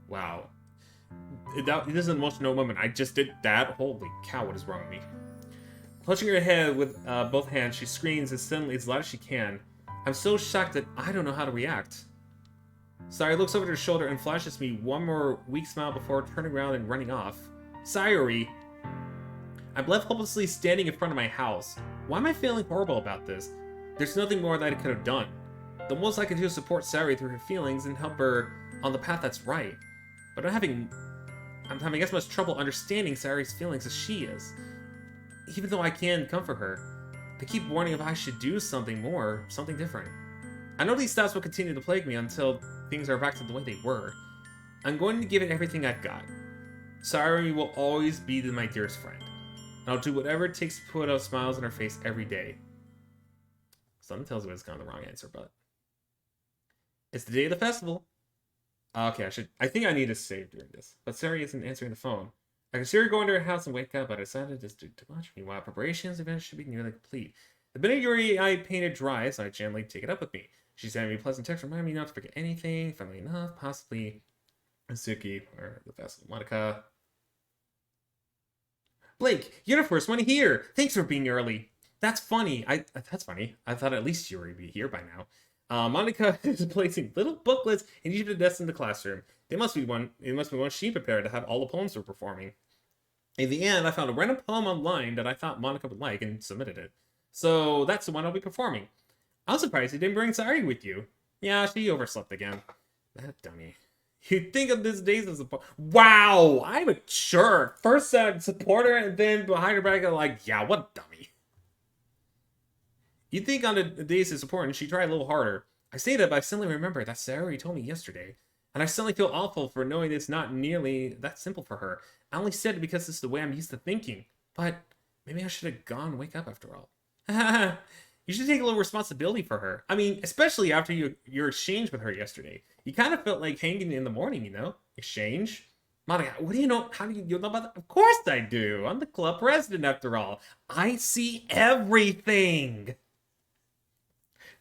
Wow. This is an emotional moment. I just did that? Holy cow, what is wrong with me? Clutching her head with both hands, she screams as loud as she can. I'm so shocked that I don't know how to react. Sayori looks over her shoulder and flashes me one more weak smile before turning around and running off. Sayori! I'm left hopelessly standing in front of my house. Why am I feeling horrible about this? There's nothing more that I could have done. The most I could do is support Sari through her feelings and help her on the path that's right. But I'm having as much trouble understanding Sari's feelings as she is. Even though I can comfort her, they keep warning if I should do something more, something different. I know these thoughts will continue to plague me until things are back to the way they were. I'm going to give it everything I've got. Sari will always be my dearest friend. And I'll do whatever it takes to put out smiles on her face every day. Something tells me it's kind of the wrong answer, but... It's the day of the festival. Okay, I think I need to save during this. But Sari isn't answering the phone. I consider going to her house and wake up, but I decided to do too much. Meanwhile, preparations events should be nearly complete. The minute Yuri I painted dry, so I gently take it up with me. She sent me a pleasant text reminding me not to forget anything. Funnily enough, possibly Suki or the festival. Monica. Blake, you're the first one here. Thanks for being early. That's funny. That's funny. I thought at least Yuri would be here by now. Monica is placing little booklets in each of the desks in the classroom. It must be one she prepared to have all the poems we're performing. In the end, I found a random poem online that I thought Monica would like and submitted it. So that's the one I'll be performing. I'm surprised you didn't bring Sari with you. Yeah, she overslept again. That dummy. You'd think of these days as a... Wow! I'm a jerk! First support her, and then behind her back, I'm like, yeah, what a dummy. You'd think on the days of support, and she tried a little harder. I say that, but I suddenly remember that Sari told me yesterday. And I suddenly feel awful for knowing it's not nearly that simple for her. I only said it because it's the way I'm used to thinking. But maybe I should have gone and wake up after all. You should take a little responsibility for her. I mean, especially after your exchange with her yesterday. You kind of felt like hanging in the morning, you know? Exchange? Monica, what do you know? How do you know about that? Of course I do. I'm the club president after all. I see everything.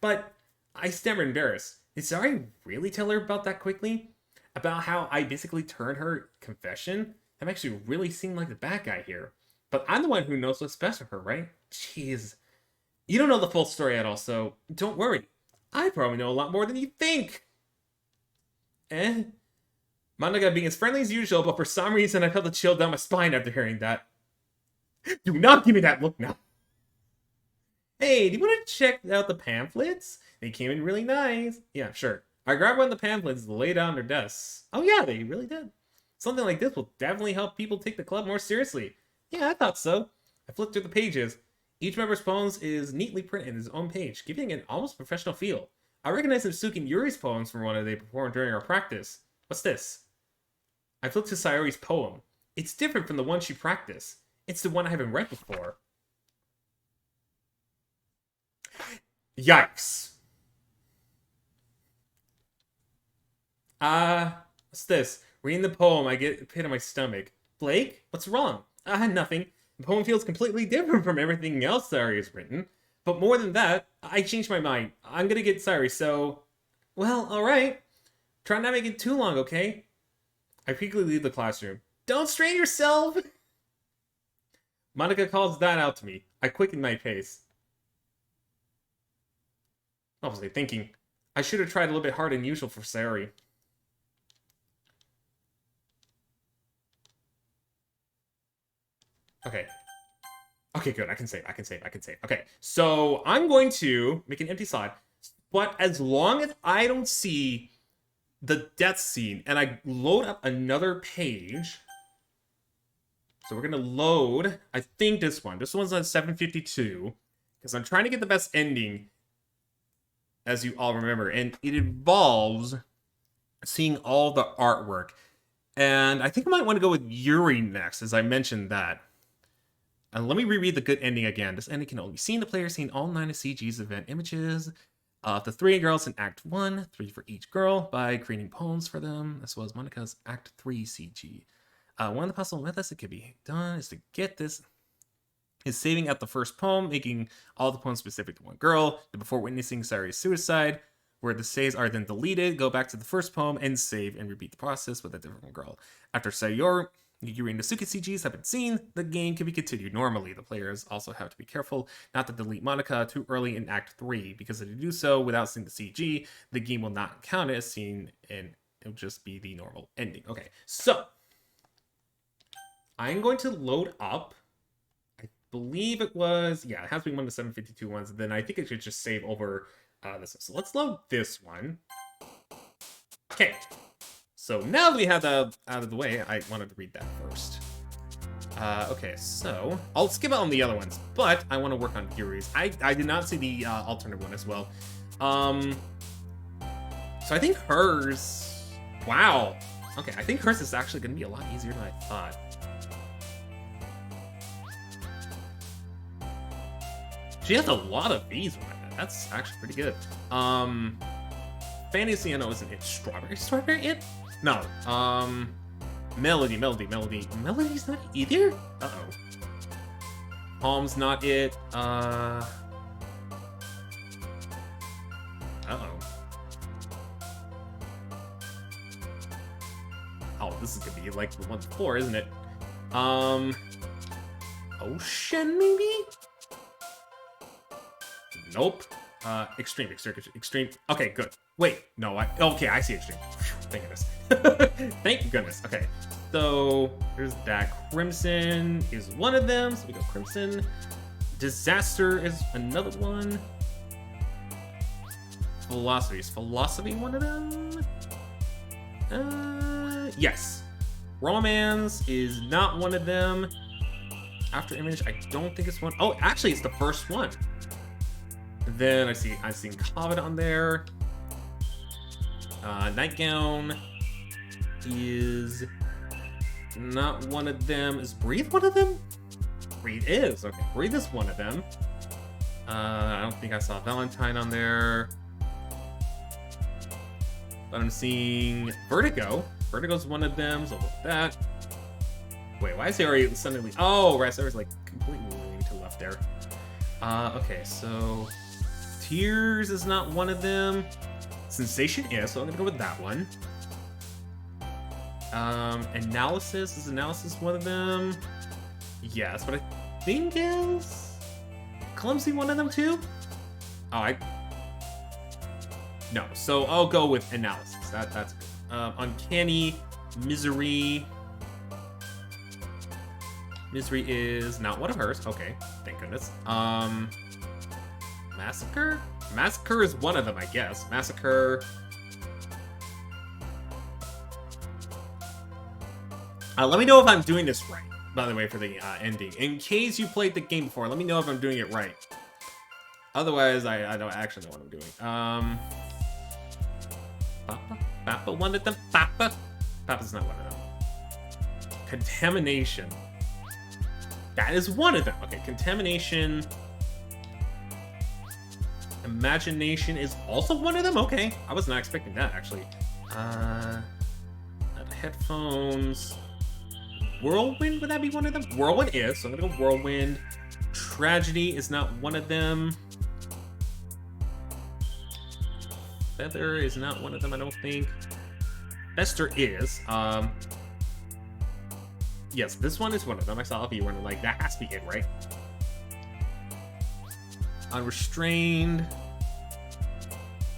But I stammer embarrassed. Did Sari really tell her about that quickly? About how I basically turned her confession? I'm actually really seeming like the bad guy here. But I'm the one who knows what's best for her, right? Jeez. You don't know the full story at all, so don't worry. I probably know a lot more than you think. Monica being as friendly as usual, but for some reason I felt a chill down my spine after hearing that. Do not give me that look now. Hey, do you want to check out the pamphlets? They came in really nice. Yeah, sure. I grabbed one of the pamphlets and laid on their desks. Oh yeah, they really did. Something like this will definitely help people take the club more seriously. Yeah, I thought so. I flipped through the pages. Each member's poems is neatly printed in his own page, giving it an almost professional feel. I recognize Suki and Yuri's poems from one that they performed during our practice. What's this? I flipped to Sayori's poem. It's different from the one she practiced. It's the one I haven't read before. Yikes. What's this? Reading the poem, I get a pit in my stomach. Blake? What's wrong? Nothing. The poem feels completely different from everything else Sari has written. But more than that, I changed my mind. I'm gonna get Sari, so... Well, alright. Try not to make it too long, okay? I quickly leave the classroom. Don't strain yourself! Monica calls that out to me. I quicken my pace. Obviously thinking, I should have tried a little bit harder than usual for Sari. Okay. Okay, good. I can save. Okay, so I'm going to make an empty slot, but as long as I don't see the death scene and I load up another page, so we're going to load, I think this one. This one's on 752, because I'm trying to get the best ending, as you all remember, and it involves seeing all the artwork. And I think I might want to go with Yuri next, as I mentioned that. And let me reread the good ending again. This ending can only be seen the player seeing all 9 of CG's event images of the 3 girls in Act 1, 3 for each girl, by creating poems for them, as well as Monica's Act 3 CG. One of the possible methods that could be done is to get this is saving out the first poem, making all the poems specific to one girl, before witnessing Sari's suicide, where the saves are then deleted, go back to the first poem, and save and repeat the process with a different girl. After Sayori and the Suki CGs have been seen, the game can be continued normally. The players also have to be careful not to delete Monica too early in Act 3, because if they do so without seeing the CG, the game will not count it as seen, and it'll just be the normal ending. Okay, so I'm going to load up believe it was, yeah, it has to be one of the 752 ones. Then I think it should just save over this one. So let's load this one. Okay. So now that we have that out of the way, I wanted to read that first. Okay, so I'll skip out on the other ones, but I want to work on Yuri's. I did not see the alternate one as well. So I think hers. Wow. Okay, I think hers is actually going to be a lot easier than I thought. She has a lot of these right now. That's actually pretty good. Fantasy, I know isn't it. Strawberry it? No. Melody. Melody's not either? Uh-oh. Palm's not it. Uh-oh. Oh, this is gonna be like the one before, isn't it? Ocean, maybe? Nope. Extreme. Okay, good. Wait, no, okay, I see Extreme. Thank goodness. Thank goodness. Okay, so there's that. Crimson is one of them, so we go Crimson. Disaster is another one. Philosophy. Is Philosophy one of them? Yes. Romance is not one of them. After Image, I don't think it's one. Oh, actually, it's the first one. Then I've seen Covet on there. Nightgown is not one of them. Is Breathe one of them? Breathe is. Okay, Breathe is one of them. I don't think I saw Valentine on there. But I'm seeing Vertigo. Vertigo's one of them, so with that. Wait, why is he already suddenly... Oh, right, so there's like completely leaning to the left there. Okay, so... Tears is not one of them. Sensation is, so I'm gonna go with that one. Analysis, is Analysis one of them? Yes, but I think is... Clumsy one of them too? Oh, No, so I'll go with Analysis. That's good. Uncanny, Misery. Misery is not one of hers. Okay, thank goodness. Massacre? Massacre is one of them, I guess. Massacre. Let me know if I'm doing this right, by the way, for the ending. In case you played the game before, let me know if I'm doing it right. Otherwise, I don't actually know what I'm doing. Papa, one of them. Papa's not one of them. Contamination. That is one of them. Okay, Contamination. Imagination is also one of them? Okay. I was not expecting that, actually. Headphones. Whirlwind, would that be one of them? Whirlwind is, so I'm gonna go Whirlwind. Tragedy is not one of them. Feather is not one of them, I don't think. Fester is. Yes, this one is one of them. I saw a few one like, that has to be it, right? Unrestrained.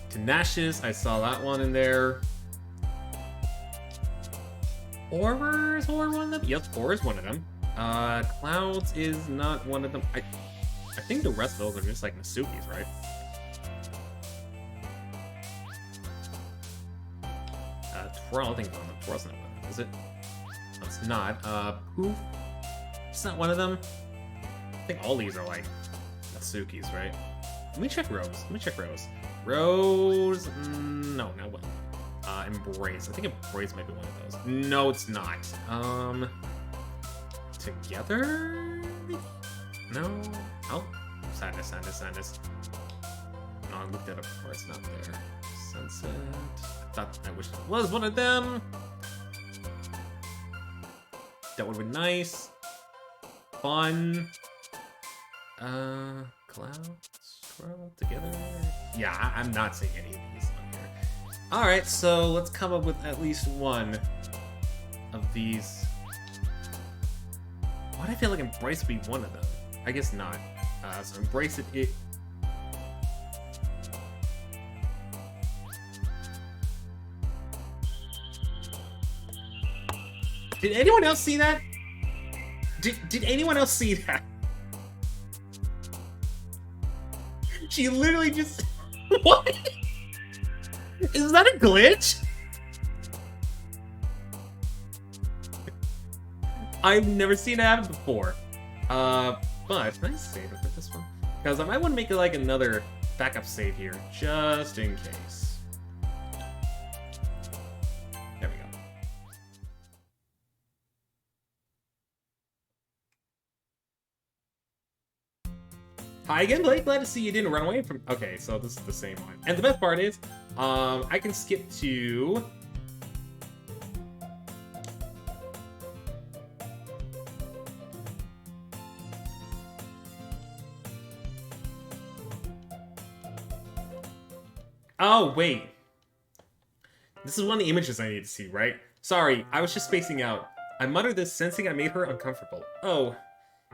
Tenacious, I saw that one in there. Horror is one of them? Yes, Horror is one of them. Clouds is not one of them. I think the rest of those are just like Masukis, right? Twirl, I think Twirl's not one of them, is it? No, it's not. Poof. It's not one of them. I think all these are like Matsukis, right? Let me check Rose. Rose, no, not one. Embrace. I think Embrace might be one of those. No, it's not. Together? No. Oh, Sadness. No, I looked at it before. It's not there. Sunset. I wish it was one of them. That would be nice. Fun. Clouds. Twirl together. Yeah, I'm not seeing any of these on here. Alright, so let's come up with at least one of these. Why do I feel like Embrace would be one of them? I guess not. So Embrace it. Did anyone else see that? Did anyone else see that? She literally just... What? Is that a glitch? I've never seen it happen before. But can I save it with this one? Because I might want to make it like another backup save here, just in case. There we go. Hi again, Blake. Glad to see you didn't run away from... Okay, so this is the same one. And the best part is, I can skip to... Oh, wait. This is one of the images I need to see, right? Sorry, I was just spacing out. I muttered this, sensing I made her uncomfortable. Oh,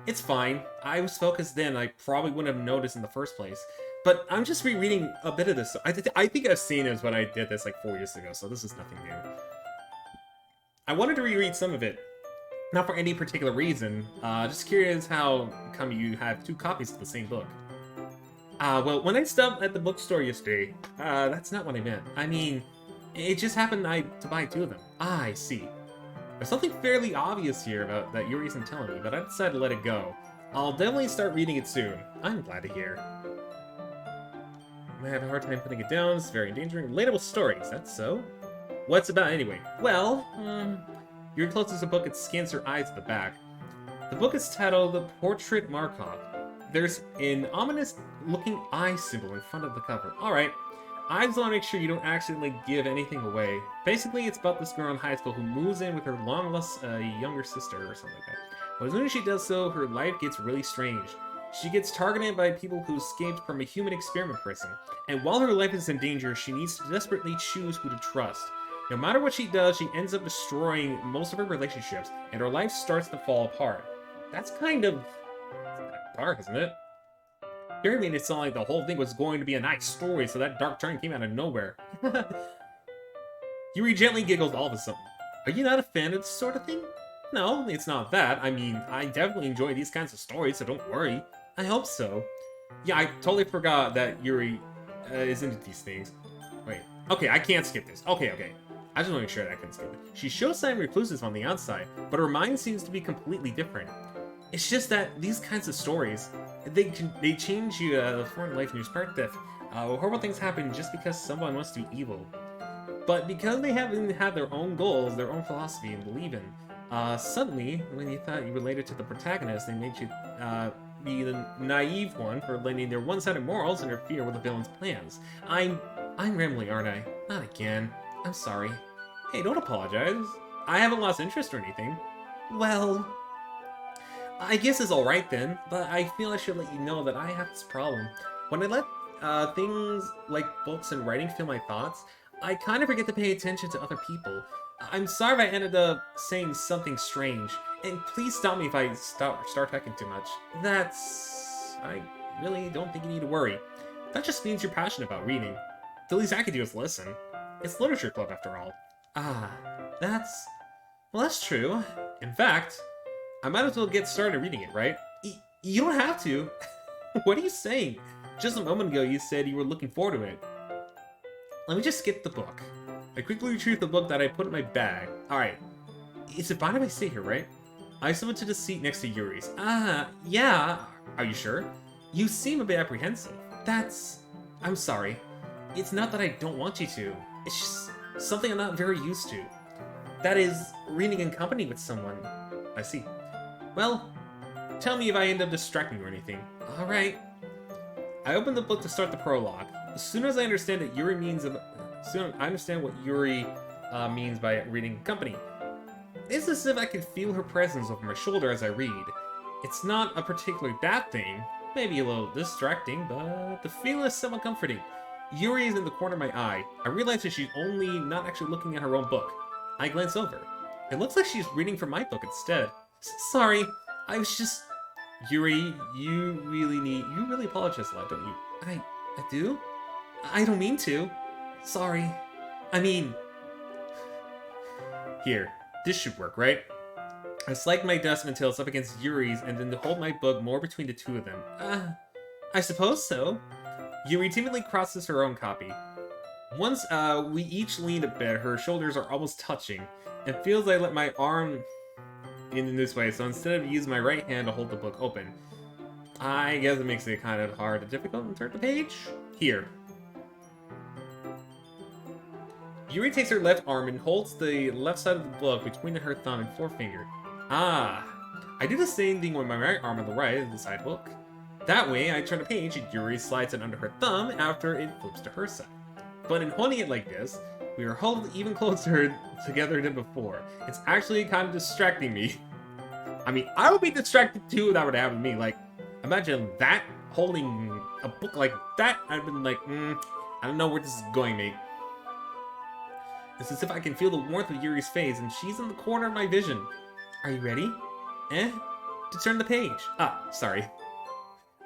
it's fine. I was focused then. I probably wouldn't have noticed in the first place. But I'm just rereading a bit of this. I think I've seen it when I did this like 4 years ago, so this is nothing new. I wanted to reread some of it. Not for any particular reason. Just curious how come you have 2 copies of the same book. Well, when I stopped at the bookstore yesterday, that's not what I meant. I mean, it just happened to buy 2 of them. Ah, I see. There's something fairly obvious here about that Yuri isn't telling me, but I decided to let it go. I'll definitely start reading it soon. I'm glad to hear. I have a hard time putting it down. It's very endangering. Relatable stories, that's so? What's it about anyway? Well, Yuri closes the book and scans her eyes at the back. The book is titled The Portrait Markov. There's an ominous-looking eye symbol in front of the cover. Alright, I just want to make sure you don't accidentally give anything away. Basically, it's about this girl in high school who moves in with her long-lost younger sister or something like that. But as soon as she does so, her life gets really strange. She gets targeted by people who escaped from a human experiment prison. And while her life is in danger, she needs to desperately choose who to trust. No matter what she does, she ends up destroying most of her relationships, and her life starts to fall apart. That's kind of dark, isn't it? Yuri made it sound like the whole thing was going to be a nice story, so that dark turn came out of nowhere. Yuri gently giggles all of a sudden. Are you not a fan of this sort of thing? No, it's not that. I mean, I definitely enjoy these kinds of stories, so don't worry. I hope so. Yeah, I totally forgot that Yuri is into these things. Wait, okay, I can't skip this. Okay. I just want to make sure that I can skip it. She shows signs of reclusive on the outside, but her mind seems to be completely different. It's just that these kinds of stories, they change you for life in your perspective. Horrible things happen just because someone wants to be evil. But because they haven't had their own goals, their own philosophy, and believe in, suddenly, when you thought you related to the protagonist, they made you be the naive one for letting their one-sided morals interfere with the villain's plans. I'm rambling, aren't I? Not again. I'm sorry. Hey, don't apologize. I haven't lost interest or anything. Well, I guess it's alright then, but I feel I should let you know that I have this problem. When I let things like books and writing fill my thoughts, I kind of forget to pay attention to other people. I'm sorry if I ended up saying something strange, and please stop me if I start talking too much. I really don't think you need to worry. That just means you're passionate about reading. The least I could do is listen. It's literature club after all. Ah, well, that's true. In fact, I might as well get started reading it, right? You don't have to. What are you saying? Just a moment ago you said you were looking forward to it. Let me just skip the book. I quickly retrieved the book that I put in my bag. Alright. Is it fine if I stay here, right? I slipped to the seat next to Yuri's. Yeah. Are you sure? You seem a bit apprehensive. I'm sorry. It's not that I don't want you to. It's just something I'm not very used to. That is, reading in company with someone. I see. Well, tell me if I end up distracting you or anything. Alright. I opened the book to start the prologue. As soon as I understand what Yuri means by reading in company. It's as if I could feel her presence over my shoulder as I read. It's not a particularly bad thing, maybe a little distracting, but the feeling is somewhat comforting. Yuri is in the corner of my eye. I realize that she's not actually looking at her own book. I glance over. It looks like she's reading from my book instead. Sorry, I was just... Yuri, you really apologize a lot, don't you? I do? I don't mean to. Sorry. I mean... Here, this should work, right? I slide my desk until it's up against Yuri's and then hold my book more between the two of them. I suppose so. Yuri timidly crosses her own copy. Once we each lean a bit, her shoulders are almost touching. It feels like I let my arm in this way, so instead of using my right hand to hold the book open, I guess it makes it kind of hard and difficult to turn the page. Here. Yuri takes her left arm and holds the left side of the book between her thumb and forefinger. Ah, I do the same thing with my right arm on the right of the side book. That way, I turn the page and Yuri slides it under her thumb after it flips to her side. But in holding it like this, we are held even closer together than before. It's actually kind of distracting me. I mean, I would be distracted too if that would happen to me. Like, imagine that, holding a book like that. I'd been like, I don't know where this is going, mate. It's as if I can feel the warmth of Yuri's face, and she's in the corner of my vision. Are you ready? To turn the page. Ah, sorry.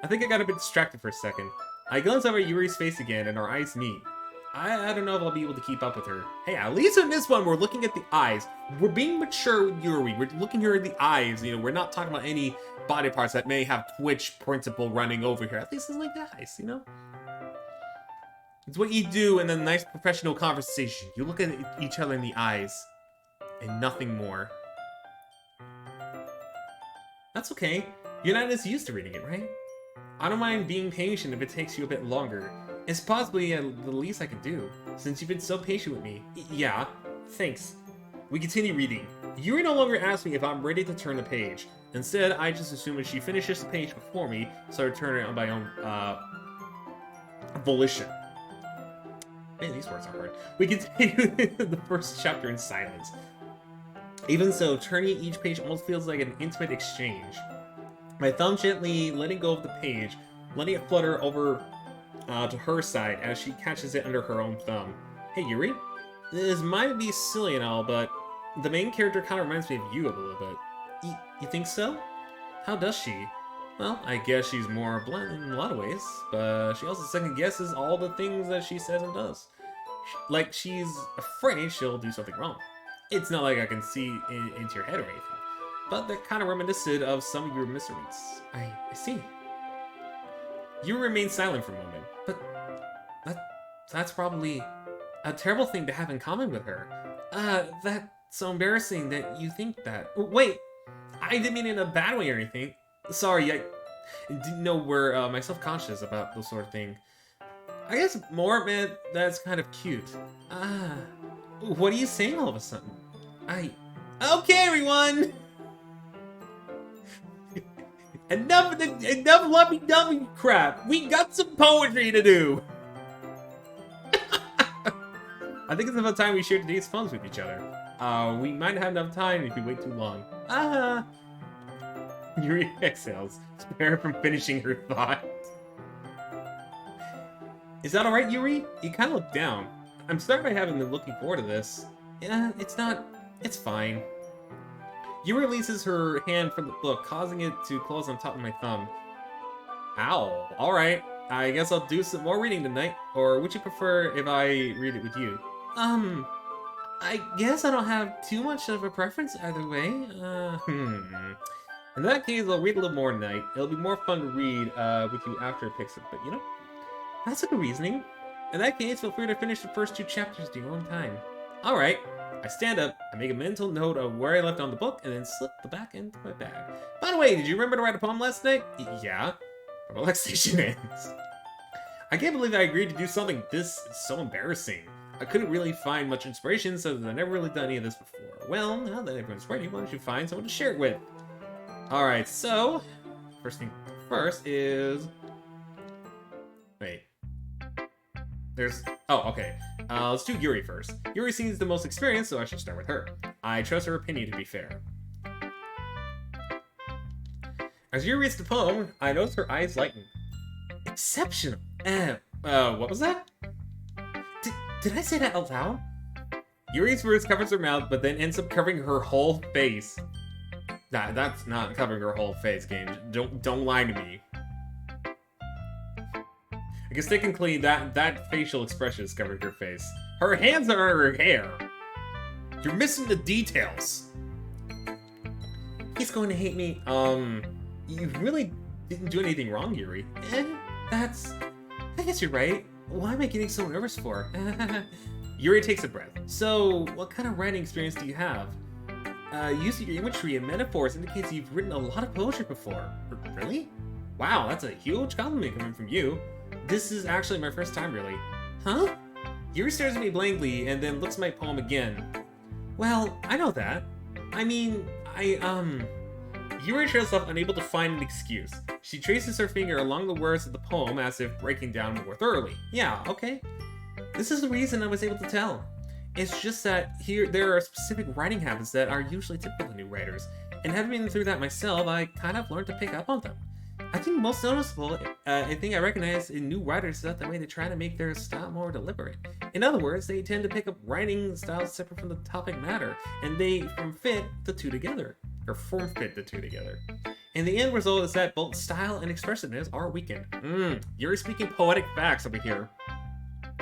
I think I got a bit distracted for a second. I glance over at Yuri's face again, and our eyes meet. I don't know if I'll be able to keep up with her. Hey, at least in this one, we're looking at the eyes. We're being mature with Yuri. We're looking her in the eyes. You know, we're not talking about any body parts that may have Twitch principle running over here. At least it's like the eyes, you know? It's what you do in a nice professional conversation. You look at each other in the eyes, and nothing more. That's okay. You're not as used to reading it, right? I don't mind being patient if it takes you a bit longer. It's possibly the least I can do, since you've been so patient with me. Yeah, thanks. We continue reading. Yuri no longer asks me if I'm ready to turn the page. Instead, I just assume that she finishes the page before me, so I turn it on my own volition. Man, these words are hard. We continue the first chapter in silence. Even so, turning each page almost feels like an intimate exchange. My thumb gently letting go of the page, letting it flutter over to her side as she catches it under her own thumb. Hey, Yuri? This might be silly and all, but the main character kind of reminds me of you a little bit. You think so? How does she? Well, I guess she's more blunt in a lot of ways, but she also second guesses all the things that she says and does. Like, she's afraid she'll do something wrong. It's not like I can see into your head or anything, but they're kind of reminiscent of some of your miseries. I see. You remain silent for a moment, but that's probably a terrible thing to have in common with her. That's so embarrassing that you think that. Wait, I didn't mean it in a bad way or anything. Sorry, I didn't know where my self-conscious about this sort of thing. I guess more, man, that's kind of cute. What are you saying all of a sudden? Okay, everyone! Enough lovey-dovey crap. We got some poetry to do. I think it's about time we share today's puns with each other. We might not have enough time if we wait too long. Yuri exhales, spare from finishing her thought. Is that alright, Yuri? You kind of look down. I'm sorry I haven't been looking forward to this. Yeah, it's fine. Yuri releases her hand from the book, causing it to close on top of my thumb. Ow. Alright, I guess I'll do some more reading tonight. Or would you prefer if I read it with you? I guess I don't have too much of a preference either way. In that case, I'll read a little more tonight. It'll be more fun to read with you after it picks up, but you know, that's a good reasoning. In that case, feel free to finish the first 2 chapters at your own time. Alright. I stand up, I make a mental note of where I left on the book, and then slip the back into my bag. By the way, did you remember to write a poem last night? Yeah. My relaxation ends. I can't believe I agreed to do something this so embarrassing. I couldn't really find much inspiration, so I've never really done any of this before. Well, now that everyone's ready, why don't you find someone to share it with? Alright, so, first thing first is... Wait. Oh, okay. Let's do Yuri first. Yuri seems the most experienced, so I should start with her. I trust her opinion to be fair. As Yuri reads the poem, I notice her eyes lighten. Exceptional. What was that? Did I say that out loud? Yuri's words covers her mouth, but then ends up covering her whole face. That's not covering her whole face, game. Don't lie to me. I guess technically that facial expression is covering her face. Her hands are in her hair. You're missing the details. He's going to hate me. You really didn't do anything wrong, Yuri. That's I guess you're right. Why am I getting so nervous for? Yuri takes a breath. So, what kind of writing experience do you have? Use of your imagery and metaphors indicates you've written a lot of poetry before. Really? Wow, that's a huge compliment coming from you. This is actually my first time, really. Huh? Yuri stares at me blankly and then looks at my poem again. Well, I know that. I mean, Yuri shows herself unable to find an excuse. She traces her finger along the words of the poem as if breaking down more thoroughly. Yeah, okay. This is the reason I was able to tell. It's just that there are specific writing habits that are usually typical to new writers, and having been through that myself, I kind of learned to pick up on them. I think most noticeable, I recognize in new writers is that the way they try to make their style more deliberate. In other words, they tend to pick up writing styles separate from the topic matter, and they form fit the two together. And the end result is that both style and expressiveness are weakened. You're speaking poetic facts over here.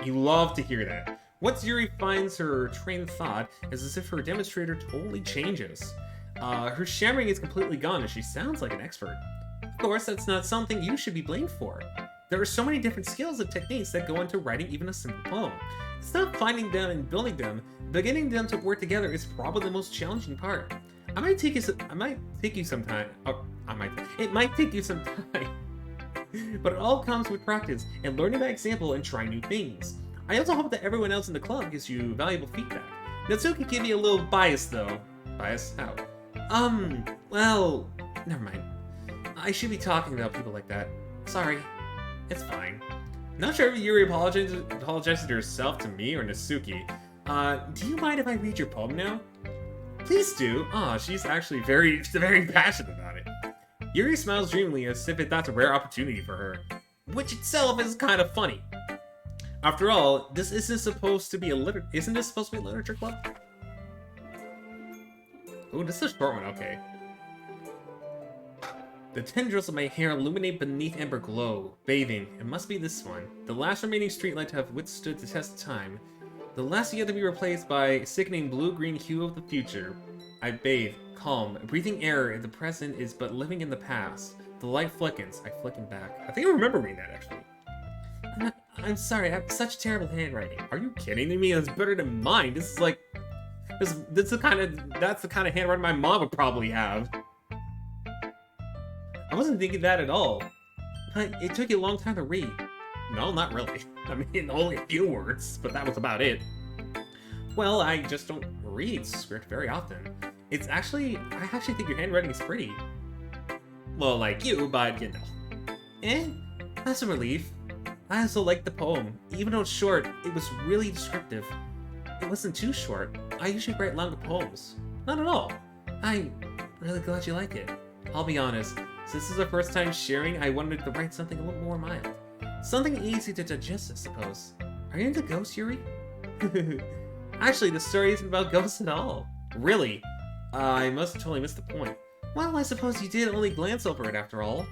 You love to hear that. Once Yuri finds her train of thought, it's as if her demonstrator totally changes. Her shammering is completely gone and she sounds like an expert. Of course, that's not something you should be blamed for. There are so many different skills and techniques that go into writing even a simple poem. It's not finding them and building them, but getting them to work together is probably the most challenging part. It might take you some time, but it all comes with practice and learning by example and trying new things. I also hope that everyone else in the club gives you valuable feedback. Natsuki gave me a little bias though. Bias? How? Well, never mind. I should be talking about people like that. Sorry. It's fine. Not sure if Yuri apologizes to herself, to me, or Natsuki. Do you mind if I read your poem now? Please do. She's actually very passionate about it. Yuri smiles dreamily as if that's a rare opportunity for her, which itself is kind of funny. After all, this isn't supposed to be a literature club? Ooh, this is a short one, okay. The tendrils of my hair illuminate beneath amber glow, bathing. It must be this one. The last remaining streetlight to have withstood the test of time. The last yet to be replaced by sickening blue-green hue of the future. I bathe, calm, breathing air in the present is but living in the past. The light flickens. I flicken back. I think I remember reading that, actually. I'm sorry, I have such terrible handwriting. Are you kidding me? That's better than mine. This is like... that's the kind of handwriting my mom would probably have. I wasn't thinking that at all. But it took you a long time to read. No, not really. I mean, only a few words, but that was about it. Well, I just don't read script very often. I actually think your handwriting is pretty. Well, like you, but you know. That's a relief. I also liked the poem. Even though it's short, it was really descriptive. It wasn't too short. I usually write longer poems. Not at all. I'm really glad you like it. I'll be honest, since this is our first time sharing, I wanted to write something a little more mild. Something easy to digest, I suppose. Are you into ghosts, Yuri? Actually, the story isn't about ghosts at all. Really? I must have totally missed the point. Well, I suppose you did only glance over it after all.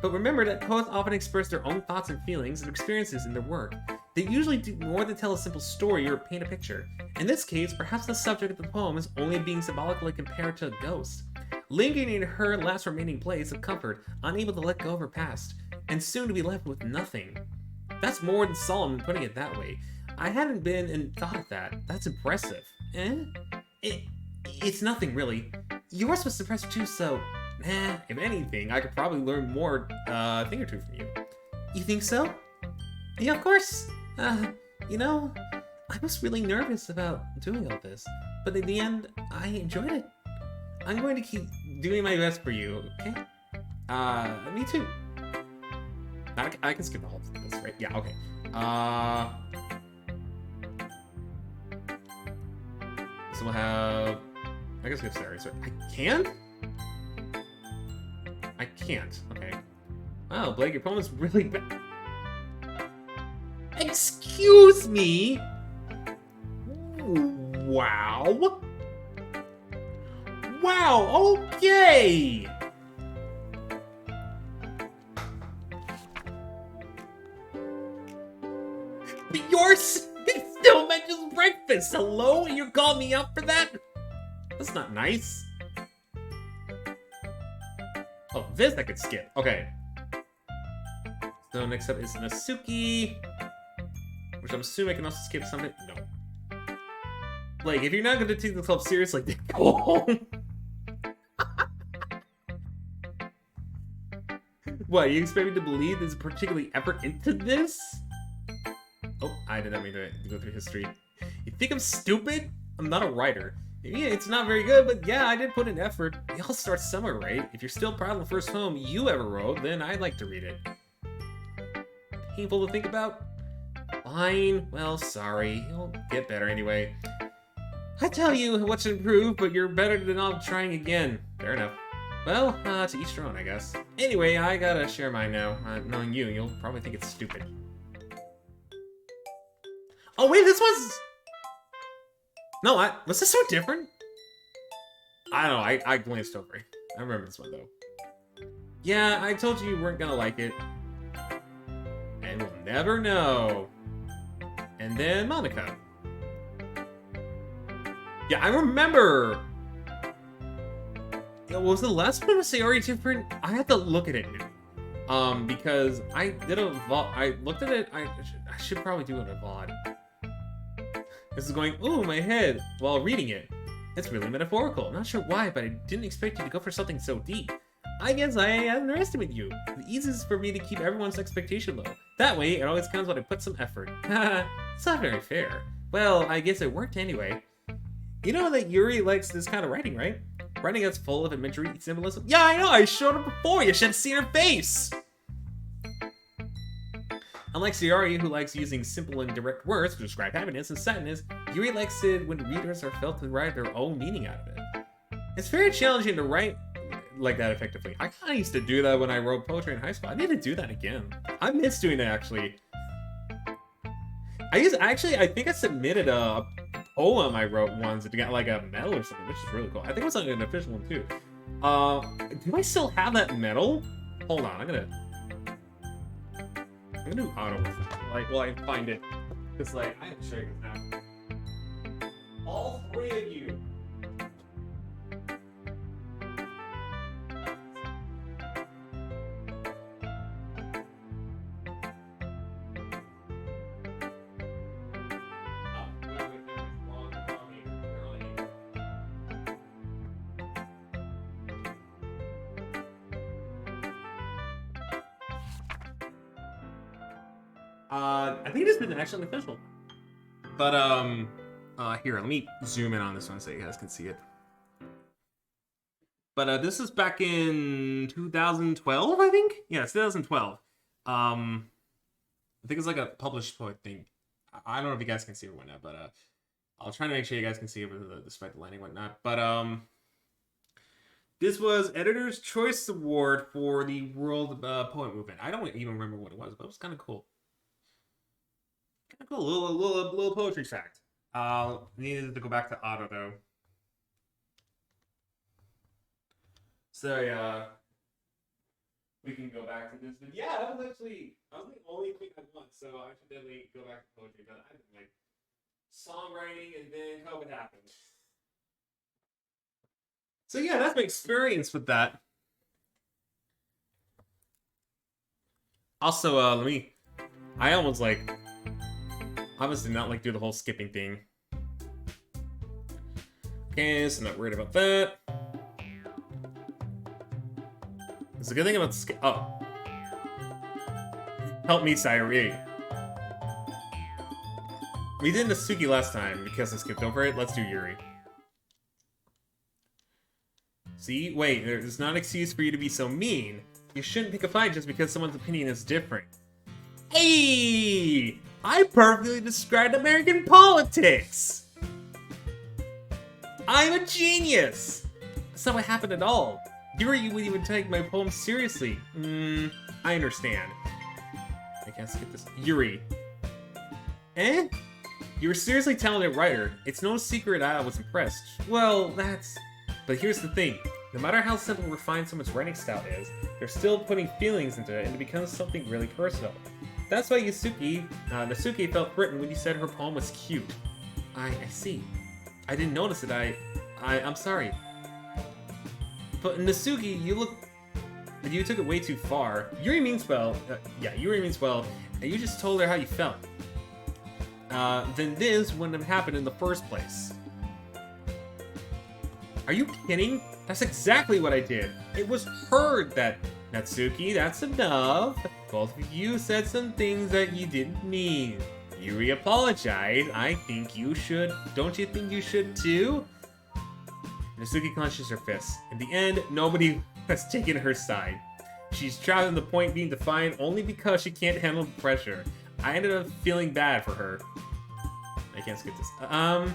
But remember that poets often express their own thoughts and feelings and experiences in their work. They usually do more than tell a simple story or paint a picture. In this case, perhaps the subject of the poem is only being symbolically compared to a ghost, lingering in her last remaining place of comfort, unable to let go of her past, and soon to be left with nothing. That's more than solemn than putting it that way. I hadn't been and thought of that. That's impressive. It's nothing really. Yours was impressive too, so if anything, I could probably learn more thing or two from you. You think so? Yeah, of course. You know, I was really nervous about doing all this, but in the end, I enjoyed it. I'm going to keep doing my best for you, okay? Me too. I can skip the whole thing, right? Yeah, okay. So we'll have... I guess skip Saturday, so I can? I can't, okay. Wow, Blake, your poem is really bad. Excuse me? Wow. Wow, okay! But yours still mentions breakfast. Hello? You called me up for that? That's not nice. Oh, this I could skip. Okay. So next up is Natsuki, which I'm assuming I can also skip something. No. Like, if you're not gonna take the club seriously, then go home. What, you expect me to believe there's particularly effort into this? Oh, I did not mean to go through history. You think I'm stupid? I'm not a writer. Yeah, it's not very good, but yeah, I did put in effort. We all start somewhere, right? If you're still proud of the first poem you ever wrote, then I'd like to read it. Painful to think about? Fine. Well, sorry. You'll get better anyway. I tell you what to improve, but you're better than not trying again. Fair enough. Well, to each their own, I guess. Anyway, I gotta share mine now. Knowing you, you'll probably think it's stupid. Oh wait, this was... No, was this so different? I don't know, I glanced over it. I remember this one, though. Yeah, I told you weren't gonna like it. And we'll never know. And then Monica. Yeah, I remember! Was the last one with Sayori different? I had to look at it now. Because I did a VOD. I looked at it. I should probably do it in a VOD. This is going, ooh, my head, while reading it. It's really metaphorical. Not sure why, but I didn't expect you to go for something so deep. I guess I underestimated you. The easiest for me to keep everyone's expectation low. That way, it always counts when I put some effort. It's not very fair. Well, I guess it worked anyway. You know that Yuri likes this kind of writing, right? Writing that's full of imagery, symbolism. Yeah, I know, I showed her before. You should have seen her face. Unlike Sayori, who likes using simple and direct words to describe happiness and sadness, Yuri likes it when readers are felt to write their own meaning out of it. It's very challenging to write like that effectively. I kind of used to do that when I wrote poetry in high school. I need to do that again. I miss doing that, actually. I think I submitted a poem I wrote once to get like a medal or something, which is really cool. I think it was like an official one too. Do I still have that medal? Hold on, I'm gonna do auto like while I find it. Cause like I have to show you guys now. All three of you. I think it is an actually official. But here, let me zoom in on this one so you guys can see it. But this is back in 2012, I think. Yeah, it's 2012. I think it's like a published poet thing. I don't know if you guys can see it or whatnot, but I'll try to make sure you guys can see it despite the lighting and whatnot. But this was Editor's Choice Award for the World Poet Movement. I don't even remember what it was, but it was kind of cool. Cool, little poetry fact. Needed to go back to Otto though. So we can go back to this. But yeah, that was the only thing I won, so I should definitely go back to poetry. But I didn't like songwriting, and then COVID happened. So yeah, that's my experience with that. Also, I almost like. Obviously not like do the whole skipping thing. Okay, so not worried about that. It's a good thing about skip. Oh. Help me, Sayori. We did Natsuki last time because I skipped over it. Let's do Yuri. See? Wait, there's not an excuse for you to be so mean. You shouldn't pick a fight just because someone's opinion is different. Hey! I perfectly described American politics! I'm a genius! That's not what happened at all. Yuri would even take my poem seriously. I understand. I can't skip this. Yuri. Eh? You're a seriously talented writer. It's no secret I was impressed. Well, that's... But here's the thing. No matter how simple and refined someone's writing style is, they're still putting feelings into it and it becomes something really personal. That's why Natsuki felt threatened when you said her poem was cute. I see. I didn't notice it. I'm sorry. But Natsuki, you look But you took it way too far. Yuri means well. Yeah, Yuri means well. And you just told her how you felt. Then this wouldn't have happened in the first place. Are you kidding? That's exactly what I did. It was heard that, Natsuki, that's enough. Both of you said some things that you didn't mean. Yuri apologized. I think you should. Don't you think you should too? Natsuki clenches her fists. In the end, nobody has taken her side. She's trapped in the point being defiant only because she can't handle the pressure. I ended up feeling bad for her. I can't skip this.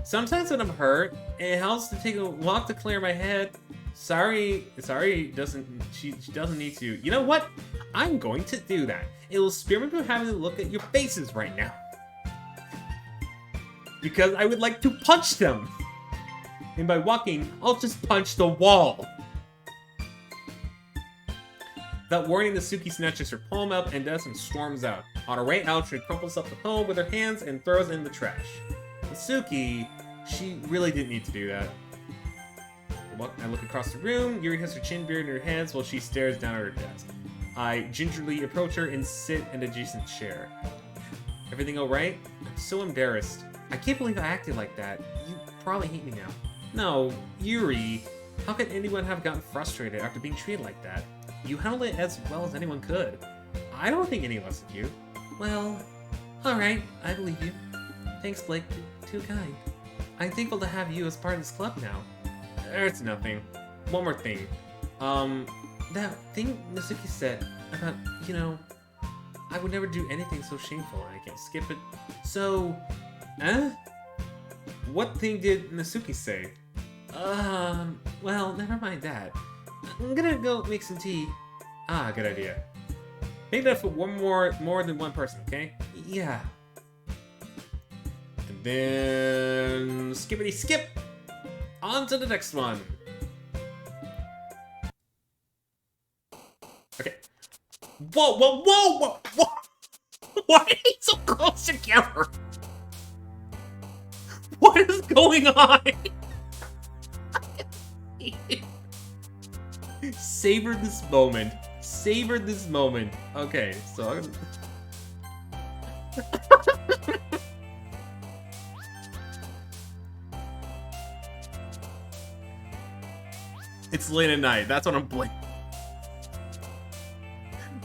Sometimes when I'm hurt, it helps to take a walk to clear my head. Sorry, she doesn't need to. You know what? I'm going to do that. It will spare me from having to look at your faces right now. Because I would like to punch them. And by walking, I'll just punch the wall. Without warning, Natsuki snatches her palm up and does and storms out. On her way out, she crumples up the palm with her hands and throws it in the trash. Natsuki, she really didn't need to do that. I look across the room. Yuri has her chin buried in her hands while she stares down at her desk. I gingerly approach her and sit in an adjacent chair. Everything alright? I'm so embarrassed. I can't believe I acted like that. You probably hate me now. No, Yuri. How could anyone have gotten frustrated after being treated like that? You handled it as well as anyone could. I don't think any less of you. Well, alright, I believe you. Thanks, Blake. Too kind. I'm thankful to have you as part of this club now. It's nothing. One more thing. That thing Natsuki said about, you know, I would never do anything so shameful and I can't skip it. So, what thing did Natsuki say? Well, never mind that. I'm gonna go make some tea. Ah, good idea. Make that for more than one person, okay? Yeah. And then skippity skip! On to the next one. Okay. Whoa, whoa, whoa, whoa, whoa! Why are they so close together? What is going on? Savor this moment. Savor this moment. Okay, so I'm gonna... It's late at night, that's what I'm blaming.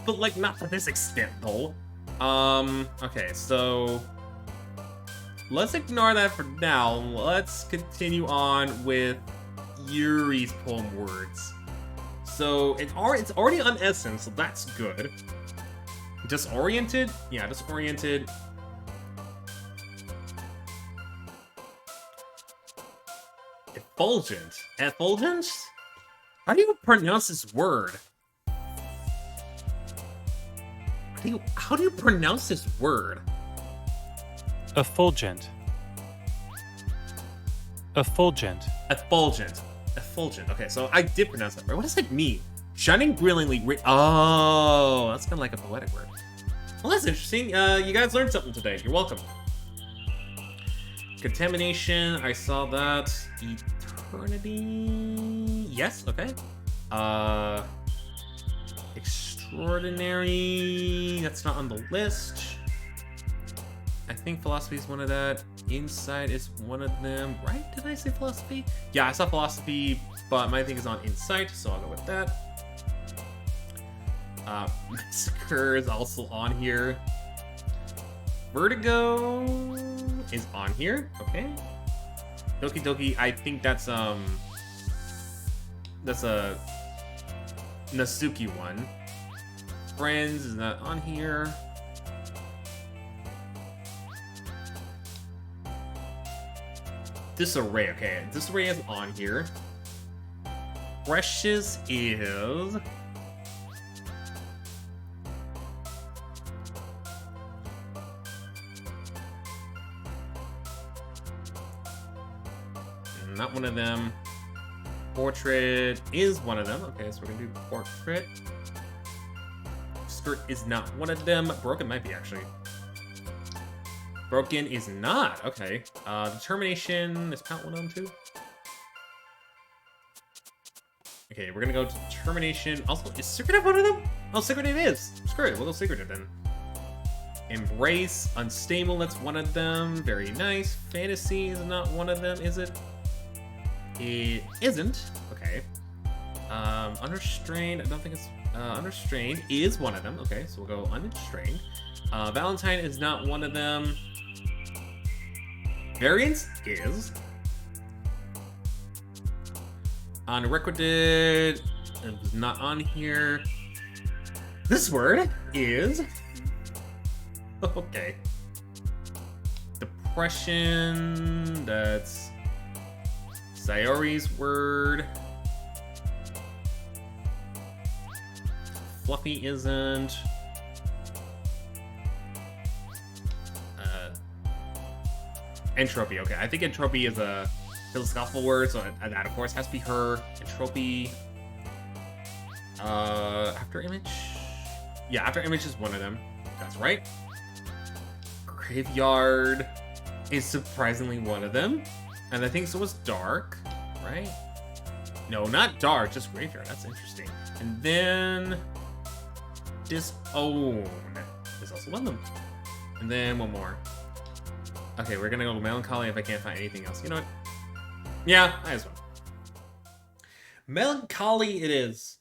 But like, not to this extent though. Okay, so let's ignore that for now. Let's continue on with Yuri's poem words. So it's already on Essence, so that's good. Disoriented? Yeah, disoriented. Effulgent. Effulgent? How do you pronounce this word? How do you pronounce this word? Effulgent. Effulgent. Effulgent. Effulgent. Okay, so I did pronounce that right. What does that mean? Shining brilliantly. Oh, that's kind of like a poetic word. Well, that's interesting. You guys learned something today. You're welcome. Contamination. I saw that. Eternity. Yes. Okay. Extraordinary. That's not on the list. I think philosophy is one of that. Insight is one of them. Right? Did I say philosophy? Yeah, I saw philosophy, but my thing is on insight, so I'll go with that. Massacre is also on here. Vertigo is on here. Okay. Doki Doki, I think that's a Natsuki one. Friends is not on here. Disarray, okay. Disarray is on here. Precious is... not one of them. Portrait is one of them. Okay, so we're gonna do portrait. Skirt is not one of them. Broken might be, actually. Broken is not. Okay. Determination is count one of them too. Okay, we're gonna go to determination. Also, is secretive one of them? Oh, secretive is. Screw it, we'll go secretive then. Embrace, unstable, that's one of them. Very nice. Fantasy is not one of them, is it? It isn't. Okay. Unrestrained, I don't think it's... unrestrained is one of them. Okay, so we'll go unrestrained. Valentine is not one of them. Variance is. Unrequited is not on here. This word is. Okay. Depression, that's Sayori's word. Fluffy isn't. Entropy, okay. I think entropy is a philosophical word, so that of course has to be her. Entropy. After image? Yeah, after image is one of them. That's right. Graveyard is surprisingly one of them. And I think so was dark, right? No, not dark, just graveyard. That's interesting. And then disown is also one of them. And then one more. Okay, we're gonna go melancholy if I can't find anything else. You know what? Yeah, might as well. Melancholy it is.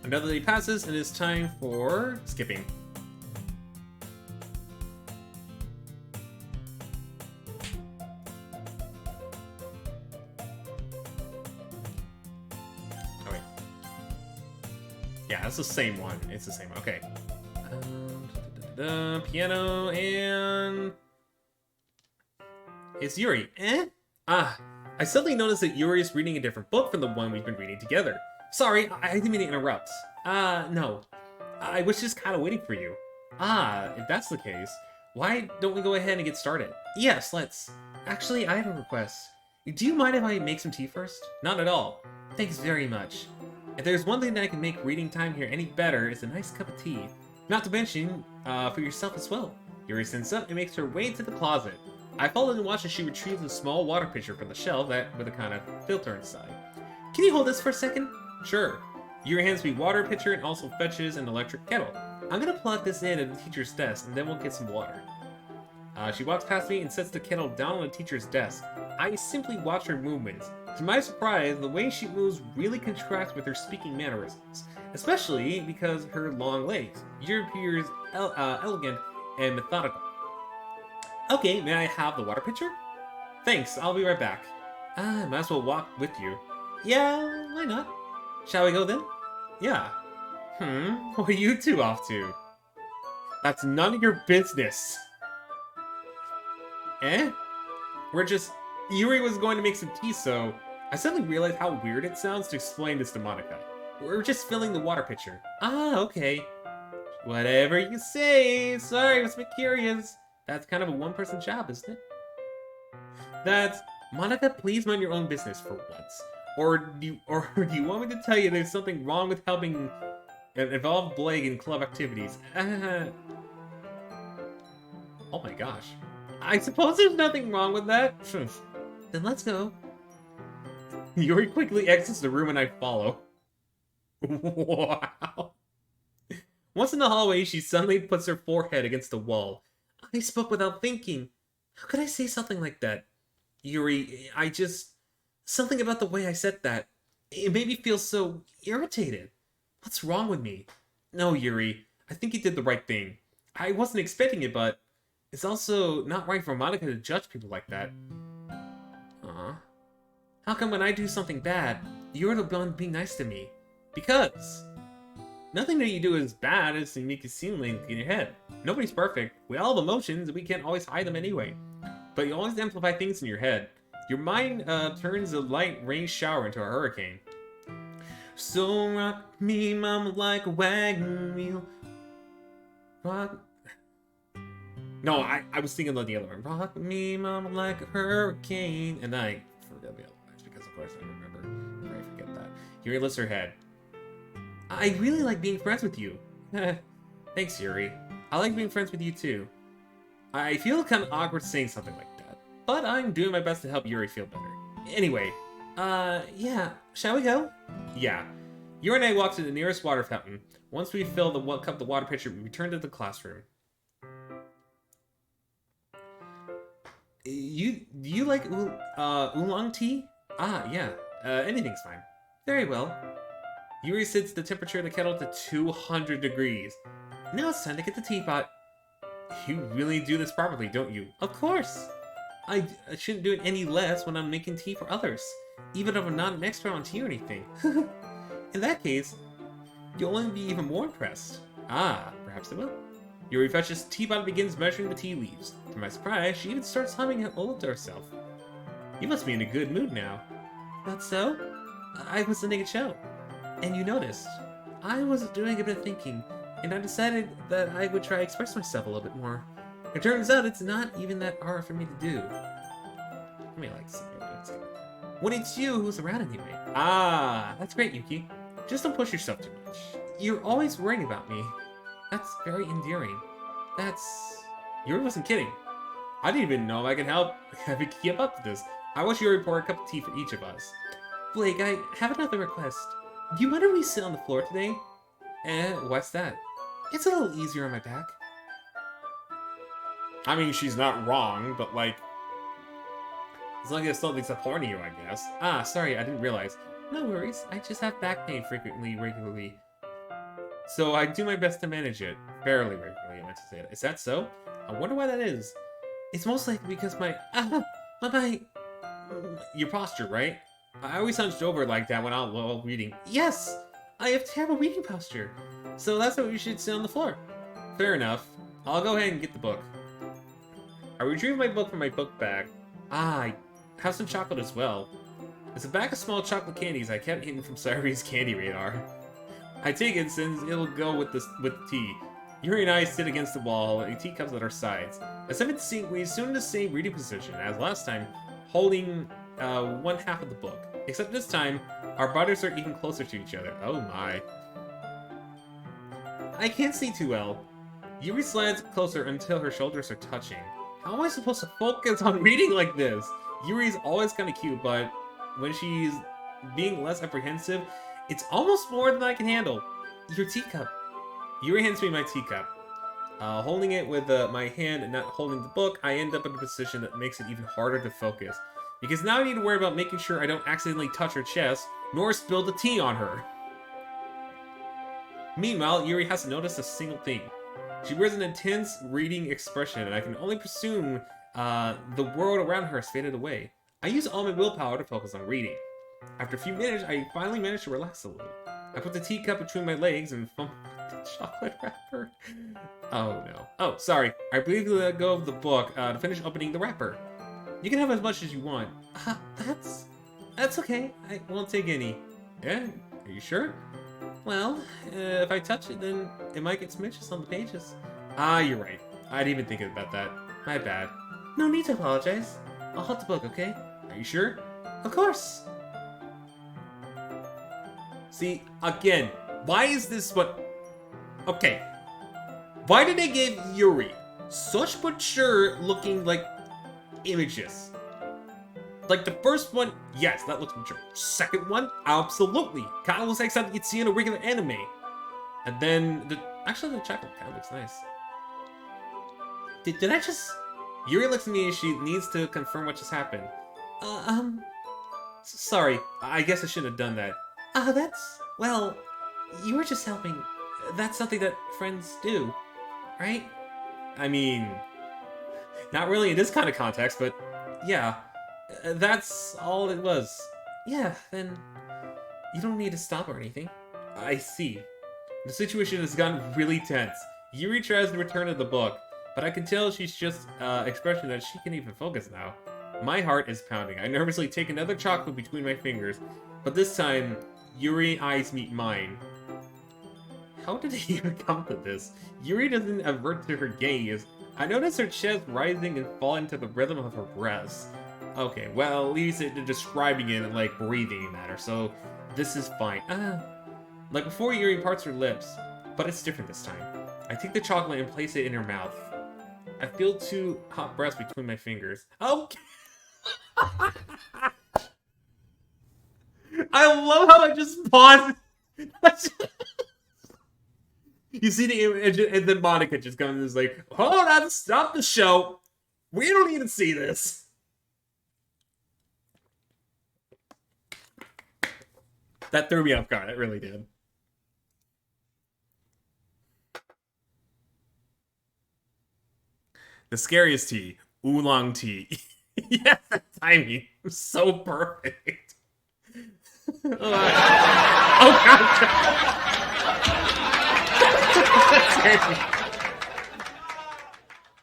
Another day passes, and it's time for skipping. Oh wait. Yeah, it's the same one. It's the same one. Okay. Piano and it's Yuri. I suddenly noticed that Yuri is reading a different book from the one we've been reading together. Sorry, I didn't mean to interrupt. No. I was just kind of waiting for you. If that's the case, why don't we go ahead and get started? Yes, let's. Actually, I have a request. Do you mind if I make some tea first? Not at all. Thanks very much. If there's one thing that I can make reading time here any better, it's a nice cup of tea. Not to mention, for yourself as well. Yuri stands up and makes her way to the closet. I followed and watched as she retrieves a small water pitcher from the shelf with a kind of filter inside. Can you hold this for a second? Sure. Yuri hands me water pitcher and also fetches an electric kettle. I'm gonna plug this in at the teacher's desk and then we'll get some water. She walks past me and sets the kettle down on the teacher's desk. I simply watch her movements. To my surprise, the way she moves really contrasts with her speaking mannerisms, especially because of her long legs. Yuri appears elegant and methodical. Okay, may I have the water pitcher? Thanks, I'll be right back. Might as well walk with you. Yeah, why not? Shall we go then? Yeah. What are you two off to? That's none of your business. We're just... Yuri was going to make some tea, so... I suddenly realized how weird it sounds to explain this to Monica. We're just filling the water pitcher. Okay. Whatever you say. Sorry, I was a bit curious. That's kind of a one-person job, isn't it? That's... Monica, please mind your own business for once. Or do you want me to tell you there's something wrong with helping involve Blake in club activities? Oh my gosh. I suppose there's nothing wrong with that. Then let's go. Yuri quickly exits the room and I follow. Wow. Once in the hallway, she suddenly puts her forehead against the wall. I spoke without thinking. How could I say something like that? Yuri, something about the way I said that. It made me feel so irritated. What's wrong with me? No, Yuri. I think you did the right thing. I wasn't expecting it, but it's also not right for Monica to judge people like that. How come when I do something bad, you're the one being nice to me? Because nothing that you do is bad as to make it seem like in your head. Nobody's perfect. We all have emotions, and we can't always hide them anyway. But you always amplify things in your head. Your mind turns a light rain shower into a hurricane. So rock me, mama, like a wagon wheel. Rock... No, I was thinking of the other one. Rock me, mama, like a hurricane. And I forgot the other lines because, of course, I remember. I forget that. Yuri lifts her head. I really like being friends with you. Thanks, Yuri. I like being friends with you, too. I feel kind of awkward saying something like that. But I'm doing my best to help Yuri feel better. Anyway, yeah, shall we go? Yeah. You and I walk to the nearest water fountain. Once we fill the cup of the water pitcher, we return to the classroom. You like oolong tea? Ah, yeah. Anything's fine. Very well. Yuri sets the temperature of the kettle to 200 degrees. Now it's time to get the teapot. You really do this properly, don't you? Of course! I shouldn't do it any less when I'm making tea for others, even if I'm not an expert on tea or anything. In that case, you'll only be even more impressed. Ah, perhaps it will. Yuri fetches teapot and begins measuring the tea leaves. To my surprise, she even starts humming a lullaby to herself. You must be in a good mood now. That's so? I was letting it show. And you noticed. I was doing a bit of thinking, and I decided that I would try to express myself a little bit more. It turns out it's not even that hard for me to do. Let me when it's you who's around anyway. Ah, that's great, Yuki. Just don't push yourself too much. You're always worrying about me. That's very endearing. Yuri wasn't kidding. I didn't even know if I could help keep up with this. I wish Yuri poured a cup of tea for each of us. Blake, I have another request. Do you mind if we sit on the floor today? What's that? It's a little easier on my back. I mean, she's not wrong, but like... as long as something's supporting you, I guess. Ah, sorry, I didn't realize. No worries, I just have back pain regularly. So I do my best to manage it. Fairly regularly, I meant to say that. Is that so? I wonder why that is. It's most likely because your posture, right? I always hunched over like that while reading. Yes! I have terrible reading posture. So that's why we should sit on the floor. Fair enough. I'll go ahead and get the book. I retrieve my book from my book bag. Ah, I have some chocolate as well. It's a bag of small chocolate candies I kept hidden from Cyrie's candy radar. I take it since it'll go with the tea. Yuri and I sit against the wall, and teacups at our sides. As if we assume the same reading position as last time, holding one half of the book. Except this time, our bodies are even closer to each other. Oh my. I can't see too well. Yuri slides closer until her shoulders are touching. How am I supposed to focus on reading like this? Yuri's always kind of cute, but when she's being less apprehensive, it's almost more than I can handle. Your teacup. Yuri hands me my teacup. Holding it with my hand and not holding the book, I end up in a position that makes it even harder to focus. Because now I need to worry about making sure I don't accidentally touch her chest, nor spill the tea on her. Meanwhile, Yuri hasn't noticed a single thing. She wears an intense reading expression, and I can only presume the world around her has faded away. I use all my willpower to focus on reading. After a few minutes, I finally manage to relax a little. I put the teacup between my legs and fumble the chocolate wrapper. Oh no. Oh, sorry. I briefly let go of the book to finish opening the wrapper. You can have as much as you want. That's okay. I won't take any. Yeah? Are you sure? Well, if I touch it, then it might get smidges on the pages. Ah, you're right. I didn't even think about that. My bad. No need to apologize. I'll hold the book, okay? Are you sure? Of course! See, again, why is this what... Okay. Why did they give Yuri such mature looking, like, images? Like, the first one, yes, that looks mature. Second one, absolutely. Kind of looks like something you'd see in a regular anime. And then, actually, the chocolate kind of looks nice. Did I just... Yuri looks at me and she needs to confirm what just happened. Sorry, I guess I shouldn't have done that. Well, you were just helping. That's something that friends do, right? I mean, not really in this kind of context, but yeah, that's all it was. Yeah, then you don't need to stop or anything. I see. The situation has gotten really tense. Yuri tries to return to the book, but I can tell she's just expression that she can even focus now. My heart is pounding. I nervously take another chocolate between my fingers, but this time, Yuri eyes meet mine. How did he even come to this? Yuri doesn't avert to her gaze. I notice her chest rising and falling to the rhythm of her breaths. Okay, well, at least they're describing it like breathing matter, so this is fine. Like before, Yuri parts her lips, but it's different this time. I take the chocolate and place it in her mouth. I feel two hot breaths between my fingers. Okay. love how I just paused. You see the image, and then Monica just comes and is like, hold on, stop the show. We don't need to see this. That threw me off guard. It really did. The scariest tea, oolong tea. Yes, that timing was so perfect. Oh God.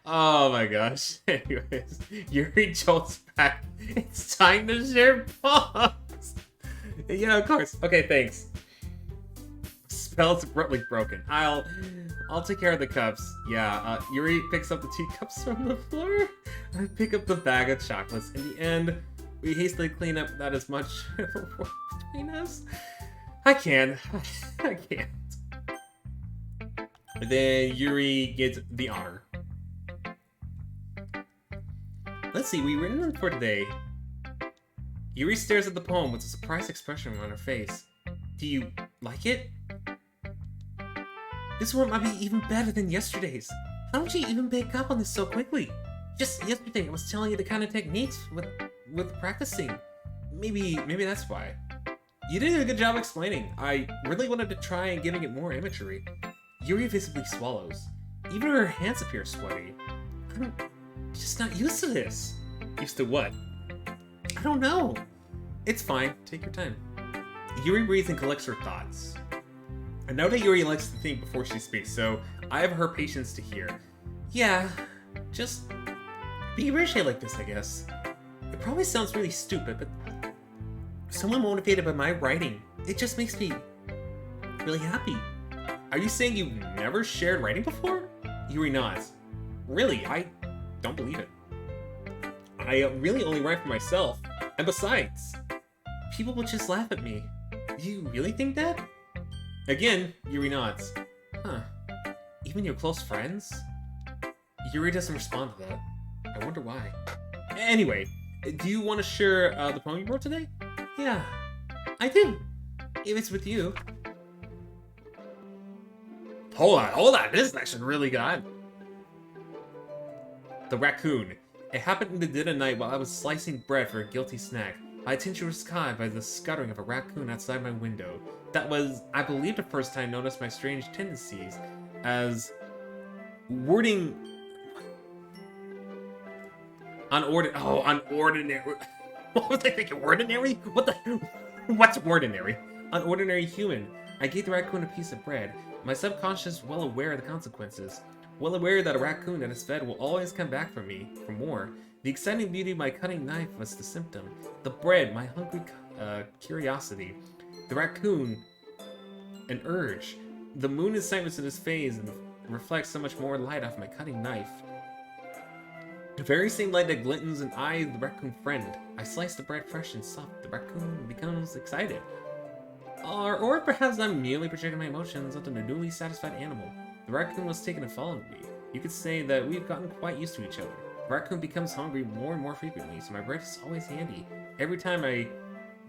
Oh my gosh. Anyways, Yuri jolts back. It's time to share bombs. Yeah, of course. Okay, thanks. Spell's abruptly broken. I'll take care of the cups. Yeah, Yuri picks up the teacups from the floor. I pick up the bag of chocolates. In the end, we hastily clean up without as much between us. I can't. Then Yuri gets the honor. Let's see, we written for today. Yuri stares at the poem with a surprised expression on her face. Do you like it? This one might be even better than yesterday's. How did you even pick up on this so quickly? Just yesterday I was telling you the kind of techniques with practicing. Maybe that's why. You did a good job explaining. I really wanted to try and giving it more imagery. Yuri visibly swallows. Even her hands appear sweaty. I'm just not used to this. Used to what? I don't know. It's fine. Take your time. Yuri breathes and collects her thoughts. I know that Yuri likes to think before she speaks, so I have her patience to hear. Yeah, just be irritated like this, I guess. It probably sounds really stupid, but someone motivated by my writing, it just makes me really happy. Are you saying you've never shared writing before? Yuri nods. Really, I don't believe it. I really only write for myself. And besides, people will just laugh at me. Do you really think that? Again, Yuri nods. Huh. Even your close friends? Yuri doesn't respond to that. I wonder why. Anyway, do you want to share the poem you wrote today? Yeah, I do. If it's with you. Hold on. This section really got. The raccoon. It happened in the dead of night while I was slicing bread for a guilty snack. My attention was caught by the scuttering of a raccoon outside my window. That was, I believe, the first time I noticed my strange tendencies as wording unordinary. What was I thinking? Ordinary? What's ordinary? Unordinary human. I gave the raccoon a piece of bread. My subconscious well aware of the consequences. Well aware that a raccoon that is fed will always come back for me, for more. The exciting beauty of my cutting knife was the symptom. The bread, my hungry curiosity. The raccoon, an urge. The moon is sightless in his face and reflects so much more light off my cutting knife. The very same light that glintens in eye of the raccoon friend. I slice the bread fresh and soft. The raccoon becomes excited. Or perhaps I'm merely projecting my emotions onto a newly satisfied animal. The raccoon was taken and followed me. You could say that we've gotten quite used to each other. The raccoon becomes hungry more and more frequently, so my bread is always handy. Every time I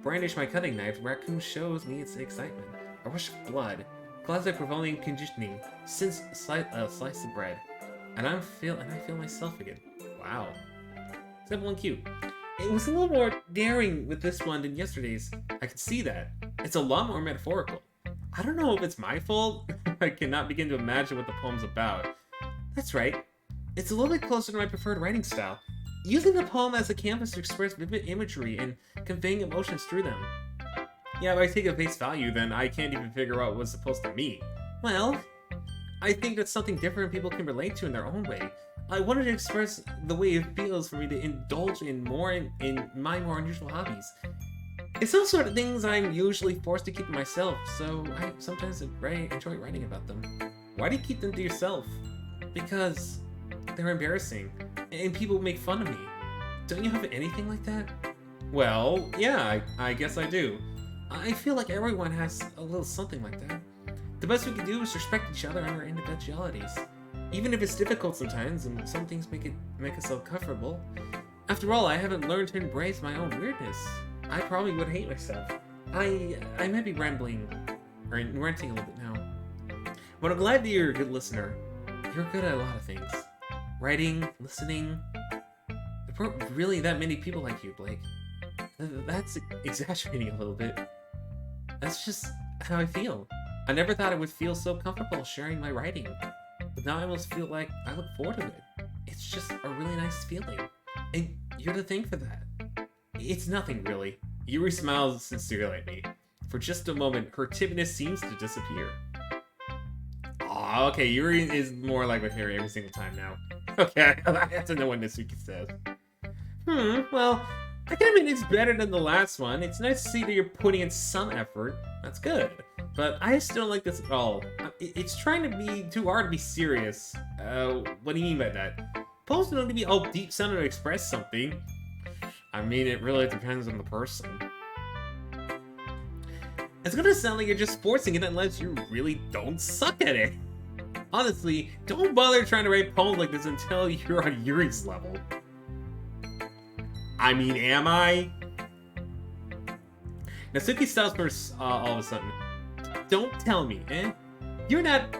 brandish my cutting knife, the raccoon shows me its excitement. A rush of blood, classic prevailing conditioning, since slice the bread, and I feel myself again. Wow, simple and cute. It was a little more daring with this one than yesterday's. I could see that. It's a lot more metaphorical. I don't know if it's my fault. I cannot begin to imagine what the poem's about. That's right. It's a little bit closer to my preferred writing style, using the poem as a canvas to express vivid imagery and conveying emotions through them. Yeah, if I take it at face value, then I can't even figure out what's supposed to mean. Well, I think that's something different people can relate to in their own way. I wanted to express the way it feels for me to indulge in my more unusual hobbies. It's those sort of things I'm usually forced to keep to myself, so I sometimes enjoy writing about them. Why do you keep them to yourself? Because they're embarrassing, and people make fun of me. Don't you have anything like that? Well, yeah, I guess I do. I feel like everyone has a little something like that. The best we can do is respect each other and our individualities. Even if it's difficult sometimes, and some things make us uncomfortable. After all, I haven't learned to embrace my own weirdness. I probably would hate myself. I might be rambling, or ranting a little bit now, but I'm glad that you're a good listener. You're good at a lot of things. Writing, listening. There weren't really that many people like you, Blake. That's exaggerating a little bit. That's just how I feel. I never thought I would feel so comfortable sharing my writing, but now I almost feel like I look forward to it. It's just a really nice feeling, and you're to thank for that. It's nothing, really. Yuri smiles sincerely at me. For just a moment, her timidness seems to disappear. Aw, okay, Yuri is more like with Harry every single time now. Okay, I have to know what Natsuki says. Well, I can admit it's better than the last one. It's nice to see that you're putting in some effort. That's good. But I still don't like this at all. It's trying to be too hard to be serious. What do you mean by that? Poems don't need to be all deep sounding to express something. I mean, it really depends on the person. It's gonna sound like you're just forcing it unless you really don't suck at it. Honestly, don't bother trying to write poems like this until you're on Yuri's level. I mean, am I? Natsuki stops for all of a sudden. Don't tell me, eh? You're not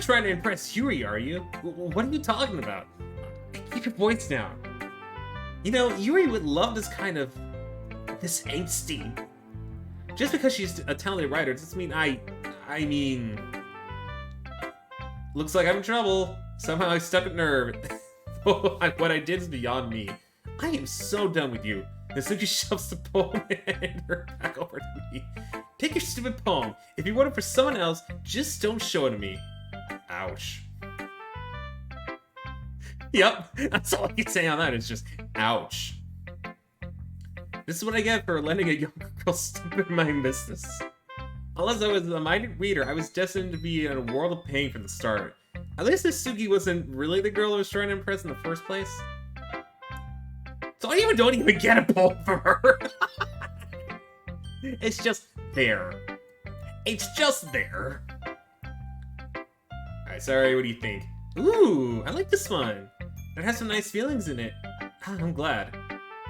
trying to impress Yuri, are you? What are you talking about? Keep your voice down. You know, Yuri would love this angsty. Just because she's a talented writer doesn't mean I mean... Looks like I'm in trouble. Somehow I stuck a nerve. What I did is beyond me. I am so done with you. Natsuki shoves the poem and her back over to me. Take your stupid poem. If you wrote it for someone else, just don't show it to me. Ouch. Yep, that's all I can say on that. It's just, ouch. This is what I get for letting a younger girl step in my business. Unless I was a minded reader, I was destined to be in a world of pain from the start. At least Natsuki wasn't really the girl I was trying to impress in the first place. So I don't even get a poem from her. It's just there. It's just there. Alright, sorry, what do you think? Ooh, I like this one. It has some nice feelings in it. Ah, I'm glad.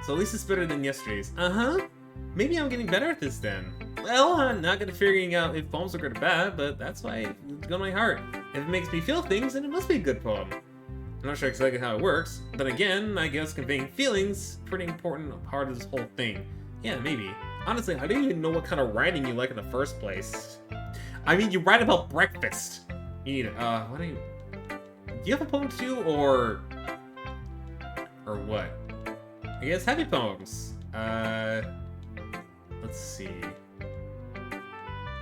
So at least it's better than yesterday's. Maybe I'm getting better at this then. Well, I'm not good at figuring out if poems are good or bad, but that's why it's got my heart. If it makes me feel things, then it must be a good poem. I'm not sure exactly how it works. Then again, I guess conveying feelings pretty important part of this whole thing. Yeah, maybe. Honestly, I don't even know what kind of writing you like in the first place. I mean, you write about breakfast. You need what do you have a poem too, or what? I guess happy poems. Let's see.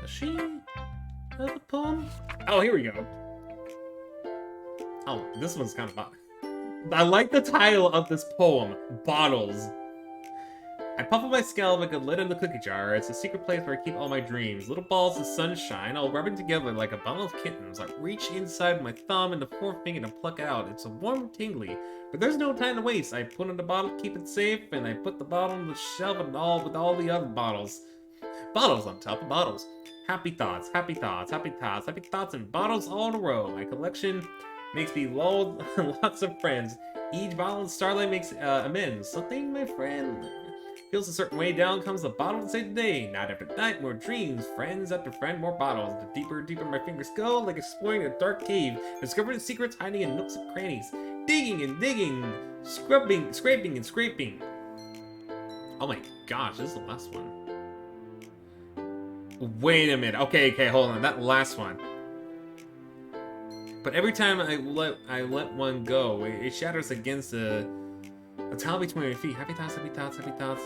Does she have a poem? Oh, here we go. Oh, this one's kind of... I like the title of this poem, Bottles. I puff on my scalp like a lid in the cookie jar. It's a secret place where I keep all my dreams. Little balls of sunshine, all rubbing together like a bundle of kittens. I reach inside my thumb and the forefinger to pluck out. It's a warm tingly, but there's no time to waste. I put in the bottle, keep it safe, and I put the bottle on the shelf and all with all the other bottles. Bottles on top of bottles. Happy thoughts, happy thoughts, happy thoughts, happy thoughts, and bottles all in a row. My collection makes me lots of friends. Each bottle of starlight makes amends. Something, my friend, feels a certain way. Down comes the bottle to save the day. Night after night, more dreams. Friends after friend, more bottles. The deeper my fingers go, like exploring a dark cave. Discovering secrets hiding in nooks and crannies. Digging and digging. Scraping and scraping. Oh my gosh, this is the last one. Wait a minute. Okay, hold on. That last one. But every time I let one go, it shatters against the tile between my feet. Happy thoughts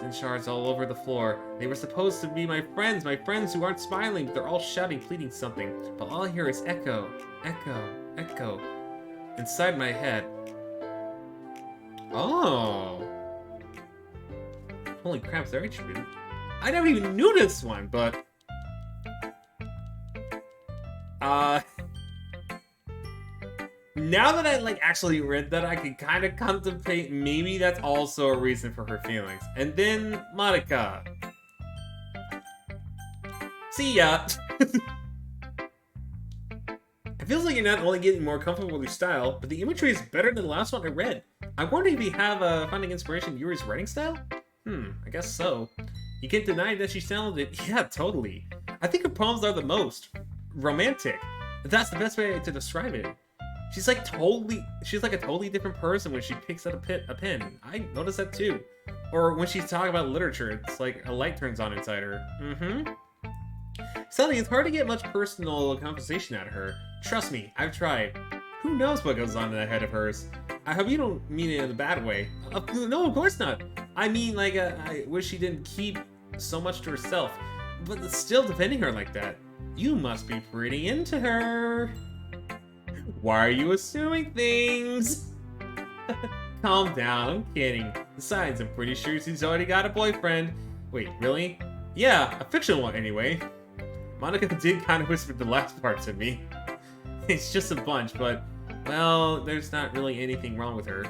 in shards all over the floor. They were supposed to be my friends who aren't smiling, but they're all shouting, pleading something. But all I hear is echo, echo, echo, inside my head. Oh. Holy crap, they're attributed. I never even knew this one, but... Now that I actually read that, I can kind of contemplate maybe that's also a reason for her feelings. And then Monica. See ya. It feels like you're not only getting more comfortable with your style, but the imagery is better than the last one I read. I wonder if you have finding inspiration in Yuri's writing style? I guess so. You can't deny that she's talented. Yeah, totally. I think her poems are the most romantic. That's the best way to describe it. She's like a totally different person when she picks up a pen. I noticed that too. Or when she's talking about literature, it's like a light turns on inside her. Suddenly, it's hard to get much personal conversation out of her. Trust me, I've tried. Who knows what goes on in that head of hers? I hope you don't mean it in a bad way. No, of course not. I mean, like, I wish she didn't keep so much to herself. But still defending her like that. You must be pretty into her. Why are you assuming things? Calm down, I'm kidding. Besides, I'm pretty sure she's already got a boyfriend. Wait, really? Yeah, a fictional one anyway. Monica did kind of whisper the last part to me. It's just a bunch, but, well, there's not really anything wrong with her.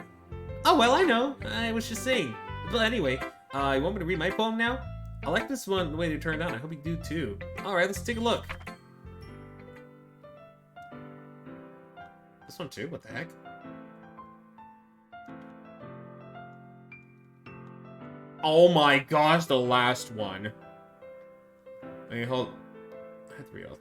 Oh, well, I know. I was just saying. But anyway, you want me to read my poem now? I like this one, the way it turned out. I hope you do too. Alright, let's take a look. This one too? What the heck? Oh my gosh, the last one. Wait, hold. I have to read all.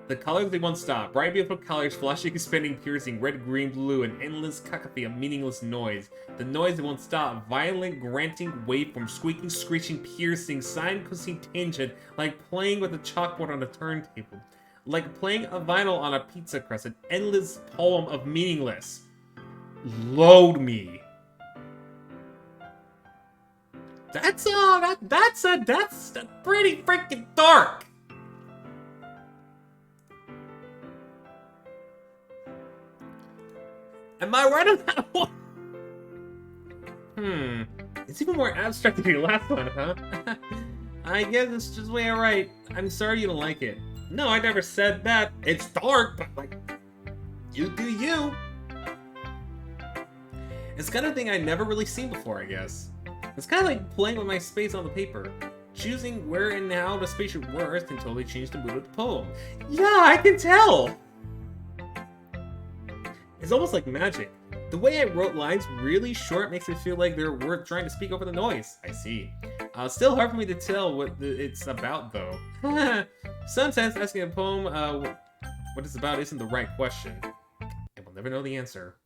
The colors they once stopped. Bright, beautiful colors, flashing, expanding, piercing, red, green, blue, an endless cacophony of meaningless noise. The noise that won't stop. Violent, granting waveform, squeaking, screeching, piercing, sine, cosine, tangent, like playing with a chalkboard on a turntable. Like playing a vinyl on a pizza crust. An endless poem of meaningless. Load me. That's pretty freaking dark. Am I right on that one? It's even more abstract than your last one, huh? I guess it's just way right. I'm sorry you don't like it. No, I never said that. It's dark, but like, you do you. It's kind of thing I've never really seen before, I guess. It's kind of like playing with my space on the paper. Choosing where and how the space should work can totally change the mood of the poem. Yeah, I can tell! It's almost like magic. The way I wrote lines really short makes it feel like they're worth trying to speak over the noise. I see. Still hard for me to tell what it's about, though. Sometimes asking a poem what it's about isn't the right question. And we'll never know the answer.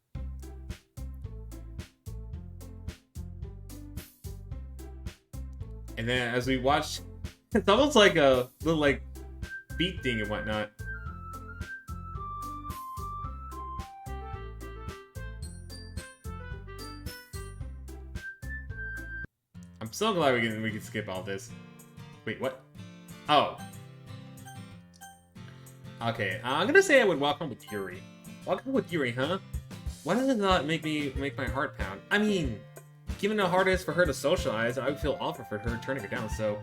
And then as we watch, it's almost like a little like beat thing and whatnot. I'm so glad we can skip all this. Wait, what? Oh. Okay, I'm gonna say I would walk home with Yuri. Walk home with Yuri, huh? Why does it not make my heart pound? I mean, given how hard it is for her to socialize, I would feel awful for her turning her down, so...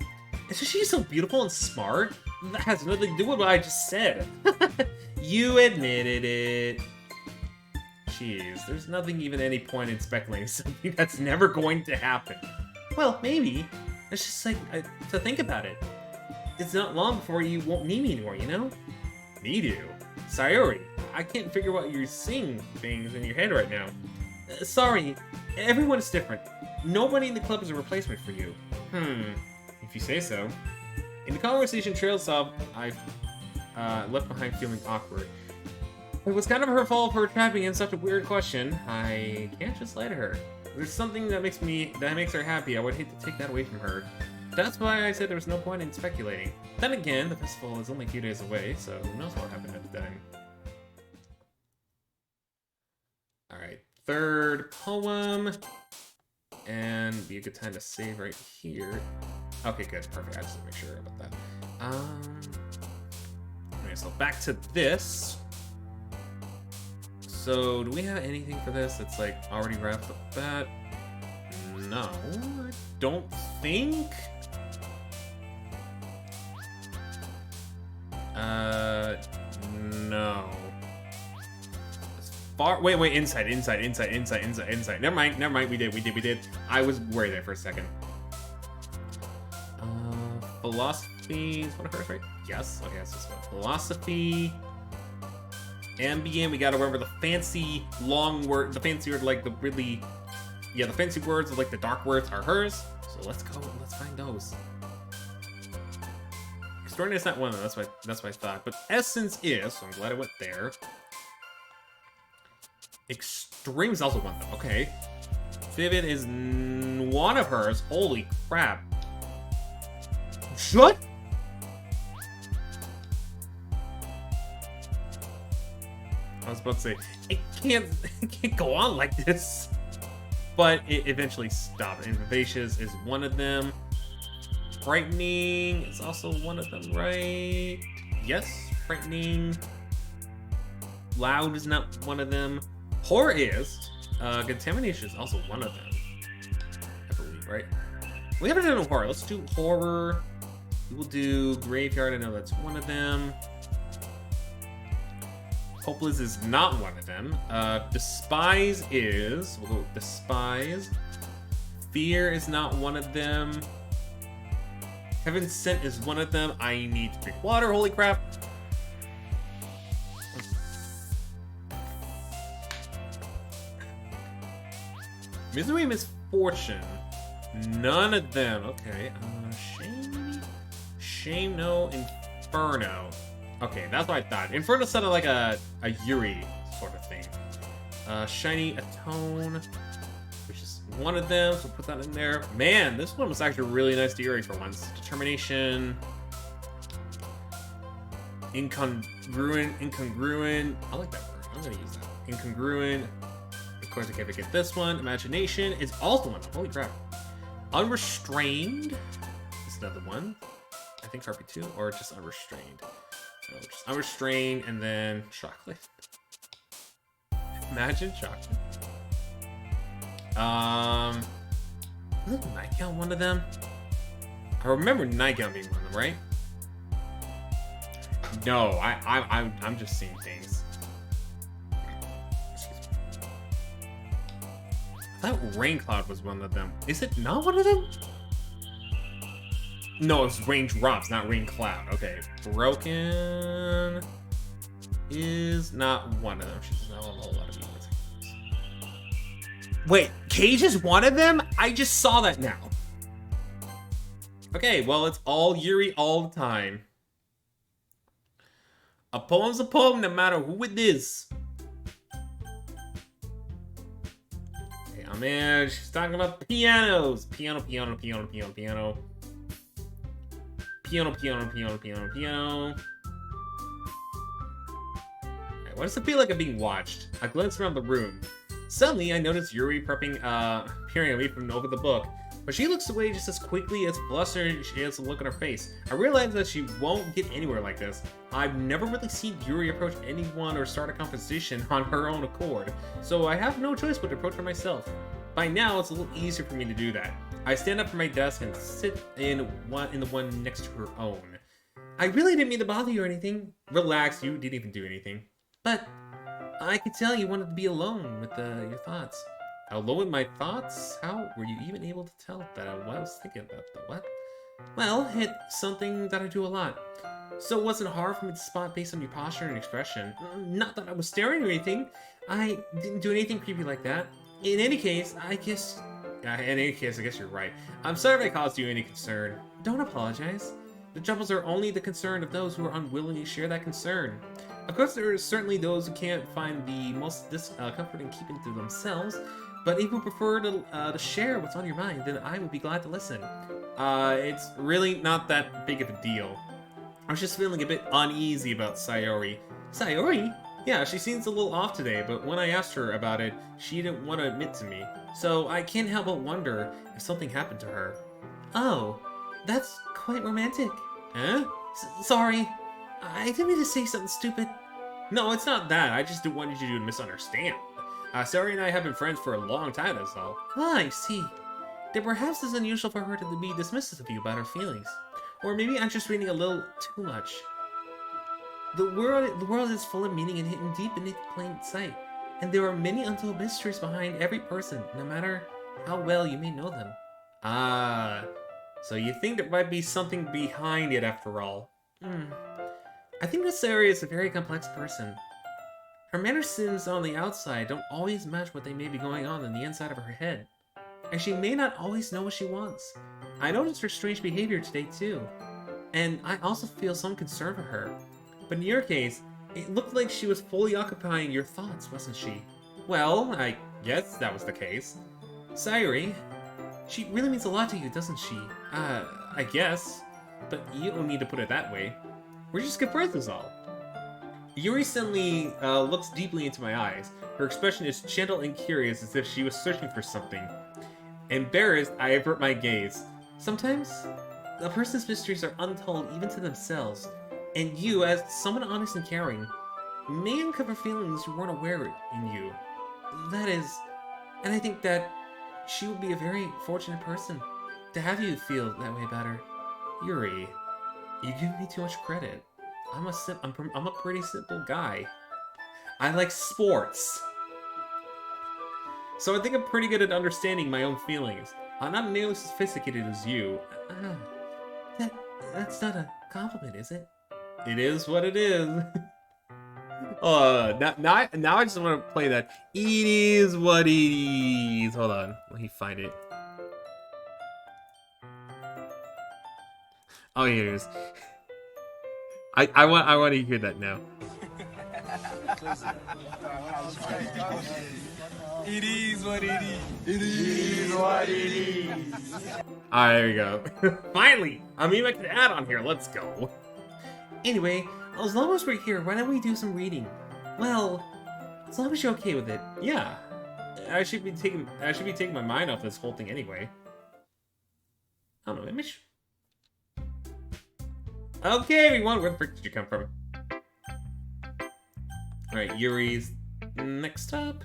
Isn't she so beautiful and smart? That has nothing to do with what I just said. You admitted it. Jeez, there's nothing even any point in speculating something that's never going to happen. Well, maybe. It's just like, to think about it. It's not long before you won't need me anymore, you know? Need you? Sayori, I can't figure out you're seeing things in your head right now. Sorry, everyone is different. Nobody in the club is a replacement for you. If you say so. In the conversation trails off, I left behind feeling awkward. It was kind of her fault for trapping in such a weird question. I can't just lie to her. There's something that makes her happy. I would hate to take that away from her. That's why I said there was no point in speculating. Then again, the festival is only a few days away, so who knows what happened at the time. Alright, third poem. And be a good time to save right here. Okay, good, perfect. I just want to make sure about that. Okay, so back to this. So, do we have anything for this that's like already wrapped up that? No, I don't think. No. As far, wait, inside. Never mind, we did. I was worried there for a second. Philosophy is one of hers, right? Yes, okay, that's this one. Philosophy. Ambient, we gotta remember the fancy long word, the fancy word, like the fancy words, like the dark words are hers. So let's go and let's find those. Extraordinary is not one of them. That's what I thought. But Essence is, so I'm glad I went there. Extreme is also one of them. Okay. Vivid is one of hers. Holy crap. Shut. I was about to say, it can't go on like this. But it eventually stopped. And Vivacious is one of them. Frightening is also one of them, right? Yes, frightening. Loud is not one of them. Horror is. Contamination is also one of them, I believe, right? We haven't done horror. Let's do horror. We will do graveyard. I know that's one of them. Hopeless is not one of them. Despise is. We'll go with Despise. Fear is not one of them. Heaven Sent is one of them. I need to drink water. Holy crap. Misery, Misfortune. None of them. Okay. Shame. Shame, no. Inferno. Okay, that's what I thought. Inferno sounded like a Yuri sort of thing. Shiny Atone, which is one of them, so put that in there. Man, this one was actually really nice to Yuri for once. Determination. Incongruent. I like that word. I'm gonna use that. Incongruent. Of course, I can't forget this one. Imagination is also one. Holy crap. Unrestrained is another one. I think RP2 or just unrestrained. No, just unrestrained and then chocolate. Imagine chocolate. Isn't Nightgown one of them? I remember Nightgown being one of them, right? No, I'm just seeing things. Excuse me. I thought Raincloud was one of them. Is it not one of them? No, it's Raindrops, not Raincloud. Okay. Broken is not one of them. She's not a whole lot of people. Wait, Cage is one of them? I just saw that now. Okay, well, it's all Yuri all the time. A poem's a poem, no matter who it is. Okay, oh man, she's talking about pianos. Piano. Piano. Okay, why does it feel like I'm being watched? I glance around the room. Suddenly, I notice Yuri peering at me from over the book, but she looks away just as quickly as flustered she has a look on her face. I realize that she won't get anywhere like this. I've never really seen Yuri approach anyone or start a conversation on her own accord, so I have no choice but to approach her myself. By now, it's a little easier for me to do that. I stand up from my desk and sit in the one next to her own. I really didn't mean to bother you or anything. Relax, you didn't even do anything. But I could tell you wanted to be alone with your thoughts. Alone with my thoughts? How were you even able to tell that what I was thinking about? The what? Well, it's something that I do a lot. So it wasn't hard for me to spot based on your posture and expression. Not that I was staring or anything. I didn't do anything creepy like that. In any case, I guess you're right. I'm sorry if I caused you any concern. Don't apologize. The troubles are only the concern of those who are unwilling to share that concern. Of course, there are certainly those who can't find the most comfort in keeping it to themselves, but if you prefer to share what's on your mind, then I would be glad to listen. It's really not that big of a deal. I was just feeling a bit uneasy about Sayori. Sayori? Yeah, she seems a little off today, but when I asked her about it, she didn't want to admit to me. So I can't help but wonder if something happened to her. Oh, that's quite romantic. Huh? Sorry. I didn't mean to say something stupid. No, it's not that. I just didn't want you to misunderstand. Sayori and I have been friends for a long time, that's all. Ah, I see. Then perhaps it's unusual for her to be dismissive of you about her feelings. Or maybe I'm just reading a little too much. The world is full of meaning and hidden deep beneath plain sight. And there are many untold mysteries behind every person, no matter how well you may know them. Ah, so you think there might be something behind it after all. I think Miss Sayori is a very complex person. Her mannerisms on the outside don't always match what they may be going on in the inside of her head. And she may not always know what she wants. I noticed her strange behavior today too. And I also feel some concern for her. But in your case, it looked like she was fully occupying your thoughts, wasn't she? Well, I guess that was the case. Sayuri, she really means a lot to you, doesn't she? I guess. But you don't need to put it that way. We're just good friends is all. Yuri suddenly looks deeply into my eyes. Her expression is gentle and curious, as if she was searching for something. Embarrassed, I avert my gaze. Sometimes, a person's mysteries are untold even to themselves, and you, as someone honest and caring, may uncover feelings you weren't aware in you. That is, and I think that she would be a very fortunate person to have you feel that way about her. Yuri, you give me too much credit. I'm a pretty simple guy. I like sports. So I think I'm pretty good at understanding my own feelings. I'm not nearly as sophisticated as you. That's not a compliment, is it? It is what it is. Now I just want to play that. It is what it is. Hold on, let me find it. Oh, here it is. I want to hear that now. It is what it is. It is what it is. Alright, there we go. Finally! I mean, I can add on here. Let's go. Anyway, as long as we're here, why don't we do some reading? Well, as long as you're okay with it. Yeah. I should be taking my mind off this whole thing anyway. I don't know, image. Okay, everyone, where the frick did you come from? Alright, Yuri's next up.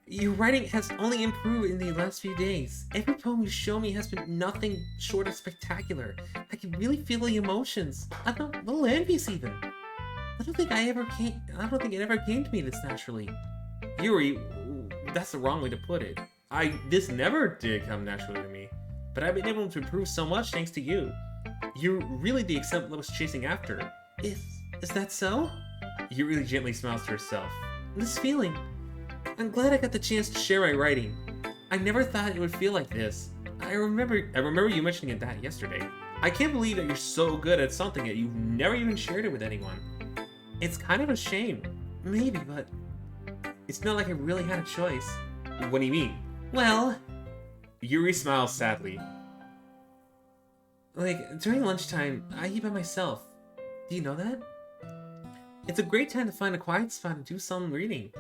Your writing has only improved in the last few days. Every poem you show me has been nothing short of spectacular. I can really feel the emotions. I'm a little envious even. I don't think it ever came to me this naturally. Yuri, that's the wrong way to put it. This never did come naturally to me. But I've been able to improve so much thanks to you. You're really the example I was chasing after. Is that so? Yuri really gently smiles to herself. This feeling. I'm glad I got the chance to share my writing. I never thought it would feel like this. I remember you mentioning that yesterday. I can't believe that you're so good at something that you've never even shared it with anyone. It's kind of a shame. Maybe, but it's not like I really had a choice. What do you mean? Well... Yuri smiles sadly. Like, during lunchtime, I eat by myself. Do you know that? It's a great time to find a quiet spot and do some reading.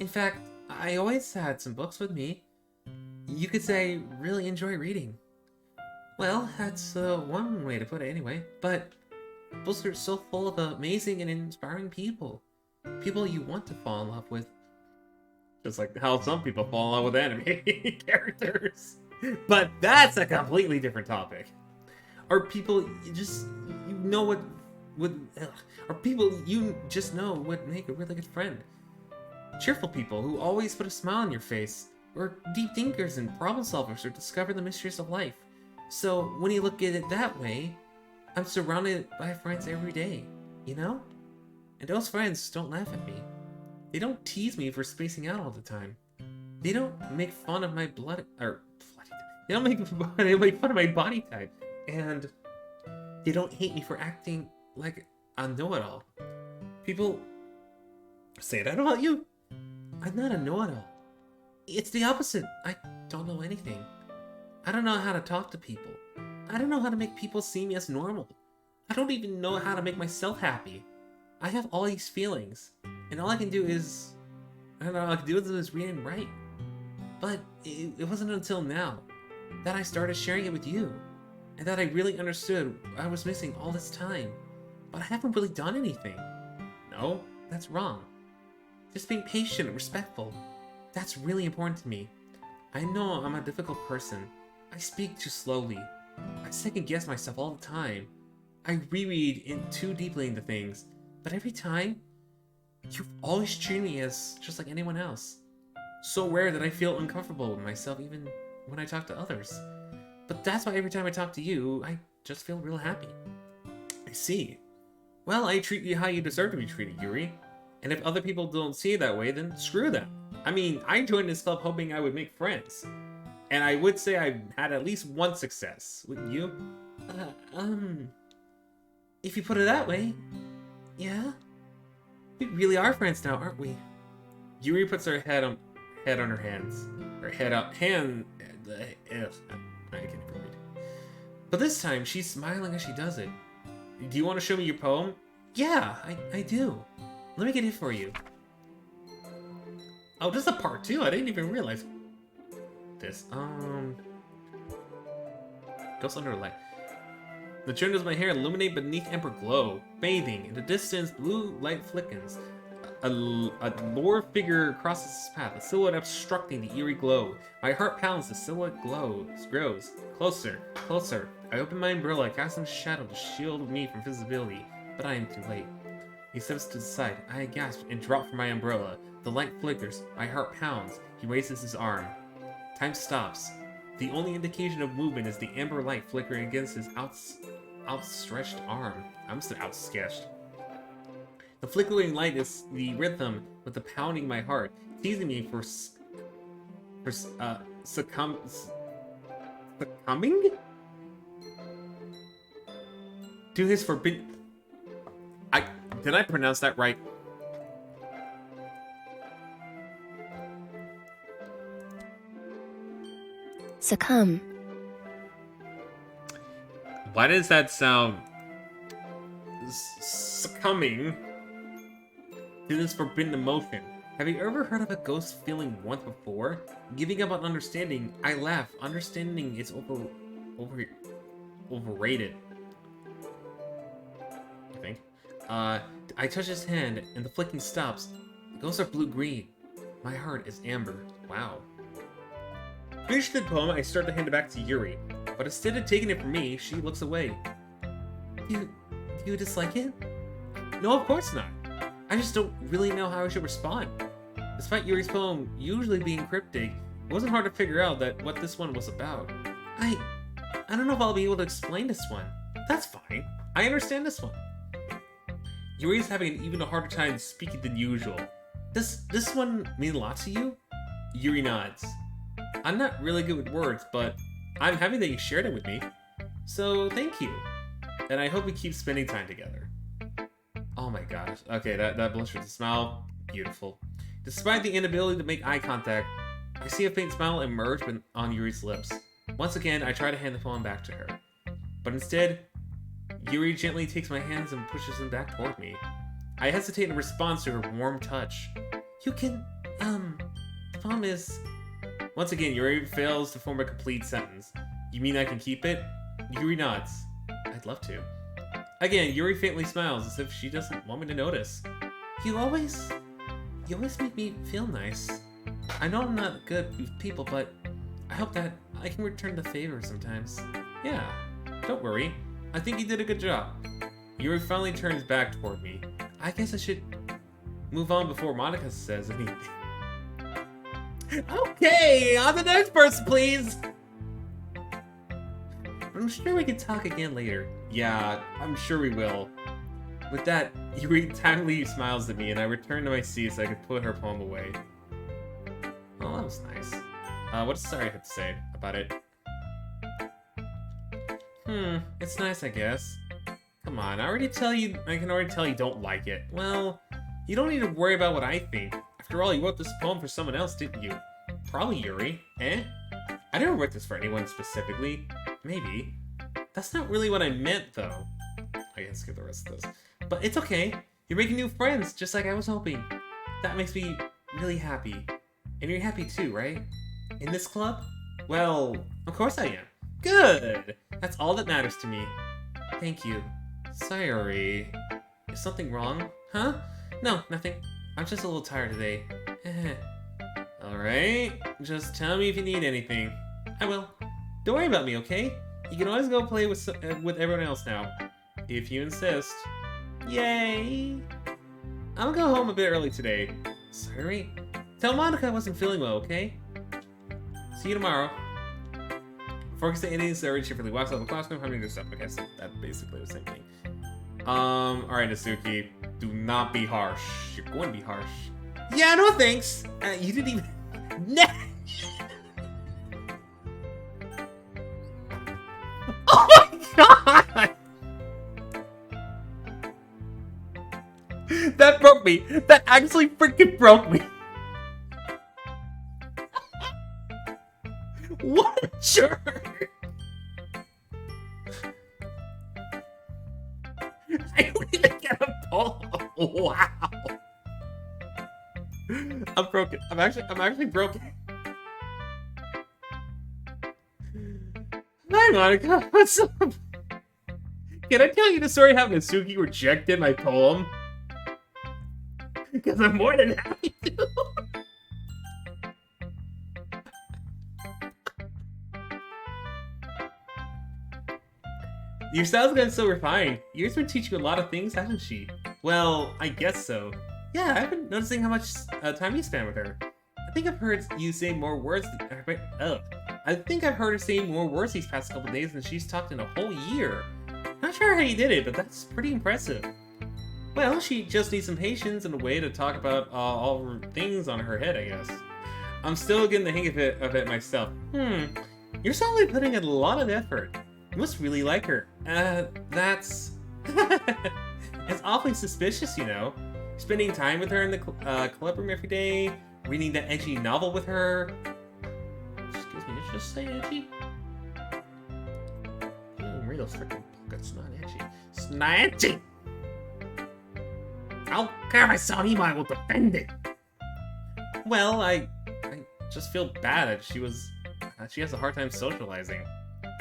In fact, I always had some books with me. You could say I really enjoy reading. Well, that's one way to put it anyway. But books are so full of amazing and inspiring people. People you want to fall in love with. Just like how some people fall in love with anime characters. But that's a completely different topic. Or people you know would make a really good friend. Cheerful people who always put a smile on your face. Or deep thinkers and problem solvers who discover the mysteries of life. So when you look at it that way, I'm surrounded by friends every day, you know? And those friends don't laugh at me. They don't tease me for spacing out all the time. They don't make fun of my they don't make fun of my body type. And they don't hate me for acting like a know-it-all. People say that about you. I'm not a know-it-all. It's the opposite. I don't know anything. I don't know how to talk to people. I don't know how to make people see me as normal. I don't even know how to make myself happy. I have all these feelings, and all I can do is, read and write. But it wasn't until now that I started sharing it with you, and that I really understood I was missing all this time. But I haven't really done anything. No, that's wrong. Just being patient and respectful. That's really important to me. I know I'm a difficult person. I speak too slowly. I second guess myself all the time. I reread in too deeply into things. But every time, you've always treated me as just like anyone else. So rare that I feel uncomfortable with myself even when I talk to others. But that's why every time I talk to you, I just feel real happy. I see. Well, I treat you how you deserve to be treated, Yuri. And if other people don't see it that way, then screw them. I mean, I joined this club hoping I would make friends. And I would say I've had at least one success. Wouldn't you? If you put it that way, yeah. We really are friends now, aren't we? Yuri puts her head on her hands. Her head up. I can't even read. But this time, she's smiling as she does it. Do you want to show me your poem? Yeah, I do. Let me get it for you. Oh, this is a part 2. I didn't even realize this. Goes under the light. The trend of my hair illuminate beneath amber glow. Bathing. In the distance, blue light flickens. A lower figure crosses his path, a silhouette obstructing the eerie glow. My heart pounds, the silhouette grows. Closer, closer. I open my umbrella, casting a shadow to shield me from visibility, but I am too late. He steps to the side. I gasp and drop from my umbrella. The light flickers. My heart pounds. He raises his arm. Time stops. The only indication of movement is the amber light flickering against his outstretched arm. I'm still outstretched. The flickering light is the rhythm with the pounding my heart, teasing me for succumbing? To his forbidden... Did I pronounce that right? Succumb. Why does that sound... succumbing to this forbidden emotion? Have you ever heard of a ghost feeling once before? Giving up on understanding, I laugh. Understanding is overrated. I think. I touch his hand, and the flicking stops. The ghosts are blue-green. My heart is amber. Wow. Finished the poem, I start to hand it back to Yuri. But instead of taking it from me, she looks away. Do you dislike it? No, of course not. I just don't really know how I should respond. Despite Yuri's poem usually being cryptic, it wasn't hard to figure out what this one was about. I don't know if I'll be able to explain this one. That's fine. I understand this one. Yuri's having an even harder time speaking than usual. Does this one mean a lot to you? Yuri nods. I'm not really good with words, but I'm happy that you shared it with me. So, thank you. And I hope we keep spending time together. Oh my gosh. Okay, that blush with a smile. Beautiful. Despite the inability to make eye contact, I see a faint smile emerge on Yuri's lips. Once again, I try to hand the poem back to her. But instead, Yuri gently takes my hands and pushes them back toward me. I hesitate in response to her warm touch. You can, the poem is... Once again, Yuri fails to form a complete sentence. You mean I can keep it? Yuri nods. I'd love to. Again, Yuri faintly smiles as if she doesn't want me to notice. You always make me feel nice. I know I'm not good with people, but I hope that I can return the favor sometimes. Yeah, don't worry. I think you did a good job. Yuri finally turns back toward me. I guess I should move on before Monica says anything. Okay, on the next person, please! I'm sure we can talk again later. Yeah, I'm sure we will. With that, Yuri timely smiles at me, and I return to my seat so I could put her poem away. Oh, that was nice. What does Sari have to say about it? It's nice, I guess. Come on, I can already tell you don't like it. Well, you don't need to worry about what I think. After all, you wrote this poem for someone else, didn't you? Probably Yuri. Eh? I didn't write this for anyone specifically. Maybe. That's not really what I meant, though. I can skip the rest of this. But it's okay. You're making new friends, just like I was hoping. That makes me really happy. And you're happy too, right? In this club? Well, of course I am. Good! That's all that matters to me. Thank you. Sorry. Is something wrong? Huh? No, nothing. I'm just a little tired today. Alright. Just tell me if you need anything. I will. Don't worry about me, okay? You can always go play with everyone else now. If you insist. Yay! I'm gonna go home a bit early today. Sorry. Tell Monica I wasn't feeling well, okay? See you tomorrow. Before I can say anything, Sarah cheerfully walks out of the classroom, having to stuff. Okay, so that's basically the same thing. Alright, Asuki. Do not be harsh. You're going to be harsh. Yeah, no thanks! You didn't even... Oh my god! That broke me. That actually freaking broke me. What a jerk! I don't even get a ball. Wow. I'm broken. I'm actually broken. Hi, Monica. What's up? Can I tell you the story how Natsuki rejected my poem? Because I'm more than happy to. Your style's gotten so refined. Yours been teaching you a lot of things, hasn't she? Well, I guess so. Yeah, I've been noticing how much time you spend with her. I think I've heard you say more words. I think I've heard her say more words these past couple days than she's talked in a whole year. Not sure how you did it, but that's pretty impressive. Well, she just needs some patience and a way to talk about all her things on her head, I guess. I'm still getting the hang of it myself. You're certainly putting in a lot of effort. You must really like her. That's... It's awfully suspicious, you know. Spending time with her in the club room every day, reading that edgy novel with her. Excuse me, did you just say edgy? Read those freaking books, it's not edgy. It's not edgy! I don't care if I saw an email, I will defend it! Well, I just feel bad that she has a hard time socializing.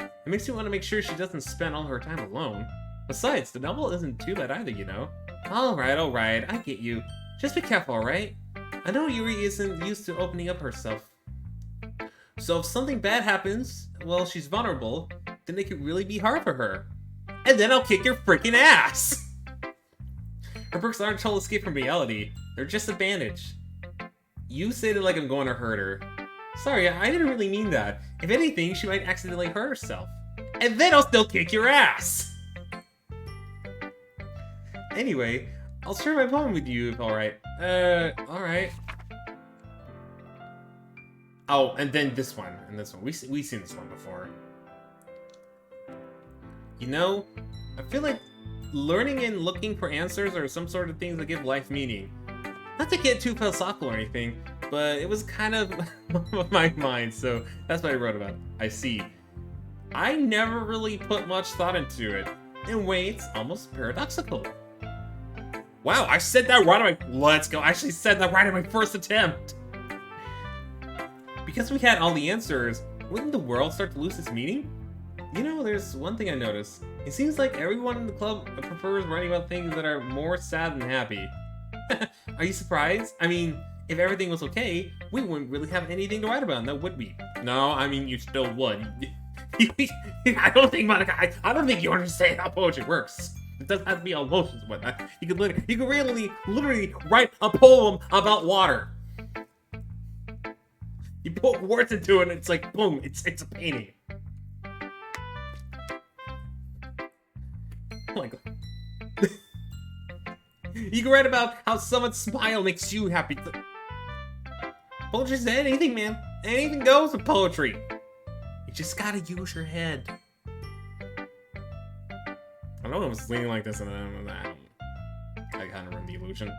It makes me want to make sure she doesn't spend all her time alone. Besides, the novel isn't too bad either, you know? Alright, I get you. Just be careful, alright? I know Yuri isn't used to opening up herself. So if something bad happens, well, she's vulnerable, then it could really be hard for her. And then I'll kick your freaking ass! Her books aren't a total escape from reality. They're just a bandage. You said it like I'm going to hurt her. Sorry, I didn't really mean that. If anything, she might accidentally hurt herself. And then I'll still kick your ass! Anyway, I'll share my poem with you if alright. Alright. Oh, and then this one, and this one. We've seen this one before. You know, I feel like learning and looking for answers are some sort of things that give life meaning. Not to get too philosophical or anything, but it was kind of my mind, so that's what I wrote about. I see. I never really put much thought into it. In a way, it's almost paradoxical. Wow, I said that right on my... Let's go. I actually said that right on my first attempt. Because we had all the answers, wouldn't the world start to lose its meaning? You know, there's one thing I noticed. It seems like everyone in the club prefers writing about things that are more sad than happy. Are you surprised? I mean, if everything was okay, we wouldn't really have anything to write about, now would we? No, I mean, you still would. I don't think, Monica, I don't think you understand how poetry works. It doesn't have to be all emotions, but you could literally write a poem about water. You put words into it, and it's like, boom, it's a painting. Oh my god. You can write about how someone's smile makes you happy. Poetry's anything, man. Anything goes with poetry. You just gotta use your head. I don't know if it's leaning like this, and I kind of ruined the illusion.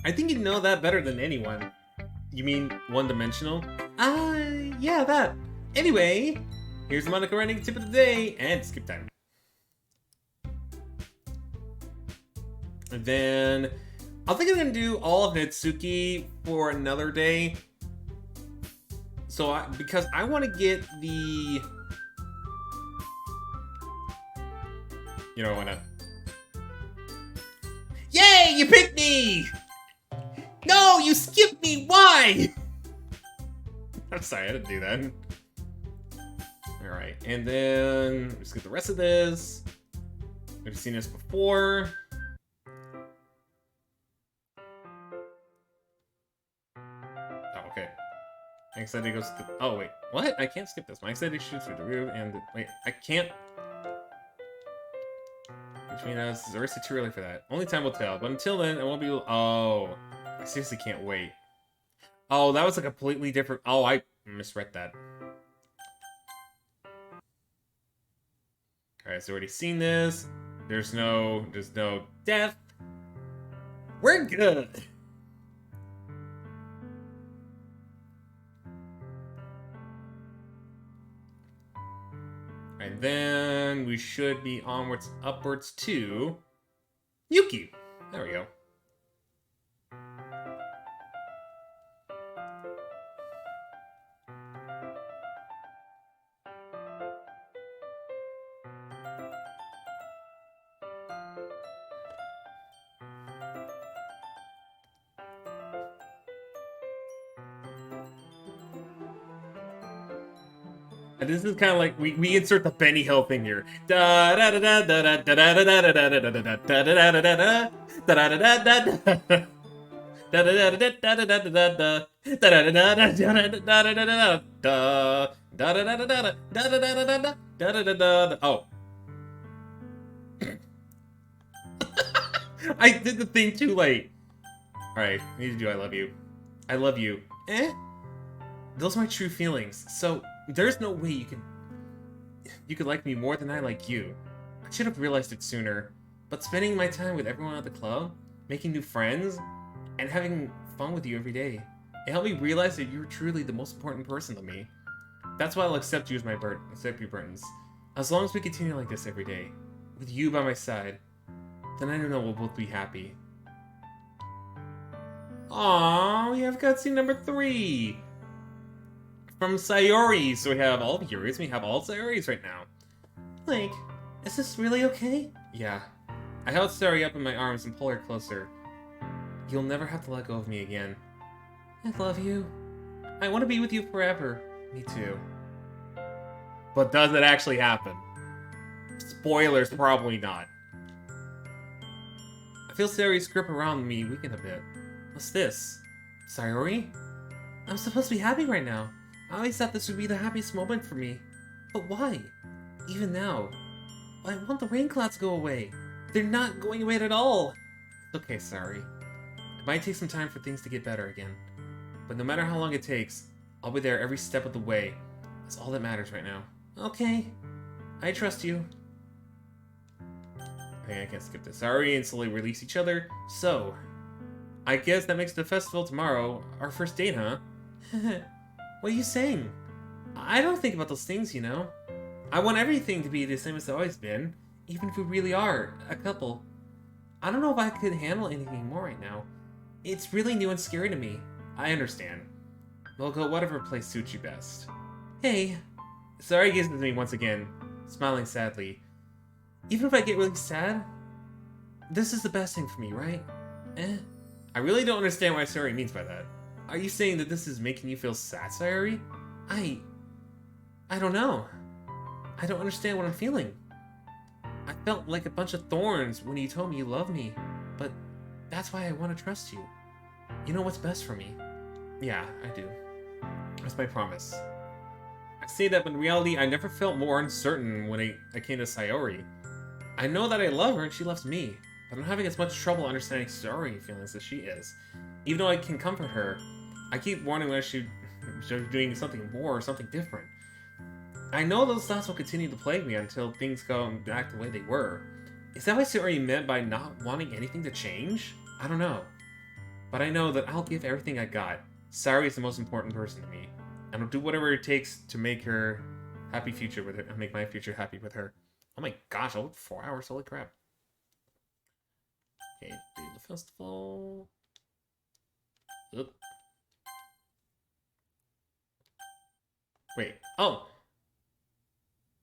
I think you know that better than anyone. You mean one-dimensional? Yeah, that. Anyway, here's Monica writing tip of the day, and skip time. And then, I think I'm gonna do all of Natsuki for another day. So, because I want to get the... You know, why not? Yay! You picked me! No! You skipped me! Why? I'm sorry, I didn't do that. Alright, and then... Let's get the rest of this. We've seen this before. Oh, okay. My anxiety goes to... Oh, wait. What? I can't skip this. My anxiety shoots through the roof, and... Wait, I can't... Which means it's already too early for that. Only time will tell. But until then, it won't be... Oh. I seriously can't wait. Oh, that was a completely different... Oh, I misread that. Alright, so already seen this. There's no death. We're good. And then we should be onwards, upwards to Yuki. There we go. And this is kind of like we insert the Benny Hill thing here. Da da da da da da da da da da da da da da da da da. Oh, I did the thing too late. All right, I need to do. I love you. I love you. Those are my true feelings. So. There's no way you could like me more than I like you. I should have realized it sooner. But spending my time with everyone at the club, making new friends, and having fun with you every day, it helped me realize that you're truly the most important person to me. That's why I'll accept you as my accept your burdens. As long as we continue like this every day, with you by my side, then I know we'll both be happy. Aww, we have cutscene number 3! From Sayori, so we have all the Yuris, we have all Sayoris right now. Like, is this really okay? Yeah. I held Sayori up in my arms and pulled her closer. You'll never have to let go of me again. I love you. I want to be with you forever. Me too. But does it actually happen? Spoilers, probably not. I feel Sayori's grip around me weaken a bit. What's this? Sayori? I'm supposed to be happy right now. I always thought this would be the happiest moment for me. But why? Even now. I want the rain clouds to go away. They're not going away at all. It's okay, sorry. It might take some time for things to get better again. But no matter how long it takes, I'll be there every step of the way. That's all that matters right now. Okay. I trust you. Okay, I can't skip this. Sorry, and slowly release each other. So, I guess that makes the festival tomorrow our first date, huh? What are you saying? I don't think about those things, you know. I want everything to be the same as it's always been, even if we really are a couple. I don't know if I could handle anything more right now. It's really new and scary to me. I understand. We'll go whatever place suits you best. Hey. Sorry gazes at me once again, smiling sadly. Even if I get really sad, this is the best thing for me, right? I really don't understand what Sayori means by that. Are you saying that this is making you feel sad, Sayori? I don't know. I don't understand what I'm feeling. I felt like a bunch of thorns when you told me you love me, but that's why I want to trust you. You know what's best for me. Yeah, I do. That's my promise. I say that, but in reality, I never felt more uncertain when I came to Sayori. I know that I love her and she loves me, but I'm having as much trouble understanding Sayori feelings as she is. Even though I can comfort her, I keep wondering whether she's doing something more or something different. I know those thoughts will continue to plague me until things go back the way they were. Is that what Sayori meant by not wanting anything to change? I don't know. But I know that I'll give everything I got. Sayori is the most important person to me. And I'll do whatever it takes to make her happy future with her, and make my future happy with her. Oh my gosh, oh, 4 hours, holy crap. Okay, do the festival. Oop. Wait, oh.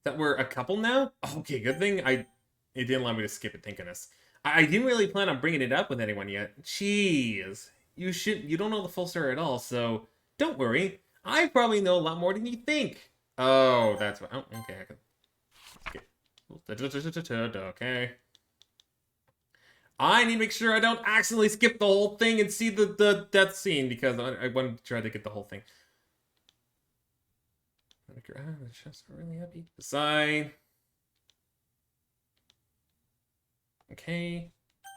That we're a couple now? Okay, good thing it didn't allow me to skip it, thank goodness. I didn't really plan on bringing it up with anyone yet. Jeez. You don't know the full story at all, so don't worry. I probably know a lot more than you think. Oh, that's what. Oh, okay. Okay. I need to make sure I don't accidentally skip the whole thing and see the death scene because I want to try to get the whole thing. The chef's really happy. Sigh. Okay.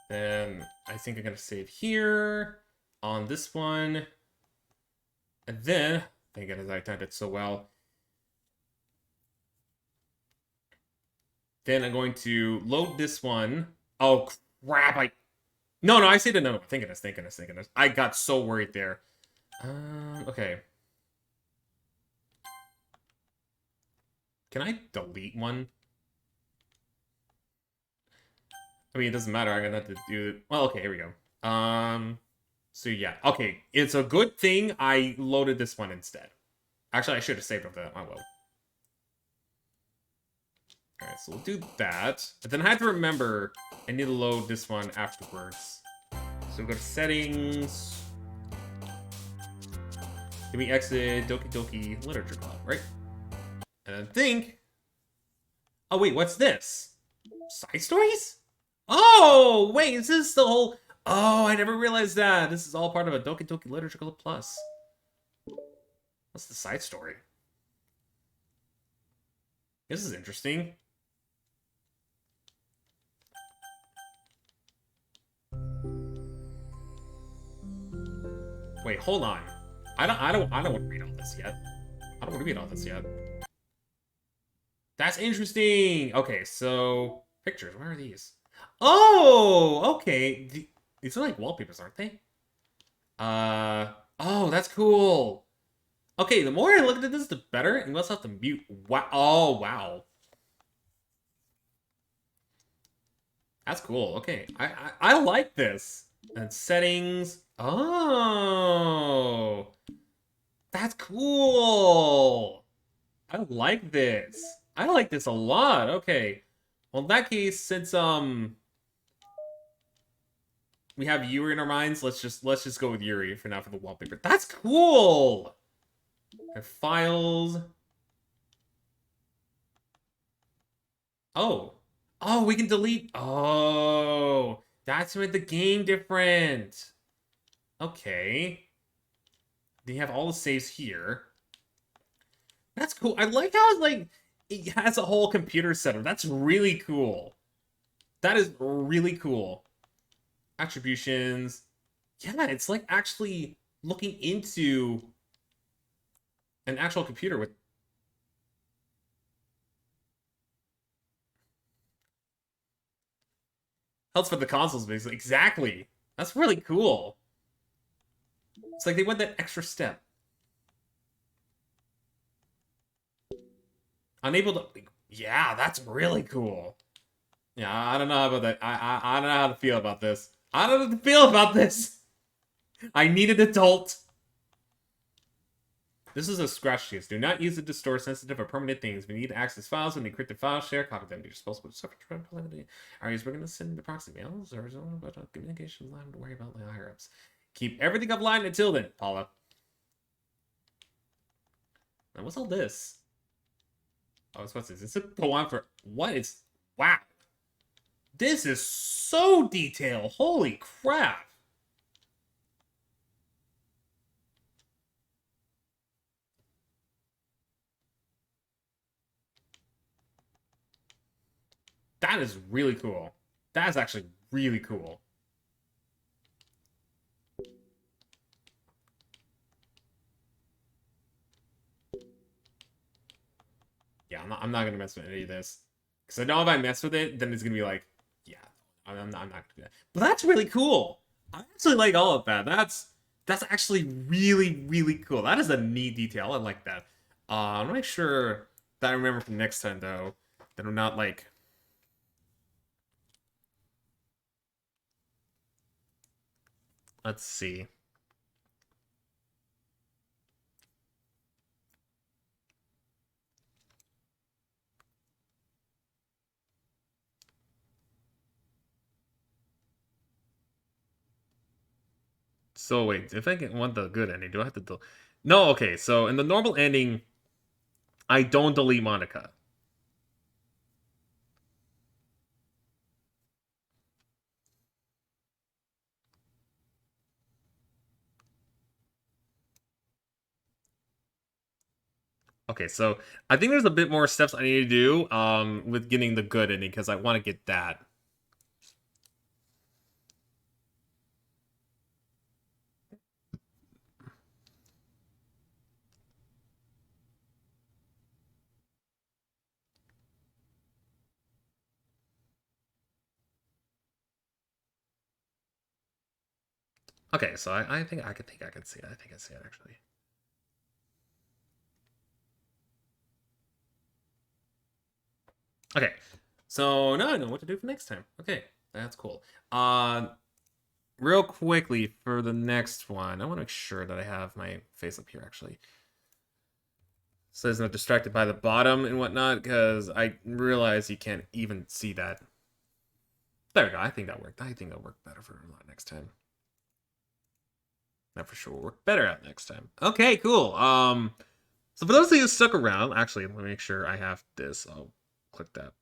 Then I think I'm gonna save here on this one. And then, thank goodness I timed it so well. Then I'm going to load this one. Oh, crap. No, I see the no. Thank goodness. I got so worried there. Okay. Can I delete one? I mean, it doesn't matter. I'm gonna have to do it. Well, okay, here we go. So yeah. Okay, it's a good thing I loaded this one instead. Actually, I should have saved up that. I will. Alright, so we'll do that. But then I had to remember I need to load this one afterwards. So we'll go to settings. Give me exit Doki Doki Literature Club, right? And then think. Oh wait, what's this? Side stories? Oh wait, is this the whole? Oh, I never realized that. This is all part of a Doki Doki Literature Club Plus. What's the side story? This is interesting. Wait, hold on. I don't want to read all this yet. I don't want to read all this yet. That's interesting. Okay, so pictures. Where are these? Oh, okay. These are like wallpapers, aren't they? Oh, that's cool. Okay, the more I look at this, the better. And we also have to mute. Wow. Oh, wow. That's cool. Okay, I like this. And settings. Oh, that's cool. I like this. I like this a lot. Okay. Well, in that case, since we have Yuri in our minds, let's just go with Yuri for now for the wallpaper. That's cool. And files. Oh. Oh, we can delete. Oh, that's what made the game different. Okay. Then you have all the saves here. That's cool. I like how it has a whole computer setup. That's really cool. That is really cool. Attributions. Yeah, it's like actually looking into an actual computer with. Helps for the consoles, basically. Exactly. That's really cool. It's like they went that extra step. Unable to. Yeah, that's really cool. Yeah, I don't know about that. I don't know how to feel about this. I don't know how to feel about this. I need an adult. This is a scratch case. Do not use it to store sensitive or permanent things. We need to access files when encrypted files share. Copy them. You're responsible to suffer tranquility. Are you going to send the proxy mails or is it about communication line to worry about the higher ups? Keep everything offline until then, Paula. Now, what's all this? Oh, what's this? This will go on for what? It's wow. This is so detailed. Holy crap. That is really cool. That is actually really cool. Yeah, I'm not gonna mess with any of this. Because I know if I mess with it, then it's gonna be like, yeah, I'm not gonna do that. But that's really cool. I actually like all of that. That's actually really, really cool. That is a neat detail. I like that. I'm gonna make sure that I remember for next time though, that I'm not like. Let's see. So wait, if I want the good ending, do I have to No, okay, so in the normal ending, I don't delete Monica. Okay, so I think there's a bit more steps I need to do with getting the good ending because I want to get that. Okay, so I think I could see it. I think I see it actually. Okay, so now I know what to do for next time. Okay, that's cool. Real quickly for the next one, I want to make sure that I have my face up here actually, so it's not distracted by the bottom and whatnot, because I realize you can't even see that. There we go. I think that worked. I think that'll work better for a lot next time. That for sure will work better out next time. Okay, cool. So for those of you who stuck around, actually, let me make sure I have this. I'll click that